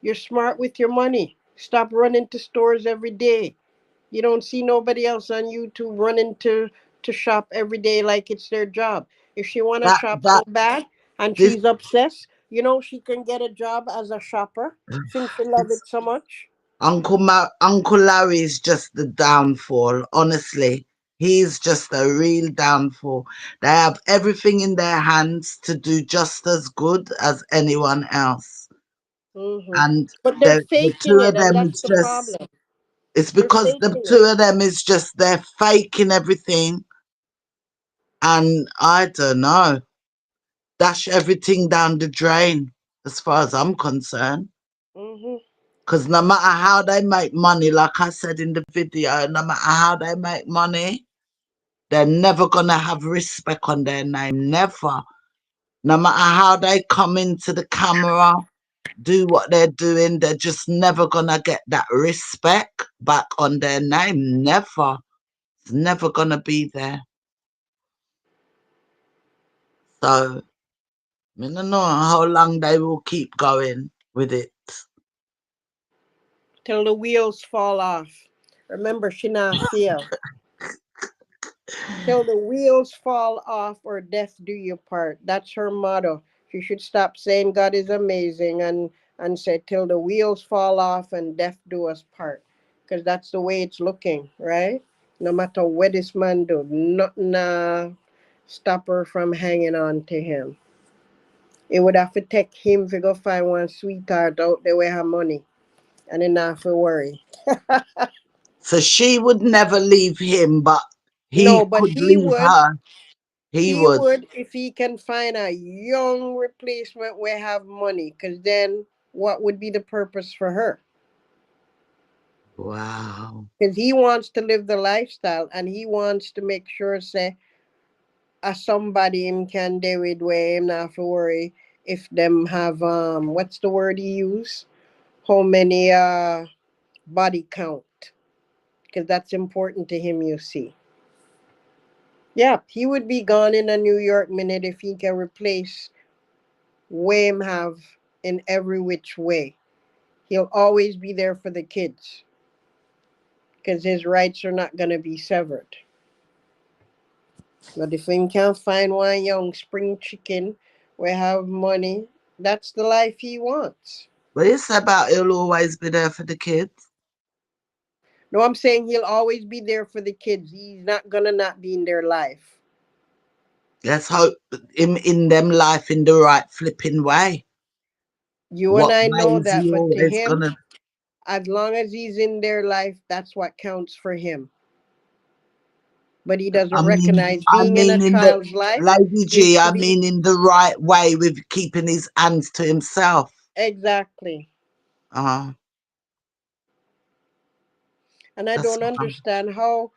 You're smart with your money. Stop running to stores every day. You don't see nobody else on YouTube running to shop every day like it's their job. If she want to That shop that so bad and this she's obsessed, she can get a job as a shopper since she love it so much. Uncle Larry is just the downfall, honestly. He's just a real downfall. They have everything in their hands to do just as good as anyone else. Hmm. And But they're the faking two it, of and them that's is the just, problem. it's They're because the faking it. two of them is just, they're faking everything. And I don't know, dash everything down the drain as far as I'm concerned. Hmm. Because no matter how they make money, like I said in the video, no matter how they make money, they're never going to have respect on their name. Never. No matter how they come into the camera, do what they're doing, they're just never going to get that respect back on their name. Never. It's never going to be there. So, I don't know how long they will keep going with it. Till the wheels fall off. Remember, she not feel. Till the wheels fall off or death do you part. That's her motto. She should stop saying God is amazing and say till the wheels fall off and death do us part. because that's the way it's looking, right? No matter what this man do, nothing stop her from hanging on to him. It would have to take him to go find one sweetheart out there with her money, and then not have to worry. So she would never leave him, but he No, but could leave her. He he would. would if he can find a young replacement where have money, because then what would be the purpose for her? Wow. Because he wants to live the lifestyle and he wants to make sure, say, somebody him can do it where him not have to worry if them have what's the word he use? How many body count? Because that's important to him, you see. Yeah, he would be gone in a New York minute if he can replace Wham have in every which way. He'll always be there for the kids because his rights are not going to be severed. But if he can't find one young spring chicken we have money, that's the life he wants. But it's about he'll always be there for the kids. No, I'm saying he'll always be there for the kids. He's not going to not be in their life. Let's hope him in them life in the right flipping way. You and What I way know is that, he but to always him, gonna as long as he's in their life, that's what counts for him. But he doesn't recognize I being in a mean in the child's life Lady is G, to I be mean in the right way with keeping his hands to himself. exactly. Uh And I that's don't what I'm understand how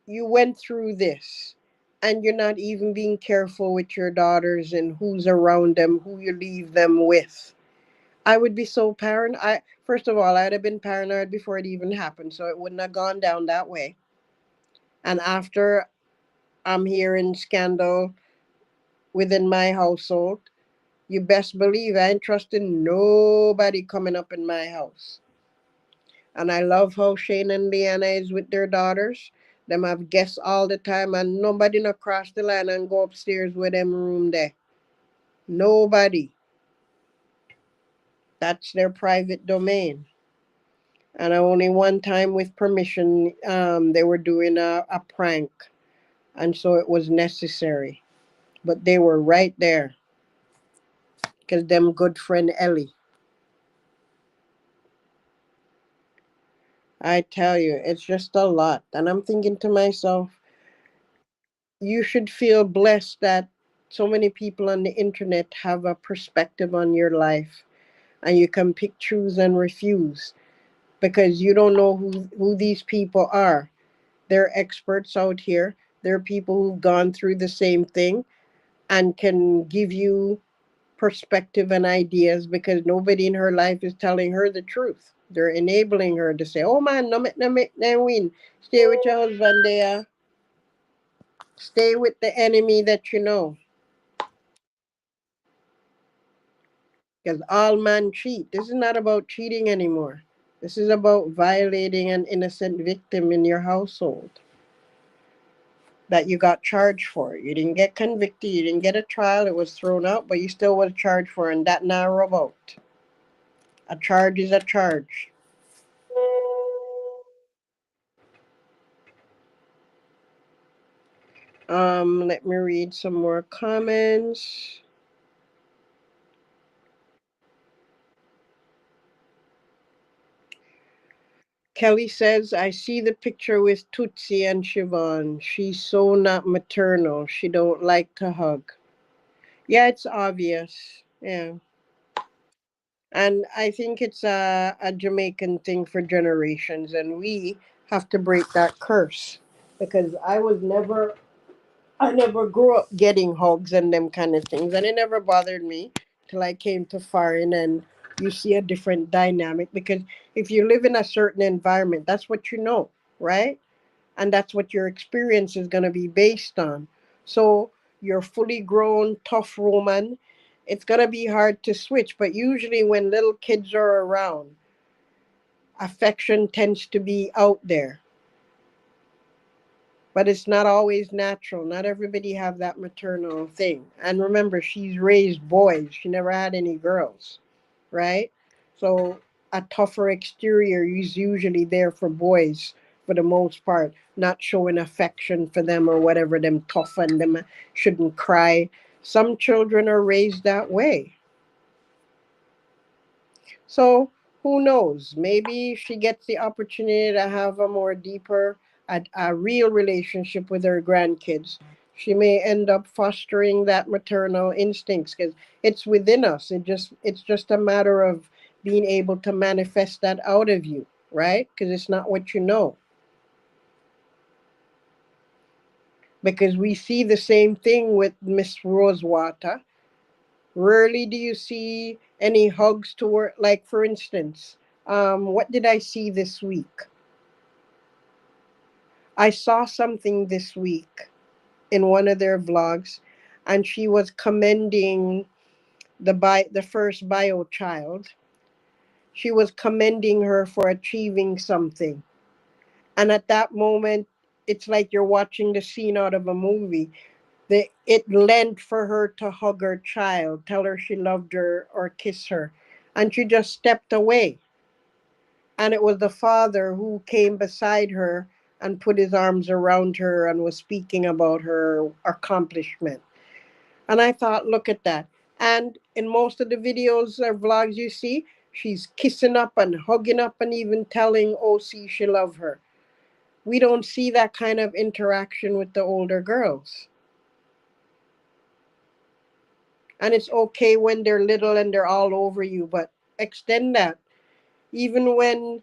you went through this and you're not even being careful with your daughters and who's around them, who you leave them with. I would be so paranoid. I first of all, I'd have been paranoid before it even happened, so it wouldn't have gone down that way. And after I'm hearing scandal within my household, you best believe I ain't trusting nobody coming up in my house. And I love how Shane and Leanna is with their daughters. Them have guests all the time and nobody no cross the line and go upstairs with them room there. Nobody. That's their private domain. And only one time with permission, they were doing a prank. And so it was necessary. But they were right there. Because them good friend Ellie. I tell you, it's just a lot. And I'm thinking to myself, you should feel blessed that so many people on the internet have a perspective on your life and you can pick, choose, and refuse because you don't know who these people are. They're experts out here. They're people who've gone through the same thing and can give you perspective and ideas because nobody in her life is telling her the truth. They're enabling her to say, oh man, no make no win. Stay with your husband there. Stay with the enemy that you know. Because all men cheat. This is not about cheating anymore. This is about violating an innocent victim in your household that you got charged for. You didn't get convicted, you didn't get a trial, it was thrown out, but you still was charged for, and that now revoked. A charge is a charge. Let me read some more comments. Kelly says, I see the picture with Tootsie and Shavon. She's so not maternal. She don't like to hug. Yeah, it's obvious. Yeah. And I think it's a Jamaican thing for generations, and we have to break that curse because I never grew up getting hugs and them kind of things, and it never bothered me till I came to foreign and you see a different dynamic because if you live in a certain environment, that's what you know, right? And that's what your experience is going to be based on. So you're fully grown, tough woman. It's going to be hard to switch, but usually when little kids are around, affection tends to be out there. But it's not always natural. Not everybody have that maternal thing. And remember, she's raised boys. She never had any girls, right? So a tougher exterior is usually there for boys for the most part, not showing affection for them or whatever, them tough and them shouldn't cry. Some children are raised that way. So who knows? Maybe she gets the opportunity to have a more deeper, a real relationship with her grandkids. She may end up fostering that maternal instincts because it's within us. It's just a matter of being able to manifest that out of you, right? Because it's not what you know. Because we see the same thing with Miss Rosewater. Rarely do you see any hugs to her. Like, for instance, what did I see this week? I saw something this week in one of their vlogs, and she was commending the first bio child. She was commending her for achieving something. And at that moment, it's like you're watching the scene out of a movie. It lent for her to hug her child, tell her she loved her or kiss her. And she just stepped away. And it was the father who came beside her and put his arms around her and was speaking about her accomplishment. And I thought, look at that. And in most of the videos or vlogs you see, she's kissing up and hugging up and even telling OC she love her. We don't see that kind of interaction with the older girls. And it's okay when they're little and they're all over you, but extend that. Even when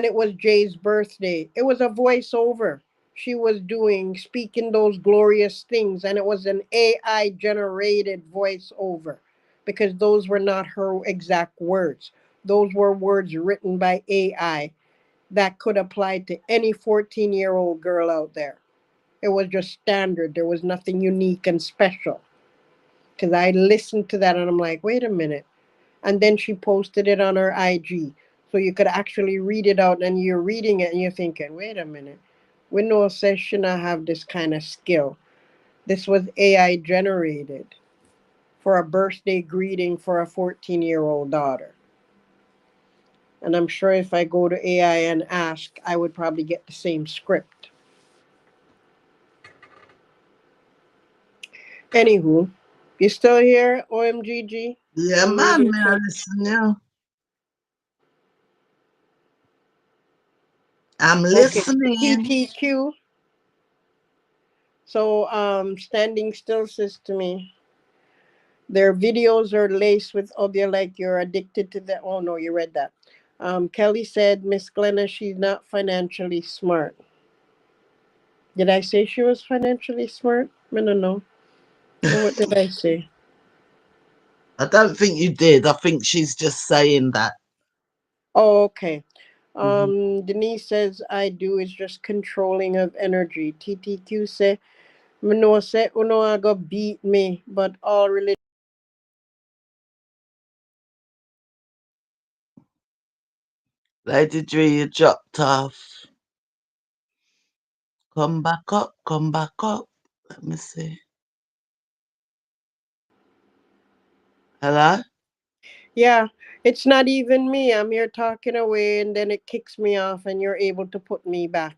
it was Jay's birthday, it was a voiceover she was doing, speaking those glorious things, and it was an AI generated voiceover because those were not her exact words. Those were words written by AI that could apply to any 14-year-old girl out there. It was just standard. There was nothing unique and special. Because I listened to that and I'm like, wait a minute. And then she posted it on her IG. So you could actually read it out and you're reading it and you're thinking, wait a minute. Windows says should not have this kind of skill. This was AI generated for a birthday greeting for a 14-year-old daughter. And I'm sure if I go to AI and ask, I would probably get the same script. Anywho, you still here, OMGG? Yeah, I'm man, reading may I from. listen now? I'm Okay, listening. TTQ. So, standing still says to me, their videos are laced with audio like you're addicted to the. Oh no, you read that. Kelly said, Miss Glenna, she's not financially smart. Did I say she was financially smart? I don't know. Or what did I say? I don't think you did. I think she's just saying that. Oh, okay. Mhm. Denise says, I do is just controlling of energy. TTQ say, Mano say, Uno aga beat me, but all religion. Lady Dre, you dropped off. Come back up, come back up. Let me see. Hello? Yeah, it's not even me. I'm here talking away and then it kicks me off and you're able to put me back.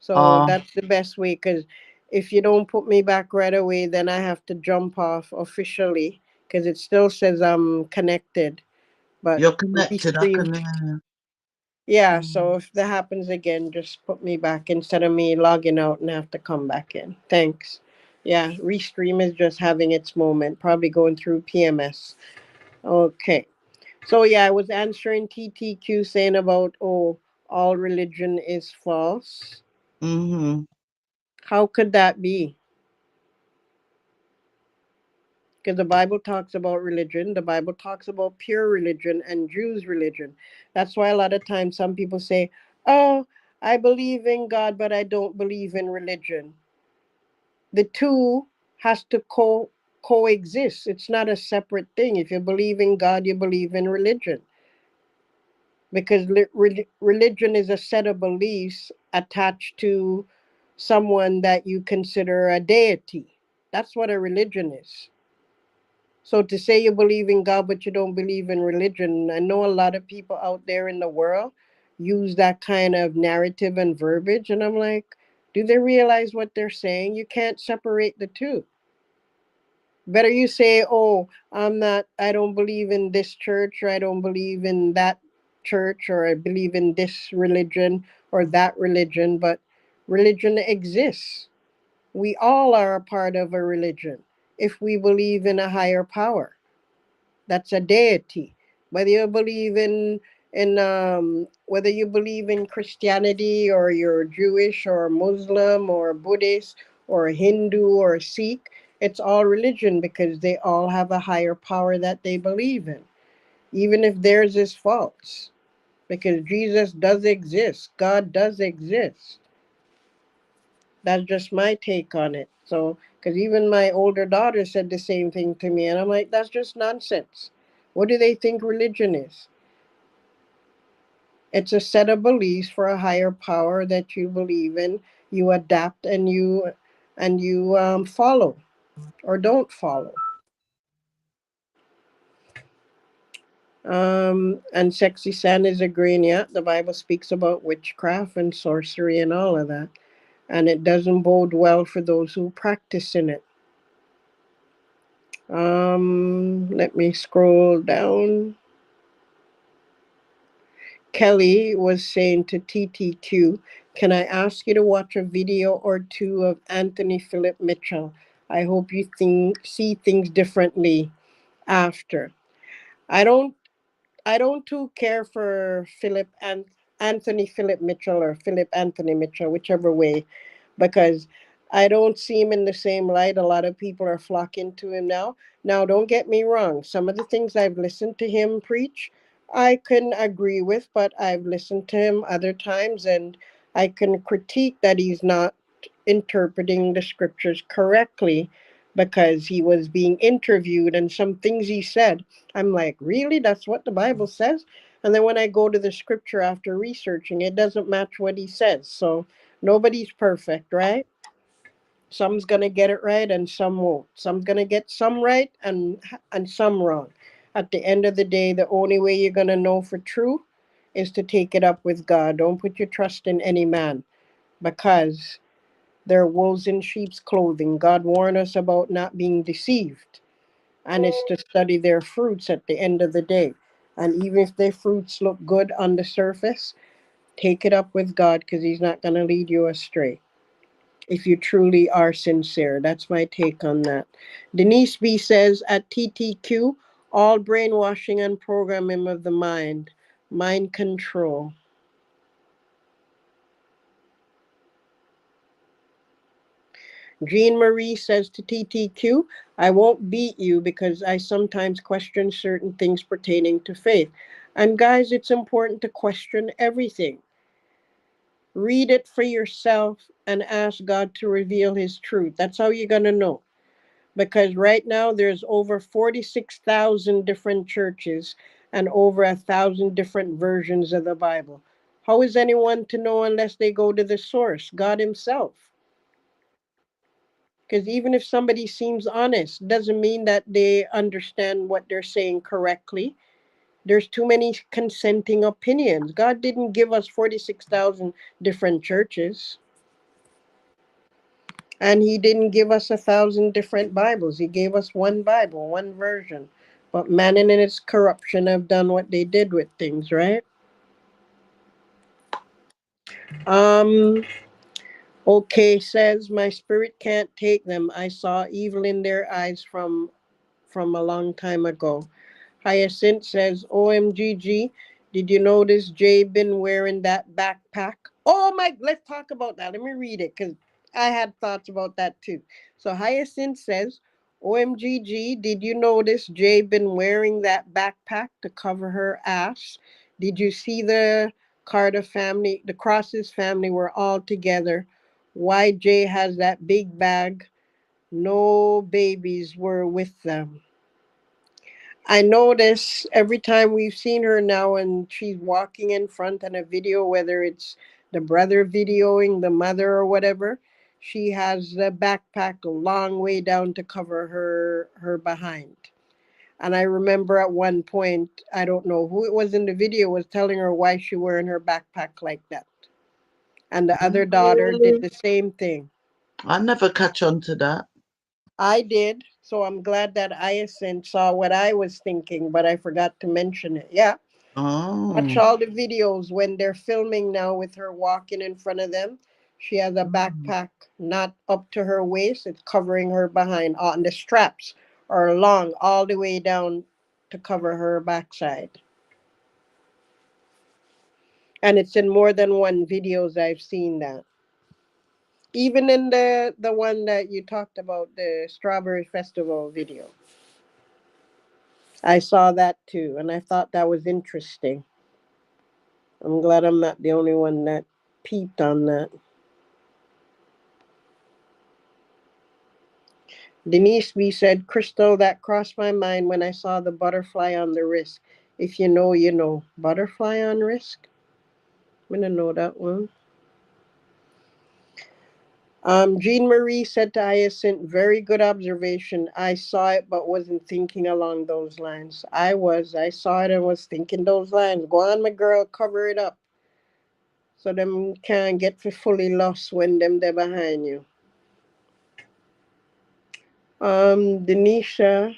So Oh, that's the best way because if you don't put me back right away, then I have to jump off officially because it still says I'm connected. But you're connected. I restream. can hear you. Yeah, Mm. so if that happens again, just put me back instead of me logging out and have to come back in. Thanks. Yeah, restream is just having its moment, probably going through PMS. Okay. So yeah, I was answering TTQ saying about all religion is false. Mm-hmm. How could that be? Because the Bible talks about religion, the Bible talks about pure religion and Jews' religion. That's why a lot of times some people say, "Oh, I believe in God, but I don't believe in religion." The two has to coexist. It's not a separate thing. If you believe in God, you believe in religion. Because religion is a set of beliefs attached to someone that you consider a deity. That's what a religion is. So to say you believe in God but you don't believe in religion, I know a lot of people out there in the world use that kind of narrative and verbiage, and I'm like, do they realize what they're saying? You can't separate the two. Better you say, oh, I don't believe in this church, or I don't believe in that church, or I believe in this religion or that religion, but religion exists. We all are a part of a religion if we believe in a higher power. That's a deity. Whether you believe in whether you believe in Christianity, or you're Jewish or Muslim or Buddhist or Hindu or Sikh, it's all religion because they all have a higher power that they believe in, even if theirs is false. Because Jesus does exist, God does exist. That's just my take on it. So, because even my older daughter said the same thing to me, and I'm like, that's just nonsense. What do they think religion is? It's a set of beliefs for a higher power that you believe in. You adapt and you follow or don't follow. And Sexy San is agreeing. Yeah, the Bible speaks about witchcraft and sorcery and all of that, and it doesn't bode well for those who practice in it. Let me scroll down. Kelly was saying to TTQ, can I ask you to watch a video or two of Anthony Philip Mitchell? I hope you see things differently after. I don't I don't too care for Philip and Anthony Philip Mitchell or Philip Anthony Mitchell, whichever way, because I don't see him in the same light. A lot of people are flocking to him now. Now, don't get me wrong. Some of the things I've listened to him preach, I can agree with, but I've listened to him other times and I can critique that he's not interpreting the scriptures correctly because he was being interviewed and some things he said, I'm like, really? That's what the Bible says? And then when I go to the scripture after researching, it doesn't match what he says. So nobody's perfect, right? Some's gonna get it right and some won't. Some's gonna get some right and some wrong. At the end of the day, the only way you're gonna know for true is to take it up with God. Don't put your trust in any man because they're wolves in sheep's clothing. God warned us about not being deceived, and it's to study their fruits at the end of the day. And even if their fruits look good on the surface, take it up with God because He's not going to lead you astray if you truly are sincere. That's my take on that. Denise B says at TTQ, all brainwashing and programming of the mind control. Jean Marie says to TTQ, I won't beat you because I sometimes question certain things pertaining to faith. And guys, it's important to question everything. Read it for yourself and ask God to reveal His truth. That's how you're going to know. Because right now there's over 46,000 different churches and over 1,000 different versions of the Bible. How is anyone to know unless they go to the source, God Himself? Because even if somebody seems honest, doesn't mean that they understand what they're saying correctly. There's too many consenting opinions. God didn't give us 46,000 different churches, and He didn't give us 1,000 different Bibles. He gave us one Bible, one version. But man in its corruption have done what they did with things, right? Um, okay says, my spirit can't take them. I saw evil in their eyes from a long time ago. Hyacinth says, OMGG, did you notice Jay been wearing that backpack? Oh my, let's talk about that. Let me read it because I had thoughts about that too. So Hyacinth says, OMGG, did you notice Jay been wearing that backpack to cover her ass? Did you see the Carter family, the Crosses family were all together? Why Jay has that big bag? No babies were with them. I notice every time we've seen her now and she's walking in front in a video, whether it's the brother videoing the mother or whatever, she has the backpack a long way down to cover her behind. And I remember at one point, I don't know who it was in the video, was telling her why she wearing her backpack like that. And the other daughter did the same thing. I never catch on to that. I did. So I'm glad that Hyacinth saw what I was thinking, but I forgot to mention it. Yeah. Watch Oh. all the videos when they're filming now with her walking in front of them. She has a backpack not up to her waist. It's covering her behind. On the straps are long all the way down to cover her backside. And it's in more than one videos I've seen that. Even in the one that you talked about, the Strawberry Festival video. I saw that too, and I thought that was interesting. I'm glad I'm not the only one that peeped on that. Denise B said, Crystal, that crossed my mind when I saw the butterfly on the wrist. If you know, you know. Butterfly on wrist? I'm gonna know that one. Jean Marie said to Hyacinth, very good observation. I saw it but wasn't thinking along those lines. I saw it and was thinking those lines. Go on, my girl, cover it up. So them can't get fully lost when them they're behind you. Denisha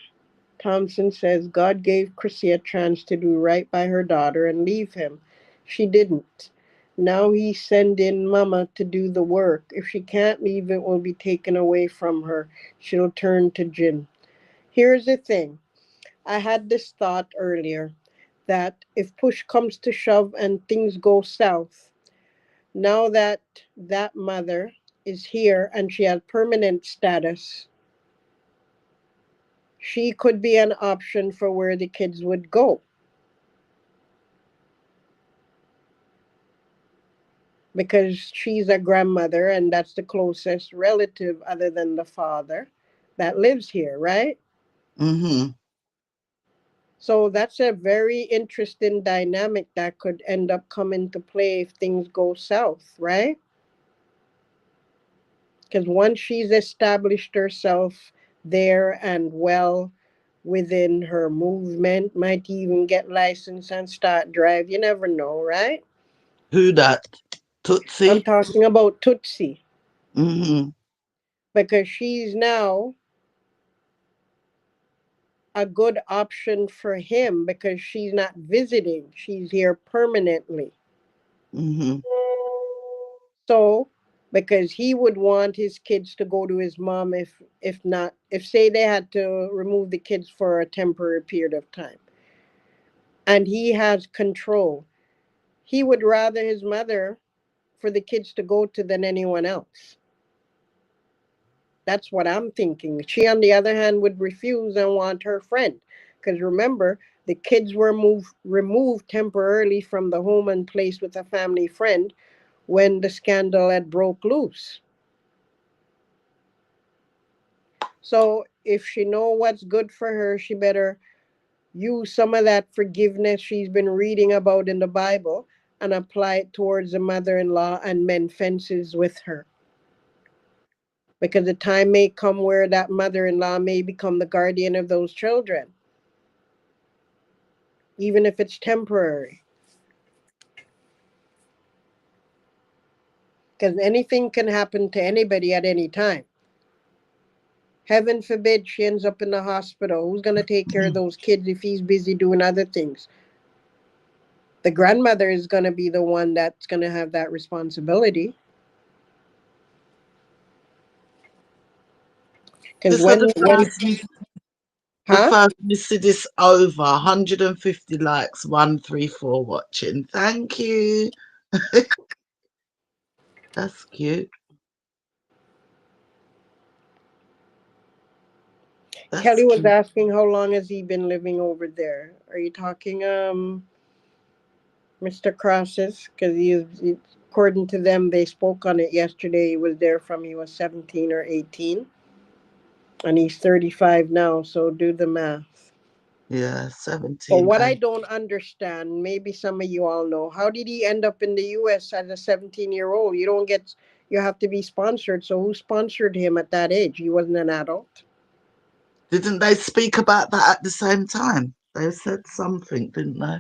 Thompson says, God gave Crissy a chance to do right by her daughter and leave him. She didn't. Now he's sending Mama to do the work. If she can't leave, it will be taken away from her. She'll turn to Jim. Here's the thing. I had this thought earlier that if push comes to shove and things go south, now that that mother is here and she has permanent status, she could be an option for where the kids would go. Because she's a grandmother and that's the closest relative other than the father that lives here, right? Mm-hmm. So that's a very interesting dynamic that could end up coming to play if things go south, right? Because once she's established herself there and well within her movement, might even get licensed and start drive. You never know, right? Who that? I'm Tootsie? talking about Tootsie Mm-hmm. because she's now a good option for him because she's not visiting. She's here permanently. Mm-hmm. So, because he would want his kids to go to his mom if not if say they had to remove the kids for a temporary period of time. And he has control. He would rather his mother for the kids to go to than anyone else. That's what I'm thinking. She, on the other hand, would refuse and want her friend. Because remember, the kids were removed temporarily from the home and placed with a family friend when the scandal had broke loose. So if she know what's good for her, she better use some of that forgiveness she's been reading about in the Bible and apply it towards the mother-in-law and mend fences with her. Because the time may come where that mother-in-law may become the guardian of those children, even if it's temporary. Because anything can happen to anybody at any time. Heaven forbid she ends up in the hospital. Who's going to take care of those kids if he's busy doing other things? The grandmother is going to be the one that's going to have that responsibility. Because This is the when, huh? first we see this over 150 likes, 134 watching. Thank you. That's cute. That's Kelly was cute. asking how long has he been living over there? Are you talking Mr. Crosses? Because according to them, they spoke on it yesterday. He was there from he was 17 or 18. And he's 35 now, so do the math. Yeah, But 17. what I don't understand, maybe some of you all know, how did he end up in the US as a 17-year-old? You have to be sponsored. So who sponsored him at that age? He wasn't an adult. Didn't they speak about that at the same time? They said something, didn't they?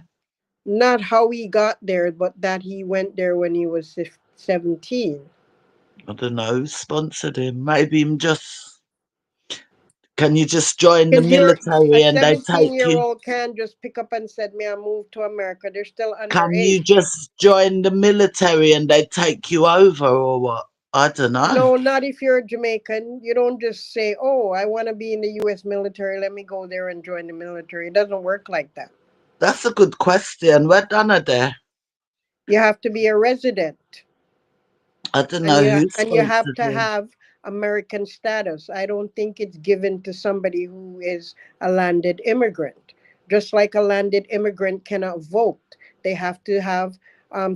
Not how he got there, but that he went there when he was 17. I don't know who sponsored him. Maybe him just. Can you just join the Because you're military a and they take you? 17-year-old can't just pick up and said, "Me, I moved to America." They're still Can you underage. just join the military and they take you over or what? I don't know. No, not if you're a Jamaican. You don't just say, "Oh, I want to be in the U.S. military. Let me go there and join the military." It doesn't work like that. That's a good question. Where done are there? You have to be a resident, I don't and know you who and you have sponsored to him. have American status. I don't think it's given to somebody who is a landed immigrant. Just like a landed immigrant cannot vote, they have to have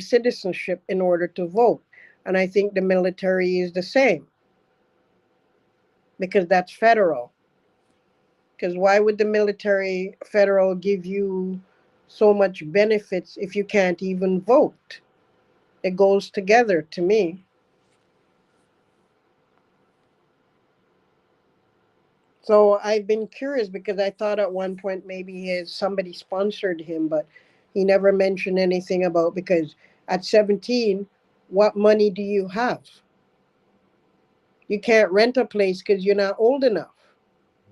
citizenship in order to vote. And I think the military is the same because that's federal. Because why would the military federal give you so much benefits if you can't even vote? It goes together to me. So I've been curious because I thought at one point maybe his somebody sponsored him, but he never mentioned anything about because at 17, what money do you have? You can't rent a place because you're not old enough.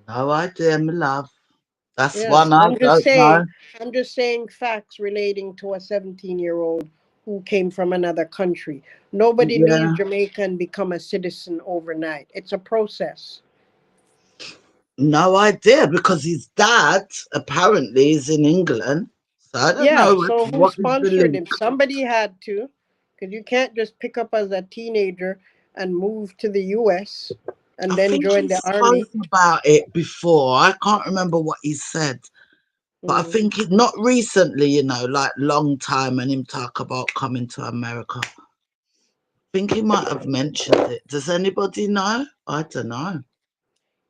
No idea, my love. That's Yeah, one I don't know. I'm just saying facts relating to a 17-year-old who came from another country. Nobody leaves Yeah, Jamaica and become a citizen overnight. It's a process. no idea because his dad apparently is in England. So I don't Yeah, know so who what is the sponsored link. him? Somebody had to, because you can't just pick up as a teenager and move to the US and I then think join he the spoke army. about it before. I can't remember what he said. But I Mm. think it not recently, like long time and him talk about coming to America. I think he might have mentioned it. Does anybody know? I don't know.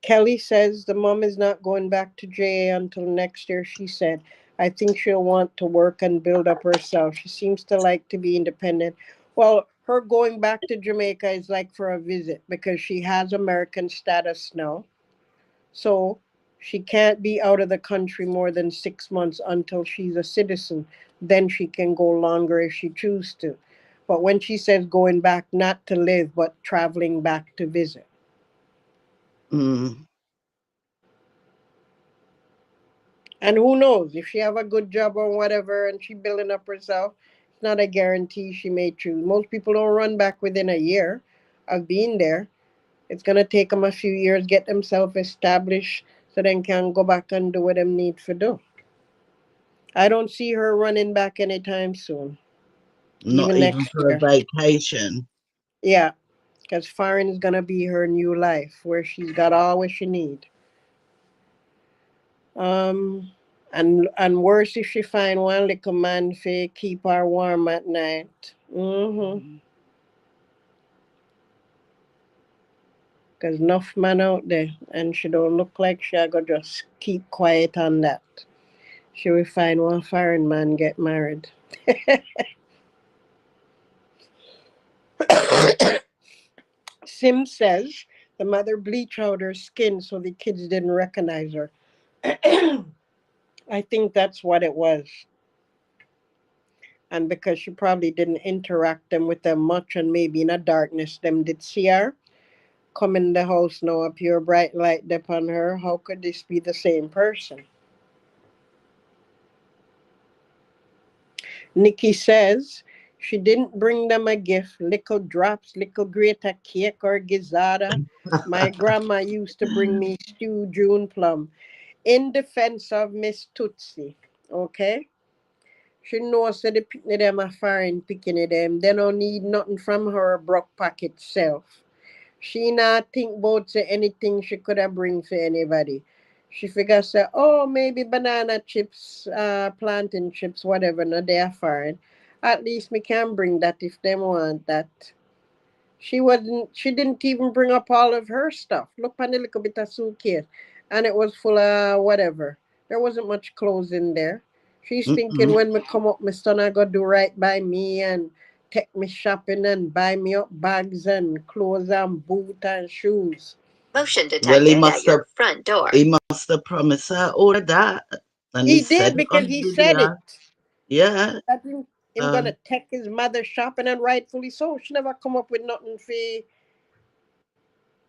Kelly says the mom is not going back to JA until next year. She said, "I think she'll want to work and build up herself. She seems to like to be independent." Well, her going back to Jamaica is like for a visit because she has American status now. So she can't be out of the country more than 6 months until she's a citizen. Then she can go longer if she chooses to. But when she says going back, not to live, but traveling back to visit. Mm, And who knows, if she have a good job or whatever and she building up herself, it's not a guarantee she may choose. Most people don't run back within a year of being there. It's gonna take them a few years, get themselves established so then can go back and do what them need to do. I don't see her running back anytime soon, not even even next for a year. vacation. Yeah, because foreign is gonna be her new life where she's got all what she need. Um, and worse if she find one little man for keep her warm at night. Cause enough man out there, and she don't look like she a go just keep quiet on that. She will find one foreign man get married. Sim says the mother bleached out her skin so the kids didn't recognize her. I think that's what it was. And because she probably didn't interact them with them much and maybe in a darkness them did see her come in the house now a pure bright light upon her. How could this be the same person? Nikki says she didn't bring them a gift, little drops, little greater cake or gizzada. My grandma used to bring me stewed June plum in defense of Miss Tootsie. Okay? She knows that the picnic them are foreign picking them. They don't need nothing from her broke pocket self. She not think about say anything she could have bring for anybody. She figure say, oh, maybe banana chips, plantain chips, whatever, no, they are foreign. At least me can bring that if them want that. She didn't even bring up all of her stuff. Look on the little bit of suitcase. And it was full of whatever. There wasn't much clothes in there. She's thinking Mm-mm. when me come up, my son I go do right by me and take me shopping and buy me up bags and clothes and boot and shoes. Motion Well, he detected at must have your front door. promised her all of that, and he He said did it because on he said it. video. Yeah. That him gonna take his mother shopping, and rightfully so. She never come up with nothing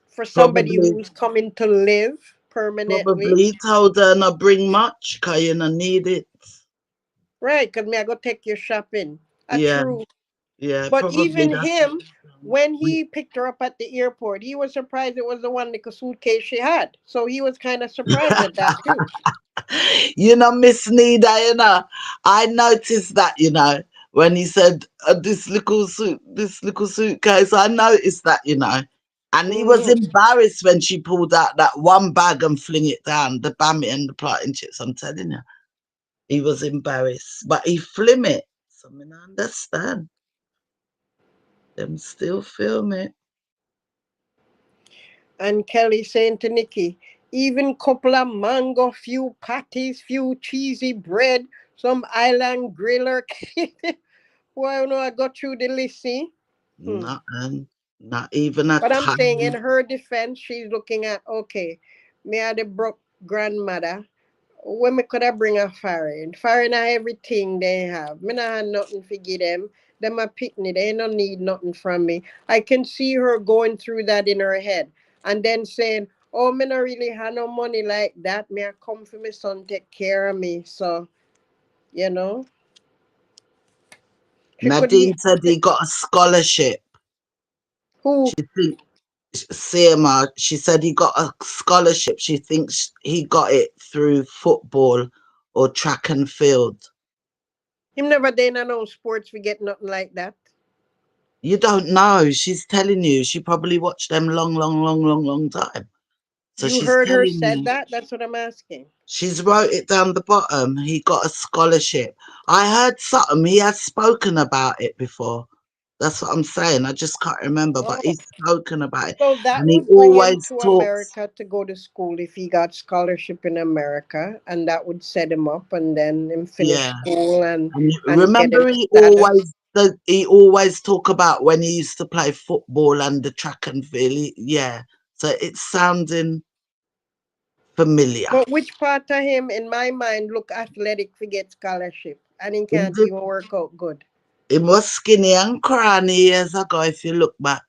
for somebody Probably, who's coming to live permanently. he told her not bring much, cause you don't need it. Right, because me I go take you shopping. Yeah, True. yeah, But probably even that's him, when we, he picked her up at the airport, he was surprised it was the one little suitcase she had. So he was kind of surprised at that too. you know, Miss Nida, you know, I noticed that, you know, when he said this little suitcase, I noticed that, you know, and he was Hmm. embarrassed when she pulled out that one bag and fling it down, the bammy and the plantain chips. I'm telling you, he was embarrassed, but he flim it. So I mean, I understand them still film it. And Kelly saying to Nikki, even couple of mango, few patties, few cheesy bread, some island griller. Well, no, I got through the list, see? Hmm. Not even a But I'm saying in tiny. her defense, she's looking at, okay, me had a broke grandmother. When me could I bring a foreign? Foreign are everything they have. Me not have nothing to give them. Them a picnic. They don't need nothing from me. I can see her going through that in her head. And then saying, oh, me not really have no money like that. Me I come for my son take care of me. So, you know, she could Nadine eat. said he got a scholarship. Who? She think Cmr, she said he got a scholarship. She thinks he got it through football or track and field. Him never done no sports. We get nothing like that. You don't know. She's telling you. She probably watched them long time. So You she's heard her telling said you. that? That's what I'm asking. She's wrote it down the bottom. He got a scholarship. I heard something. He has spoken about it before. That's what I'm saying. I just can't remember, but Oh. he's spoken about it. So that And he would bring him always to talks. America to go to school if he got scholarship in America, and that would set him up, and then him finish Yeah. school And and get him remember status. he always talk about when he used to play football and the track and field. Yeah. So it's sounding familiar. But which part of him, in my mind, look athletic to get scholarship, and he He can't did even work out good. he was skinny and cranny years ago if you look back.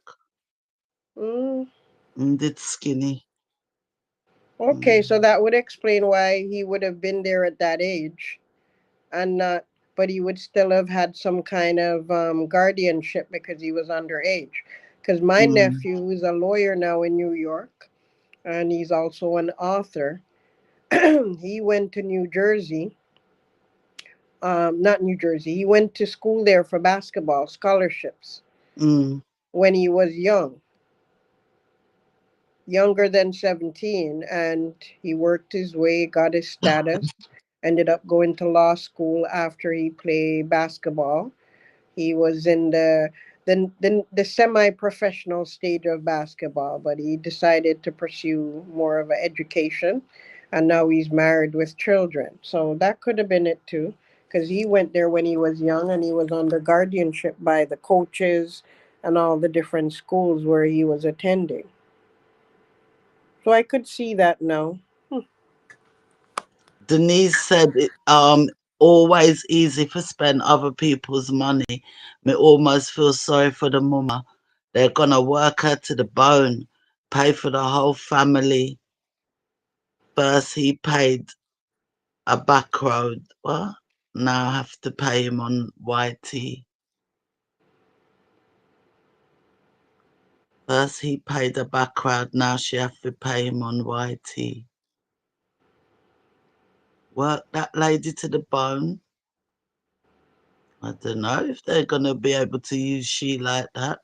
Mm. He did skinny. Okay, so that would explain why he would have been there at that age, and not. But he would still have had some kind of guardianship because he was underage. Because my Mm, nephew is a lawyer now in New York, and he's also an author. He went to New Jersey, not New Jersey. He went to school there for basketball scholarships mm. when he was young, younger than 17, and he worked his way, got his status, ended up going to law school after he played basketball. He was in the semi-professional stage of basketball, but he decided to pursue more of an education, and now he's married with children. So that could have been it too, because he went there when he was young, and he was under guardianship by the coaches and all the different schools where he was attending. So I could see that now. Denise said it always easy for spend other people's money. Me almost feel sorry for the mama. They're gonna work her to the bone, pay for the whole family. First he paid a back road. What? Now I have to pay him on YT. First he paid a back road, now she have to pay him on YT. Work that lady to the bone. I don't know if they're gonna be able to use she like that.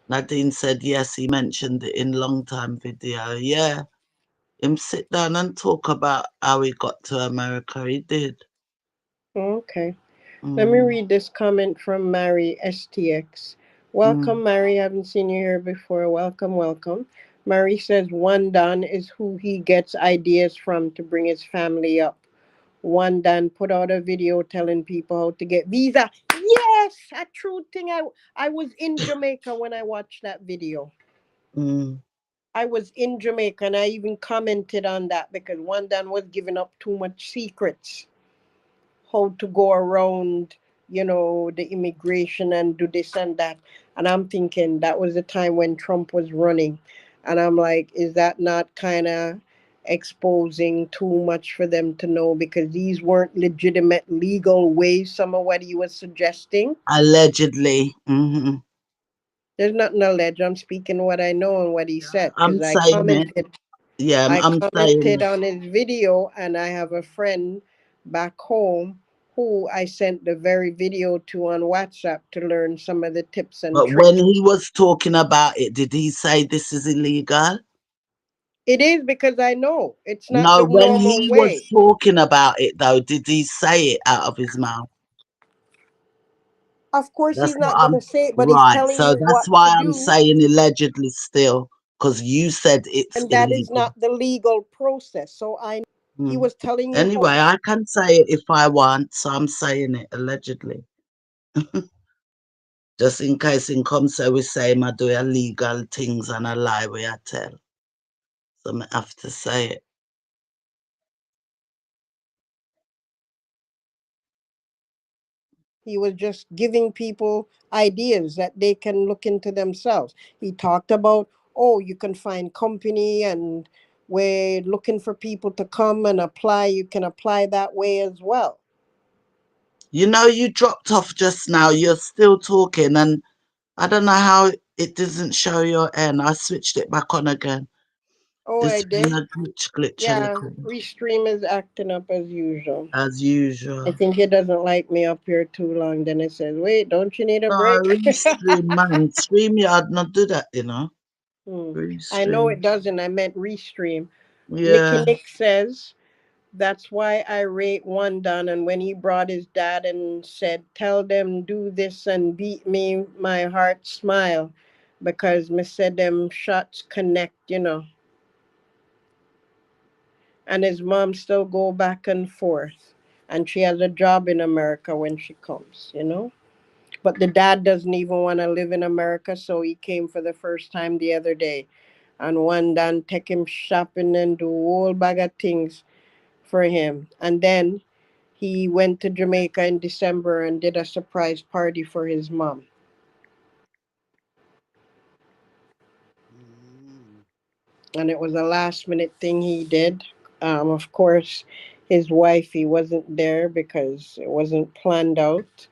Nadine said yes, he mentioned it in long time video. Yeah. Him sit down and talk about how he got to America. He did. Okay. Let me Mm, read this comment from Mary STX. mm. Welcome, Mary. Haven't seen you here before. Welcome, welcome. Mary says one Dan is who he gets ideas from to bring his family up. One Dan put out a video telling people how to get visa. Yes, a true thing. I was in Jamaica when I watched that video. I was in Jamaica and I even commented on that because one Dan was giving up too much secrets, how to go around, the immigration and do this and that. And I'm thinking that was the time when Trump was running. And I'm like, is that not kind of exposing too much for them to know? Because these weren't legitimate legal ways, some of what he was suggesting. Allegedly. There's nothing alleged. I'm speaking what I know and what he said I'm because I saying it. commented. Yeah, I I'm saying commented it. on his video, and I have a friend back home who I sent the very video to on WhatsApp to learn some of the tips and But when tricks. he was talking about it, did he say this is illegal? It is because I know it's not No, the when normal he was way. talking about it, though, did he say it out of his mouth? Of course, That's he's what not going to I'm say it, but he's right. telling So you that's what to why I'm do, saying allegedly still, because you said it's and that is illegal. not the legal process. So he Mm. was telling you Anyway, how. I can say it if I want, so I'm saying it allegedly. Just in case in come say we say I do illegal things and a lie we I tell. So I have to say it. He was just giving people ideas that they can look into themselves. He talked about, oh, you can find company and we're looking for people to come and apply. You can apply that way as well. You know, you dropped off just now. You're still talking, and I don't know how it doesn't show your end. I switched it back on again. Oh, This I screen did? a glitch a Yeah, little Restream is acting up as usual. as I usual. think it doesn't like me up here too long. Then it says, wait, don't you need a No, break? restream, man. StreamYard not do that, you know. Hmm. I know Restream. it doesn't. I meant Restream. Nicky Yeah. Nick says, that's why I rate one done. And when he brought his dad and said, tell them do this and beat me, my heart smile. Because me said them shots connect. And his mom still go back and forth. And she has a job in America when she comes. But the dad doesn't even want to live in America, so he came for the first time the other day. And one done take him shopping and do a whole bag of things for him. And then he went to Jamaica in December and did a surprise party for his mom. Mm. And it was a last minute thing he did. Of course, his wife, he wasn't there because it wasn't planned out.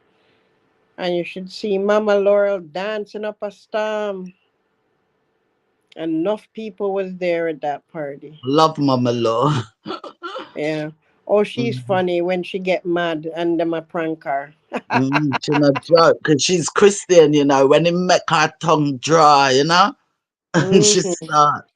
And you should see Mama Laurel dancing up a storm. Enough people was there at that party. Love Mama Law. Yeah. Oh, she's Mhm. funny when she get mad and them a prank her. She not joke, because she's Christian, you know, when it make her tongue dry, you know, and she Hmm. start.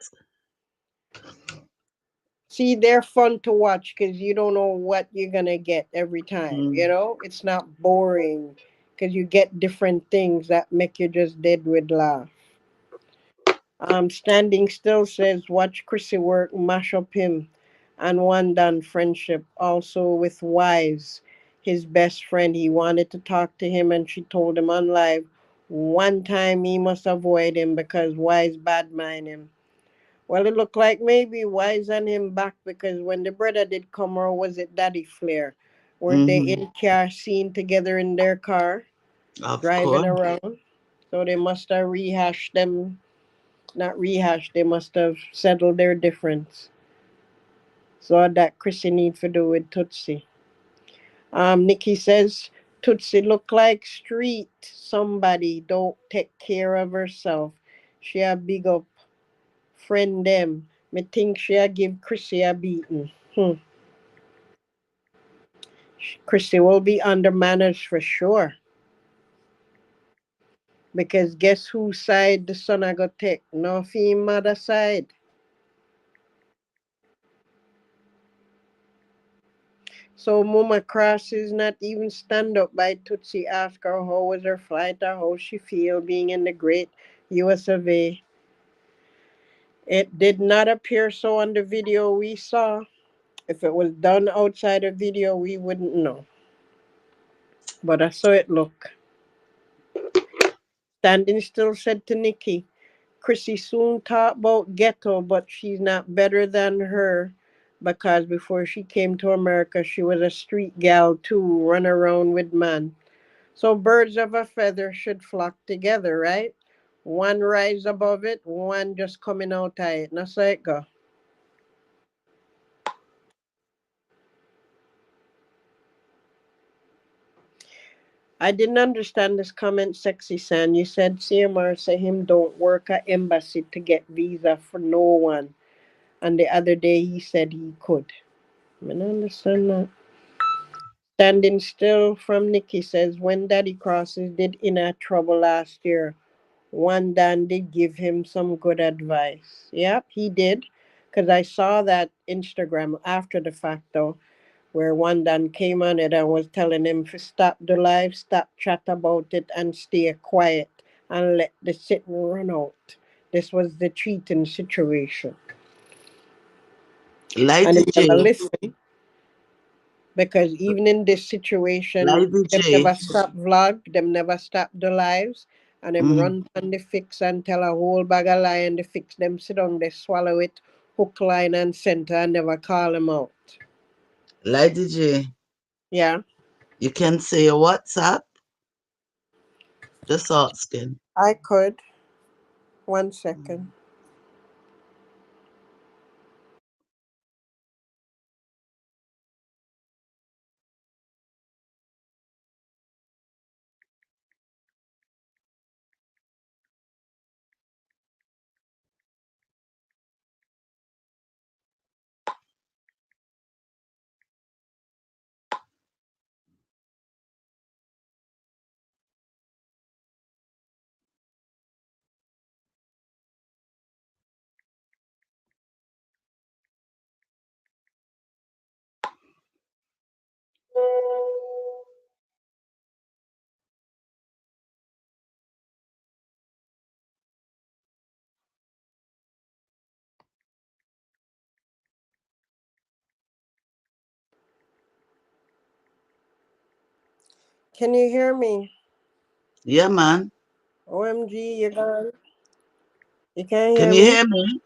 See, they're fun to watch because you don't know what you're gonna get every time. Mm. It's not boring because you get different things that make you just dead with laugh. Standing still says watch Crissy work, mash up him, and one done friendship. Also with Wise, his best friend. He wanted to talk to him, and she told him on live. One time he must avoid him because Wise bad mind him. Well, it looked like maybe Wise and him back because when the brother did come, or was it Daddy Flair? Weren't they Hmm. in car seen together in their car Of driving course. around? So they must have rehashed them, not rehashed, they must have settled their difference. So that Chrissy need to do with Tootsie. Nikki says Tootsie look like street. Somebody don't take care of herself. She a big up friend them. Me think she a give Chrissy a beating. Chrissy will be undermanaged for sure. Because guess whose side the son I got take? No him mother side. So Mama Cross is not even stand up by Tootsie ask her how was her flight or how she feel being in the great US of A. It did not appear so on the video we saw. If it was done outside the video, we wouldn't know. But I saw it look. Standing still said to Nikki, Crissy soon talk about ghetto, but she's not better than her because before she came to America, she was a street gal too, run around with man. So birds of a feather should flock together, right? One rise above it, one just coming out of it. That's how it go. I didn't understand this comment, Sexy San. You said CMR say him don't work at embassy to get visa for no one. And the other day he said he could. I don't understand that. Standing still from Nikki says when Daddy Crosses did inner trouble last year, one Dan did give him some good advice. Yep, he did. Because I saw that Instagram after the fact though, where one Dan came on it and was telling him to stop the live, stop chat about it and stay quiet and let the sitting run out. This was the cheating situation. And Lady he J, never listened because even in this situation, Lady them J, never stop vlog, them never stop the lives, and them mm, run on the fix and tell a whole bag of lie and the fix them sit down, they swallow it, hook, line, and center and never call them out. Lady J, Yeah, you can say your WhatsApp, just asking. I could. 1 second. Can you hear me? Yeah, man. OMG, you gone? You can't Can hear you me? hear me?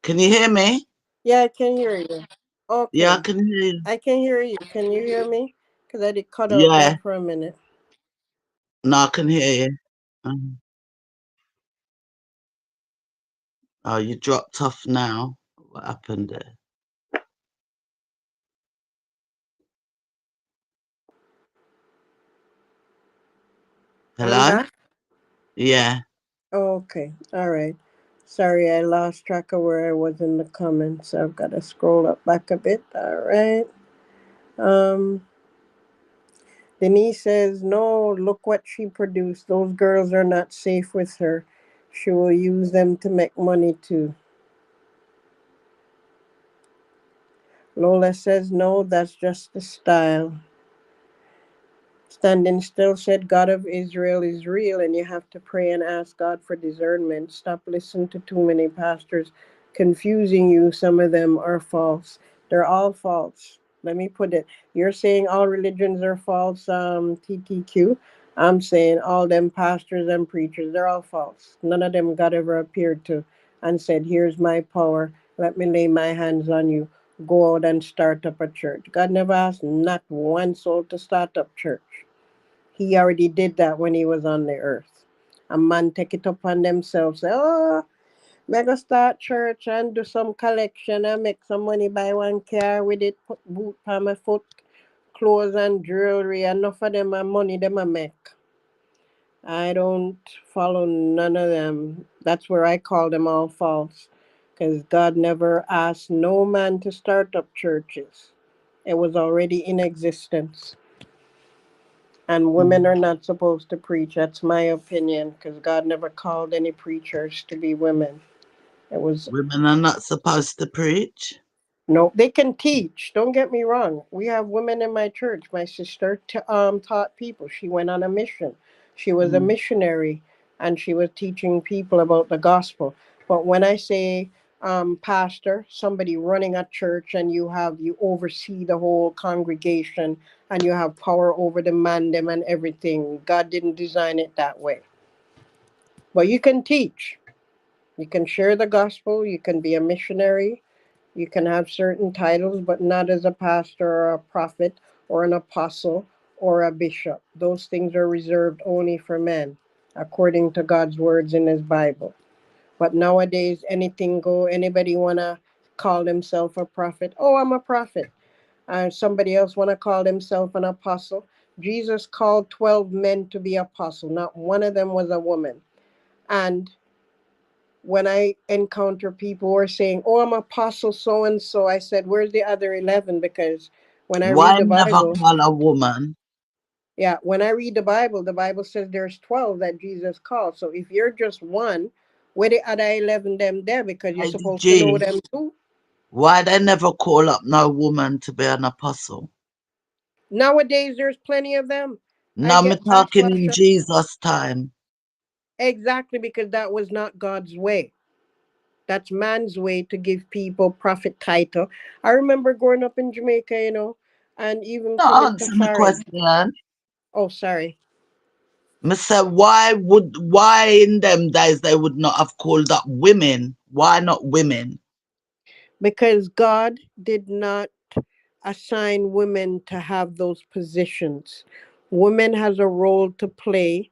Can you hear me? Yeah, I can hear you. Yeah, I Okay, can hear you. I can hear you. Can you hear me? Because I did cut out Yeah, there for a minute. no, I can hear you. Mhm. Oh, you dropped off now. What happened there? I'm Hello? back. Yeah. Oh, okay. All right. Sorry, I lost track of where I was in the comments. I've got to scroll up back a bit. All right. Um, Denise says, no, look what she produced. Those girls are not safe with her. She will use them to make money too. Lola says, no, that's just the style. Standing still said, God of Israel is real, and you have to pray and ask God for discernment. Stop listening to too many pastors confusing you. Some of them are false. They're all false. Let me put it. You're saying all religions are false, TTQ. I'm saying all them pastors and preachers, they're all false. None of them God ever appeared to and said, here's my power. Let me lay my hands on you. Go out and start up a church. God never asked not one soul to start up church. He already did that when he was on the earth. A man take it upon themselves, say, oh, mega start church and do some collection and make some money, buy one car with it, put boot on my foot, clothes and jewelry. Enough of them are money them a make. I don't follow none of them. That's where I call them all false. Because God never asked no man to start up churches. It was already in existence. And women Mm. are not supposed to preach. That's my opinion, because God never called any preachers to be women. It was Women are not supposed to preach. no. They can teach. Don't get me wrong. We have women in my church. My sister taught people. She went on a mission. She was a Mm. missionary, and she was teaching people about the gospel. But when I say pastor, somebody running a church, and you oversee the whole congregation, and you have power over the man them and everything. God didn't design it that way. But you can teach. You can share the gospel, you can be a missionary, you can have certain titles, but not as a pastor or a prophet or an apostle or a bishop. Those things are reserved only for men, according to God's words in his Bible. But nowadays, anything go. Anybody wanna call themselves a prophet? Oh, I'm a prophet. Somebody else wanna call themselves an apostle. Jesus called 12 men to be apostle. Not one of them was a woman. And when I encounter people who are saying, "Oh, I'm apostle so and so," I said, "Where's the other 11?" Because when I read Why the never Bible, call a woman? yeah, when I read the Bible says there's 12 that Jesus called. So if you're just one, where the other 11 them there? Because you're supposed to know IDG. them too. Why they never call up no woman to be an apostle? Nowadays, there's plenty of them. I Now me get talking backlash. in Jesus' time. Exactly, because that was not God's way. That's man's way to give people prophet title. I remember growing up in Jamaica, and even No, coming to answer my foreign. question. Oh, sorry. Me say, why in them days they would not have called up women? Why not women? Because God did not assign women to have those positions. Women has a role to play,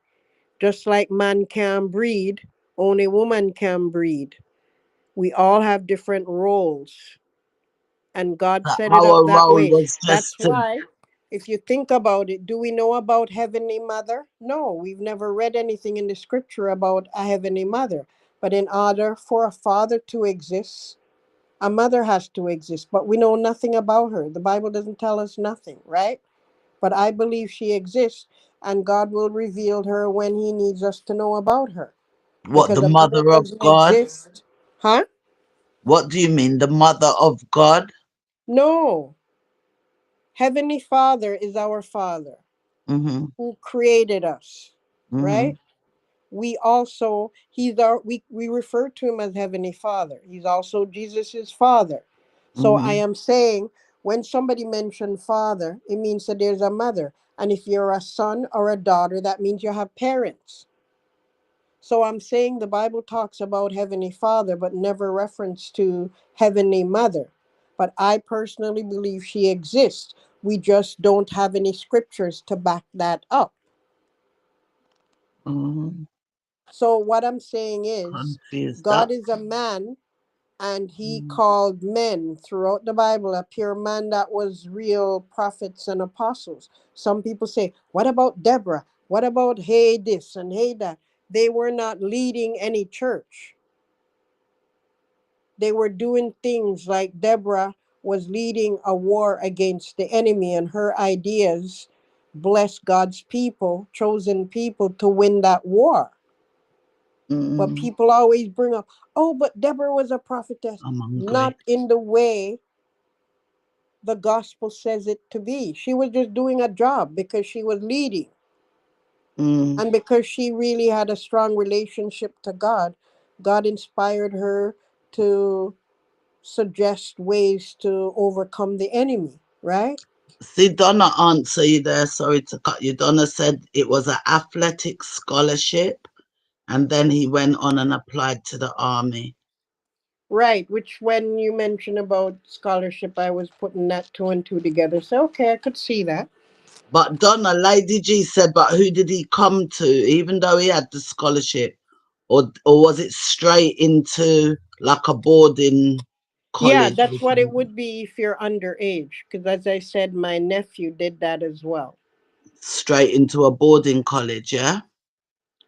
just like man can breed, only woman can breed. We all have different roles, and God That set it up our that role way. was That's just to, why, if you think about it, do we know about Heavenly Mother? No, we've never read anything in the scripture about a Heavenly Mother. But in order for a father to exist, a mother has to exist, but we know nothing about her. The Bible doesn't tell us nothing, right? But I believe she exists, and God will reveal her when he needs us to know about her. what, Because the a mother mother of doesn't God? exist. Huh? What do you mean, the mother of God? No. Heavenly Father is our Father Mm-hmm. who created us, Mm-hmm. right? We also, we refer to him as Heavenly Father. He's also Jesus's father. So I Mm-hmm. am saying when somebody mentioned father, it means that there's a mother. And if you're a son or a daughter, that means you have parents. So I'm saying the Bible talks about Heavenly Father, but never reference to Heavenly Mother. But I personally believe she exists. We just don't have any scriptures to back that up. Mm-hmm. So what I'm saying is, Confused God up. is a man, and he Mm. called men throughout the Bible a pure man that was real prophets and apostles. Some people say, what about Deborah? What about hey this and hey that? They were not leading any church. They were doing things like Deborah was leading a war against the enemy, and her ideas blessed God's people, chosen people to win that war. But Mm. people always bring up, oh, but Deborah was a prophetess. I'm hungry. Not in the way the gospel says it to be. She was just doing a job because she was leading. Mm. And because she really had a strong relationship to God, God inspired her to suggest ways to overcome the enemy, right? See, Donna answer you there. Sorry to cut you. Donna said it was an athletic scholarship, and then he went on and applied to the army. Right, which when you mentioned about scholarship, I was putting that two and two together. So, okay, I could see that. But Donna, Lady G said, but who did he come to, even though he had the scholarship? Or was it straight into like a boarding Yeah, college or that's what it something? would be if you're underage. Because as I said, my nephew did that as well. Straight into a boarding college, yeah?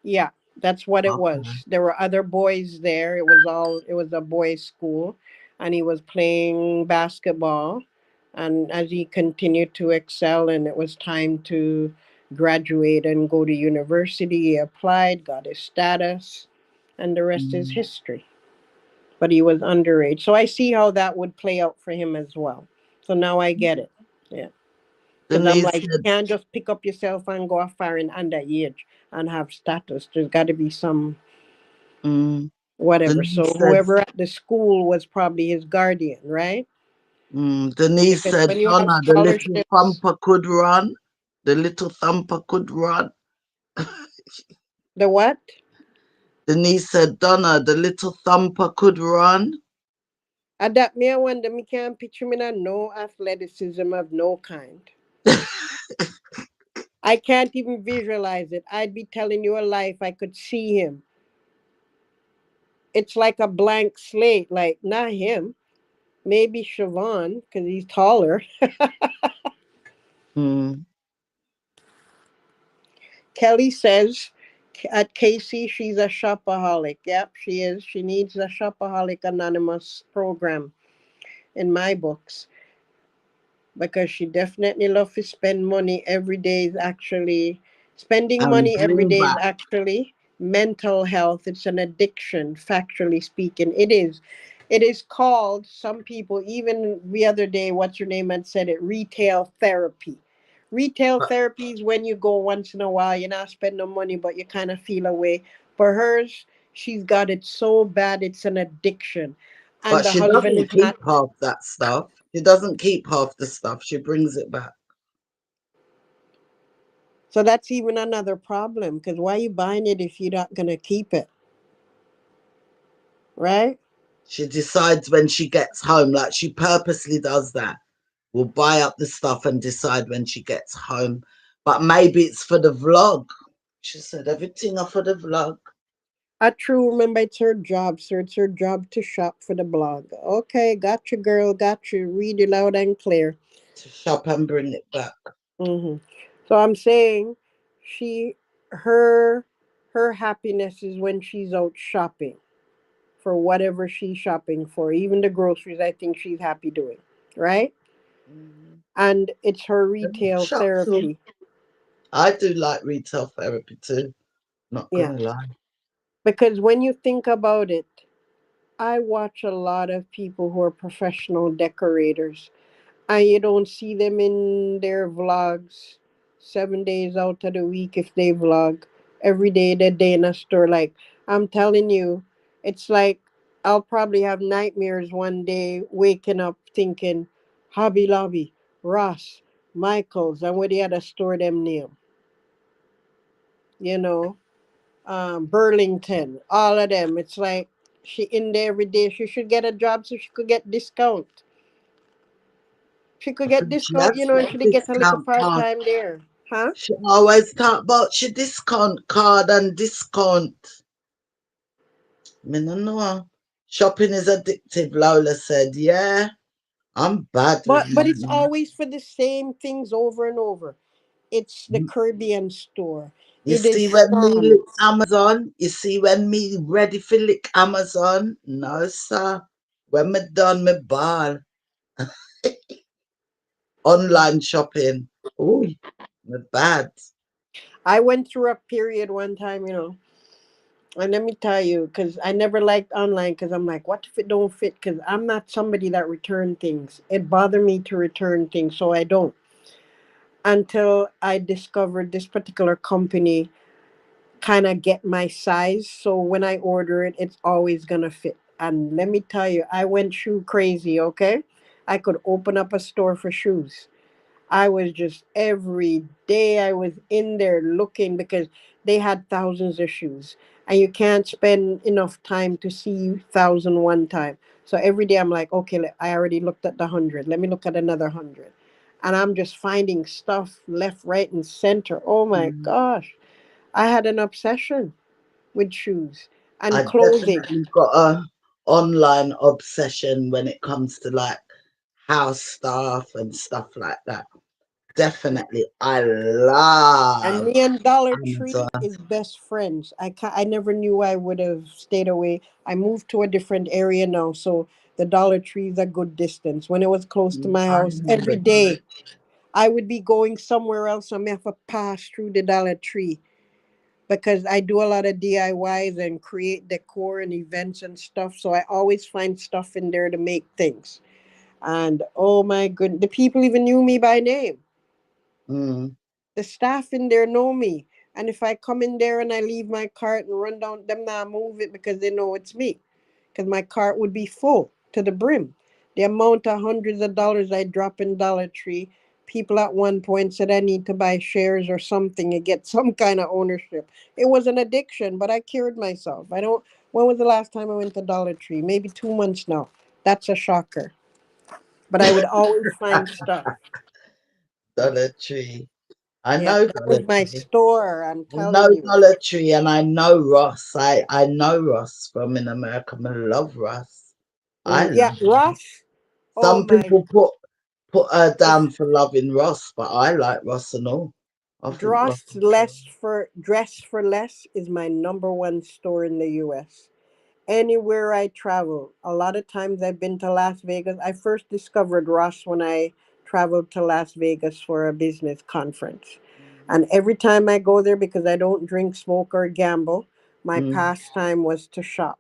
Yeah, that's what it Okay. was. There were other boys there. It was a boys' school, and he was playing basketball. And as he continued to excel, and it was time to graduate and go to university, he applied, got his status, and the rest is Mm. history. But he was underage. So I see how that would play out for him as well. So now I get it. Yeah. Because I'm Denise like, you said, can't just pick up yourself and go afar in underage and have status. There's got to be some mm. whatever. So Denise said, whoever at the school was probably his guardian, right? Denise Because said, when you have Donna, the little scholarships, thumper could run. The little thumper could run. the what? Denise said, Donna, the little thumper could run. And that me I wonder, me can't picture me na no athleticism of no kind. I can't even visualize it. I'd be telling you a lie if I could see him. It's like a blank slate, like not him. Maybe Shavon, because he's taller. Hmm. Kelly says at Casey, she's a shopaholic. Yep, she is. She needs a shopaholic anonymous program in my books because she definitely loves to spend money every day is actually spending And money every bring day is back. actually mental health. It's an addiction, factually speaking. It is called, some people, even the other day, what's your name had said it, retail therapy. Retail But, therapy is when you go once in a while, you're not spending money, but you kind of feel away. For hers, she's got it so bad, it's an addiction. And but the she husband doesn't is not. keep half that stuff. She doesn't keep half the stuff. She brings it back. So that's even another problem because why are you buying it if you're not going to keep it? Right? She decides when she gets home, like she purposely does that. Will buy up the stuff and decide when she gets home. But maybe it's for the vlog. She said everything are for the vlog. I true remember it's her job, sir. It's her job to shop for the blog. Okay, got you, girl. Got you. Read it loud and clear. To shop and bring it back. hmm So I'm saying she, her, her happiness is when she's out shopping for whatever she's shopping for. Even the groceries, I think she's happy doing. Right? Mm. And it's her And I retail shop too. therapy. I do like retail therapy too. Not Yeah. gonna lie. Because when you think about it, I watch a lot of people who are professional decorators, and you don't see them in their vlogs 7 days out of the week if they vlog. Every day they're day in a store. Like, I'm telling you, it's like I'll probably have nightmares one day waking up thinking, Hobby Lobby, Ross, Michaels, and where the other store them name, you know, Burlington, all of them. It's like she in there every day. She should get a job so she could get discount. She could I get think she discount, has and got she a could get a little discount part card. time there. Huh? She always talk about she discount card and discount. Me no know. Shopping is addictive, Lola said. Yeah, I'm bad with But it's money. always for the same things over and over. It's the Caribbean store. You It see is when me lick Sam's. Amazon? You see when me ready for lick Amazon? No, sir. When me done me ball. Online shopping. Ooh, me bad. I went through a period one time, and let me tell you, because I never liked online because I'm like, what if it don't fit? Because I'm not somebody that return things. It bothered me to return things, so I don't. Until I discovered this particular company kind of get my size. So when I order it, it's always gonna fit. And let me tell you, I went shoe crazy, okay? I could open up a store for shoes. I was just every day I was in there looking because they had thousands of shoes. And you can't spend enough time to see thousand one time. So every day I'm like, okay, I already looked at the 100. Let me look at another 100. And I'm just finding stuff left, right, and center. Oh my Mm. gosh. I had an obsession with shoes and I clothing. definitely got a online obsession when it comes to like house stuff and stuff like that. Definitely. I And love me and Dollar Amazon. Tree is best friends. I never knew I would have stayed away. I moved to a different area now, so the Dollar Tree is a good distance. When it was close to my I house, know every the day I would be going somewhere else. I may have to pass through the Dollar Tree because I do a lot of DIYs and create decor and events and stuff. So I always find stuff in there to make things. And oh my goodness, the people even knew me by name. Mm. The staff in there know me. And if I come in there and I leave my cart and run down, them now move it because they know it's me. Because my cart would be full to the brim. The amount of hundreds of dollars I drop in Dollar Tree, people at one point said I need to buy shares or something to get some kind of ownership. It was an addiction, but I cured myself. I don't. When was the last time I went to Dollar Tree? Maybe 2 months now. That's a shocker. But I would always find stuff. Dollar Tree. I Yeah, know that was Dollar my Tree. store. I'm I know telling you. Dollar Tree and I know Ross. I know Ross from in America. I love Ross. I Yeah, love Ross. Ross. Oh Some my! people put her If down for loving Ross, but I like Ross and all. I think Ross is good. Dress for Less is my number one store in the U.S. Anywhere I travel, a lot of times I've been to Las Vegas. I first discovered Ross when I traveled to Las Vegas for a business conference. And every time I go there, because I don't drink, smoke, or gamble, my Mm. pastime was to shop.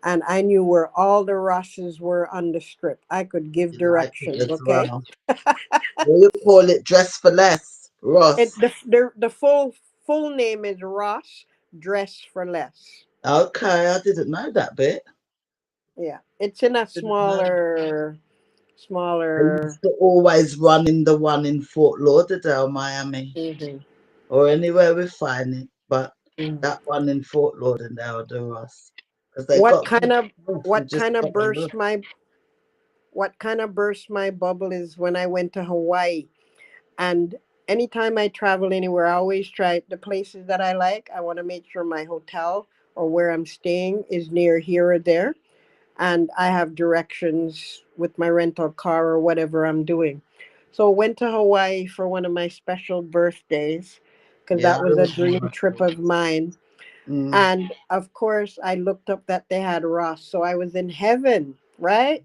And I knew where all the Rosses were on the strip. I could give You like it directions, as okay? well. What you call it? Dress for less, It Ross. the full name is Ross Dress for Less. Okay, I didn't know that bit. Yeah, it's in a Didn't know. I smaller. used to always run in the one in Fort Lauderdale, Miami, Mhm, or anywhere we find it. But mhm. that one in Fort Lauderdale, the Ross, because they What got good kind of stuff. You what just kind of gotta burst look. my what kind of burst my bubble is when I went to Hawaii. And anytime I travel anywhere, I always try the places that I like. I want to make sure my hotel or where I'm staying is near here or there. And I have directions with my rental car or whatever I'm doing. So went to Hawaii for one of my special birthdays because Yeah, that I was a dream trip remember. of mine. Mm, And of course, I looked up that they had Ross. So I was in heaven, right?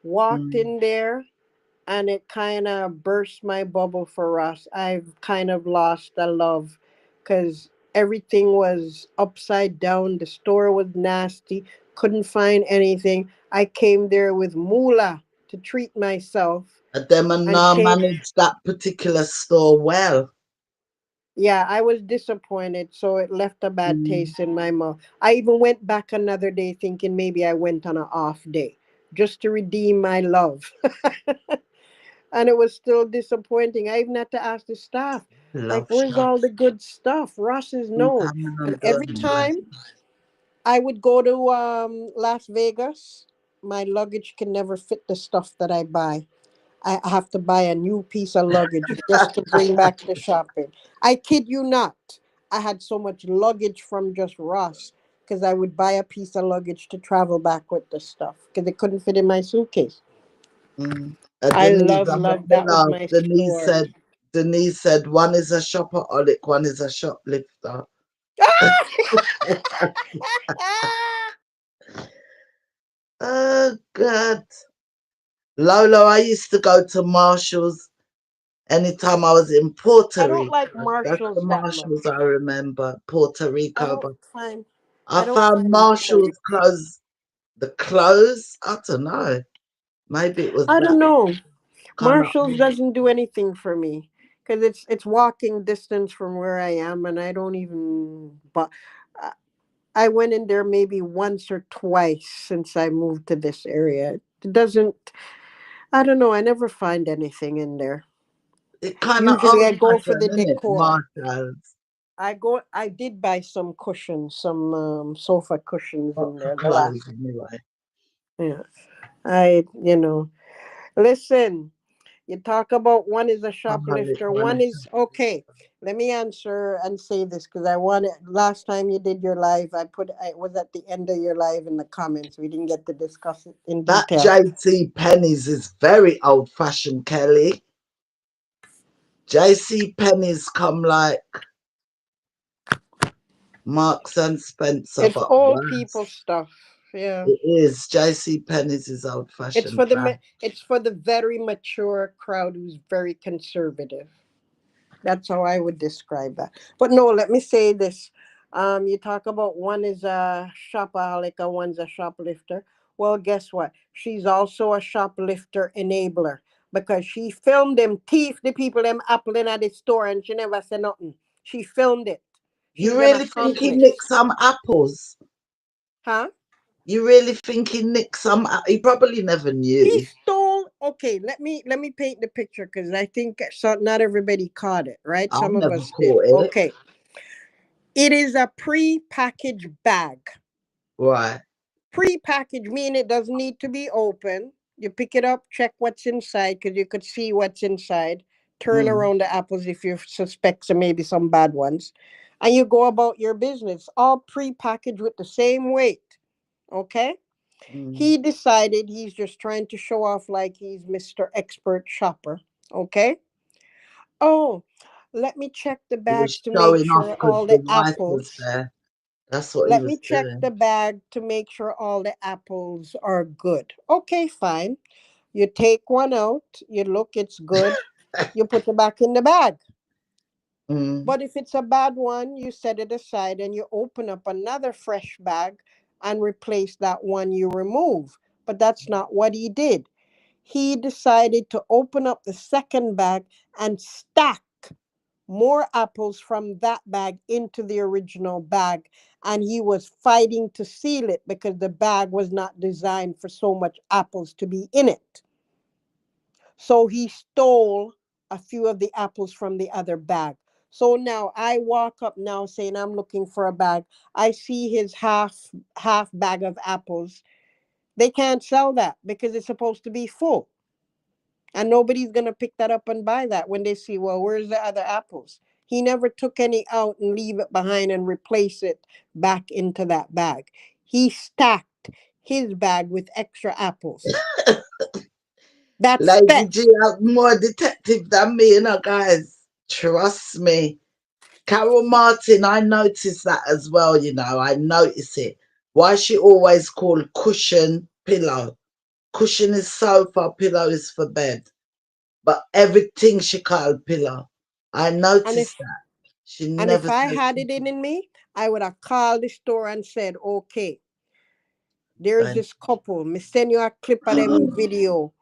Walked mm. in there and it kind of burst my bubble for us. I've kind of lost the love because everything was upside down. The store was nasty, couldn't find anything. I came there with moolah to treat myself Them and and now came. manage that particular store well. Yeah, I was disappointed, so it left a bad Mm. taste in my mouth. I even went back another day thinking maybe I went on an off day just to redeem my love. And it was still disappointing. I even had to ask the staff, like, Love where's shop. all the good stuff? Ross is known. Coming And and every going, boy. time I would go to Las Vegas, my luggage can never fit the stuff that I buy. I have to buy a new piece of luggage just to bring back to shopping. I kid you not. I had so much luggage from just Ross because I would buy a piece of luggage to travel back with the stuff because it couldn't fit in my suitcase. Mm. I Denise, love, I heard love. the That was last. my store. Denise said, one is a shopaholic, one is a shoplifter. Oh, God. Lolo, I used to go to Marshall's anytime I was in Puerto I don't Rico. like That's the Marshalls that much. Marshalls I remember, Puerto I Rico. don't But find I I don't found find Marshalls. Marshall's clothes, the clothes, I don't know. Maybe it was I that don't know. kind of Marshalls doesn't do anything for me because it's walking distance from where I am, and I don't even. But I went in there maybe once or twice since I moved to this area. It doesn't. I don't know. I never find anything in there. it kind of Usually, old I go for the fashioned, isn't it? decor. Marshalls. I go. I did buy some cushions, some sofa cushions Not in for there. The clothes last. anyway. Yeah. Listen, you talk about one is a Alcoholic, shoplifter, one one is is okay. Let me answer and say this because I wanted last time you did your live, I was at the end of your live in the comments. We didn't get to discuss it in that detail. JC Penney's is very old fashioned, Kelly. JC Penney's come like Marks and Spencer, It's but old people worse. stuff. Yeah. It is. JC Penney's is old fashioned. It's for the very mature crowd who's very conservative. That's how I would describe that. But no, let me say this. You talk about one is a shopaholic and one's a shoplifter. Well, guess what? She's also a shoplifter enabler because she filmed them thief the people them appling at the store and she never said nothing. She filmed it. You She's an really think he nicked accomplice. some apples? Huh? You really think he nicked some? He probably never He knew. stole okay, let me paint the picture because I think not everybody caught it, right? I Some of never us did. caught it. Okay. It is a pre-packaged bag. Right. Pre-packaged meaning it doesn't need to be open. You pick it up, check what's inside because you could see what's inside. Turn around the apples if you suspect some maybe some bad ones. And you go about your business. All pre-packaged with the same weight. Okay? He decided he's just trying to show off like he's Mr. Expert Shopper. Okay? Oh, let me check the He bags was to make showing off sure because all the the wife was apples. there. That's what he Let me was check doing. the bag to make sure all the apples are good. Okay, fine. You take one out, you look, it's good. You put it back in the bag. But if it's a bad one, you set it aside and you open up another fresh bag and replace that one you remove. But that's not what he did. He decided to open up the second bag and stack more apples from that bag into the original bag. And he was fighting to seal it because the bag was not designed for so much apples to be in it. So he stole a few of the apples from the other bag. So now I walk up now saying I'm looking for a bag. I see his half bag of apples. They can't sell that because it's supposed to be full. And nobody's going to pick that up and buy that when they see, well, where's the other apples? He never took any out and leave it behind and replace it back into that bag. He stacked his bag with extra apples. That's Lady G theft. are more detective than me, you know, guys. Trust me. Carol Martin, I noticed that as well, you know. I notice it. Why she always called cushion pillow. Cushion is sofa, pillow is for bed. But everything she called pillow. I And noticed if that. She and if never I said had it cushion. in me, I would have called the store and said, okay, there's And this couple. Me send you a clip of them video.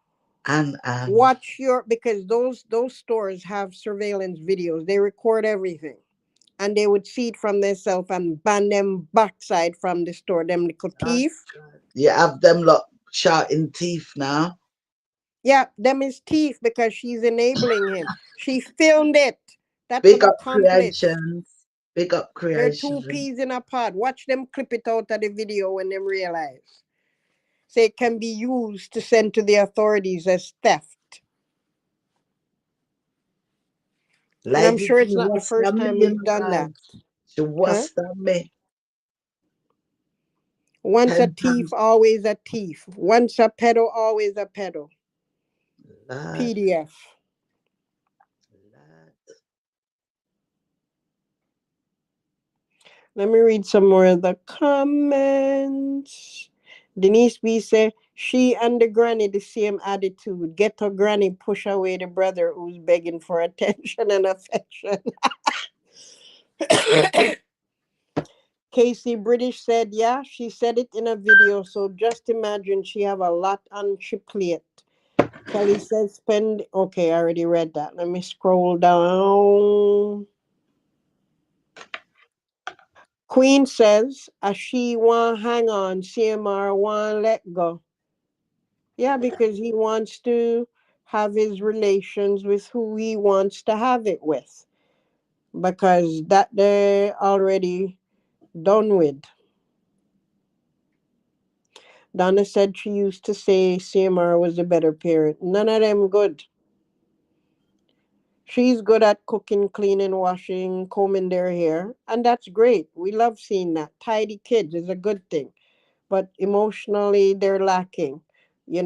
and Watch your because those stores have surveillance videos. They record everything. And they would see it from themselves and ban them backside from the store, them little oh, thief. God. You have them lot shouting teeth now. Yeah, them is thief because she's enabling him. She filmed it. That's an Big up accomplice. creations. Big up They're two creation. peas in a pod. Watch them clip it out of the video when they realize. So it can be used to send to the authorities as theft. And I'm Lady sure G it's not the worse first than me, time you he's know, done that. guys. She Huh? worse than me. Once a Ten thief, times always a thief. Once a pedo, always a pedo. lad, PDF. lad. Let me read some more of the comments. Denise B said, she and the granny the same attitude. Get her granny, push away the brother who's begging for attention and affection. Casey British said, yeah, she said it in a video. So just imagine she have a lot on she plate. Kelly said, spend. Okay, I already read that. Let me scroll down. Queen says, she want hang on, CMR want let go. Yeah, because he wants to have his relations with who he wants to have it with. Because that they're already done with. Donna said she used to say CMR was a better parent. None of them good. She's good at cooking, cleaning, washing, combing their hair, and that's great. We love seeing that. Tidy kids is a good thing, but emotionally they're lacking.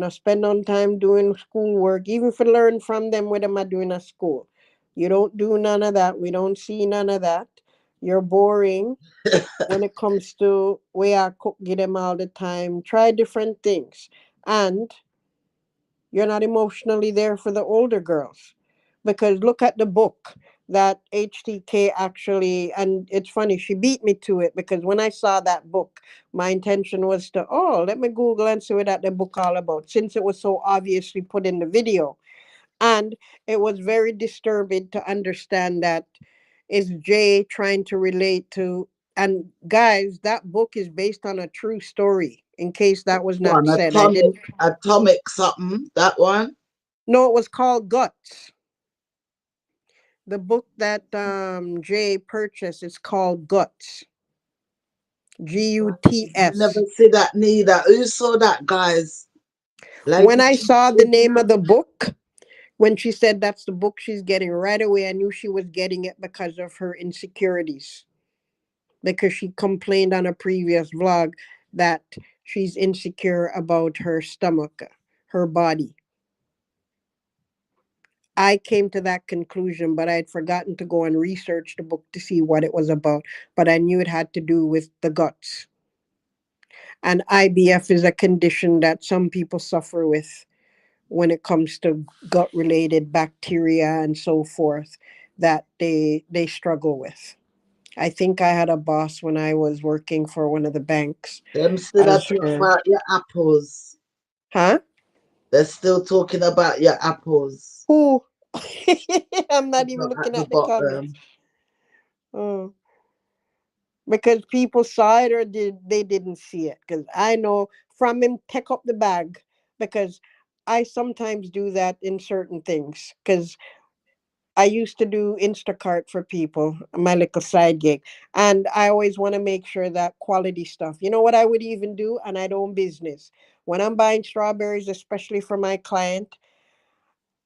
Spend on time doing schoolwork, even if you learn from them what am I doing at school. You don't do none of that. We don't see none of that. You're boring when it comes to where I cook, get them all the time. Try different things. And you're not emotionally there for the older girls. Because look at the book that HTK actually, and it's funny, she beat me to it because when I saw that book, my intention was to, let me Google and see what that the book all about, since it was so obviously put in the video. And it was very disturbing to understand that is Jay trying to relate to, and guys, that book is based on a true story, in case that was not One said. I atomic, didn't atomic something. That one. No, it was called Guts. The book that Jay purchased is called Guts. I Guts. never see that neither. Who saw that, guys? When Lady I Chief saw the said name that. of the book, when she said that's the book she's getting, right away I knew she was getting it because of her insecurities. Because she complained on a previous vlog that she's insecure about her stomach, her body. I came to that conclusion, but I had forgotten to go and research the book to see what it was about. But I knew it had to do with the guts. And IBF is a condition that some people suffer with when it comes to gut related bacteria and so forth that they struggle with. I think I had a boss when I was working for one of the banks Them still are as talking her. about your apples. Huh? They're still talking about your apples. Who? I'm not even Not at looking the at the comments. bottom. Oh, because people saw it or they didn't see it. Because I know from him take up the bag because I sometimes do that in certain things. Because I used to do Instacart for people, my little side gig. And I always want to make sure that quality stuff. You know what I would even do? And I don't business. When I'm buying strawberries, especially for my client,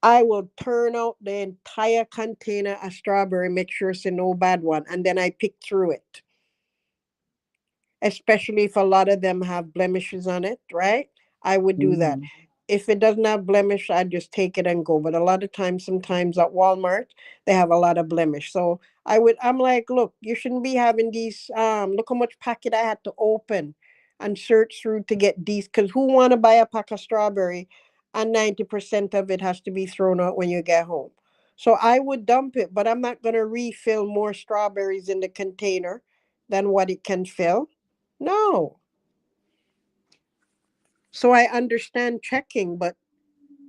I will turn out the entire container of strawberry, make sure it's a no bad one, and then I pick through it. Especially if a lot of them have blemishes on it, right? I would do that. Mm. If it doesn't have blemish, I just take it and go. But a lot of times, sometimes at Walmart, they have a lot of blemish. So I'm like, look, you shouldn't be having these. Look how much packet I had to open and search through to get these. Because who want to buy a pack of strawberry and 90% of it has to be thrown out when you get home? So I would dump it, but I'm not going to refill more strawberries in the container than what it can fill. No. So I understand checking, but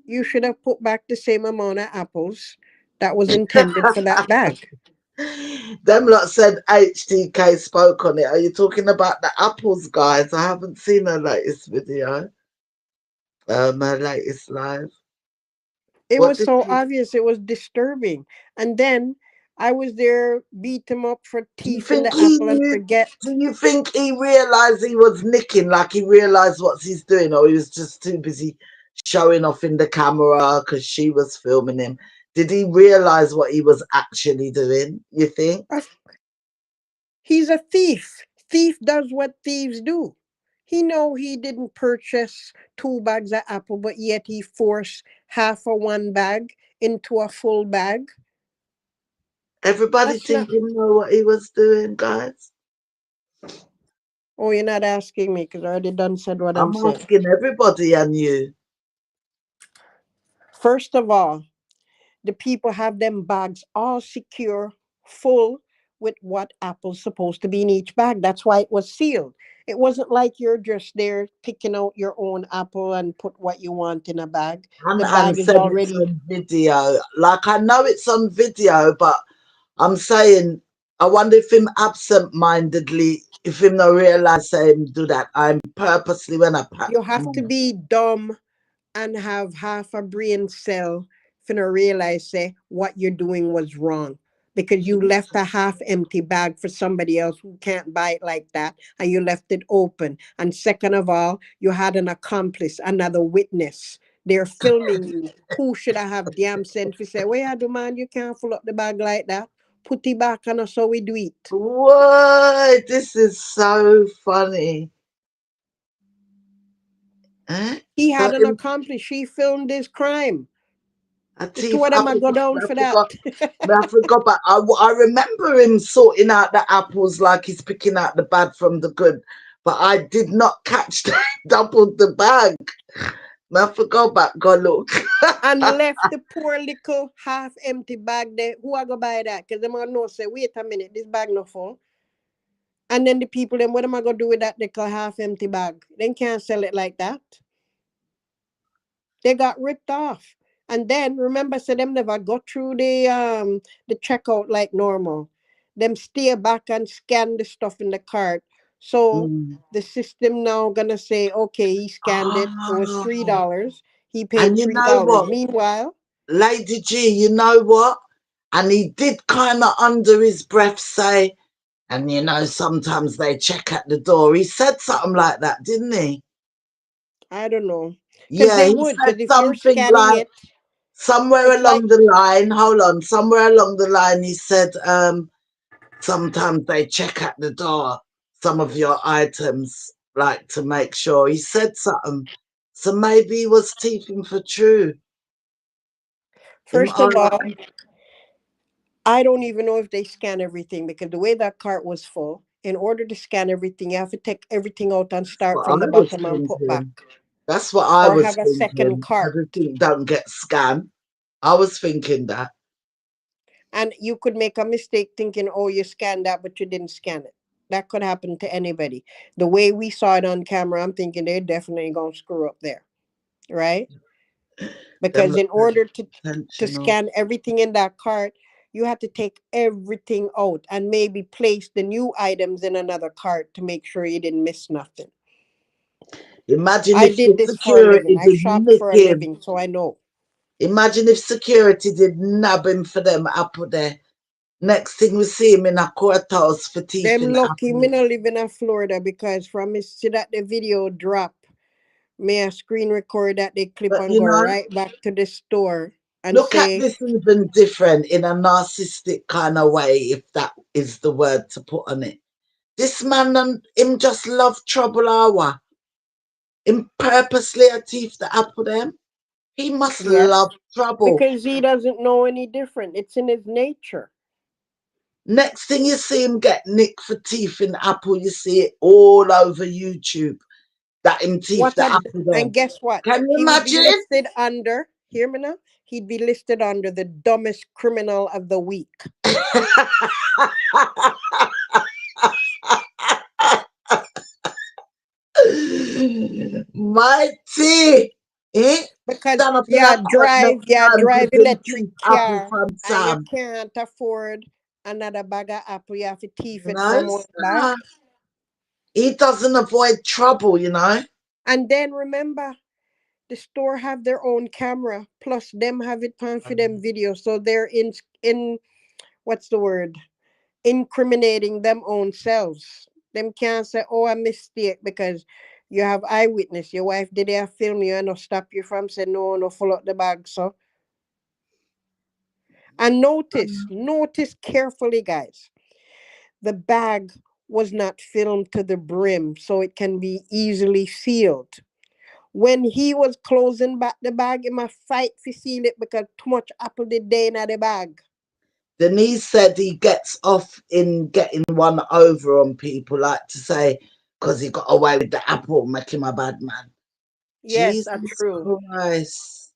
you should have put back the same amount of apples that was intended for that bag. Them lot said HTK spoke on it. Are you talking about the apples, guys? I haven't seen her latest video. Her latest live. It What was did so you obvious. It was disturbing. And then I was there, beat him up for do you teeth in think the he apple and knew? forget. Do you think he realised he was nicking, like he realised what he's doing, or he was just too busy showing off in the camera because she was filming him? Did he realise what he was actually doing, you think? He's a thief. Thief does what thieves do. He know he didn't purchase 2 bags of apple, but yet he forced half of one bag into a full bag. Everybody That's not. think he know what he was doing, guys. Oh, you're not asking me because I already done said what I'm I'm saying. asking everybody and you. First of all, the people have them bags all secure, full with what apple's supposed to be in each bag. That's why it was sealed. It wasn't like you're just there picking out your own apple and put what you want in a bag. The And bag is said it's already. on video. Like I know it's on video, but I'm saying I wonder if him absent-mindedly, if him no realise say him do that. I'm purposely when I pack. You have to be dumb and have half a brain cell finna realize say what you're doing was wrong because you left a half empty bag for somebody else who can't buy it like that and you left it open. And second of all, you had an accomplice, another witness. They're filming you. Who should I have damn sense to say, well, yeah, do man, you can't fill up the bag like that. Put it back and that's how we do it. What? This is so funny. Eh? He So had an him accomplice. She filmed this crime. a The two thief. of them are go down for that. I forgot, but I remember him sorting out the apples like he's picking out the bad from the good. But I did not catch that doubled the bag. I forgot about God look. And left the poor little half empty bag there. Who I go buy that? Because them gonna know say, wait a minute, this bag no full. And then the people then what am I gonna do with that little half empty bag? They can't sell it like that. They got ripped off. And then remember, so them never got through the checkout like normal. Them stay back and scan the stuff in the cart. So Mm. the system now gonna say, okay, he scanned it. It was Oh, $3. He paid And you know $3. what, Meanwhile, Lady G, you know what? And he did kind of under his breath say, and you know, sometimes they check at the door. He said something like that, didn't he? I don't know. Because Yeah, they he would, said because if you're something scanning like it, somewhere it's like, along the line, hold on, somewhere along the line he said, sometimes they check at the door some of your items, like to make sure. He said something. So maybe he was teething for true. Him first all of all, right. I don't even know if they scan everything because the way that cart was full, in order to scan everything, you have to take everything out and start What from the I was bottom and put back, thinking. That's what I or was have a second thinking. cart. Everything don't get scanned. I was thinking that. And you could make a mistake thinking, oh, you scanned that, but you didn't scan it. That could happen to anybody. The way we saw it on camera, I'm thinking they're definitely going to screw up there, right? Them Because look in order to intentional. scan everything in that cart, you have to take everything out and maybe place the new items in another cart to make sure you didn't miss nothing. Imagine I if the did this for a living. security I did shopped nick for a him. living, so I know. Imagine if security did nab him for them apple there. Next thing we see him in a courthouse for teeth Them in lucky me apple. not living in Florida because from me see that the video drop, may a screen record that they clip But and you go know, right back to the store and look at say, this even different in a narcissistic kind of way, if that is the word to put on it. This man and him just love trouble hour. Him purposely a thief the apple them. He must yes, love trouble. because he doesn't know any different. It's in his nature. Next thing you see him get nicked for teeth in apple, you see it all over YouTube. That him teeth What the a apple and them. guess what? Can you He would be imagine? listed under, hear me now? He'd be listed under the dumbest criminal of the week. Mighty. Eh? Because Stand up in a court next yeah, time drive give him electric teeth apple car from and you Sam. can't afford another bag of apple. You have to thief it No, from one bag. sir. He doesn't avoid trouble, you know. And then remember, the store have their own camera, plus them have it on for them video. So they're in what's the word? Incriminating them own selves. Them can't say, oh, a mistake because you have eyewitness. Your wife did a film you and no stop you from saying no, no follow up the bag. So and notice carefully, guys. The bag was not filled to the brim, so it can be easily sealed. When he was closing back the bag, he must fight to seal it because too much apple did day in the bag. Denise said he gets off in getting one over on people, like to say, because he got away with the apple, make him a bad man. Yes, Jesus that's true. Christ.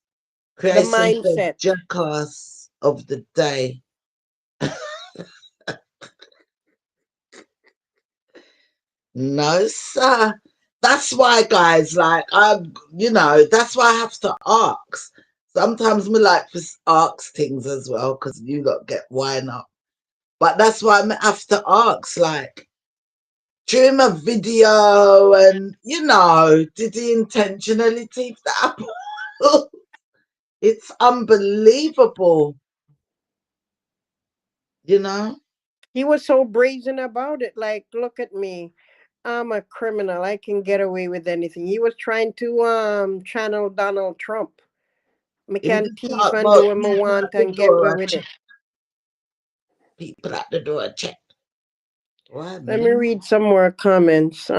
The Creation said, mindset. jackass of the day. No, sir. That's why, guys, like, that's why I have to ask. Sometimes me like to ask things as well, because you lot get wind up. But that's why I have to ask, like, during a video and, did he intentionally teeth the apple? It's unbelievable, you know? He was so brazen about it. Like, look at me. I'm a criminal. I can get away with anything. He was trying to channel Donald Trump. Me Him can to thief talk and do about what me people want at the and get away door, with it. people at the door check. What, Let me man? read some more comments.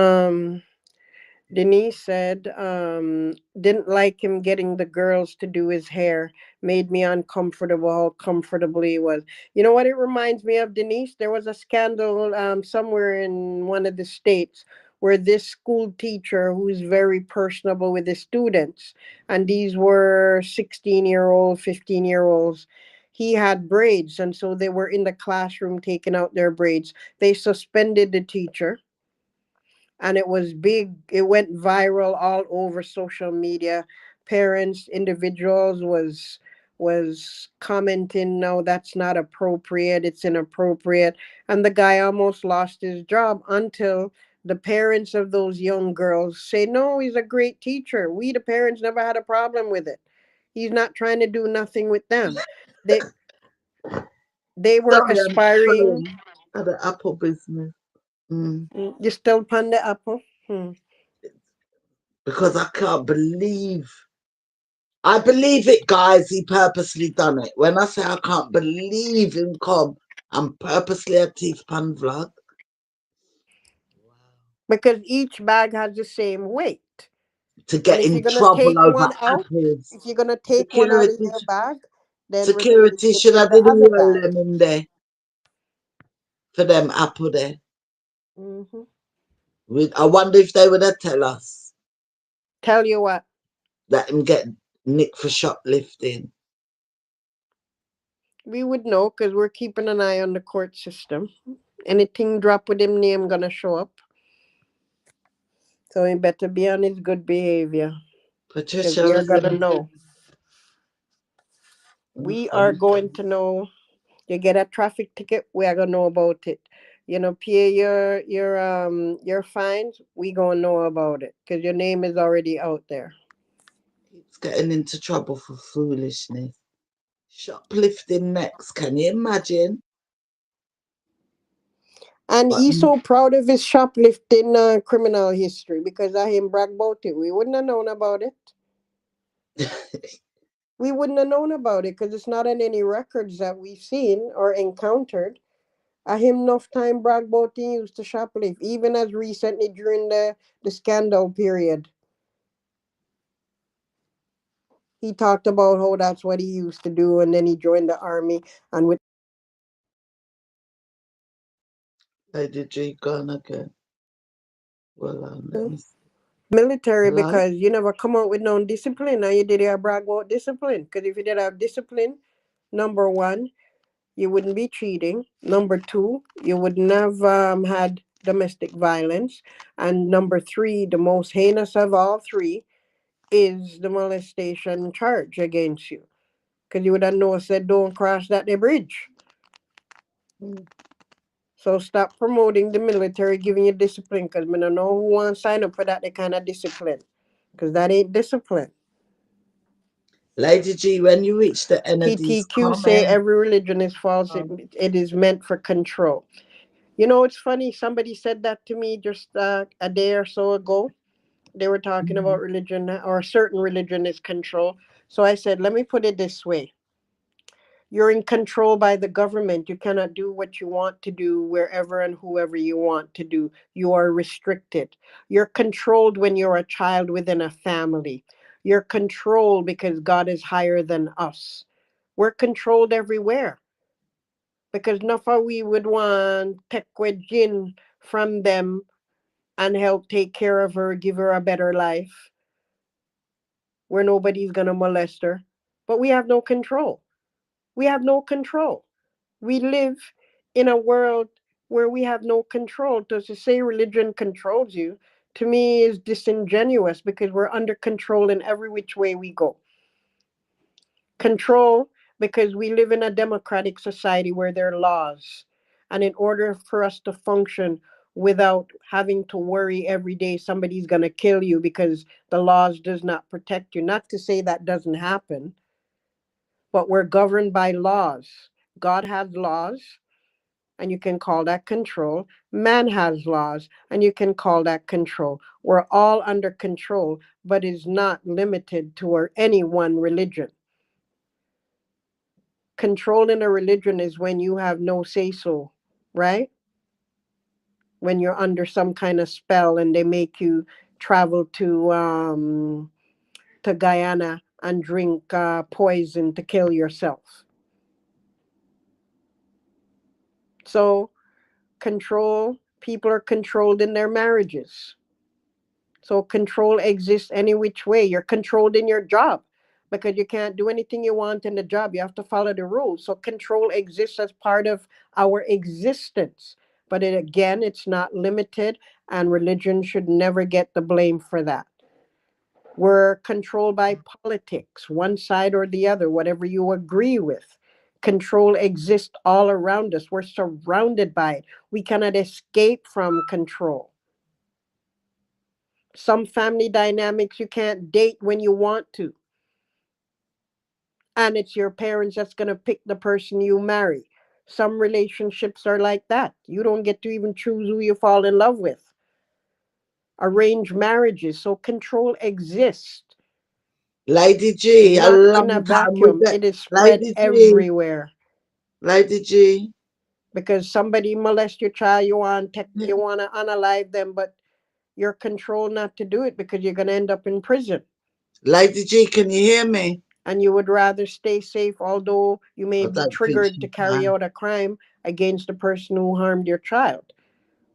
Denise said, didn't like him getting the girls to do his hair. Made me uncomfortable how comfortable he was. You know what it reminds me of, Denise? There was a scandal somewhere in one of the states where this school teacher who's very personable with his students, and these were 16-year-old, 15-year-olds, he had braids. And so they were in the classroom taking out their braids. They suspended the teacher and it was big. It went viral all over social media. Parents, individuals was commenting, no, that's not appropriate, it's inappropriate. And the guy almost lost his job until the parents of those young girls say, no, he's a great teacher. We, the parents, never had a problem with it. He's not trying to do nothing with them. They they were Sorry, I'm aspiring. sorry. At the apple business. Mm. You still pan the apple? Because I believe it, guys. He purposely done it. When I say I can't believe him come and purposely a teeth pan vlog. Because each bag has the same weight. To And get if you're in gonna trouble take over one out, apples. if you're gonna take one out of Security, your bag, then replace security it should with have the did other roll bag. them in there for them apple there. Hmm I wonder if they would have tell us Tell you what, that him get nicked for shoplifting. we would know because we're keeping an eye on the court system. Anything drop with him name gonna show up. So he better be on his good behavior because Patricia we are was gonna know. We are going to know. You get a traffic ticket, we are gonna know about it. Pay your fines, we gonna know about it because your name is already out there. He's getting into trouble for foolishness. Shoplifting next, can you imagine? And But he's so proud of his shoplifting criminal history because I him brag about it. We wouldn't have known about it. We wouldn't have known about it because it's not in any records that we've seen or encountered. I him enough time brag about he used to shoplift, even as recently during the scandal period. He talked about how that's what he used to do, and then he joined the army. And with Lady G gone again. Well, let me see. military, Hello? because you never come out with no discipline, and you did have brag about discipline. Because if you did have discipline, number one, you wouldn't be cheating. Number two, you wouldn't have had domestic violence. And number three, the most heinous of all three, is the molestation charge against you. Because you would have known said don't cross that the bridge. Mm. So stop promoting the military giving you discipline because I don't know who wants to sign up for that the kind of discipline. Because that ain't discipline. Lady G, when you reach the end of these TTQ say comments, every religion is false. It is meant for control. It's funny. Somebody said that to me just a day or so ago. They were talking about religion or a certain religion is control. So I said, let me put it this way. You're in control by the government. You cannot do what you want to do wherever and whoever you want to do. You are restricted. You're controlled when you're a child within a family. You're controlled because God is higher than us. We're controlled everywhere because nothing we would want take jin from them and help take care of her, give her a better life where nobody's going to molest her. But we have no control. We have no control. We live in a world where we have no control. To say religion controls you, to me, is disingenuous because we're under control in every which way we go. Control because we live in a democratic society where there are laws. And in order for us to function without having to worry every day somebody's going to kill you because the laws does not protect you, not to say that doesn't happen, but we're governed by laws. God has laws, and you can call that control. Man has laws, and you can call that control. We're all under control, but is not limited to any one religion. Control in a religion is when you have no say so, right? When you're under some kind of spell and they make you travel to Guyana and drink poison to kill yourself. So people are controlled in their marriages. So control exists any which way. You're controlled in your job because you can't do anything you want in the job. You have to follow the rules. So control exists as part of our existence. But again, it's not limited, and religion should never get the blame for that. We're controlled by politics, one side or the other, whatever you agree with. Control exists all around us. We're surrounded by it. We cannot escape from control. Some family dynamics you can't date when you want to. And it's your parents that's going to pick the person you marry. Some relationships are like that. You don't get to even choose who you fall in love with. Arranged marriages, so control exists. Lady It's G, a not in a long time with vacuum. that. It is spread Lady G, everywhere. Lady G. Because somebody molest your child, you want Yeah. you want to unalive them, but you're controlled not to do it because you're going to end up in prison. Lady G, can you hear me? And you would rather stay safe, although you may I be don't think triggered she to carry can. out a crime against the person who harmed your child.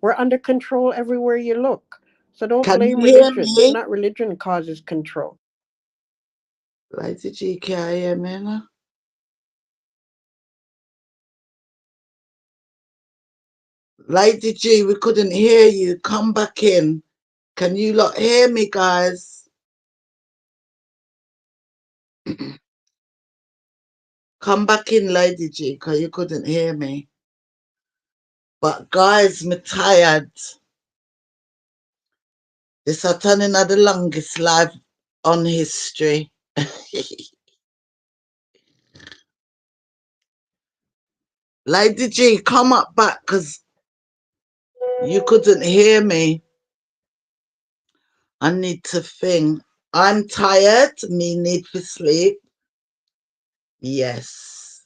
We're under control everywhere you look. So don't Can you blame hear religion. It's me? not religion causes control. Lady G, can you hear me now? Lady G, we couldn't hear you. Come back in. Can you lot hear me, guys? Come back in, Lady G, because you couldn't hear me. But guys, me tired. This is turning out the longest live on history. Lady G, come up back because you couldn't hear me. I need to think. I'm tired. Me need for sleep. Yes.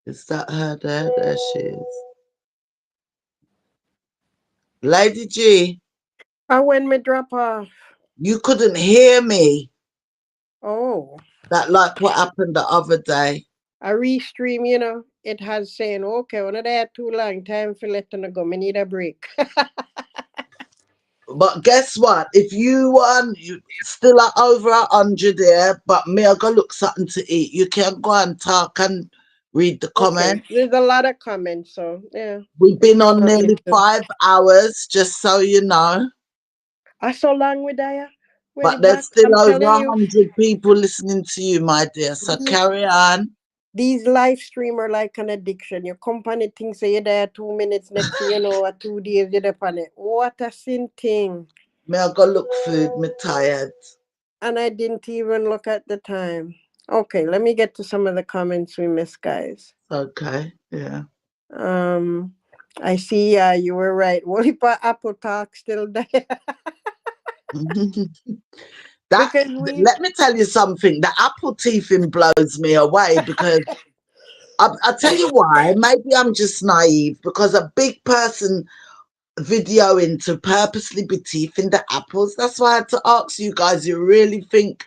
Is that her there? There she is. Lady G, When me drop off. you couldn't hear me. Oh, That like what happened the other day. I restream, it has saying, okay, when I had too long, time for letting it go. Me need a break. But guess what? If you you still are over 100 there, but me I go look something to eat. You can go and talk and read the Okay, comments. there's a lot of comments, so yeah. We've We been can on look nearly into. 5 hours, just so you know. I so long with Daya. Where the But there's black? still I'm over telling you, 100 people listening to you, my dear. So these, carry on. these live stream are like an addiction. Your company thinks say you're there 2 minutes, next thing you know, 2 days you're there on it. What a sin thing. Me I go look food, me tired. And I didn't even look at the time. Okay, let me get to some of the comments we missed, guys. Okay, yeah. Um, I see. You were right. Wolipa Apple Talk still there That because we. let me tell you something. The apple teething blows me away because I'll tell you why. Maybe I'm just naive because a big person videoing to purposely be teething the apples. That's why I had to ask you guys. You really think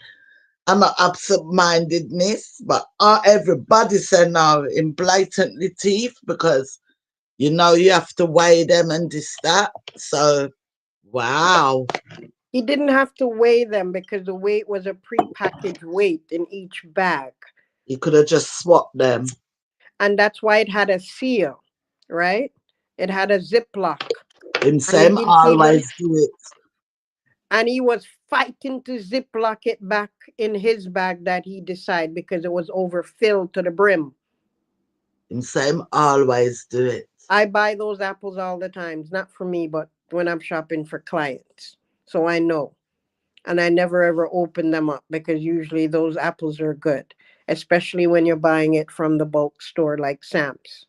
I'm an absent-mindedness? But everybody say no in blatantly teeth because you know you have to weigh them and this that. So wow, He didn't have to weigh them because the weight was a pre-packaged weight in each bag. you could have just swapped them. And that's why it had a seal, right? It had a ziplock. Him And he same didn't even, always do it. and he was fighting to ziplock it back in his bag that he decided because it was overfilled to the brim. Him same always do it. I buy those apples all the time. It's not for me, but when I'm shopping for clients. So I know. And I never ever open them up because usually those apples are good, especially when you're buying it from the bulk store like Sam's.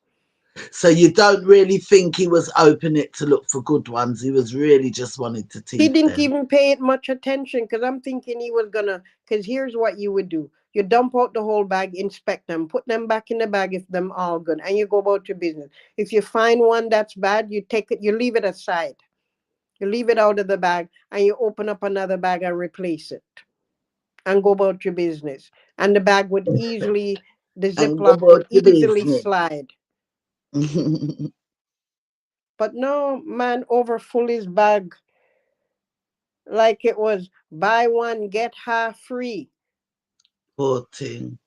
So you don't really think he was open it to look for good ones. He was really just wanting to He teeth didn't them. even pay it much attention because I'm thinking he was gonna. Because here's what you would do: you dump out the whole bag, inspect them, put them back in the bag if them all good, and you go about your business. If you find one that's bad, you take it, you leave it aside, you leave it out of the bag, and you open up another bag and replace it, and go about your business. And the bag would easily, the And go Ziploc would about your easily business. slide. But no, man, overfull his bag like it was buy one get half free. Poor thing.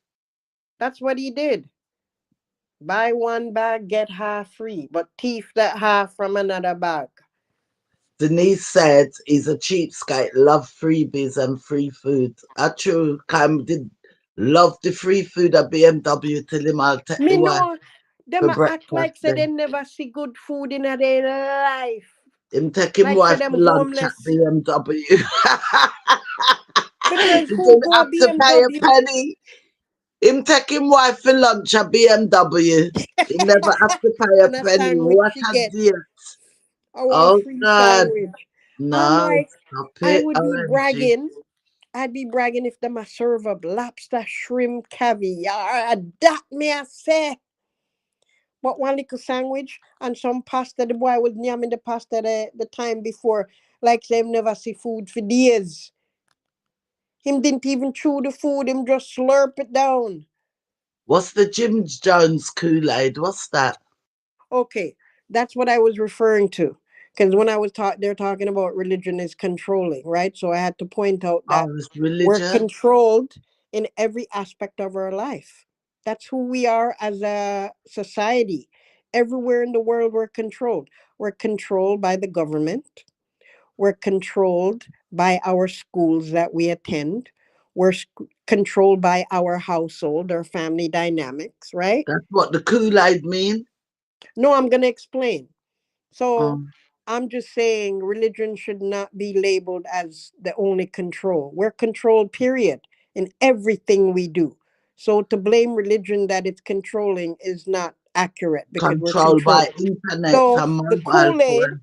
That's what he did. Buy one bag, get half free, but thief that half from another bag. Denise said he's a cheapskate, love freebies and free food. True, Cam did love the free food at BMW till him I'll take the Me wife know them for a act breakfast like say they then. never see good food in a their life. Him take him Like say wife for them lunch at homeless. BMW. Because He who didn't go have to pay a BMW? penny. Him take him wife for lunch at BMW. He never have to pay a And a penny. sandwich What she a get. deal. Our Oh free God. sandwich. I'm No, like, stop I it. would be OMG. bragging. I'd be bragging if them a serve up lobster, shrimp, caviar. That me I say. But one little sandwich and some pasta. The boy was yamming the pasta the time before. Like say him never see food for days. Him didn't even chew the food. Him just slurp it down. What's the Jim Jones Kool-Aid? What's that? Okay, that's what I was referring to. Because when I was they're talking about religion is controlling, right? So I had to point out that Oh, it's we're religion. controlled in every aspect of our life. That's who we are as a society. Everywhere in the world, we're controlled. We're controlled by the government. We're controlled by our schools that we attend. We're controlled by our household or family dynamics, right? That's what the Kool-Aid mean. No, I'm going to explain. So Um, I'm just saying religion should not be labeled as the only control. We're controlled, period, in everything we do. So to blame religion that it's controlling is not accurate because we're controlled by controlled. internet So and the mobile Kool-Aid, phone.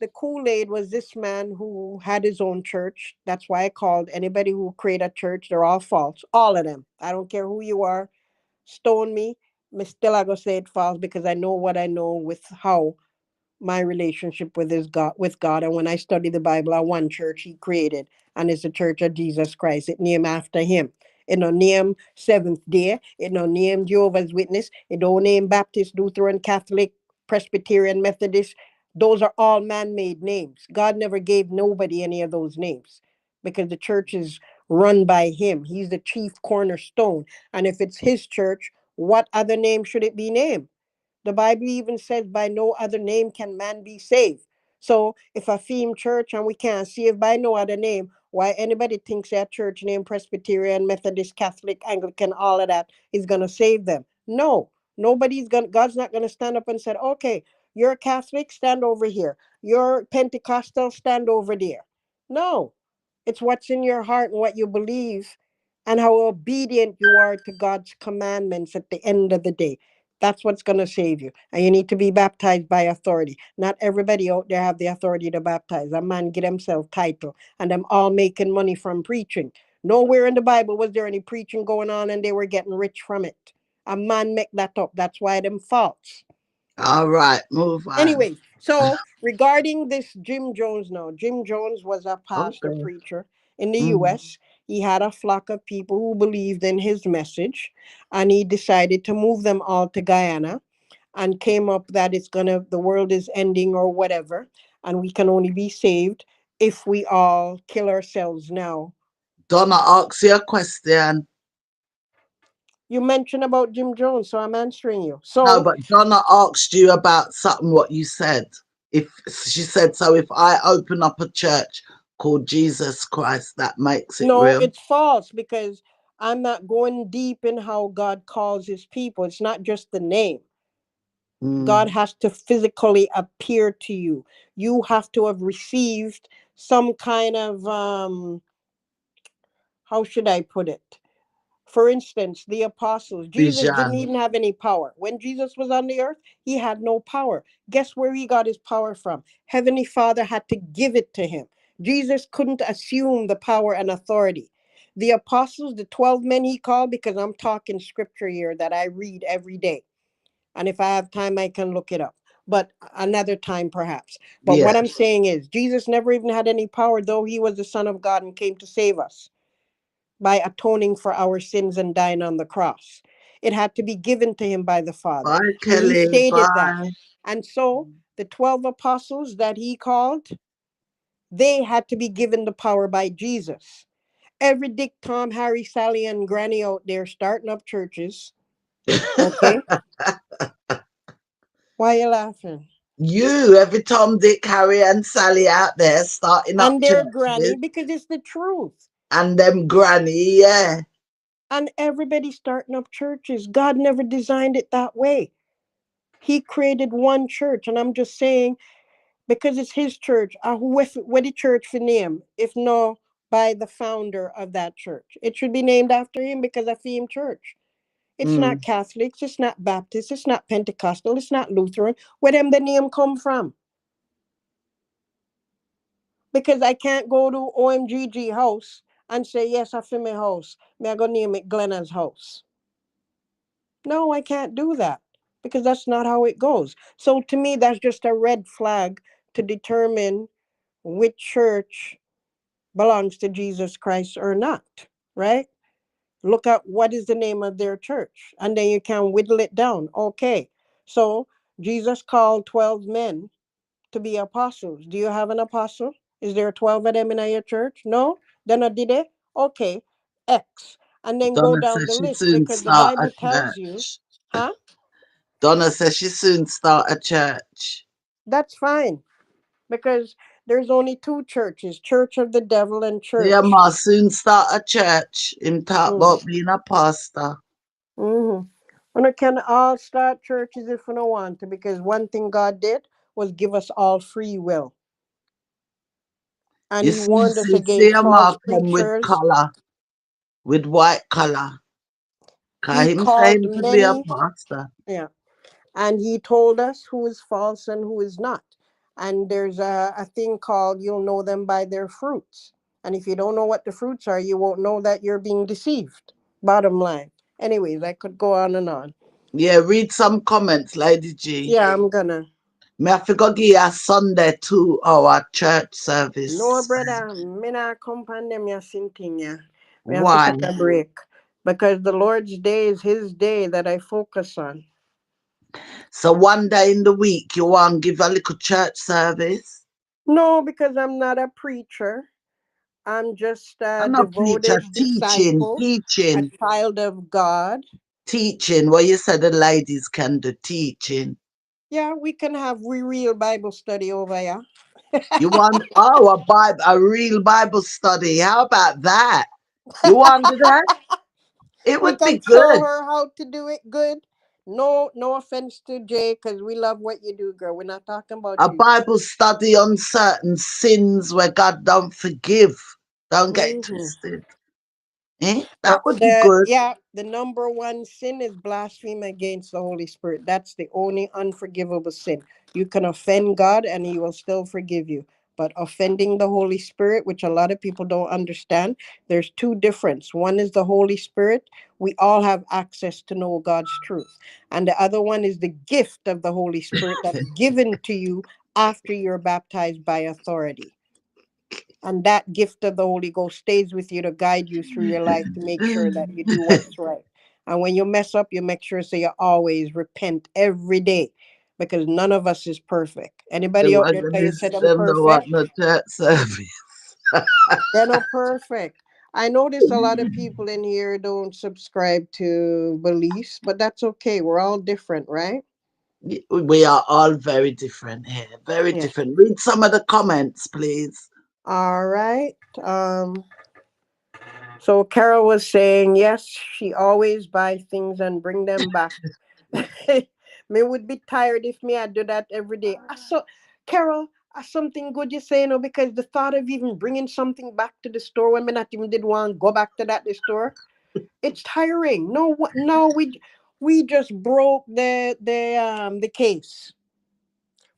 the Kool-Aid was this man who had his own church. That's why I called anybody who create a church, they're all false. All of them. I don't care who you are. Stone me. Me still I go say it false because I know what I know with how my relationship with his God with God. And when I study the Bible, one church he created, and it's the Church of Jesus Christ. It named after him. It no name Seventh Day. It no name Jehovah's Witness. It don't name Baptist, Lutheran, Catholic, Presbyterian, Methodist. Those are all man-made names. God never gave nobody any of those names because the church is run by him. He's the chief cornerstone. And if it's his church, what other name should it be named? The Bible even says, by no other name can man be saved. So if a theme church and we can't save by no other name, why anybody thinks that church name Presbyterian, Methodist, Catholic, Anglican, all of that is going to save them? No, God's not going to stand up and say, okay, you're Catholic, stand over here. You're Pentecostal, stand over there. No, it's what's in your heart and what you believe and how obedient you are to God's commandments at the end of the day. That's what's going to save you. And you need to be baptized by authority. Not everybody out there have the authority to baptize. A man get himself title and them all making money from preaching. Nowhere in the Bible was there any preaching going on and they were getting rich from it. A man make that up. That's why them false. All right, move on. Anyway, so regarding this Jim Jones now, Jim Jones was a pastor Okay. preacher in the Mm. US. He had a flock of people who believed in his message, and he decided to move them all to Guyana and came up that the world is ending or whatever, and we can only be saved if we all kill ourselves now. Donna asks you a question. You mentioned about Jim Jones, so I'm answering you. No, So but Donna asked you about something what you said. If she said so, if I open up a church called Jesus Christ, that makes it no, real. it's false because I'm not going deep in how God calls his people. It's not just the name. God Mm, has to physically appear to you. You have to have received some kind of how should I put it? For instance, the apostles, Jesus didn't vision. even have any power. When Jesus was on the earth, he had no power. Guess where he got his power from? Heavenly Father had to give it to him. Jesus couldn't assume the power and authority. The apostles, the 12 men he called, because I'm talking scripture here that I read every day. And if I have time, I can look it up. But another time, perhaps. But what I'm Yes. saying is, Jesus never even had any power, though he was the Son of God and came to save us by atoning for our sins and dying on the cross. It had to be given to him by the Father. Bye, And he Kelly. stated that. Bye. And so the 12 apostles that he called, they had to be given the power by Jesus. Every Dick, Tom, Harry, Sally, and Granny out there starting up churches. Okay. Why are you laughing? You, every Tom, Dick, Harry, and Sally out there starting up And their granny, churches because it's the truth. and them granny, yeah. And everybody starting up churches. God never designed it that way. He created one church. And I'm just saying, because it's his church. What the church for name? If no, by the founder of that church, it should be named after him because of him church. It's not Mm. Catholics. It's not Baptist. It's not Pentecostal. It's not Lutheran. Where them the name come from? Because I can't go to OMGG house and say yes, I feel my house. May I go name it Glenna's house? No, I can't do that because that's not how it goes. So to me, that's just a red flag to determine which church belongs to Jesus Christ or not, right? Look at what is the name of their church, and then you can whittle it down. Okay, so Jesus called 12 men to be apostles. Do you have an apostle? Is there 12 of them in your church? No? Then I did it? Okay, X. And then go Donna down says the she list soon because the start a Bible tells you, church. huh? Donna says she soon start a church. That's fine because there's only two churches, Church of the Devil and Yeah, Church. ma soon start a church. Him talk Mm. about being a pastor. Mm-hmm. And we can all start churches if we don't want to, because one thing God did was give us all free will. And You he warned us see against a false ma come with preachers. color, with white color. Cause He him say called him to be a many, pastor. yeah, and he told us who is false and who is not. And there's a thing called you'll know them by their fruits. And if you don't know what the fruits are, you won't know that you're being deceived. Bottom line. Anyways, I could go on and on. Yeah, read some comments, Lady G. Yeah, I'm gonna. Me have to go give a Sunday 2 hour church No, service. brother, me not come pandem ya sinting ya. We have to Why? take a break. Because the Lord's day is his day that I focus on. So one day in the week you want to give a little church service? No, because I'm not a preacher. I'm just a I'm not preacher, devoted teaching, disciple, a teaching, child of God. teaching. What you said the ladies can do teaching. Yeah, we can have real Bible study over here. You want a real Bible study. How about that? You want to do that? It We would be can show good. her how to do it good. No, no offense to Jay, because we love what you do, girl. We're not talking about A you. Bible study on certain sins where God don't forgive. Don't get it Hmm. twisted. Eh? That would be The good. yeah, the number one sin is blasphemy against the Holy Spirit. That's the only unforgivable sin. You can offend God and he will still forgive you. But offending the Holy Spirit, which a lot of people don't understand, there's two difference. One is the Holy Spirit. We all have access to know God's truth. And the other one is the gift of the Holy Spirit that's given to you after you're baptized by authority. And that gift of the Holy Ghost stays with you to guide you through your life to make sure that you do what's right. And when you mess up, you make sure so you always repent every day, because none of us is perfect. The Anybody out there tell you Wagonistsssss said I'm them don't perfect? want no church service. They're not perfect. I notice a lot of people in here don't subscribe to beliefs, but that's okay. We're all different, right? We are all very different here. Very Yeah. different. Read some of the comments, please. All right. So Carol was saying, yes, she always buy things and bring them back. Me would be tired if me I do that every day. So, Carol, something good you say, because the thought of even bringing something back to the store when me not even did want to go back to the store, it's tiring. No, what? No, we just broke the case.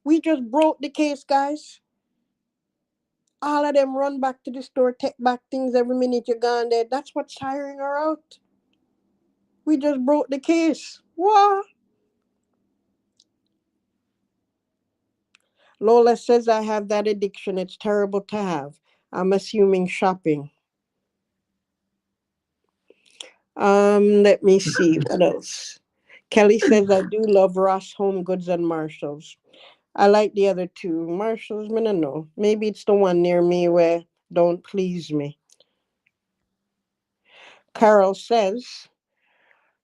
We just broke the case, guys. All of them run back to the store, take back things every minute you're gone there. That's what's tiring her out. We just broke the case. What? Lola says I have that addiction. It's terrible to have. I'm assuming shopping. Let me see what else. Kelly says I do love Ross Home Goods and Marshalls. I like the other two. Marshalls, I don't know. Maybe it's the one near me where don't please me. Carol says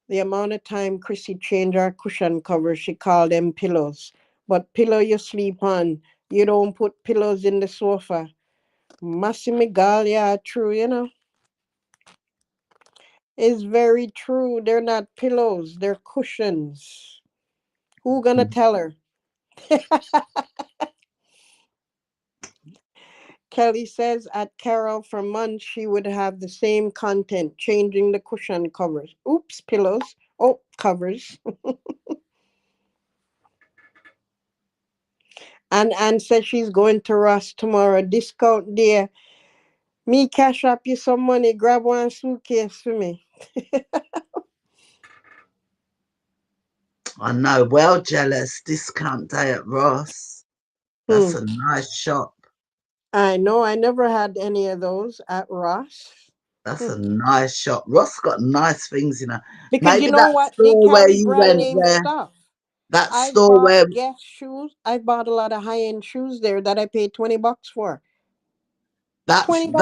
the amount of time Crissy changed our cushion covers, she called them pillows. But pillow you sleep on. You don't put pillows in the sofa. Massimigalia, true, It's very true. They're not pillows, they're cushions. Who gonna tell her? Kelly says at Carol for months she would have the same content, changing the cushion covers. Oops, pillows. Oh, covers. And Anne says she's going to Ross tomorrow. Discount there. Me cash up you some money. Grab one suitcase for me. I know, well jealous. Discount day at Ross. Hmm. That's a nice shop. I know. I never had any of those at Ross. That's Hmm. a nice shop. Ross got nice things, you know. Because you Maybe know that what? They store where carry you brand went, name where stuff. that I store bought where Guess shoes. I bought a lot of high end shoes there that I paid $20 for. that's $20.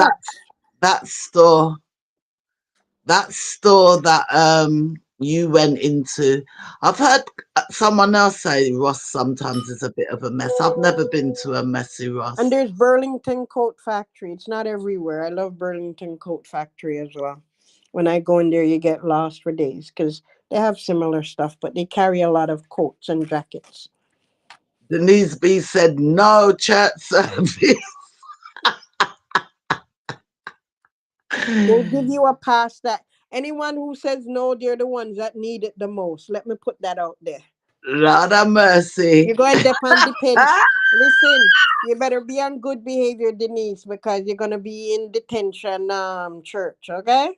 that store that you went into. I've heard someone else say Ross sometimes is a bit of a mess. I've never been to a messy And Ross. there's Burlington Coat Factory. It's not everywhere. I love Burlington Coat Factory as well. When I go in there, you get lost for days because they have similar stuff, but they carry a lot of coats and jackets. Denise B said no church service. They give you a pass that anyone who says no, they're the ones that need it the most. Let me put that out there. Lord of mercy. You're going to depends. Listen, you better be on good behavior, Denise, because you're gonna be in detention church, okay?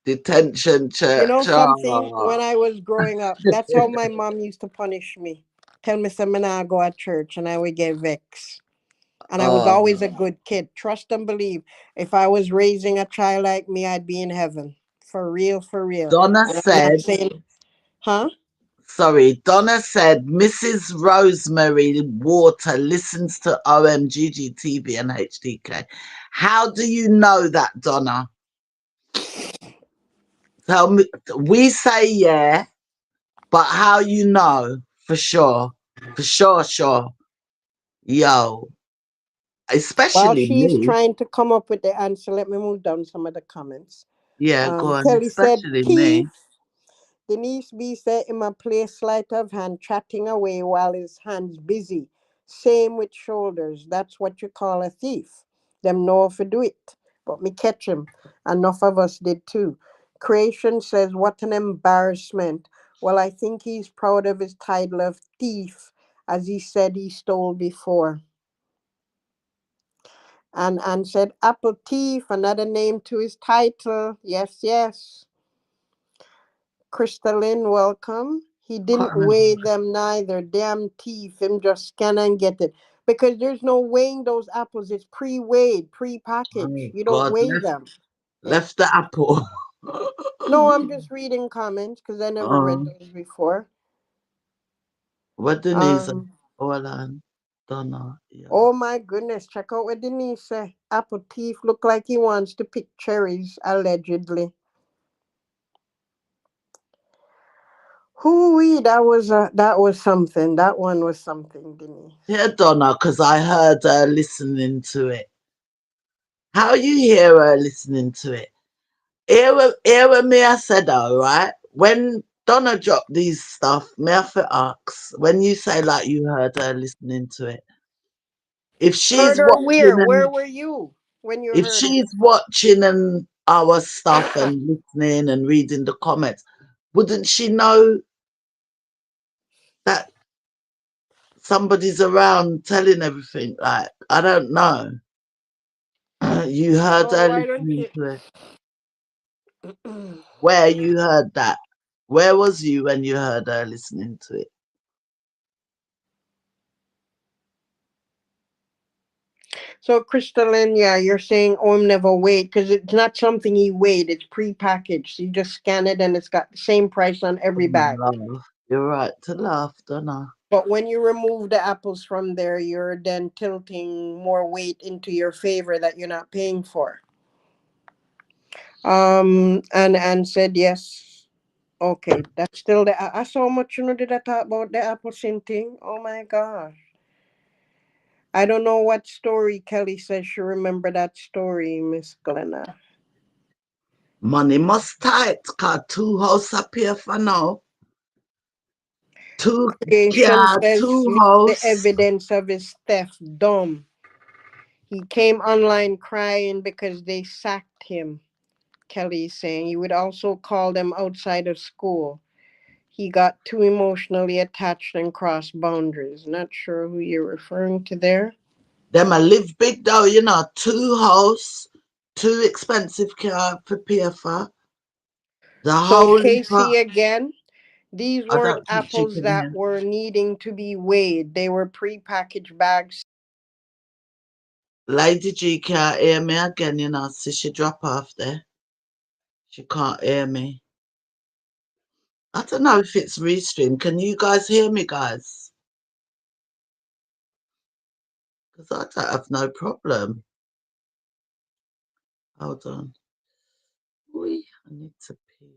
Detention You know church. something? When Oh, I was growing up, that's how my mom used to punish me. Tell me something I go at church and I would get vexed. And I was oh. always a good kid. Trust and believe. If I was raising a child like me, I'd be in heaven. For real, for real. Donna And I'm not said, saying, huh? sorry, Donna said Mrs. Rosemary Water listens to OMGG TV and HDK. How do you know that, Donna? Tell me. We say yeah, but how you know for sure? For sure, sure. Yo, While especially she's me. trying to come up with the answer, let me move down some of the comments. Yeah, go on. Kelly said, Especially Teeth. me. Denise B said him a play sleight of hand, chatting away while his hands busy. Same with shoulders. That's what you call a thief. Them know if to do it. But me catch him. Enough of us did too. Creation says, what an embarrassment. Well, I think he's proud of his title of thief, as he said he stole before. And said, Apple Thief, another name to his title. Yes, yes. Crystalline, welcome. He didn't Can't remember. weigh them neither. Damn thief. Him just scan and get it. Because there's no weighing those apples. It's pre-weighed, pre-packaged. Oh You don't God, weigh them. Yeah. left the apple. No, I'm just reading comments because I never read Oh, those before. what Denise? Um. Orlan, Donna. Yeah. Oh my goodness. Check out what Denise said. Apple thief look like he wants to pick cherries, allegedly. Hooey, that was something. That one was something, Denise. Hear Donna, because I heard her listening to it. How you hear her listening to it? Hear what me I said though, right? When Donna dropped these stuff, me I for ask, when you say like you heard her listening to it, if Heard she's her watching where? Where and were you when you if heard it? she's watching and our stuff and listening and reading the comments, wouldn't she know that somebody's around telling everything? Like, I don't know. You heard Oh, her why don't listening you? to it. Where you heard that? Where was you when you heard her listening to it? So, Crystalline, yeah, you're saying Om never weighed because it's not something he weighed. It's pre-packaged. You just scan it and it's got the same price on every bag. Laugh. You're right to laugh, don't I? But when you remove the apples from there, you're then tilting more weight into your favor that you're not paying for. And said yes. Okay, that's still the. I saw much did I talk about the apple sim thing. Oh my gosh. I don't know what story Kelly says she remember that story, Miss Glenna. Money must tight, cause two house appear for now. Two Creation car, says two leave the house. evidence of his theft dumb. He came online crying because they sacked him, Kelly is saying. He would also call them outside of school. He got too emotionally attached and crossed boundaries. Not sure who you're referring to there. Them a live big though, you know, 2 house, 2 expensive car for pay for. The So whole Casey again, these I weren't don't think she apples can that hear. were needing to be weighed. They were pre-packaged bags. Lady G can't hear me again, you know, so she drop off there. She can't hear me. I don't know if it's restream. Can you guys hear me, guys? Because I don't have no problem. Hold on. Wee, I need to pee.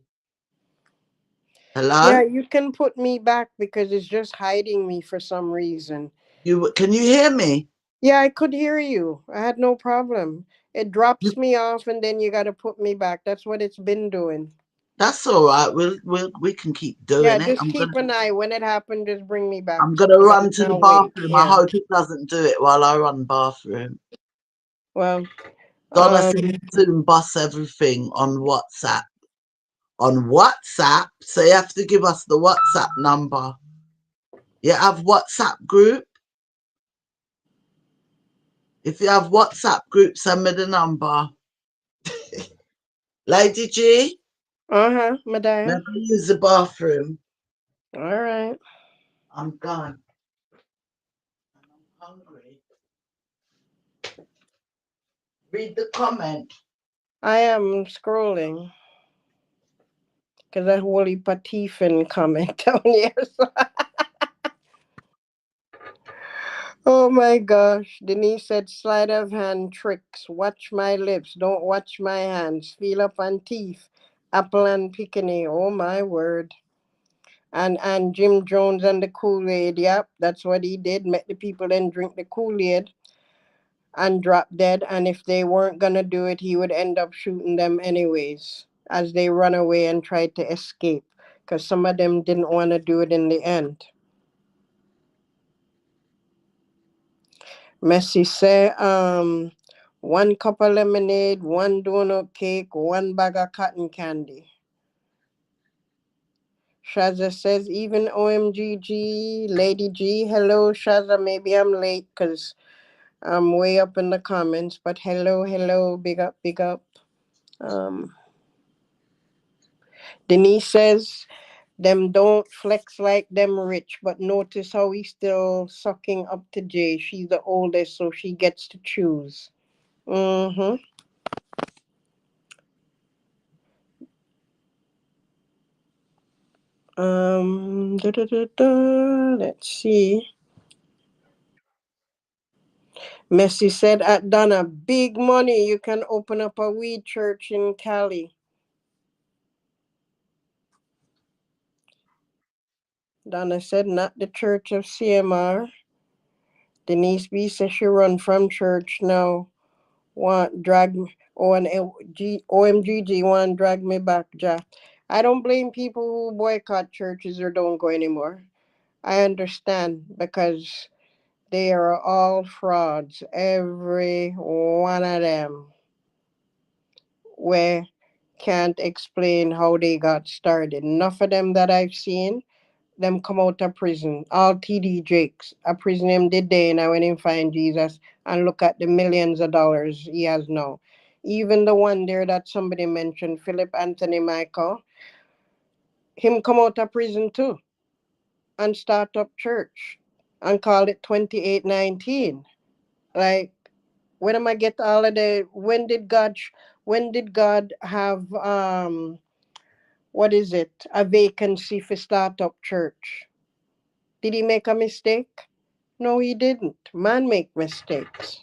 Yeah, Hello? you can put me back because it's just hiding me for some reason. Can you hear me? Yeah, I could hear you. I had no problem. It drops You, me off and then you got to put me back. That's what it's been doing. that's all right. We can keep Yeah, doing it. just keep an eye. When it happened, just bring me back I'm gonna because run I'm to the awake. bathroom. I Yeah. hope it doesn't do it while I run bathroom. Well, Donna said um, soon boss everything on WhatsApp. On WhatsApp, so you have to give us the WhatsApp number. You have WhatsApp group. If you have WhatsApp group, send me the number. Lady G, madam. maybe use the bathroom. All right. I'm gone. And I'm hungry. Read the comment. I am scrolling because I Wally Patifin comment down here. Oh my gosh. Denise said, sleight of hand tricks. Watch my lips. Don't watch my hands. Feel up on teeth. Apple and pecan. Oh my word. And Jim Jones and the Kool-Aid. Yep, that's what he did. Make the people then drink the Kool-Aid and drop dead. And if they weren't gonna do it, he would end up shooting them anyways as they run away and try to escape. Because some of them didn't want to do it in the end. Messi say, 1 cup of lemonade, 1 donut cake, 1 bag of cotton candy. Shaza says, even OMGG, Lady G. Hello, Shaza. Maybe I'm late because I'm way up in the comments, but hello, big up, big up. Denise says, them don't flex like them rich, but notice how he's still sucking up to Jay. She's the oldest, so she gets to choose. Mm-hmm. Let's see. Messi said at Donna, big money. You can open up a weed church in Cali. Donna said, not the church of CMR. Denise B says she run from church now. Want drag me. OMGG want drag me back, Jack. I don't blame people who boycott churches or don't go anymore. I understand because they are all frauds. Every one of them. Where can't explain how they got started. Enough of them that I've seen, them come out of prison. All TD Jakes, a prison him did day now when him find Jesus and look at the millions of dollars he has now. Even the one there that somebody mentioned, Philip Anthony Michael, him come out of prison too and start up church and call it 2819. Like, when am I get all of the when did God have what is it? A vacancy for startup church. Did he make a mistake? No, he didn't. Man make mistakes.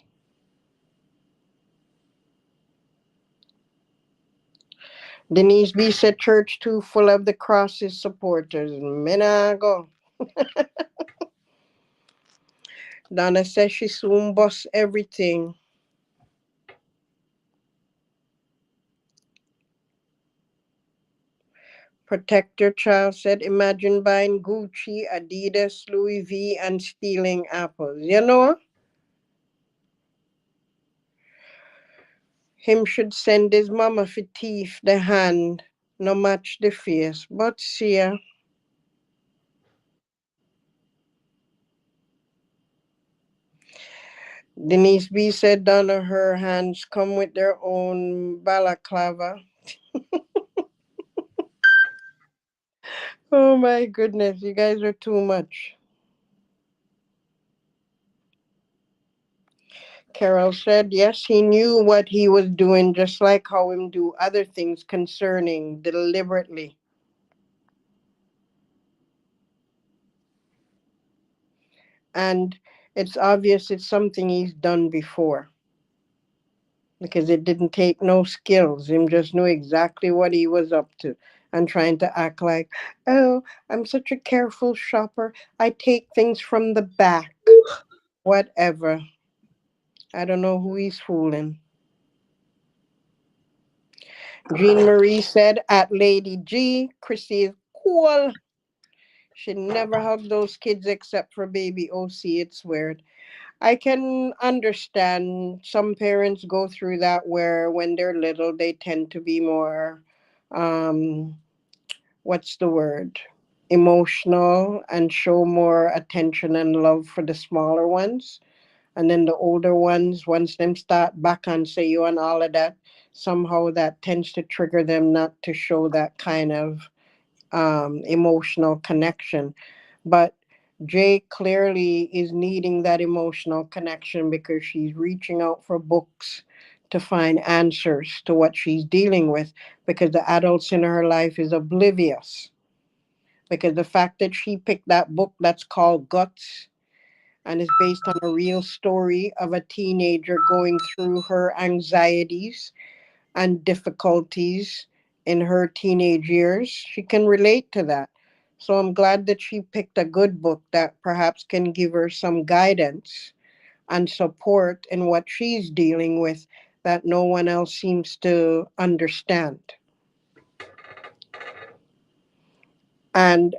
Denise B said church too full of the crosses supporters. Menago. Donna says she soon busts everything. Protector Child said, imagine buying Gucci, Adidas, Louis V, and stealing apples. You know? Him should send his mama for teeth the hand, no match the face. But see ya. Denise B said Donna, her hands come with their own balaclava. Oh my goodness, you guys are too much. Carol said, yes, he knew what he was doing, just like how him do other things concerning deliberately. And it's obvious it's something he's done before. Because it didn't take no skills. Him just knew exactly what he was up to and trying to act like, oh, I'm such a careful shopper. I take things from the back. Whatever. I don't know who he's fooling. Jean Marie said at Lady G, Crissy is cool. She never hugged those kids except for baby OC. It's weird. I can understand some parents go through that where when they're little, they tend to be more, um, what's the word? Emotional and show more attention and love for the smaller ones. And then the older ones, once them start back on say you and all of that, somehow that tends to trigger them not to show that kind of emotional connection. But Jay clearly is needing that emotional connection because she's reaching out for books to find answers to what she's dealing with because the adults in her life is oblivious. Because the fact that she picked that book that's called Guts and is based on a real story of a teenager going through her anxieties and difficulties in her teenage years, she can relate to that. So I'm glad that she picked a good book that perhaps can give her some guidance and support in what she's dealing with that no one else seems to understand. And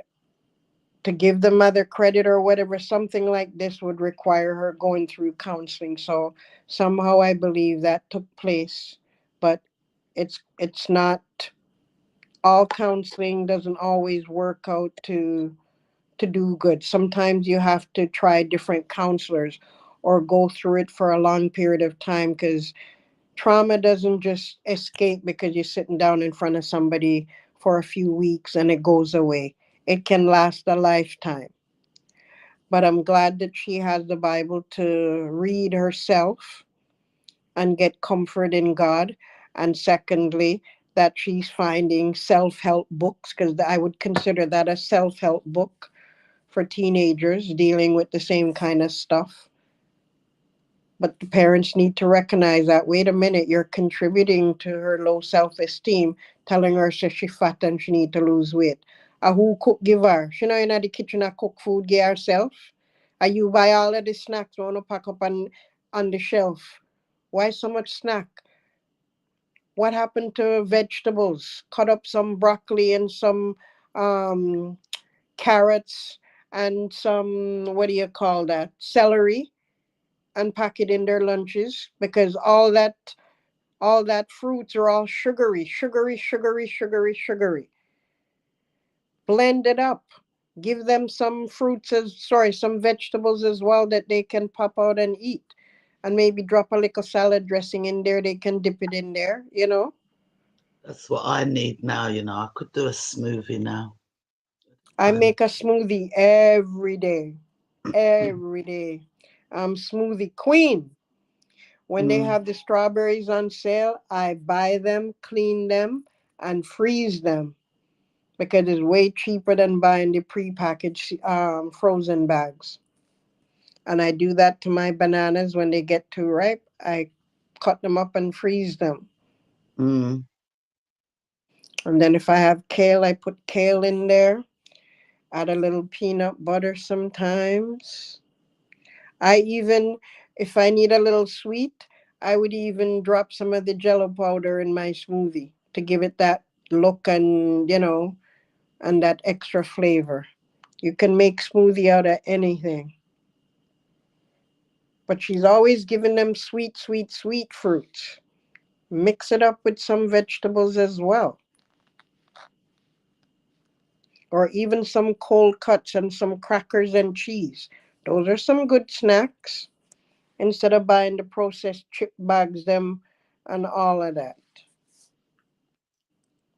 to give the mother credit or whatever, something like this would require her going through counseling. So somehow I believe that took place, but it's not all counseling doesn't always work out to do good. Sometimes you have to try different counselors or go through it for a long period of time because trauma doesn't just escape because you're sitting down in front of somebody for a few weeks and it goes away. It can last a lifetime. But I'm glad that she has the Bible to read herself and get comfort in God. And secondly, that she's finding self help books, because I would consider that a self help book for teenagers dealing with the same kind of stuff. But the parents need to recognize that, wait a minute, you're contributing to her low self esteem, telling her she's fat and she need to lose weight. Who cook give her? She know in the kitchen a cook food give herself. You buy all of the snacks want to pack up on the shelf. Why so much snack? What happened to vegetables? Cut up some broccoli and some um, carrots and some, what do you call that? Celery, and pack it in their lunches because all that fruits are all sugary, sugary, sugary, sugary, sugary. Blend it up. Give them some fruits as sorry, some vegetables as well that they can pop out and eat. And maybe drop a little salad dressing in there. They can dip it in there. That's what I need now, I could do a smoothie now. I make a smoothie every day. Every day. I'm smoothie queen. When they Mm, have the strawberries on sale, I buy them, clean them, and freeze them because it's way cheaper than buying the prepackaged frozen bags. And I do that to my bananas when they get too ripe. I cut them up and freeze them. mm. And then if I have kale, I put kale in there, add a little peanut butter sometimes. I even, if I need a little sweet, I would even drop some of the jello powder in my smoothie to give it that look and that extra flavor. You can make smoothie out of anything. But she's always giving them sweet, sweet, sweet fruits. Mix it up with some vegetables as well. Or even some cold cuts and some crackers and cheese. Those are some good snacks instead of buying the processed chip bags them and all of that.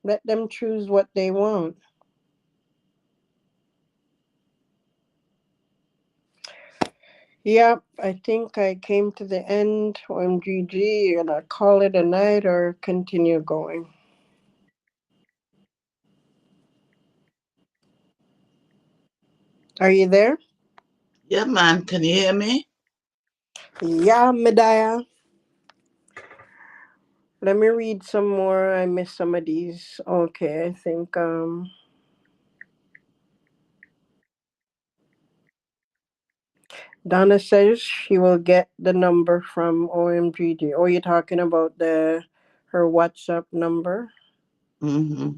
Let them choose what they want. Yep, I think I came to the end. OMGG, and I call it a night or continue going. Are you there? Yeah, man. Can you hear me? Yeah, Medaya. Let me read some more. I missed some of these. Okay, I think Donna says she will get the number from OMGG. Oh, you're talking about her WhatsApp number? Mm-hmm.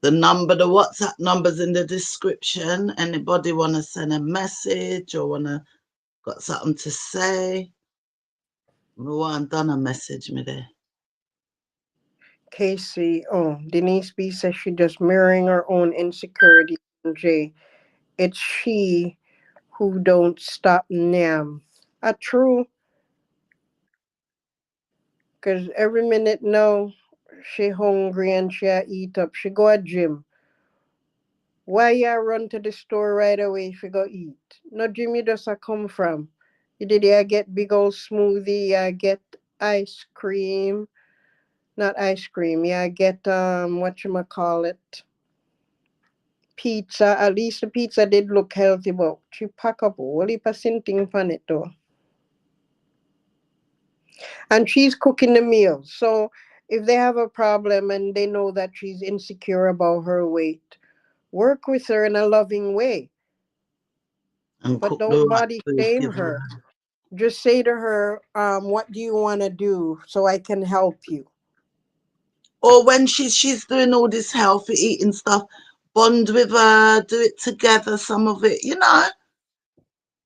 The WhatsApp number's in the description. Anybody want to send a message or got something to say? Donna message me there. Casey, oh, Denise B says she just mirroring her own insecurity. Jay, it's she who don't stop Nam. True, because every minute now she hungry and she a eat up. She go a gym. Why you run to the store right away if you go eat? No gym you just a come from. You did ya get big old smoothie, ya get ice cream. Not ice cream, yeah, get what you call it? Pizza. At least the pizza did look healthy, but she pack up a whole heap of thing on it though. And she's cooking the meals. So if they have a problem and they know that she's insecure about her weight, work with her in a loving way. And But cook the don't right body food, shame give her. her. Just say to her, what do you want to do so I can help you? Or when she's doing all this healthy eating stuff, bond with her, do it together, some of it,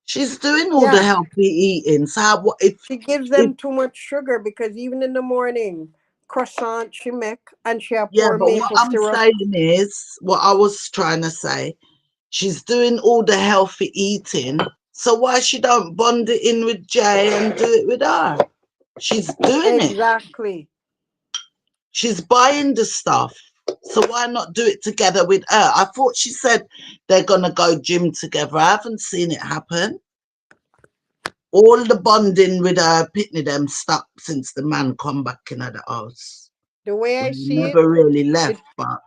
She's doing all the Yeah, healthy eating. So what she gives if them too much sugar because even in the morning, croissant she make and she yeah, pour but what maple I'm syrup. saying is what I was trying to say. She's doing all the healthy eating. So why she don't bond it in with Jay and do it with her? She's doing it. Exactly. She's buying the stuff. So why not do it together with her? I thought she said they're gonna go gym together. I haven't seen it happen. All the bonding with her Pitney them stopped since the man come back in the house. The way Well, I he see it, never really the, left, but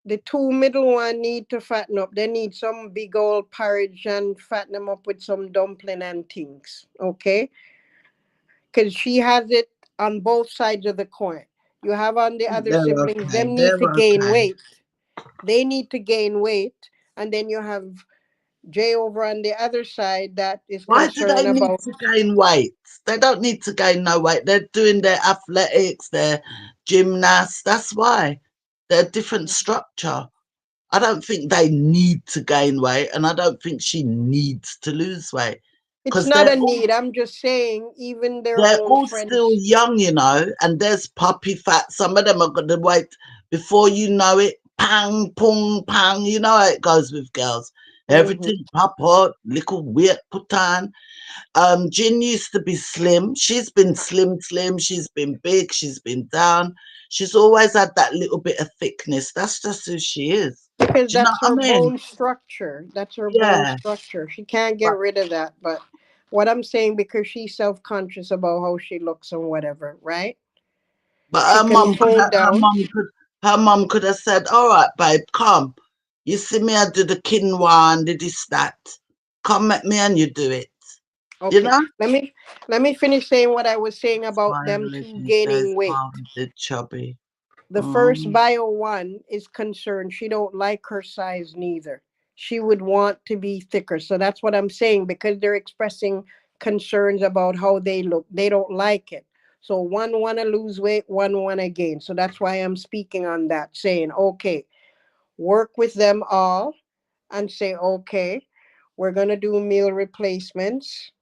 the two middle one need to fatten up. They need some big old porridge and fatten them up with some dumpling and things. Okay? Because she has it on both sides of the coin. You have on the other they're siblings, okay. them need They're to gain okay. weight. They need to gain weight. And then you have Jay over on the other side that is Why do they concerned need about. to gain weight? They don't need to gain no weight. They're doing their athletics, their gymnasts. That's why. They're different structure. I don't think they need to gain weight, and I don't think she needs to lose weight It's because not a need. I'm just saying, even their they're own all still friends. young, and there's puppy fat. Some of them are going to wait before you know it. Pang, pung, pang. You know how it goes with girls. Hmm. Everything pop out, little weight put on. Jin used to be slim. She's been slim, slim. She's been big. She's been down. She's always had that little bit of thickness. That's just who she is. Because Do you know that's what her I mean? bone structure. That's her bone Yeah. structure. She can't get But rid of that. But what I'm saying, because she's self conscious about how she looks and whatever, right? but She can tone down. her mum could have said, "All right, babe, come. You see me, I do the quinoa and the this that. Come at me and you do it. You Okay. know." Let me finish saying what I was saying about them Finally, two these days, gaining weight. mom did chubby. The first bio one is concerned. She don't like her size neither. She would want to be thicker. So that's what I'm saying, because they're expressing concerns about how they look. They don't like it. So one wanna lose weight, one wanna gain. So that's why I'm speaking on that, saying, okay, work with them all and say, okay, we're gonna do meal replacements.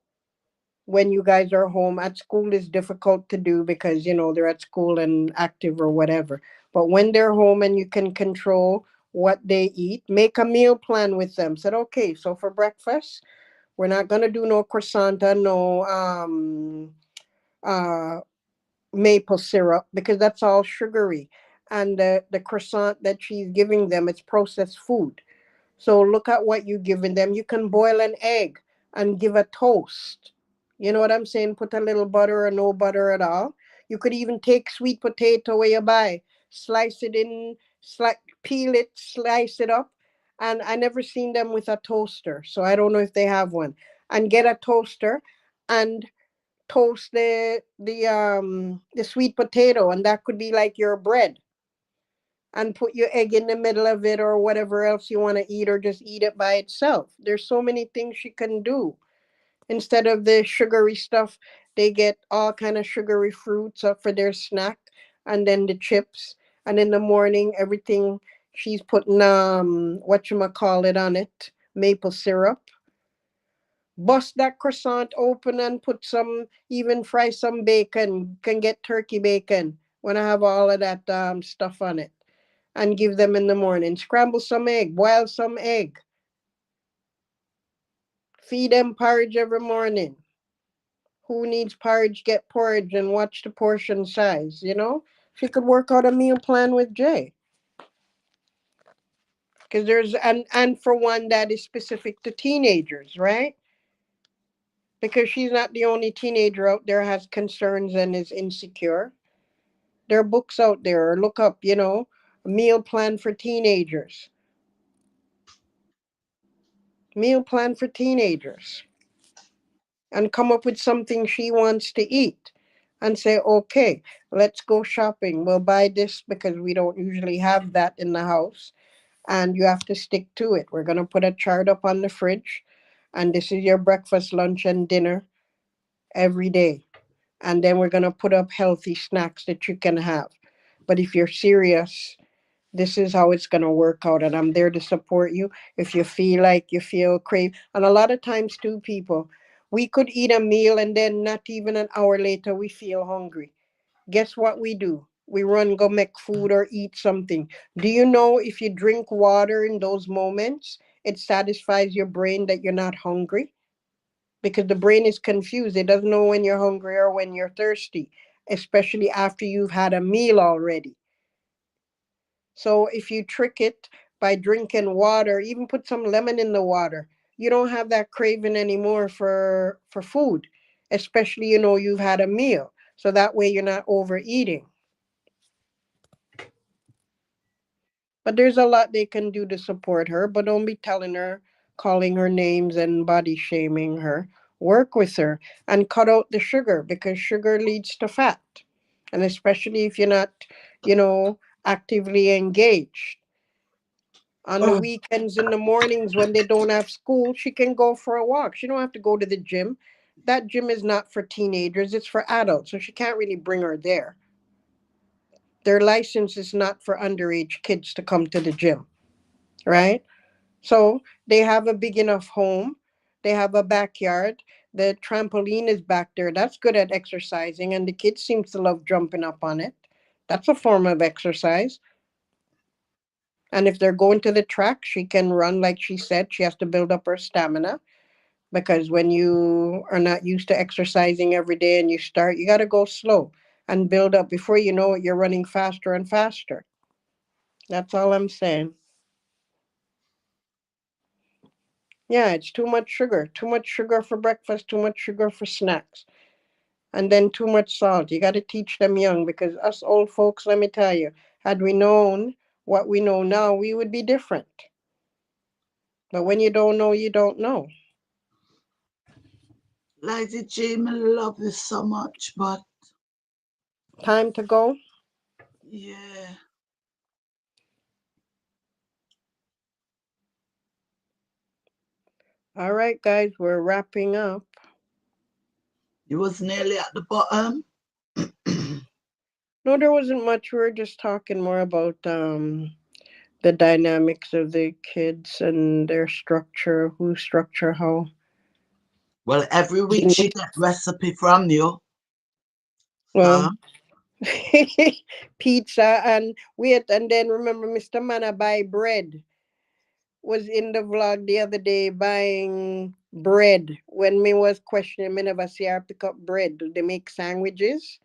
when you guys are home. At school is difficult to do because they're at school and active or whatever. But when they're home and you can control what they eat, make a meal plan with them. Said, okay, so for breakfast, we're not gonna do no croissant, no uh maple syrup, because that's all sugary. And the croissant that she's giving them, it's processed food. So look at what you're giving them. You can boil an egg and give a toast. You know what I'm saying? Put a little butter or no butter at all. You could even take sweet potato where you buy, slice it in, peel it, slice it up. And I never seen them with a toaster, so I don't know if they have one. And get a toaster and toast the sweet potato, and that could be like your bread, and put your egg in the middle of it or whatever else you want to eat, or just eat it by itself. There's so many things you can do instead of the sugary stuff. They get all kind of sugary fruits up for their snack, and then the chips. And in the morning, everything she's putting what you call it on it, maple syrup. Bust that croissant open and put some, even fry some bacon. Can get turkey bacon when I have all of that stuff on it, and give them in the morning. Scramble some egg, boil some egg. Feed them porridge every morning. Who needs porridge, get porridge, and watch the portion size. She could work out a meal plan with Jay. Because there's, and for one that is specific to teenagers, right? Because she's not the only teenager out there has concerns and is insecure. There are books out there. Look up, a meal plan for teenagers. Meal plan for teenagers. And come up with something she wants to eat. And say, okay, let's go shopping. We'll buy this because we don't usually have that in the house. And you have to stick to it. We're going to put a chart up on the fridge. And this is your breakfast, lunch, and dinner every day. And then we're going to put up healthy snacks that you can have. But if you're serious, this is how it's going to work out, and I'm there to support you if you feel like you feel crave. And a lot of times too, people, we could eat a meal and then not even an hour later we feel hungry. Guess what we do? We run, go make food or eat something. Do you know if you drink water in those moments, it satisfies your brain that you're not hungry? Because the brain is confused. It doesn't know when you're hungry or when you're thirsty, especially after you've had a meal already. So if you trick it by drinking water, even put some lemon in the water, you don't have that craving anymore for food, especially you've had a meal. So that way you're not overeating. But there's a lot they can do to support her, but don't be telling her, calling her names and body shaming her. Work with her and cut out the sugar, because sugar leads to fat. And especially if you're not, actively engaged. On the Oh, weekends, in the mornings when they don't have school, she can go for a walk. She don't have to go to the gym. That gym is not for teenagers, it's for adults. So she can't really bring her there. Their license is not for underage kids to come to the gym, right? So they have a big enough home. They have a backyard. The trampoline is back there. That's good at exercising, and the kids seem to love jumping up on it. That's a form of exercise. And if they're going to the track, she can run like she said. She has to build up her stamina, because when you are not used to exercising every day and you start, you got to go slow and build up. Before you know it, you're running faster and faster. That's all I'm saying. Yeah, it's too much sugar. Too much sugar for breakfast, too much sugar for snacks, and then too much salt. You got to teach them young, because us old folks, let me tell you, had we known what we know now, we would be different. But when you don't know, you don't know. Lady Jean, I love you so much, but Time to go. yeah, All right, guys, we're wrapping up. you was nearly at the bottom. No, there wasn't much. We were just talking more about the dynamics of the kids and their structure, who structure how. Well, every week she get recipe from you. Well, So pizza and wait, and then remember Mr. Mana buy bread. Was in the vlog the other day buying bread. When me was questioning, me never see her pick up bread. Do they make sandwiches?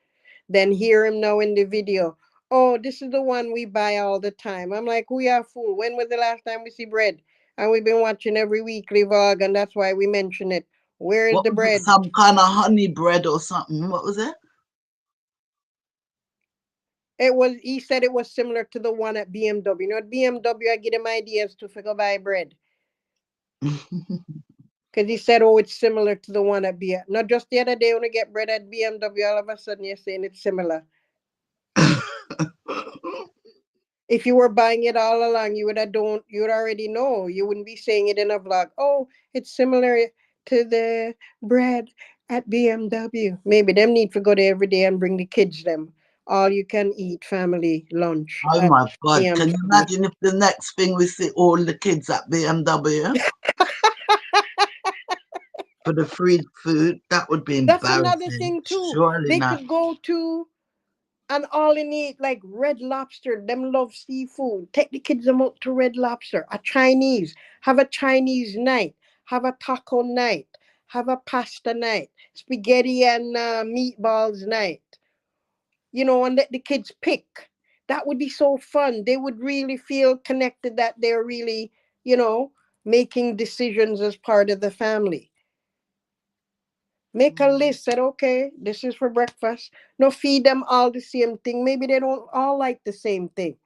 Then hear him now in the video. Oh, this is the one we buy all the time. I'm like, we are fool. When was the last time we see bread? And we've been watching every weekly vlog, and that's why we mention it. Where is what the was it? bread? Some kind of honey bread or something. What was it? It was. He said it was similar to the one at BMW. You know, at BMW, I give him ideas to figure buy bread. Because he said, oh, it's similar to the one at BMW. Not just the other day when I get bread at BMW, all of a sudden you're saying it's similar. If you were buying it all along, you would already know. You wouldn't be saying it in a vlog. Oh, it's similar to the bread at BMW. Maybe them need to go there every day and bring the kids them. All you can eat family lunch Oh at my God. Can you BMW. imagine if the next thing we see all the kids at BMW for the free food? That would be That's another embarrassing. thing too. Surely They not. could go to and all in eat like Red Lobster. Them love seafood. Take the kids them out to Red Lobster. A Chinese. Have a Chinese night. Have a taco night. Have a pasta night. Spaghetti and meatballs night. You know, and let the kids pick. That would be so fun. They would really feel connected that they're really, you know, making decisions as part of the family. Make a list. Said, okay, this is for breakfast. No, feed them all the same thing. Maybe they don't all like the same thing.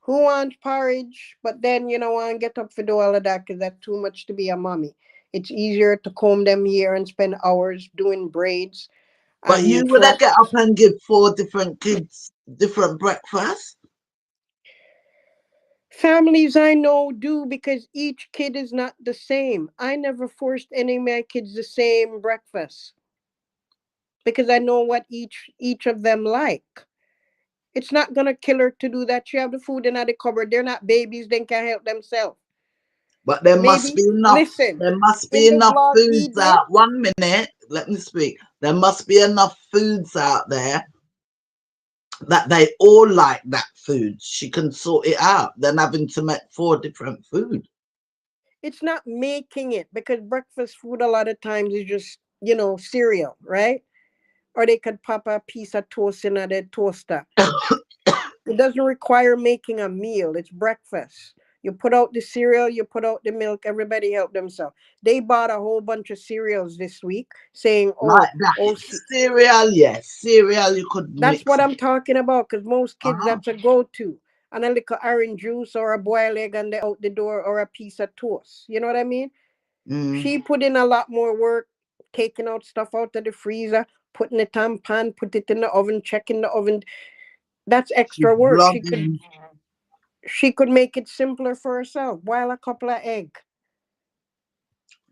Who wants porridge? But then, you know, I get up for do all of that because that's too much to be a mommy. It's easier to comb them hair and spend hours doing braids But you and would for have get up and give 4 different kids different breakfast? families I know do because each kid is not the same. I never forced any of my kids the same breakfast because I know what each of them like. It's not gonna kill her to do that. She have the food in the cupboard. They're not babies. They can help themselves. But there must Maybe be enough. listen There must be in the enough vlog he foods did. out. 1 minute. Let me speak. There must be enough foods out there that they all like that food. She can sort it out than having to make 4 different food. It's not making it because breakfast food a lot of times is just cereal, right? Or they could pop a piece of toast in a toaster. It doesn't require making a meal. It's breakfast. You put out the cereal, you put out the milk, everybody help themselves. They bought a whole bunch of cereals this week saying, Like that. oh, Cereal, yes. Cereal you could that's mix what it. I'm talking about because most kids, Uh-huh. that's a go-to. And a little orange juice or a boiled egg and they out the door or a piece of toast. You know what I mean? Mm. She put in a lot more work, taking out stuff out of the freezer, putting it on pan, put it in the oven, checking the oven. That's She's extra work. blogging. She could make it simpler for herself. Boil a couple of egg,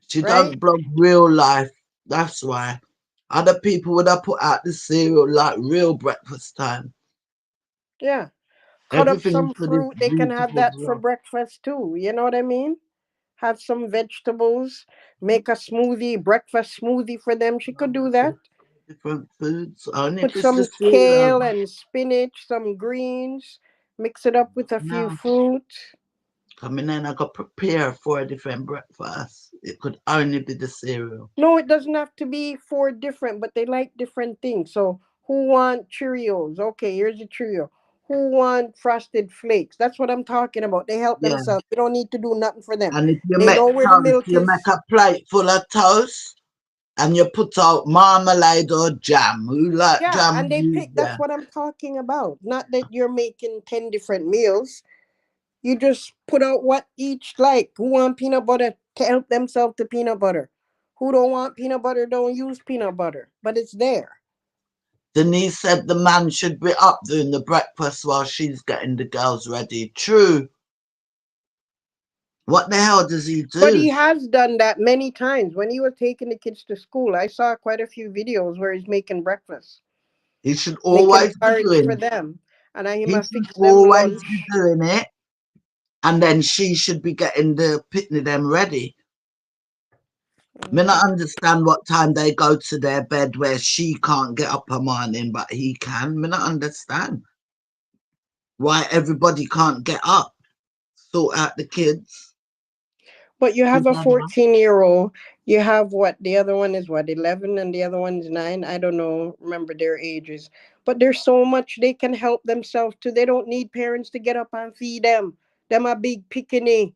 She right? don't blog real life. That's why. Other people would have put out the cereal like real breakfast time. Yeah. Cut up Everything some into this fruit. They can have beautiful that for vlog. breakfast too. You know what I mean? Have some vegetables. Make a smoothie, breakfast smoothie for them. She could do that. Different foods. Only if Put it's the some cereal. kale and spinach, some greens. Mix it up with a few No. fruits. Coming in, I got prepare for a different breakfast. It could only be the cereal. No, it doesn't have to be four different, but they like different things. So who want Cheerios? Okay, here's a Cheerio. Who want frosted flakes? That's what I'm talking about. They help Yeah. themselves. You don't need to do nothing for them. And if you They make know where the toast, milk you is. make a plate full of toast and you put out marmalade or jam. Who like Yeah, jam? and they Use pick. That's jam. what I'm talking about. Not that you're making 10 different meals. You just put out what each like. Who want peanut butter to help themselves to peanut butter? Who don't want peanut butter don't use peanut butter. But it's there. Denise said the man should be up doing the breakfast while she's getting the girls ready. True. What the hell does he But do? he has done that many times. When he was taking the kids to school, I saw quite a few videos where he's making breakfast, He should making always be porridge for doing. them. And I him He a should fix them always be lunch. doing it, and then she should be getting the pitney them ready. Me not understand what time they go to their bed where she can't get up a morning, but he can. Me not understand why everybody can't get up, sort out the kids But you have a together. 14-year-old. You have what? The other one is what? 11 and the other one is 9. I don't know. Remember their ages. But there's so much they can help themselves to. They don't need parents to get up and feed them. Them a big picnic.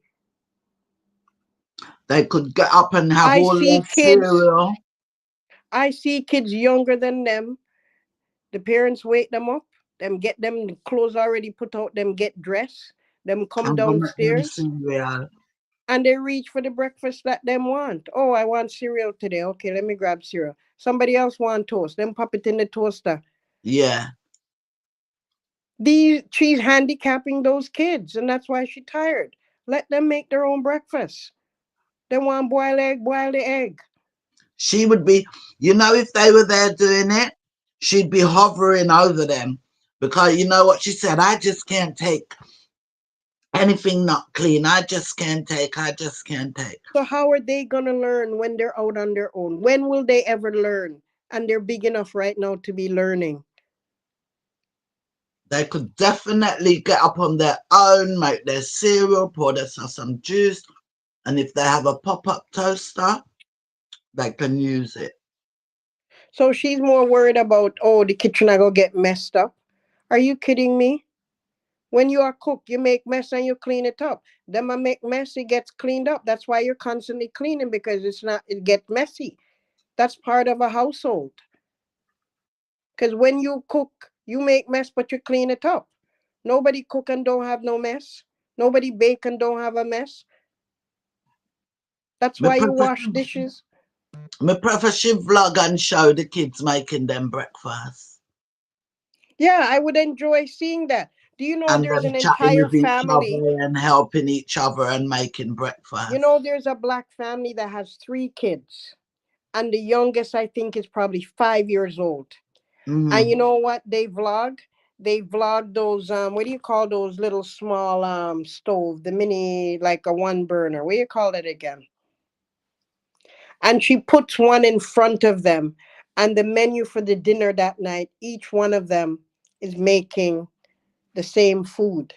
They could get up and have I all see their kids. cereal. I see kids younger than them. The parents wake them up. Them get them clothes already put out. Them get dressed. Them come And go make them downstairs. cereal. And they reach for the breakfast that them want. Oh, I want cereal today. Okay, let me grab cereal. Somebody else want toast. Then pop it in the toaster. Yeah. She's handicapping those kids, and that's why she's tired. Let them make their own breakfast. They want boiled egg, boil the egg. She would be, you know, if they were there doing it, she'd be hovering over them. Because you know what she said? I just can't take anything not clean. I just can't take. So how are they gonna learn when they're out on their own? When will they ever learn? And they're big enough right now to be learning. They could definitely get up on their own, make their cereal, pour themselves some juice. And if they have a pop-up toaster, they can use it. So she's more worried about, oh, the kitchen I go get messed up. Are you kidding me? When you are cook, you make mess and you clean it up. Then I make mess, it gets cleaned up. That's why you're constantly cleaning, because it gets messy. That's part of a household. Because when you cook, you make mess, but you clean it up. Nobody cook and don't have no mess. Nobody bake and don't have a mess. That's Me why you prefer, wash dishes. me prefer she vlog and show the kids making them breakfast. Yeah, I would enjoy seeing that. Do you know And there's them an chatting entire with each family? other and helping each other and making You breakfast. know, there's a black family that has 3 kids. And the youngest, I think, is probably 5 years old. And you Mm-hmm. know what they vlog? They vlog those what do you call those little small stove, the mini, like a one burner. What do you call it again? And she puts one in front of them. And the menu for the dinner that night, each one of them is making the same food.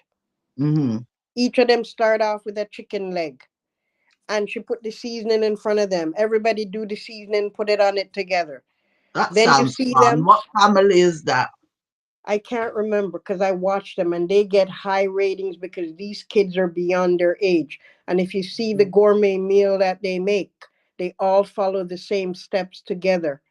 Mm-hmm. Each of them start off with a chicken leg. And she put the seasoning in front of them. Everybody do the seasoning, put it on it together. That Then you sounds see fun. them. What family is that? I can't remember because I watched them and they get high ratings because these kids are beyond their age. And if you see the gourmet meal that they make, they all follow the same steps together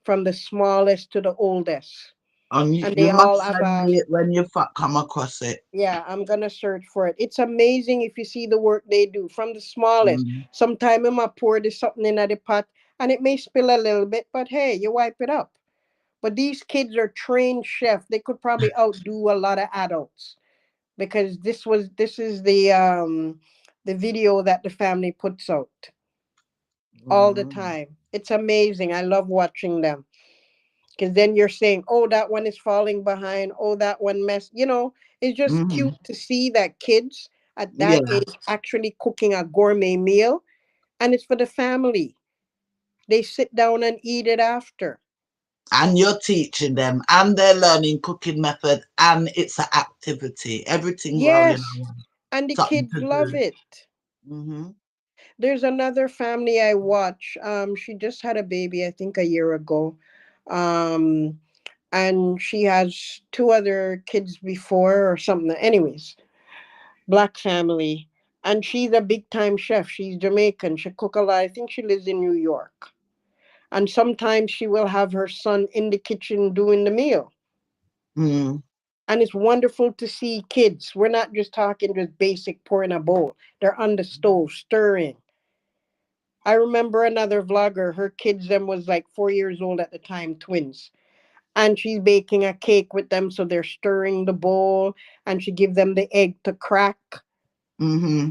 from the smallest to the oldest. And And you they must all have send a, me it when you come across it. yeah, I'm going to search for it. It's amazing if you see the work they do from the smallest. Mm. Sometimes I might pour this something in the pot and it may spill a little bit, but hey, you wipe it up. But these kids are trained chefs. They could probably outdo a lot of adults because this is the video that the family puts out all the Mm. time. It's amazing. I love watching them because then you're saying, "Oh, that one is falling behind. Oh, that one mess." You know, it's just Mm-hmm. cute to see that kids at that Yeah. age actually cooking a gourmet meal, and it's for the family. They sit down and eat it after. And you're teaching them and they're learning cooking method and it's an activity. Everything rolling Yes, on. and the Something kids to love do. it. Mm-hmm. There's another family I watch. She just had a baby, I think a year ago. Um, and she has 2 other kids before or something. Anyways, black family. And she's a big time chef. She's Jamaican. She cook a lot. I think she lives in New York. And sometimes she will have her son in the kitchen doing the meal. Mm. And it's wonderful to see kids. We're not just talking just basic pouring a bowl. They're on the stove stirring. I remember another vlogger, her kids them was like 4 years old at the time, twins. And she's baking a cake with them, so they're stirring the bowl and she give them the egg to crack. Mm-hmm.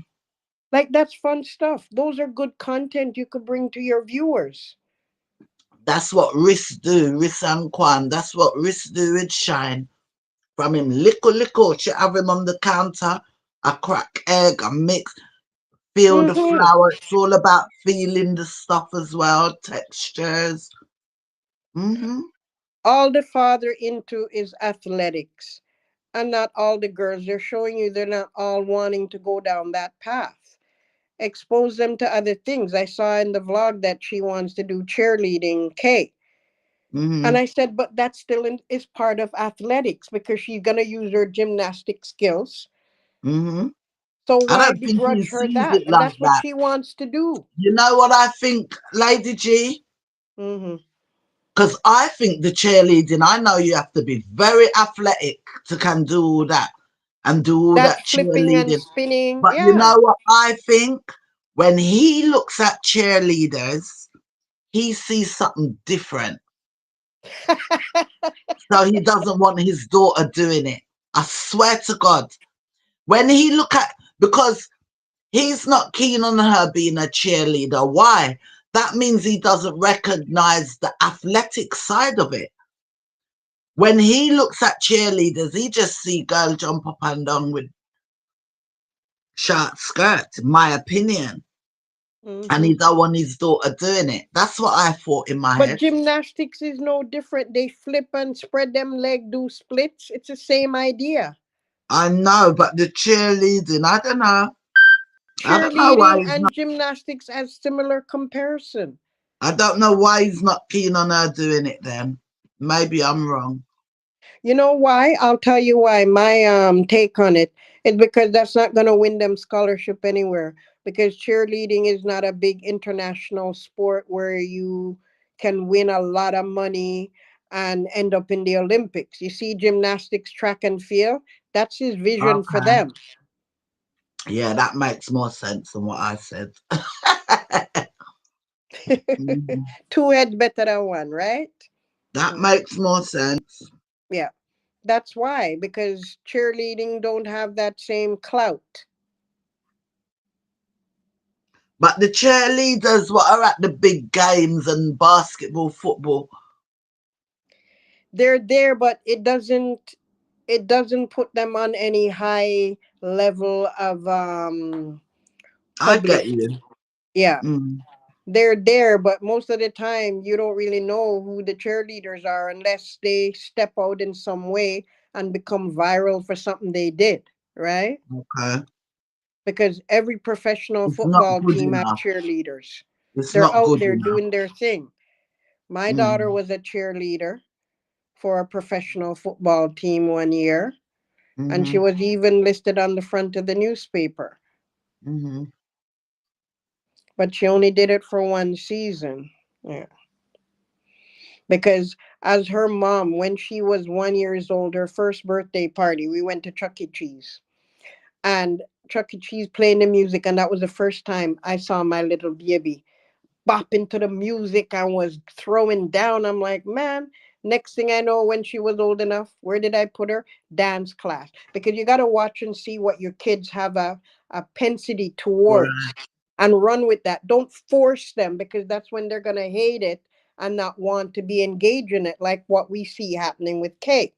Like that's fun stuff. Those are good content you could bring to your viewers. That's what Riss do, Riss and Kwan. That's what Riss do with Shine. From him little, she have him on the counter, a crack egg, a mix. Feel the Mm-hmm. flower. It's all about feeling the stuff as well, textures. Mm-hmm. All the father into is athletics, and not all the girls. They're showing you they're not all wanting to go down that path. Expose them to other things. I saw in the vlog that she wants to do cheerleading, Kay. And Mm-hmm. I said, but that still is part of athletics because she's going to use her gymnastic skills. Mm-hmm. So I why don't think he begrudge her sees that? it And like that's what that. she wants to do. You know what I think, Lady G? Hmm. Because I think the cheerleading, I know you have to be very athletic to can do all that and do all That that flipping and cheerleading. spinning, But you yeah. know what I think? When he looks at cheerleaders, he sees something different. So he doesn't want his daughter doing it. I swear to God. When he look at, because he's not keen on her being a cheerleader. Why? That means he doesn't recognize the athletic side of it. When he looks at cheerleaders, he just see girl jump up and down with short skirts, in my opinion. And Hmm. he don't want his daughter doing it. That's what I thought in my But head. gymnastics is no different. They flip and spread them leg, do splits. It's the same idea. I know, but the cheerleading, I don't know. I don't know why Cheerleading he's and not. gymnastics as similar comparison. I don't know why he's not keen on her doing it. Then maybe I'm wrong. You know why? I'll tell you why. My take on it is because that's not going to win them scholarship anywhere. Because cheerleading is not a big international sport where you can win a lot of money and end up in the Olympics. You see, gymnastics, track and field. That's his vision for Okay. them. Yeah, that makes more sense than what I said. Mhm. Two heads better than one, right? That Mm, makes more sense. yeah, that's why. Because cheerleading don't have that same clout. But the cheerleaders what are at the big games and basketball, football, They're there, but it doesn't put them on any high level of I get publicity. you. Yeah, Mm. they're there, but most of the time you don't really know who the cheerleaders are unless they step out in some way and become viral for something they did, right? Okay. Because every professional It's not football good team have enough. cheerleaders. It's They're not out good there enough. doing their thing. My daughter Mm. was a cheerleader for a professional football team one year, and she Mm-hmm. was even listed on the front of the newspaper. Mm-hmm. But she only did it for one season. Yeah. Because as her mom, when she was 1 years old, her first birthday party, we went to Chuck E. Cheese. And Chuck E. Cheese playing the music, and that was the first time I saw my little baby bopping to the music and was throwing down. I'm like, man, next thing I know, when she was old enough, where did I put her? Dance class. Because you got to watch and see what your kids have a propensity towards Right. and run with that. Don't force them because that's when they're going to hate it and not want to be engaged in it, like what we see happening with Kay.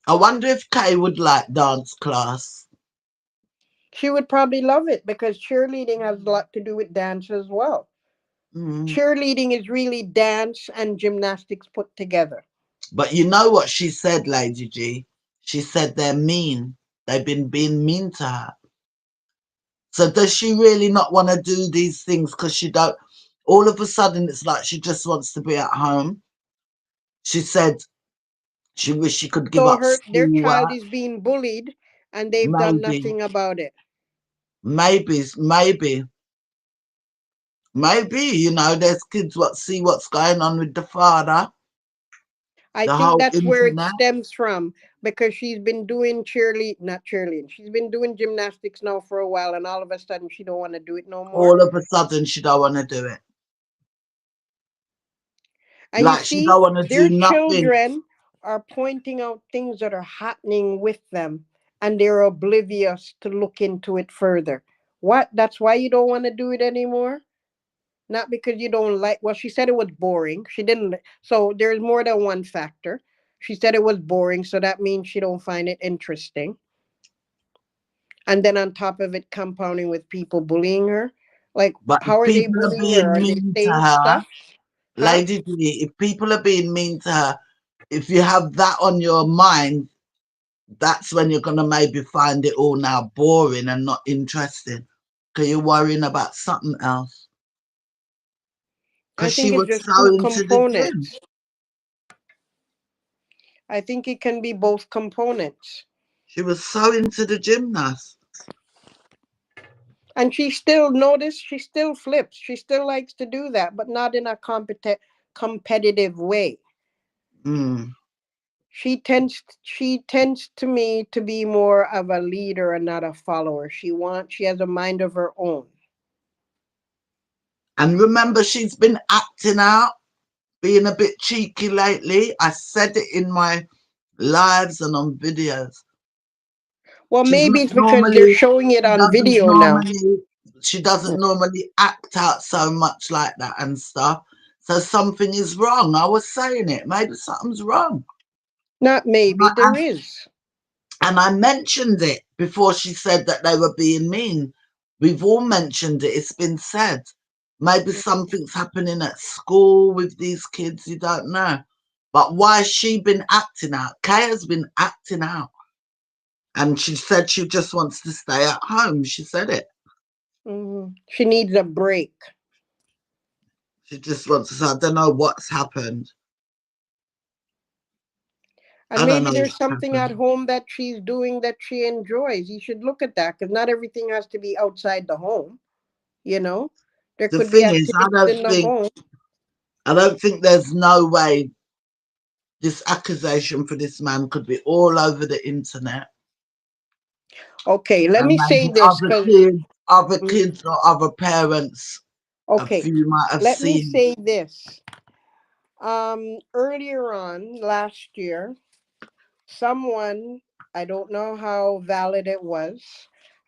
I wonder if Kay would like dance class. She would probably love it because cheerleading has a lot to do with dance as well. Mm. Cheerleading is really dance and gymnastics put together. But you know what she said, Lady G? She said they're mean. They've been being mean to her. So does she really not want to do these things because she don't? All of a sudden, it's like she just wants to be at home. She said she wish she could give So up their child schoolwork. is being bullied and they've done Maybe, nothing about it. maybe, maybe. You know, there's kids what see what's going on with the father, I the think whole that's where it internet. stems from because she's been doing not cheerleading. She's been doing gymnastics now for a while and all of a sudden she don't want to do it no more. All of a sudden, she don't want to do it. And you Like she see, don't want to their do nothing. children are pointing out things that are happening with them and they're oblivious to look into it further. What? That's why you don't want to do it anymore? Not because you don't like, well, she said it was boring. She didn't, so there's more than one factor. She said it was boring, so that means she don't find it interesting. And then on top of it, compounding with people bullying her. Like, But how if are they people are bullying her? being Are they mean to saying her, stuff? Huh? Lady G, if people are being mean to her, if you have that on your mind, that's when you're going to maybe find it all now boring and not interesting because you're worrying about something else. I Because she think it's was just so two into the gym. components. I think it can be both components. She was so into the gymnast. And she still, notice, she still flips. She still likes to do that, but not in a competitive way. Mm. She tends to me to be more of a leader and not a follower. She has a mind of her own. And remember, she's been acting out, being a bit cheeky lately. I said it in my lives and on videos. Well, She's maybe not it's because they're normally, showing it she on doesn't video now. normally, she doesn't normally act out so much like that and stuff. So something is wrong. I was saying it. Maybe something's wrong. Not maybe, there is. And I mentioned it before she said that they were being mean. We've all mentioned it. It's been said. Maybe something's happening at school with these kids. You don't know. But why has she been acting out? Kay has been acting out. And she said she just wants to stay at home. She said it. She needs a break. She just wants to say, I don't know what's happened. And I don't maybe know there's what's something at happened. home that she's doing that she enjoys. You should look at that because not everything has to be outside the home. You know, there The could be thing is, activities in the home. I don't think there's no way this accusation for this man could be all over the internet. Okay, let And me say maybe this because, other kids or other parents, a okay, few might have let me seen. say this. Earlier on last year, someone, I don't know how valid it was,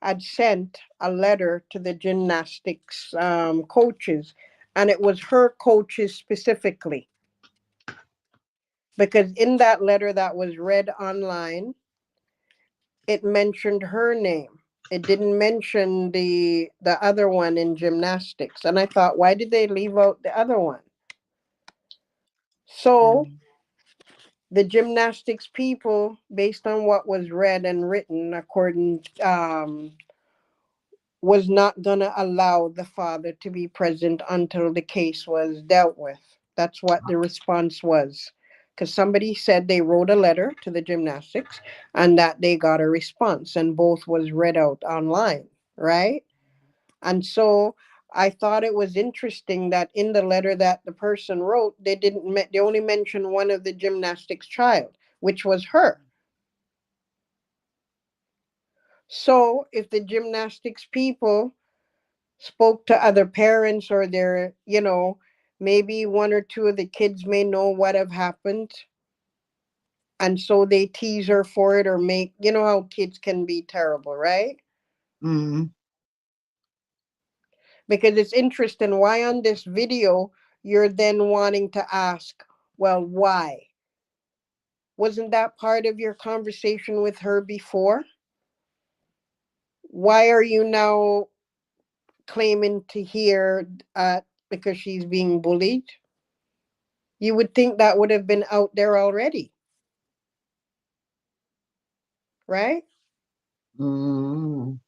had sent a letter to the gymnastics coaches, and it was her coaches specifically. Because in that letter that was read online, it mentioned her name. It didn't mention the other one in gymnastics. And I thought, why did they leave out the other one? So the gymnastics people, based on what was read and written, according was not going to allow the father to be present until the case was dealt with. That's what the response was. Because somebody said they wrote a letter to the gymnastics and that they got a response, and both was read out online, right? And so I thought it was interesting that in the letter that the person wrote, they only mentioned one of the gymnastics child, which was her. So if the gymnastics people spoke to other parents, or maybe one or two of the kids may know what have happened, and so they tease her for it, or make, how kids can be terrible, right? Mm. Because it's interesting why on this video you're then wanting to ask, well, why wasn't that part of your conversation with her before? Why are you now claiming to hear because she's being bullied? You would think that would have been out there already, right? Mm.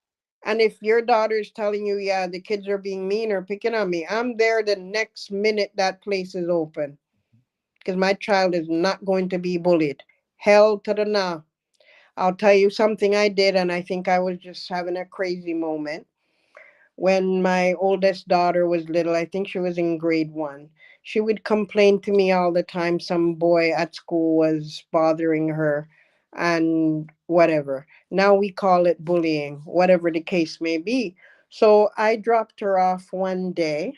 And if your daughter's telling you, yeah, the kids are being mean or picking on me, I'm there the next minute that place is open, because my child is not going to be bullied. Hell to the nah. I'll tell you something I did, and I think I was just having a crazy moment. When my oldest daughter was little, I think she was in grade 1, she would complain to me all the time some boy at school was bothering her and whatever. Now we call it bullying, whatever the case may be. So I dropped her off one day,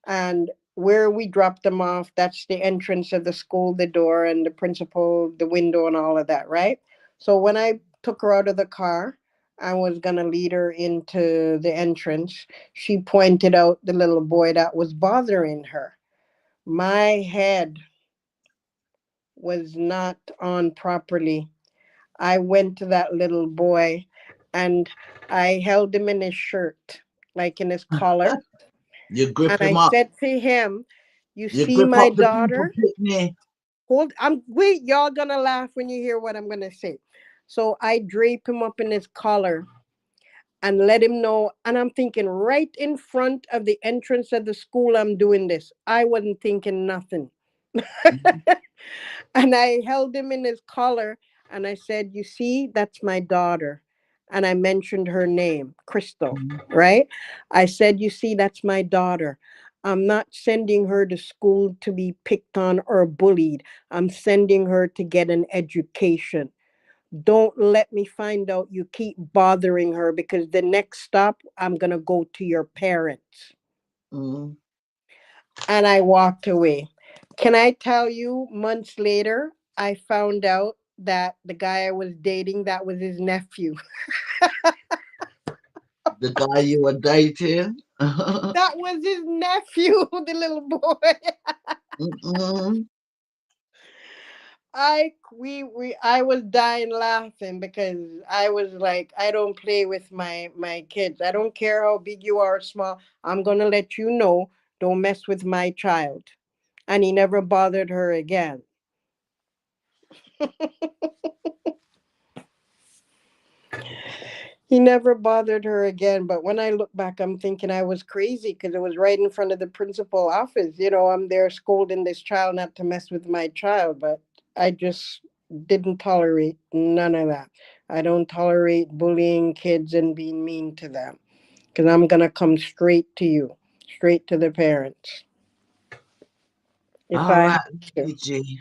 and where we dropped them off, that's the entrance of the school, the door, and the principal, the window, and all of that, right? So when I took her out of the car, I was going to lead her into the entrance, she pointed out the little boy that was bothering her. My head was not on properly. I went to that little boy and I held him in his shirt, like in his collar. You And grip I him up. said to him, you You see grip my up the people daughter? picnic. Wait, y'all gonna laugh when you hear what I'm gonna say. So I drape him up in his collar and let him know. And I'm thinking right in front of the entrance of the school, I'm doing this. I wasn't thinking nothing. Mhm, And I held him in his collar and I said, you see, that's my daughter. And I mentioned her name, Crystal, mhm, right? I said, you see, that's my daughter. I'm not sending her to school to be picked on or bullied. I'm sending her to get an education. Don't let me find out you keep bothering her, because the next stop, I'm going to go to your parents. mhm. And I walked away. Can I tell you, months later, I found out that the guy I was dating, that was his nephew. The guy you were dating. That was his nephew, the little boy. Mm-mm. I was dying laughing, because I was like, I don't play with my kids. I don't care how big you are or small. I'm gonna let you know, don't mess with my child. And he never bothered her again. He never bothered her again. But when I look back, I'm thinking I was crazy, because it was right in front of the principal office. I'm there scolding this child not to mess with my child. But I just didn't tolerate none of that. I don't tolerate bullying kids and being mean to them, because I'm going to come straight to you, straight to the parents if All I right, have to. Gigi.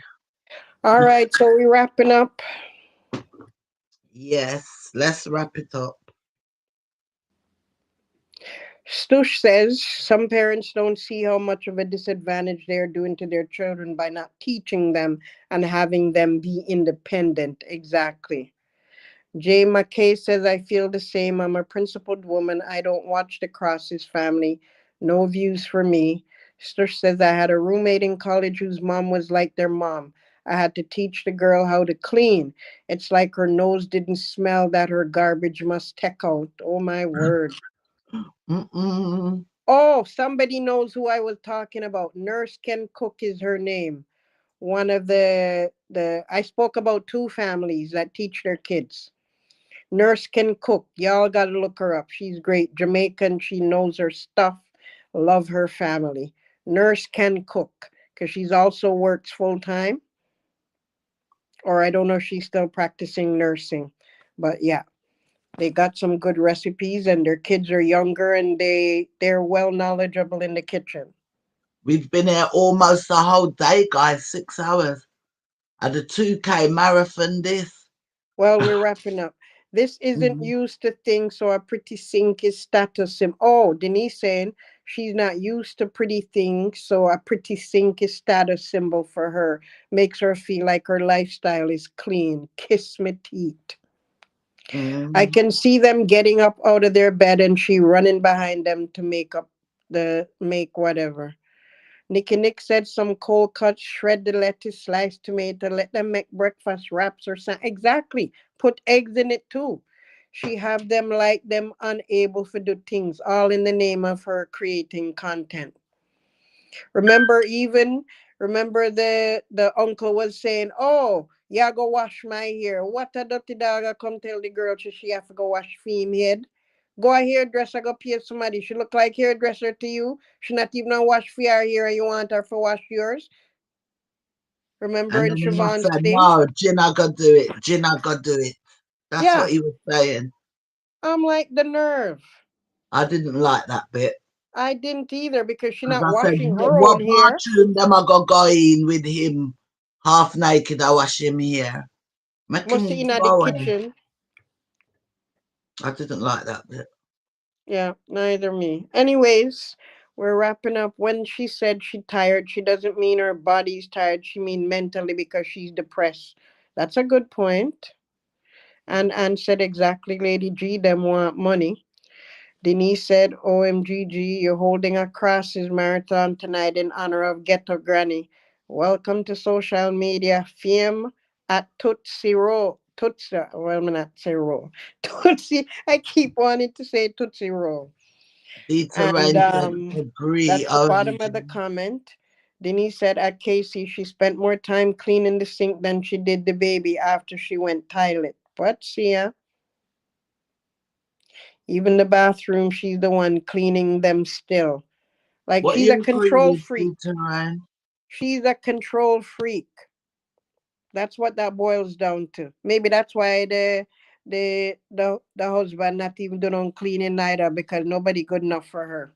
All right. So we wrapping up. Yes, let's wrap it up. Stush says some parents don't see how much of a disadvantage they are doing to their children by not teaching them and having them be independent. Exactly. Jay McKay says, I feel the same. I'm a principled woman. I don't watch the Crosses family. No views for me. Stush says, I had a roommate in college whose mom was like their mom. I had to teach the girl how to clean. It's like her nose didn't smell that her garbage must take out. Oh my word. Mm-mm. Oh, somebody knows who I was talking about. Nurse Can Cook is her name. One of the I spoke about two families that teach their kids. Nurse Can Cook. Y'all got to look her up. She's great. Jamaican. She knows her stuff. Love her family. Nurse Can Cook, because she's also works full time. Or I don't know if she's still practicing nursing. But yeah, they got some good recipes, and their kids are younger, and they're well knowledgeable in the kitchen. We've been here almost the whole day, guys. 6 hours. At a 2K marathon, this. Well, we're wrapping up. This isn't Mhm. used to things, so a pretty sink is status symbol. Oh, Denise saying she's not used to pretty things, so a pretty sink is status symbol for her. Makes her feel like her lifestyle is clean. Kiss me teeth. I Mm. can see them getting up out of their bed and she running behind them to make whatever. Nicky Nick said some cold cuts, shred the lettuce, slice tomato, let them make breakfast wraps or something. Exactly. Put eggs in it too. She have them like them unable to do things, all in the name of her creating content. Remember even remember the uncle was saying, oh, yeah, go wash my hair. What a dirty dog I come tell the girl she have to go wash feme head. Go a hairdresser, go pay somebody. She look like hairdresser to you. She not even a wash for her hair and you want her for wash yours. Remember And in then he must say, Shavon's thing? no, Gina got do it. Gina got do it. That's what Yeah. he was saying. I'm like the nerve. I didn't like that bit. I didn't either, because she Because not I said, washing her what own hair. bathroom them I got go in with him half naked? I wash him here. Make Must him in the go away. kitchen. I didn't like that bit. Yeah, neither me. Anyways, we're wrapping up. When she said she tired, she doesn't mean her body's tired. She mean mentally, because she's depressed. That's a good point. And Anne said exactly, Lady G, them want money. Denise said, OMGG, you're holding a crosses marathon tonight in honor of Ghetto Granny. Welcome to social media. Fame at Tootsie Roll. Tootsie. Well, I'm not say roll. Tootsie. I keep wanting to say Tootsie roll. Peter And Ryan said, agree. that's the bottom of the OMG. comment. Denise said at Casey, she spent more time cleaning the sink than she did the baby after she went toilet. But see ya. Even the bathroom, she's the one cleaning them still. Like What she's a you agree control with, freak. Peter Ryan? She's a control freak. That's what that boils down to. Maybe that's why the husband not even doing on cleaning neither because nobody good enough for her.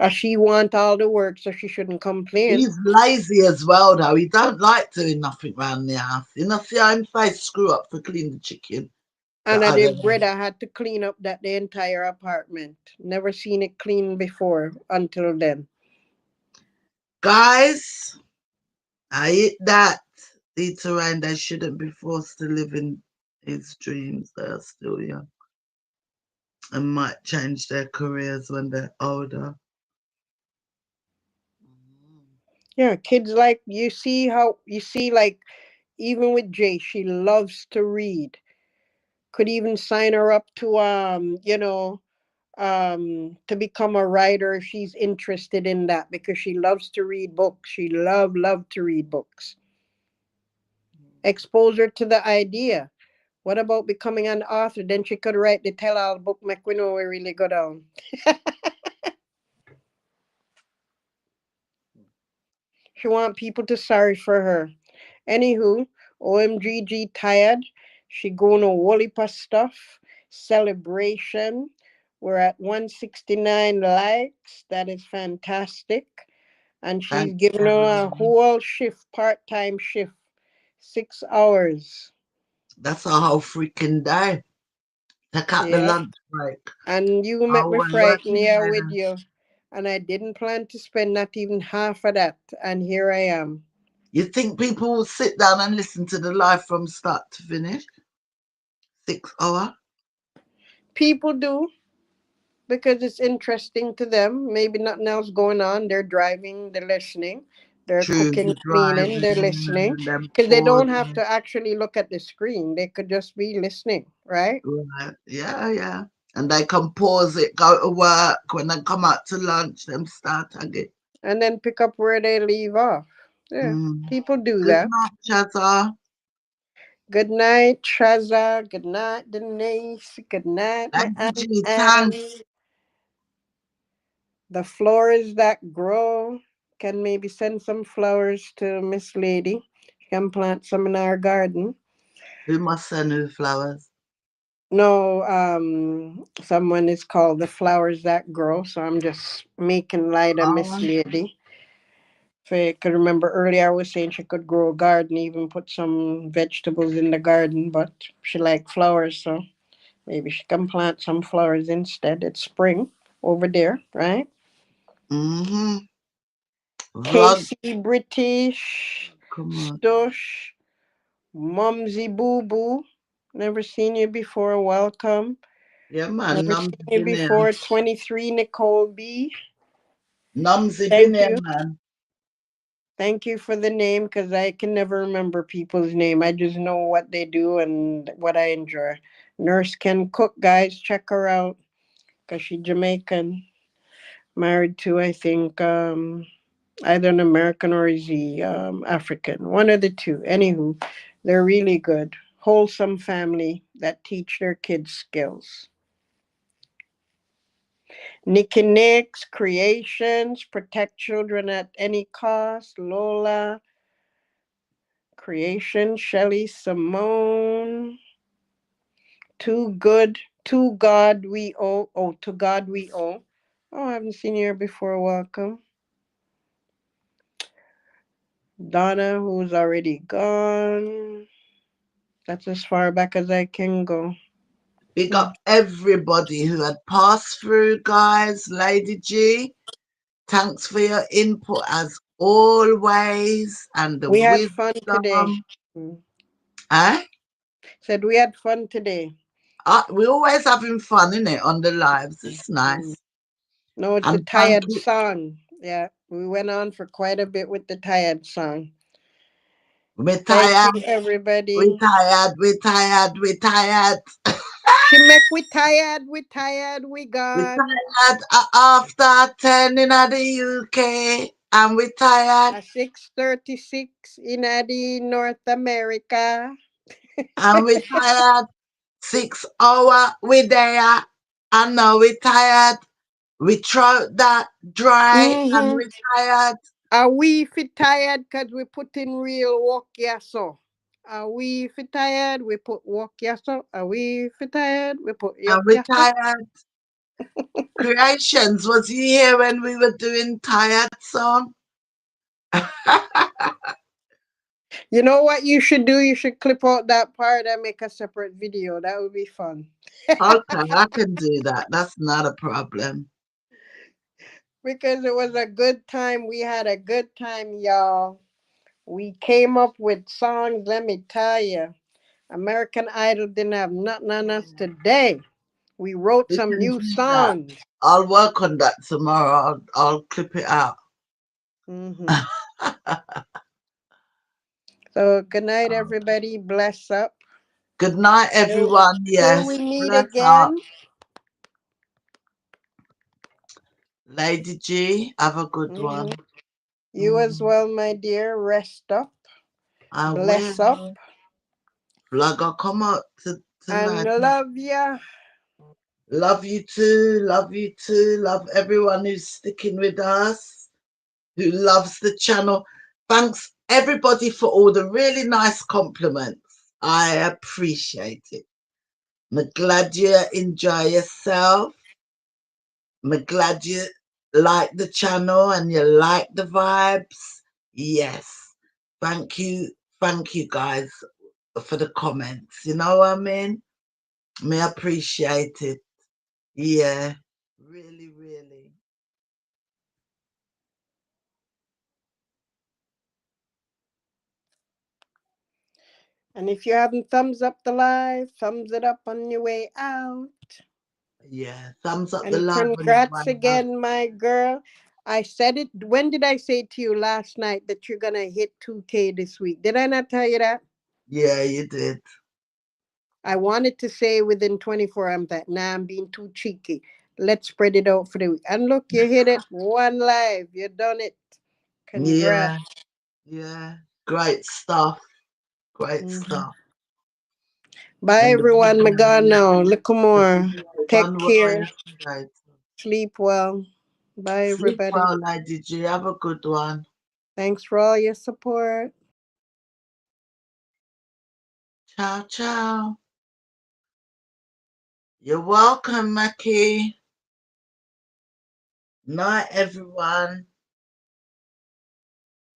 Or she want all the work, so she shouldn't complain. He's lazy as well, though. He don't like doing nothing around the house. You know, see how him face screw up for cleaning the chicken the And other the day. brother had to clean up that the entire apartment. Never seen it clean before until then. Guys, I hit that. Peter Ryan, they shouldn't be forced to live in his dreams. They are still young and might change their careers when they're older. Yeah, kids like you see like even with Jay, she loves to read. Could even sign her up to to become a writer if she's interested in that because she loves to read books. She love to read books. Expose her to the idea. What about becoming an author? Then she could write the tell-all book, make we know we really go down. She want people to sorry for her. Anywho, OMGG tired. She going to Wolipa stuff. Celebration. We're at 169 likes. That is fantastic. And she's Thanks, giving her a everyone. whole shift, part-time shift. 6 hours. That's a whole freaking day. Take out the Yeah. lunch break. And you make me Oh, and frightened working here with there. you. And I didn't plan to spend not even half of that. And here I am. You think people will sit down and listen to the live from start to finish? 6 hour? People do because it's interesting to them. Maybe nothing else going on. They're driving, they're listening. They're True, cooking, the cleaning, they're driving listening. and then Because they don't have pausing. to actually look at the screen. They could just be listening, right? Right. Yeah, yeah. And they can pause it, go to work. When they come out to lunch, them start again. And then pick up where they leave off. Yeah, Mm. people do Good that. night, Chaza. Good night, Traza. Good night, Denise. Good night, my Thank you, Aunt G. Thanks. Annie. The flowers that grow can maybe send some flowers to Miss Lady. She can plant some in our garden. Who must send who flowers? No, someone is called the flowers that grow. So I'm just making light of Miss Oh, Lady. If I could remember earlier, I was saying she could grow a garden, even put some vegetables in the garden, but she liked flowers, so maybe she can plant some flowers instead. It's spring over there, right? mm-hmm. Vlog. Casey British, Come on. Stush, Mumsy Boo Boo. Never seen you before. Welcome. Yeah, man. Never seen Numsy you been here. before. 23 Nicole B. Numsy been Thank here, you. man. Thank you for the name because I can never remember people's name. I just know what they do and what I enjoy. Nurse can cook, guys. Check her out because she's Jamaican. Married to, I think, either an American or is he African. One of the two. Anywho, they're really good. Wholesome family that teach their kids skills. Nikki Nix, Creations, Protect Children at Any Cost, Lola, Creation, Shelly Simone, Too Good, To God We Owe. Oh, To God We Owe. Oh, I haven't seen you here before. Welcome. Donna, who's already gone. That's as far back as I can go. Big Hmm. up everybody who had passed through, guys. Lady G, thanks for your input as always and the We had fun today. wisdom. Hmm. Eh? Said we had fun today. We're always having fun, innit, on the lives. It's Hmm. nice. No, it's the And thank tired you. song. Yeah, we went on for quite a bit with the tired song. We Thank tired. you, everybody. We tired. We tired. We tired. She make we tired. We tired. We We gone. tired after 10 in the UK. And we tired. At 6:36 in the North America. And we tired. 6 hour we there. And now we tired. We throat that dry and Mm-hmm. we tired. Are we fit tired because we put in real work, yeah, so? Are we fit tired? We put work, yeah, so? Are we fit tired? We put And yuck, we yeah, so? tired. Creations, was you here when we were doing tired song? You know what you should do? You should clip out that part and make a separate video. That would be fun. Okay, I can do that. That's not a problem. Because it was a good time. We had a good time, y'all. We came up with songs, let me tell you. American Idol didn't have nothing on us today. We wrote We some can new do that. songs. I'll work on that tomorrow. I'll clip it out. Hmm. So good night, everybody. Bless up. Good night, Till everyone. till Yes, we meet bless up. again. Lady G, have a good Hmm. one. You as well, my dear. Rest up. I Bless up. will. Vlogger, come out And tonight. love ya. Love you too. Love you too. Love everyone who's sticking with us, who loves the channel. Thanks everybody for all the really nice compliments. I appreciate it. I'm glad you enjoy yourself. I'm glad you like the channel and you like the vibes. Yes. Thank you guys for the comments. You know what I mean? Me appreciate it. Yeah. Really, really. And if you haven't thumbs up the live, thumbs it up on your way out. Yeah. Thumbs up the And love on your congrats way out. again, my girl. I said it. When did I say to you last night that you're going to hit 2K this week? Did I not tell you that? Yeah, you did. I wanted to say within 24. I'm like, nah, I'm being too cheeky. Let's spread it out for the week. And look, you hit it. One live. You done it. Congrats. Yeah. Yeah. Great stuff. Great Hmm. stuff. Bye, And the everyone. My God, video, now. Look the more. video Take done well care. yesterday. Sleep well. Bye, Sleep everybody. well, Lady G. Have a good one. Thanks for all your support. Ciao, ciao. You're welcome, Mackie. Night, everyone.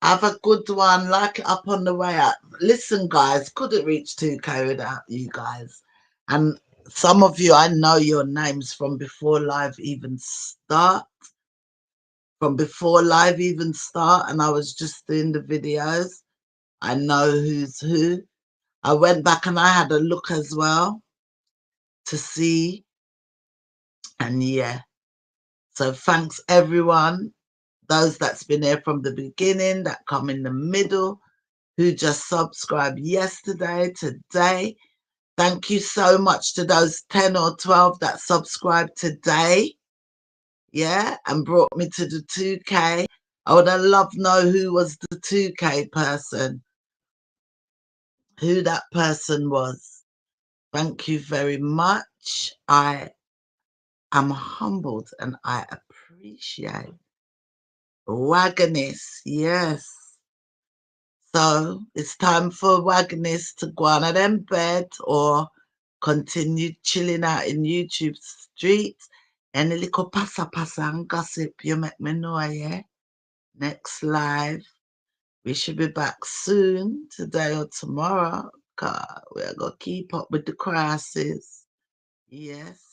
Have a good one. Like it up on the way up. Listen, guys, couldn't reach 2K without you guys. And some of you, I know your names from before live even start. From before live even start. And I was just doing the videos. I know who's who. I went back and I had a look as well to see. And yeah. So thanks, everyone. Those that's been here from the beginning, that come in the middle, who just subscribed yesterday, today. Thank you so much to those 10 or 12 that subscribed today. Yeah, and brought me to the 2K. I would have loved to know who was the 2K person, who that person was. Thank you very much. I am humbled and I appreciate. Wagonist, yes. So it's time for Wagonist to go on at them bed or continue chilling out in YouTube streets. Any little pasa and gossip, you make me know, yeah? Next live. We should be back soon, today or tomorrow. God, we're going to keep up with the crosses. Yes.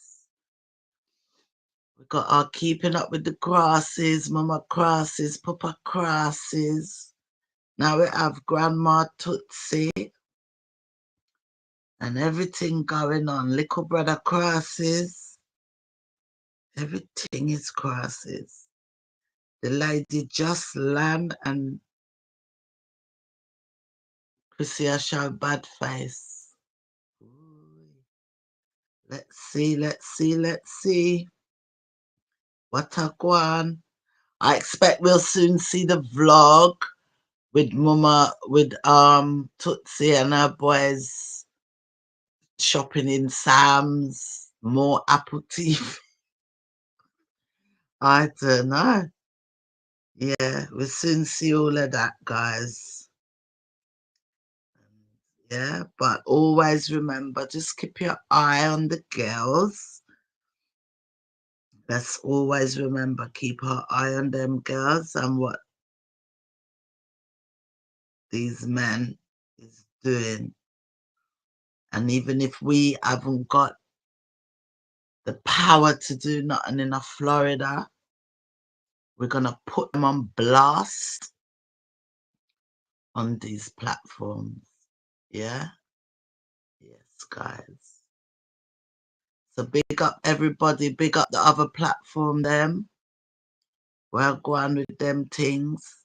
We got our keeping up with the crosses, mama crosses, papa crosses. Now we have Grandma Tootsie and everything going on. Little brother crosses. Everything is crosses. The lady just land and Crissy, I show bad face. Ooh. Let's see, let's see, let's see. What a go on. I expect we'll soon see the vlog with Mama, with Tootsie and her boys shopping in Sam's, more Apple TV. I don't know. Yeah, we'll soon see all of that, guys. Yeah, but always remember, just keep your eye on the girls. Let's always remember, keep our eye on them girls and what these men is doing. And even if we haven't got the power to do nothing in Florida, we're gonna put them on blast on these platforms. Yeah, yes, guys. So big up everybody, big up the other platform them. We're going with them things.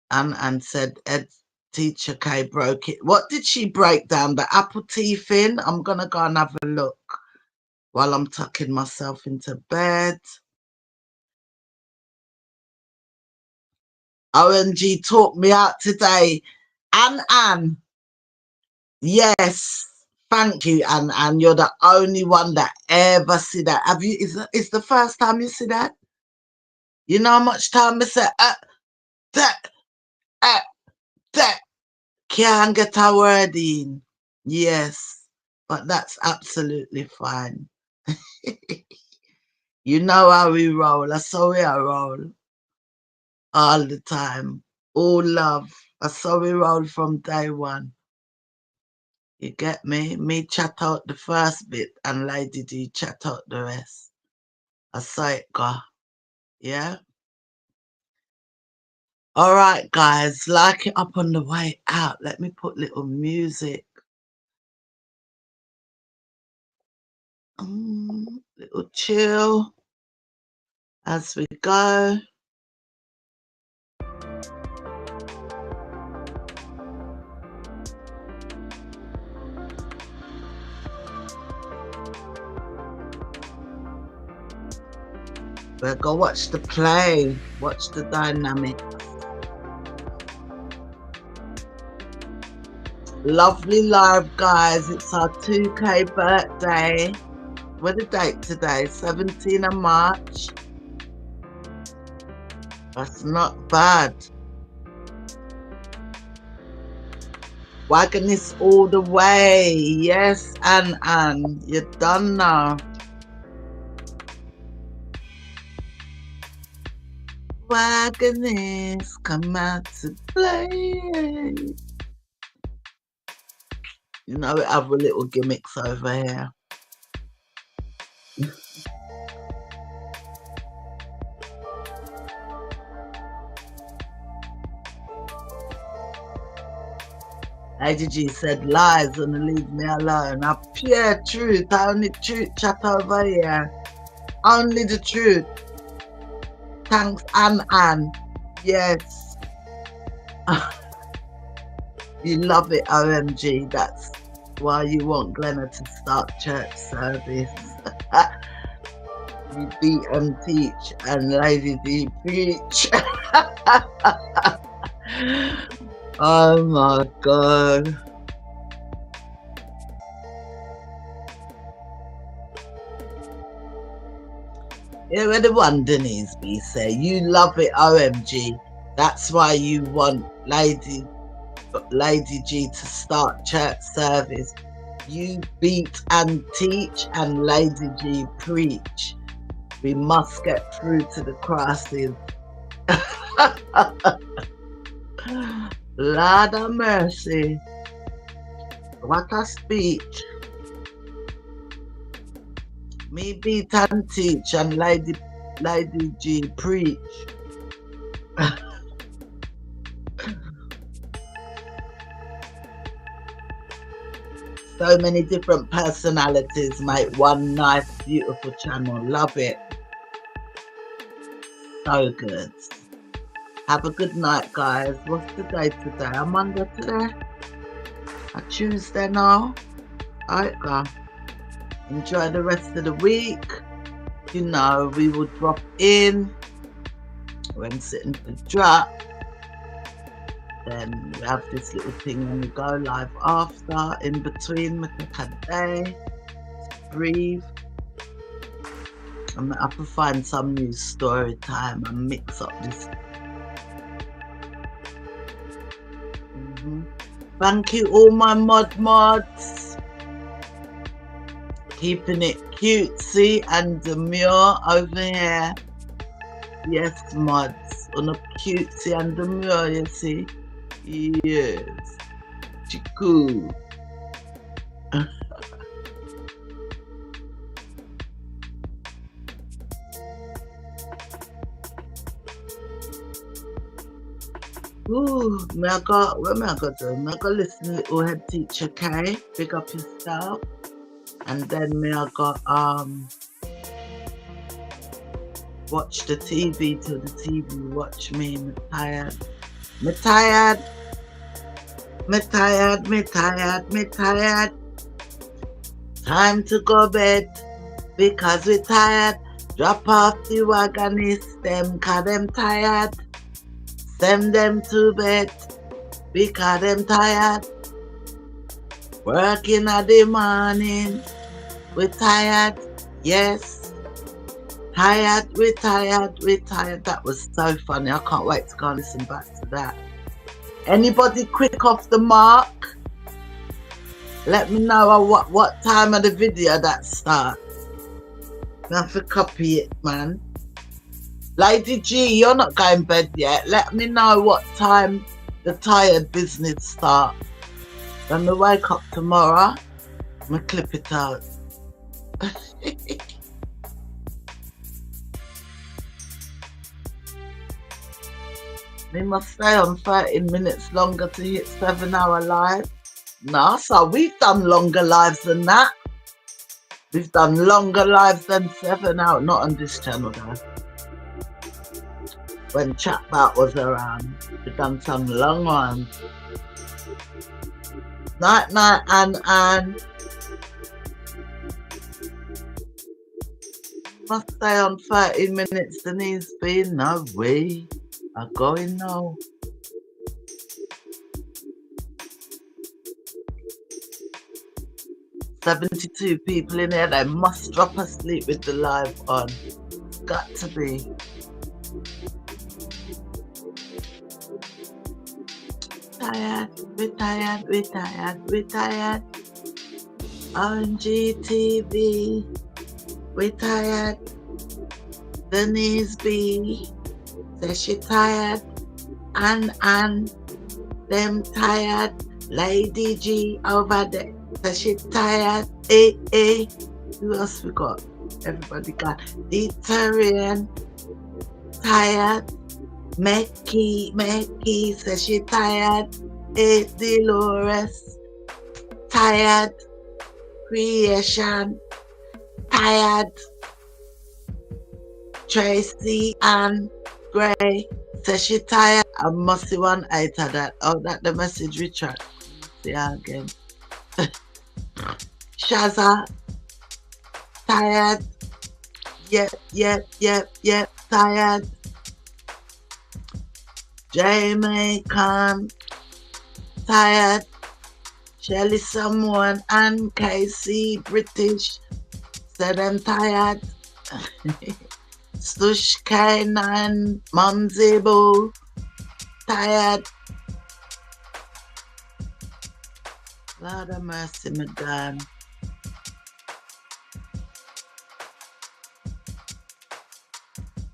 And said Ed Teacher K broke it. What did she break down? The apple teeth in? I'm gonna go and have a look while I'm tucking myself into bed. OMG talked me out today. Ann. Yes. Thank you, Ann. You're the only one that ever see that. Have you? Is the first time you see that? You know how much time I said that can't get a word in. Yes, but that's absolutely fine. You know how we roll. That's how we roll all the time. All love. That's how we roll from day one. You get me? Me chat out the first bit and Lady D chat out the rest. I saw it go. Yeah? All right, guys. Like it up on the way out. Let me put little music. Little chill as we go. We'll go watch the play, watch the dynamic. Lovely live, guys. It's our 2K birthday. What the date today? 17th of March. That's not bad. Wagonistsssss all the way. Yes, Ann. You're done now. Wagonistsssss, come out to play. You know, we have little gimmicks over here. Lady G said lies and leave me alone. A pure truth, only truth chat over here. Only the truth. Thanks, Ann. Yes. You love it, OMG. That's why you want Glenna to start church service. You beat and teach and Lady D preach. Oh my God. Yeah, where the one Denise B say, you love it, OMG. That's why you want Lady G to start church service. You beat and teach and Lady G preach. We must get through to the crosses. Lord of mercy. What a speech. Me beat and teach and Lady G preach. So many different personalities make one nice, beautiful channel. Love it. So good. Have a good night, guys. What's the day today? I'm Monday today. A Tuesday now. Alright, guys. Enjoy the rest of the week. You know, we will drop in when sitting to drop. Then we have this little thing when we go live after. In between, we take a day. Breathe. I'm gonna have to find some new story time and mix up this. Thank you all my mods. Keeping it cutesy and demure over here. Yes, mods. On a cutesy and demure, you see. Yes. Chiku. Ooh, what me I got do? Me I got listen little head teacher K, big up yourself. And then me I got watch the TV till the TV watch me. Me tired. Me tired. Me tired, me tired, me tired. Time to go bed because we tired. Drop off the wagonists, them cause them tired. Send them to bed because them tired. Working at the morning, we tired, yes. Tired, we tired, we tired. That was so funny. I can't wait to go and listen back to that. Anybody quick off the mark? Let me know what time of the video that starts. I have to copy it, man. Lady G, you're not going to bed yet. Let me know what time the tired business starts. When we wake up tomorrow, I'm going to clip it out. We must stay on 13 minutes longer to hit 7-hour live. Nah, so we've done longer lives than that. We've done longer lives than 7 hours. Not on this channel though. When Chatbot was around, we've done some long ones. Night night and must stay on 13 minutes. Denise B, no way. I'm going now. $72 people in here. They must drop asleep with the live on. It's got to be. Tired, we tired, we tired, we tired. On GTV, we tired. Denise B says she tired. And them tired. Lady G over there says she tired. Who else we got? Everybody got Deterian tired. Mecky says she tired. Dolores tired. Creation tired. Tracy Ann Gray says she tired. I must see one out of that. Oh, that the message Richard. See her again. Shaza tired. Yep, tired. Jamie Khan tired. Shelly Samoan and Casey British said I'm tired. Stush K9 Monzibo tired. Lord of mercy, my God.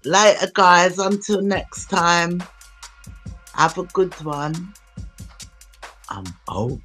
Later, guys. Until next time. Have a good one. I'm out.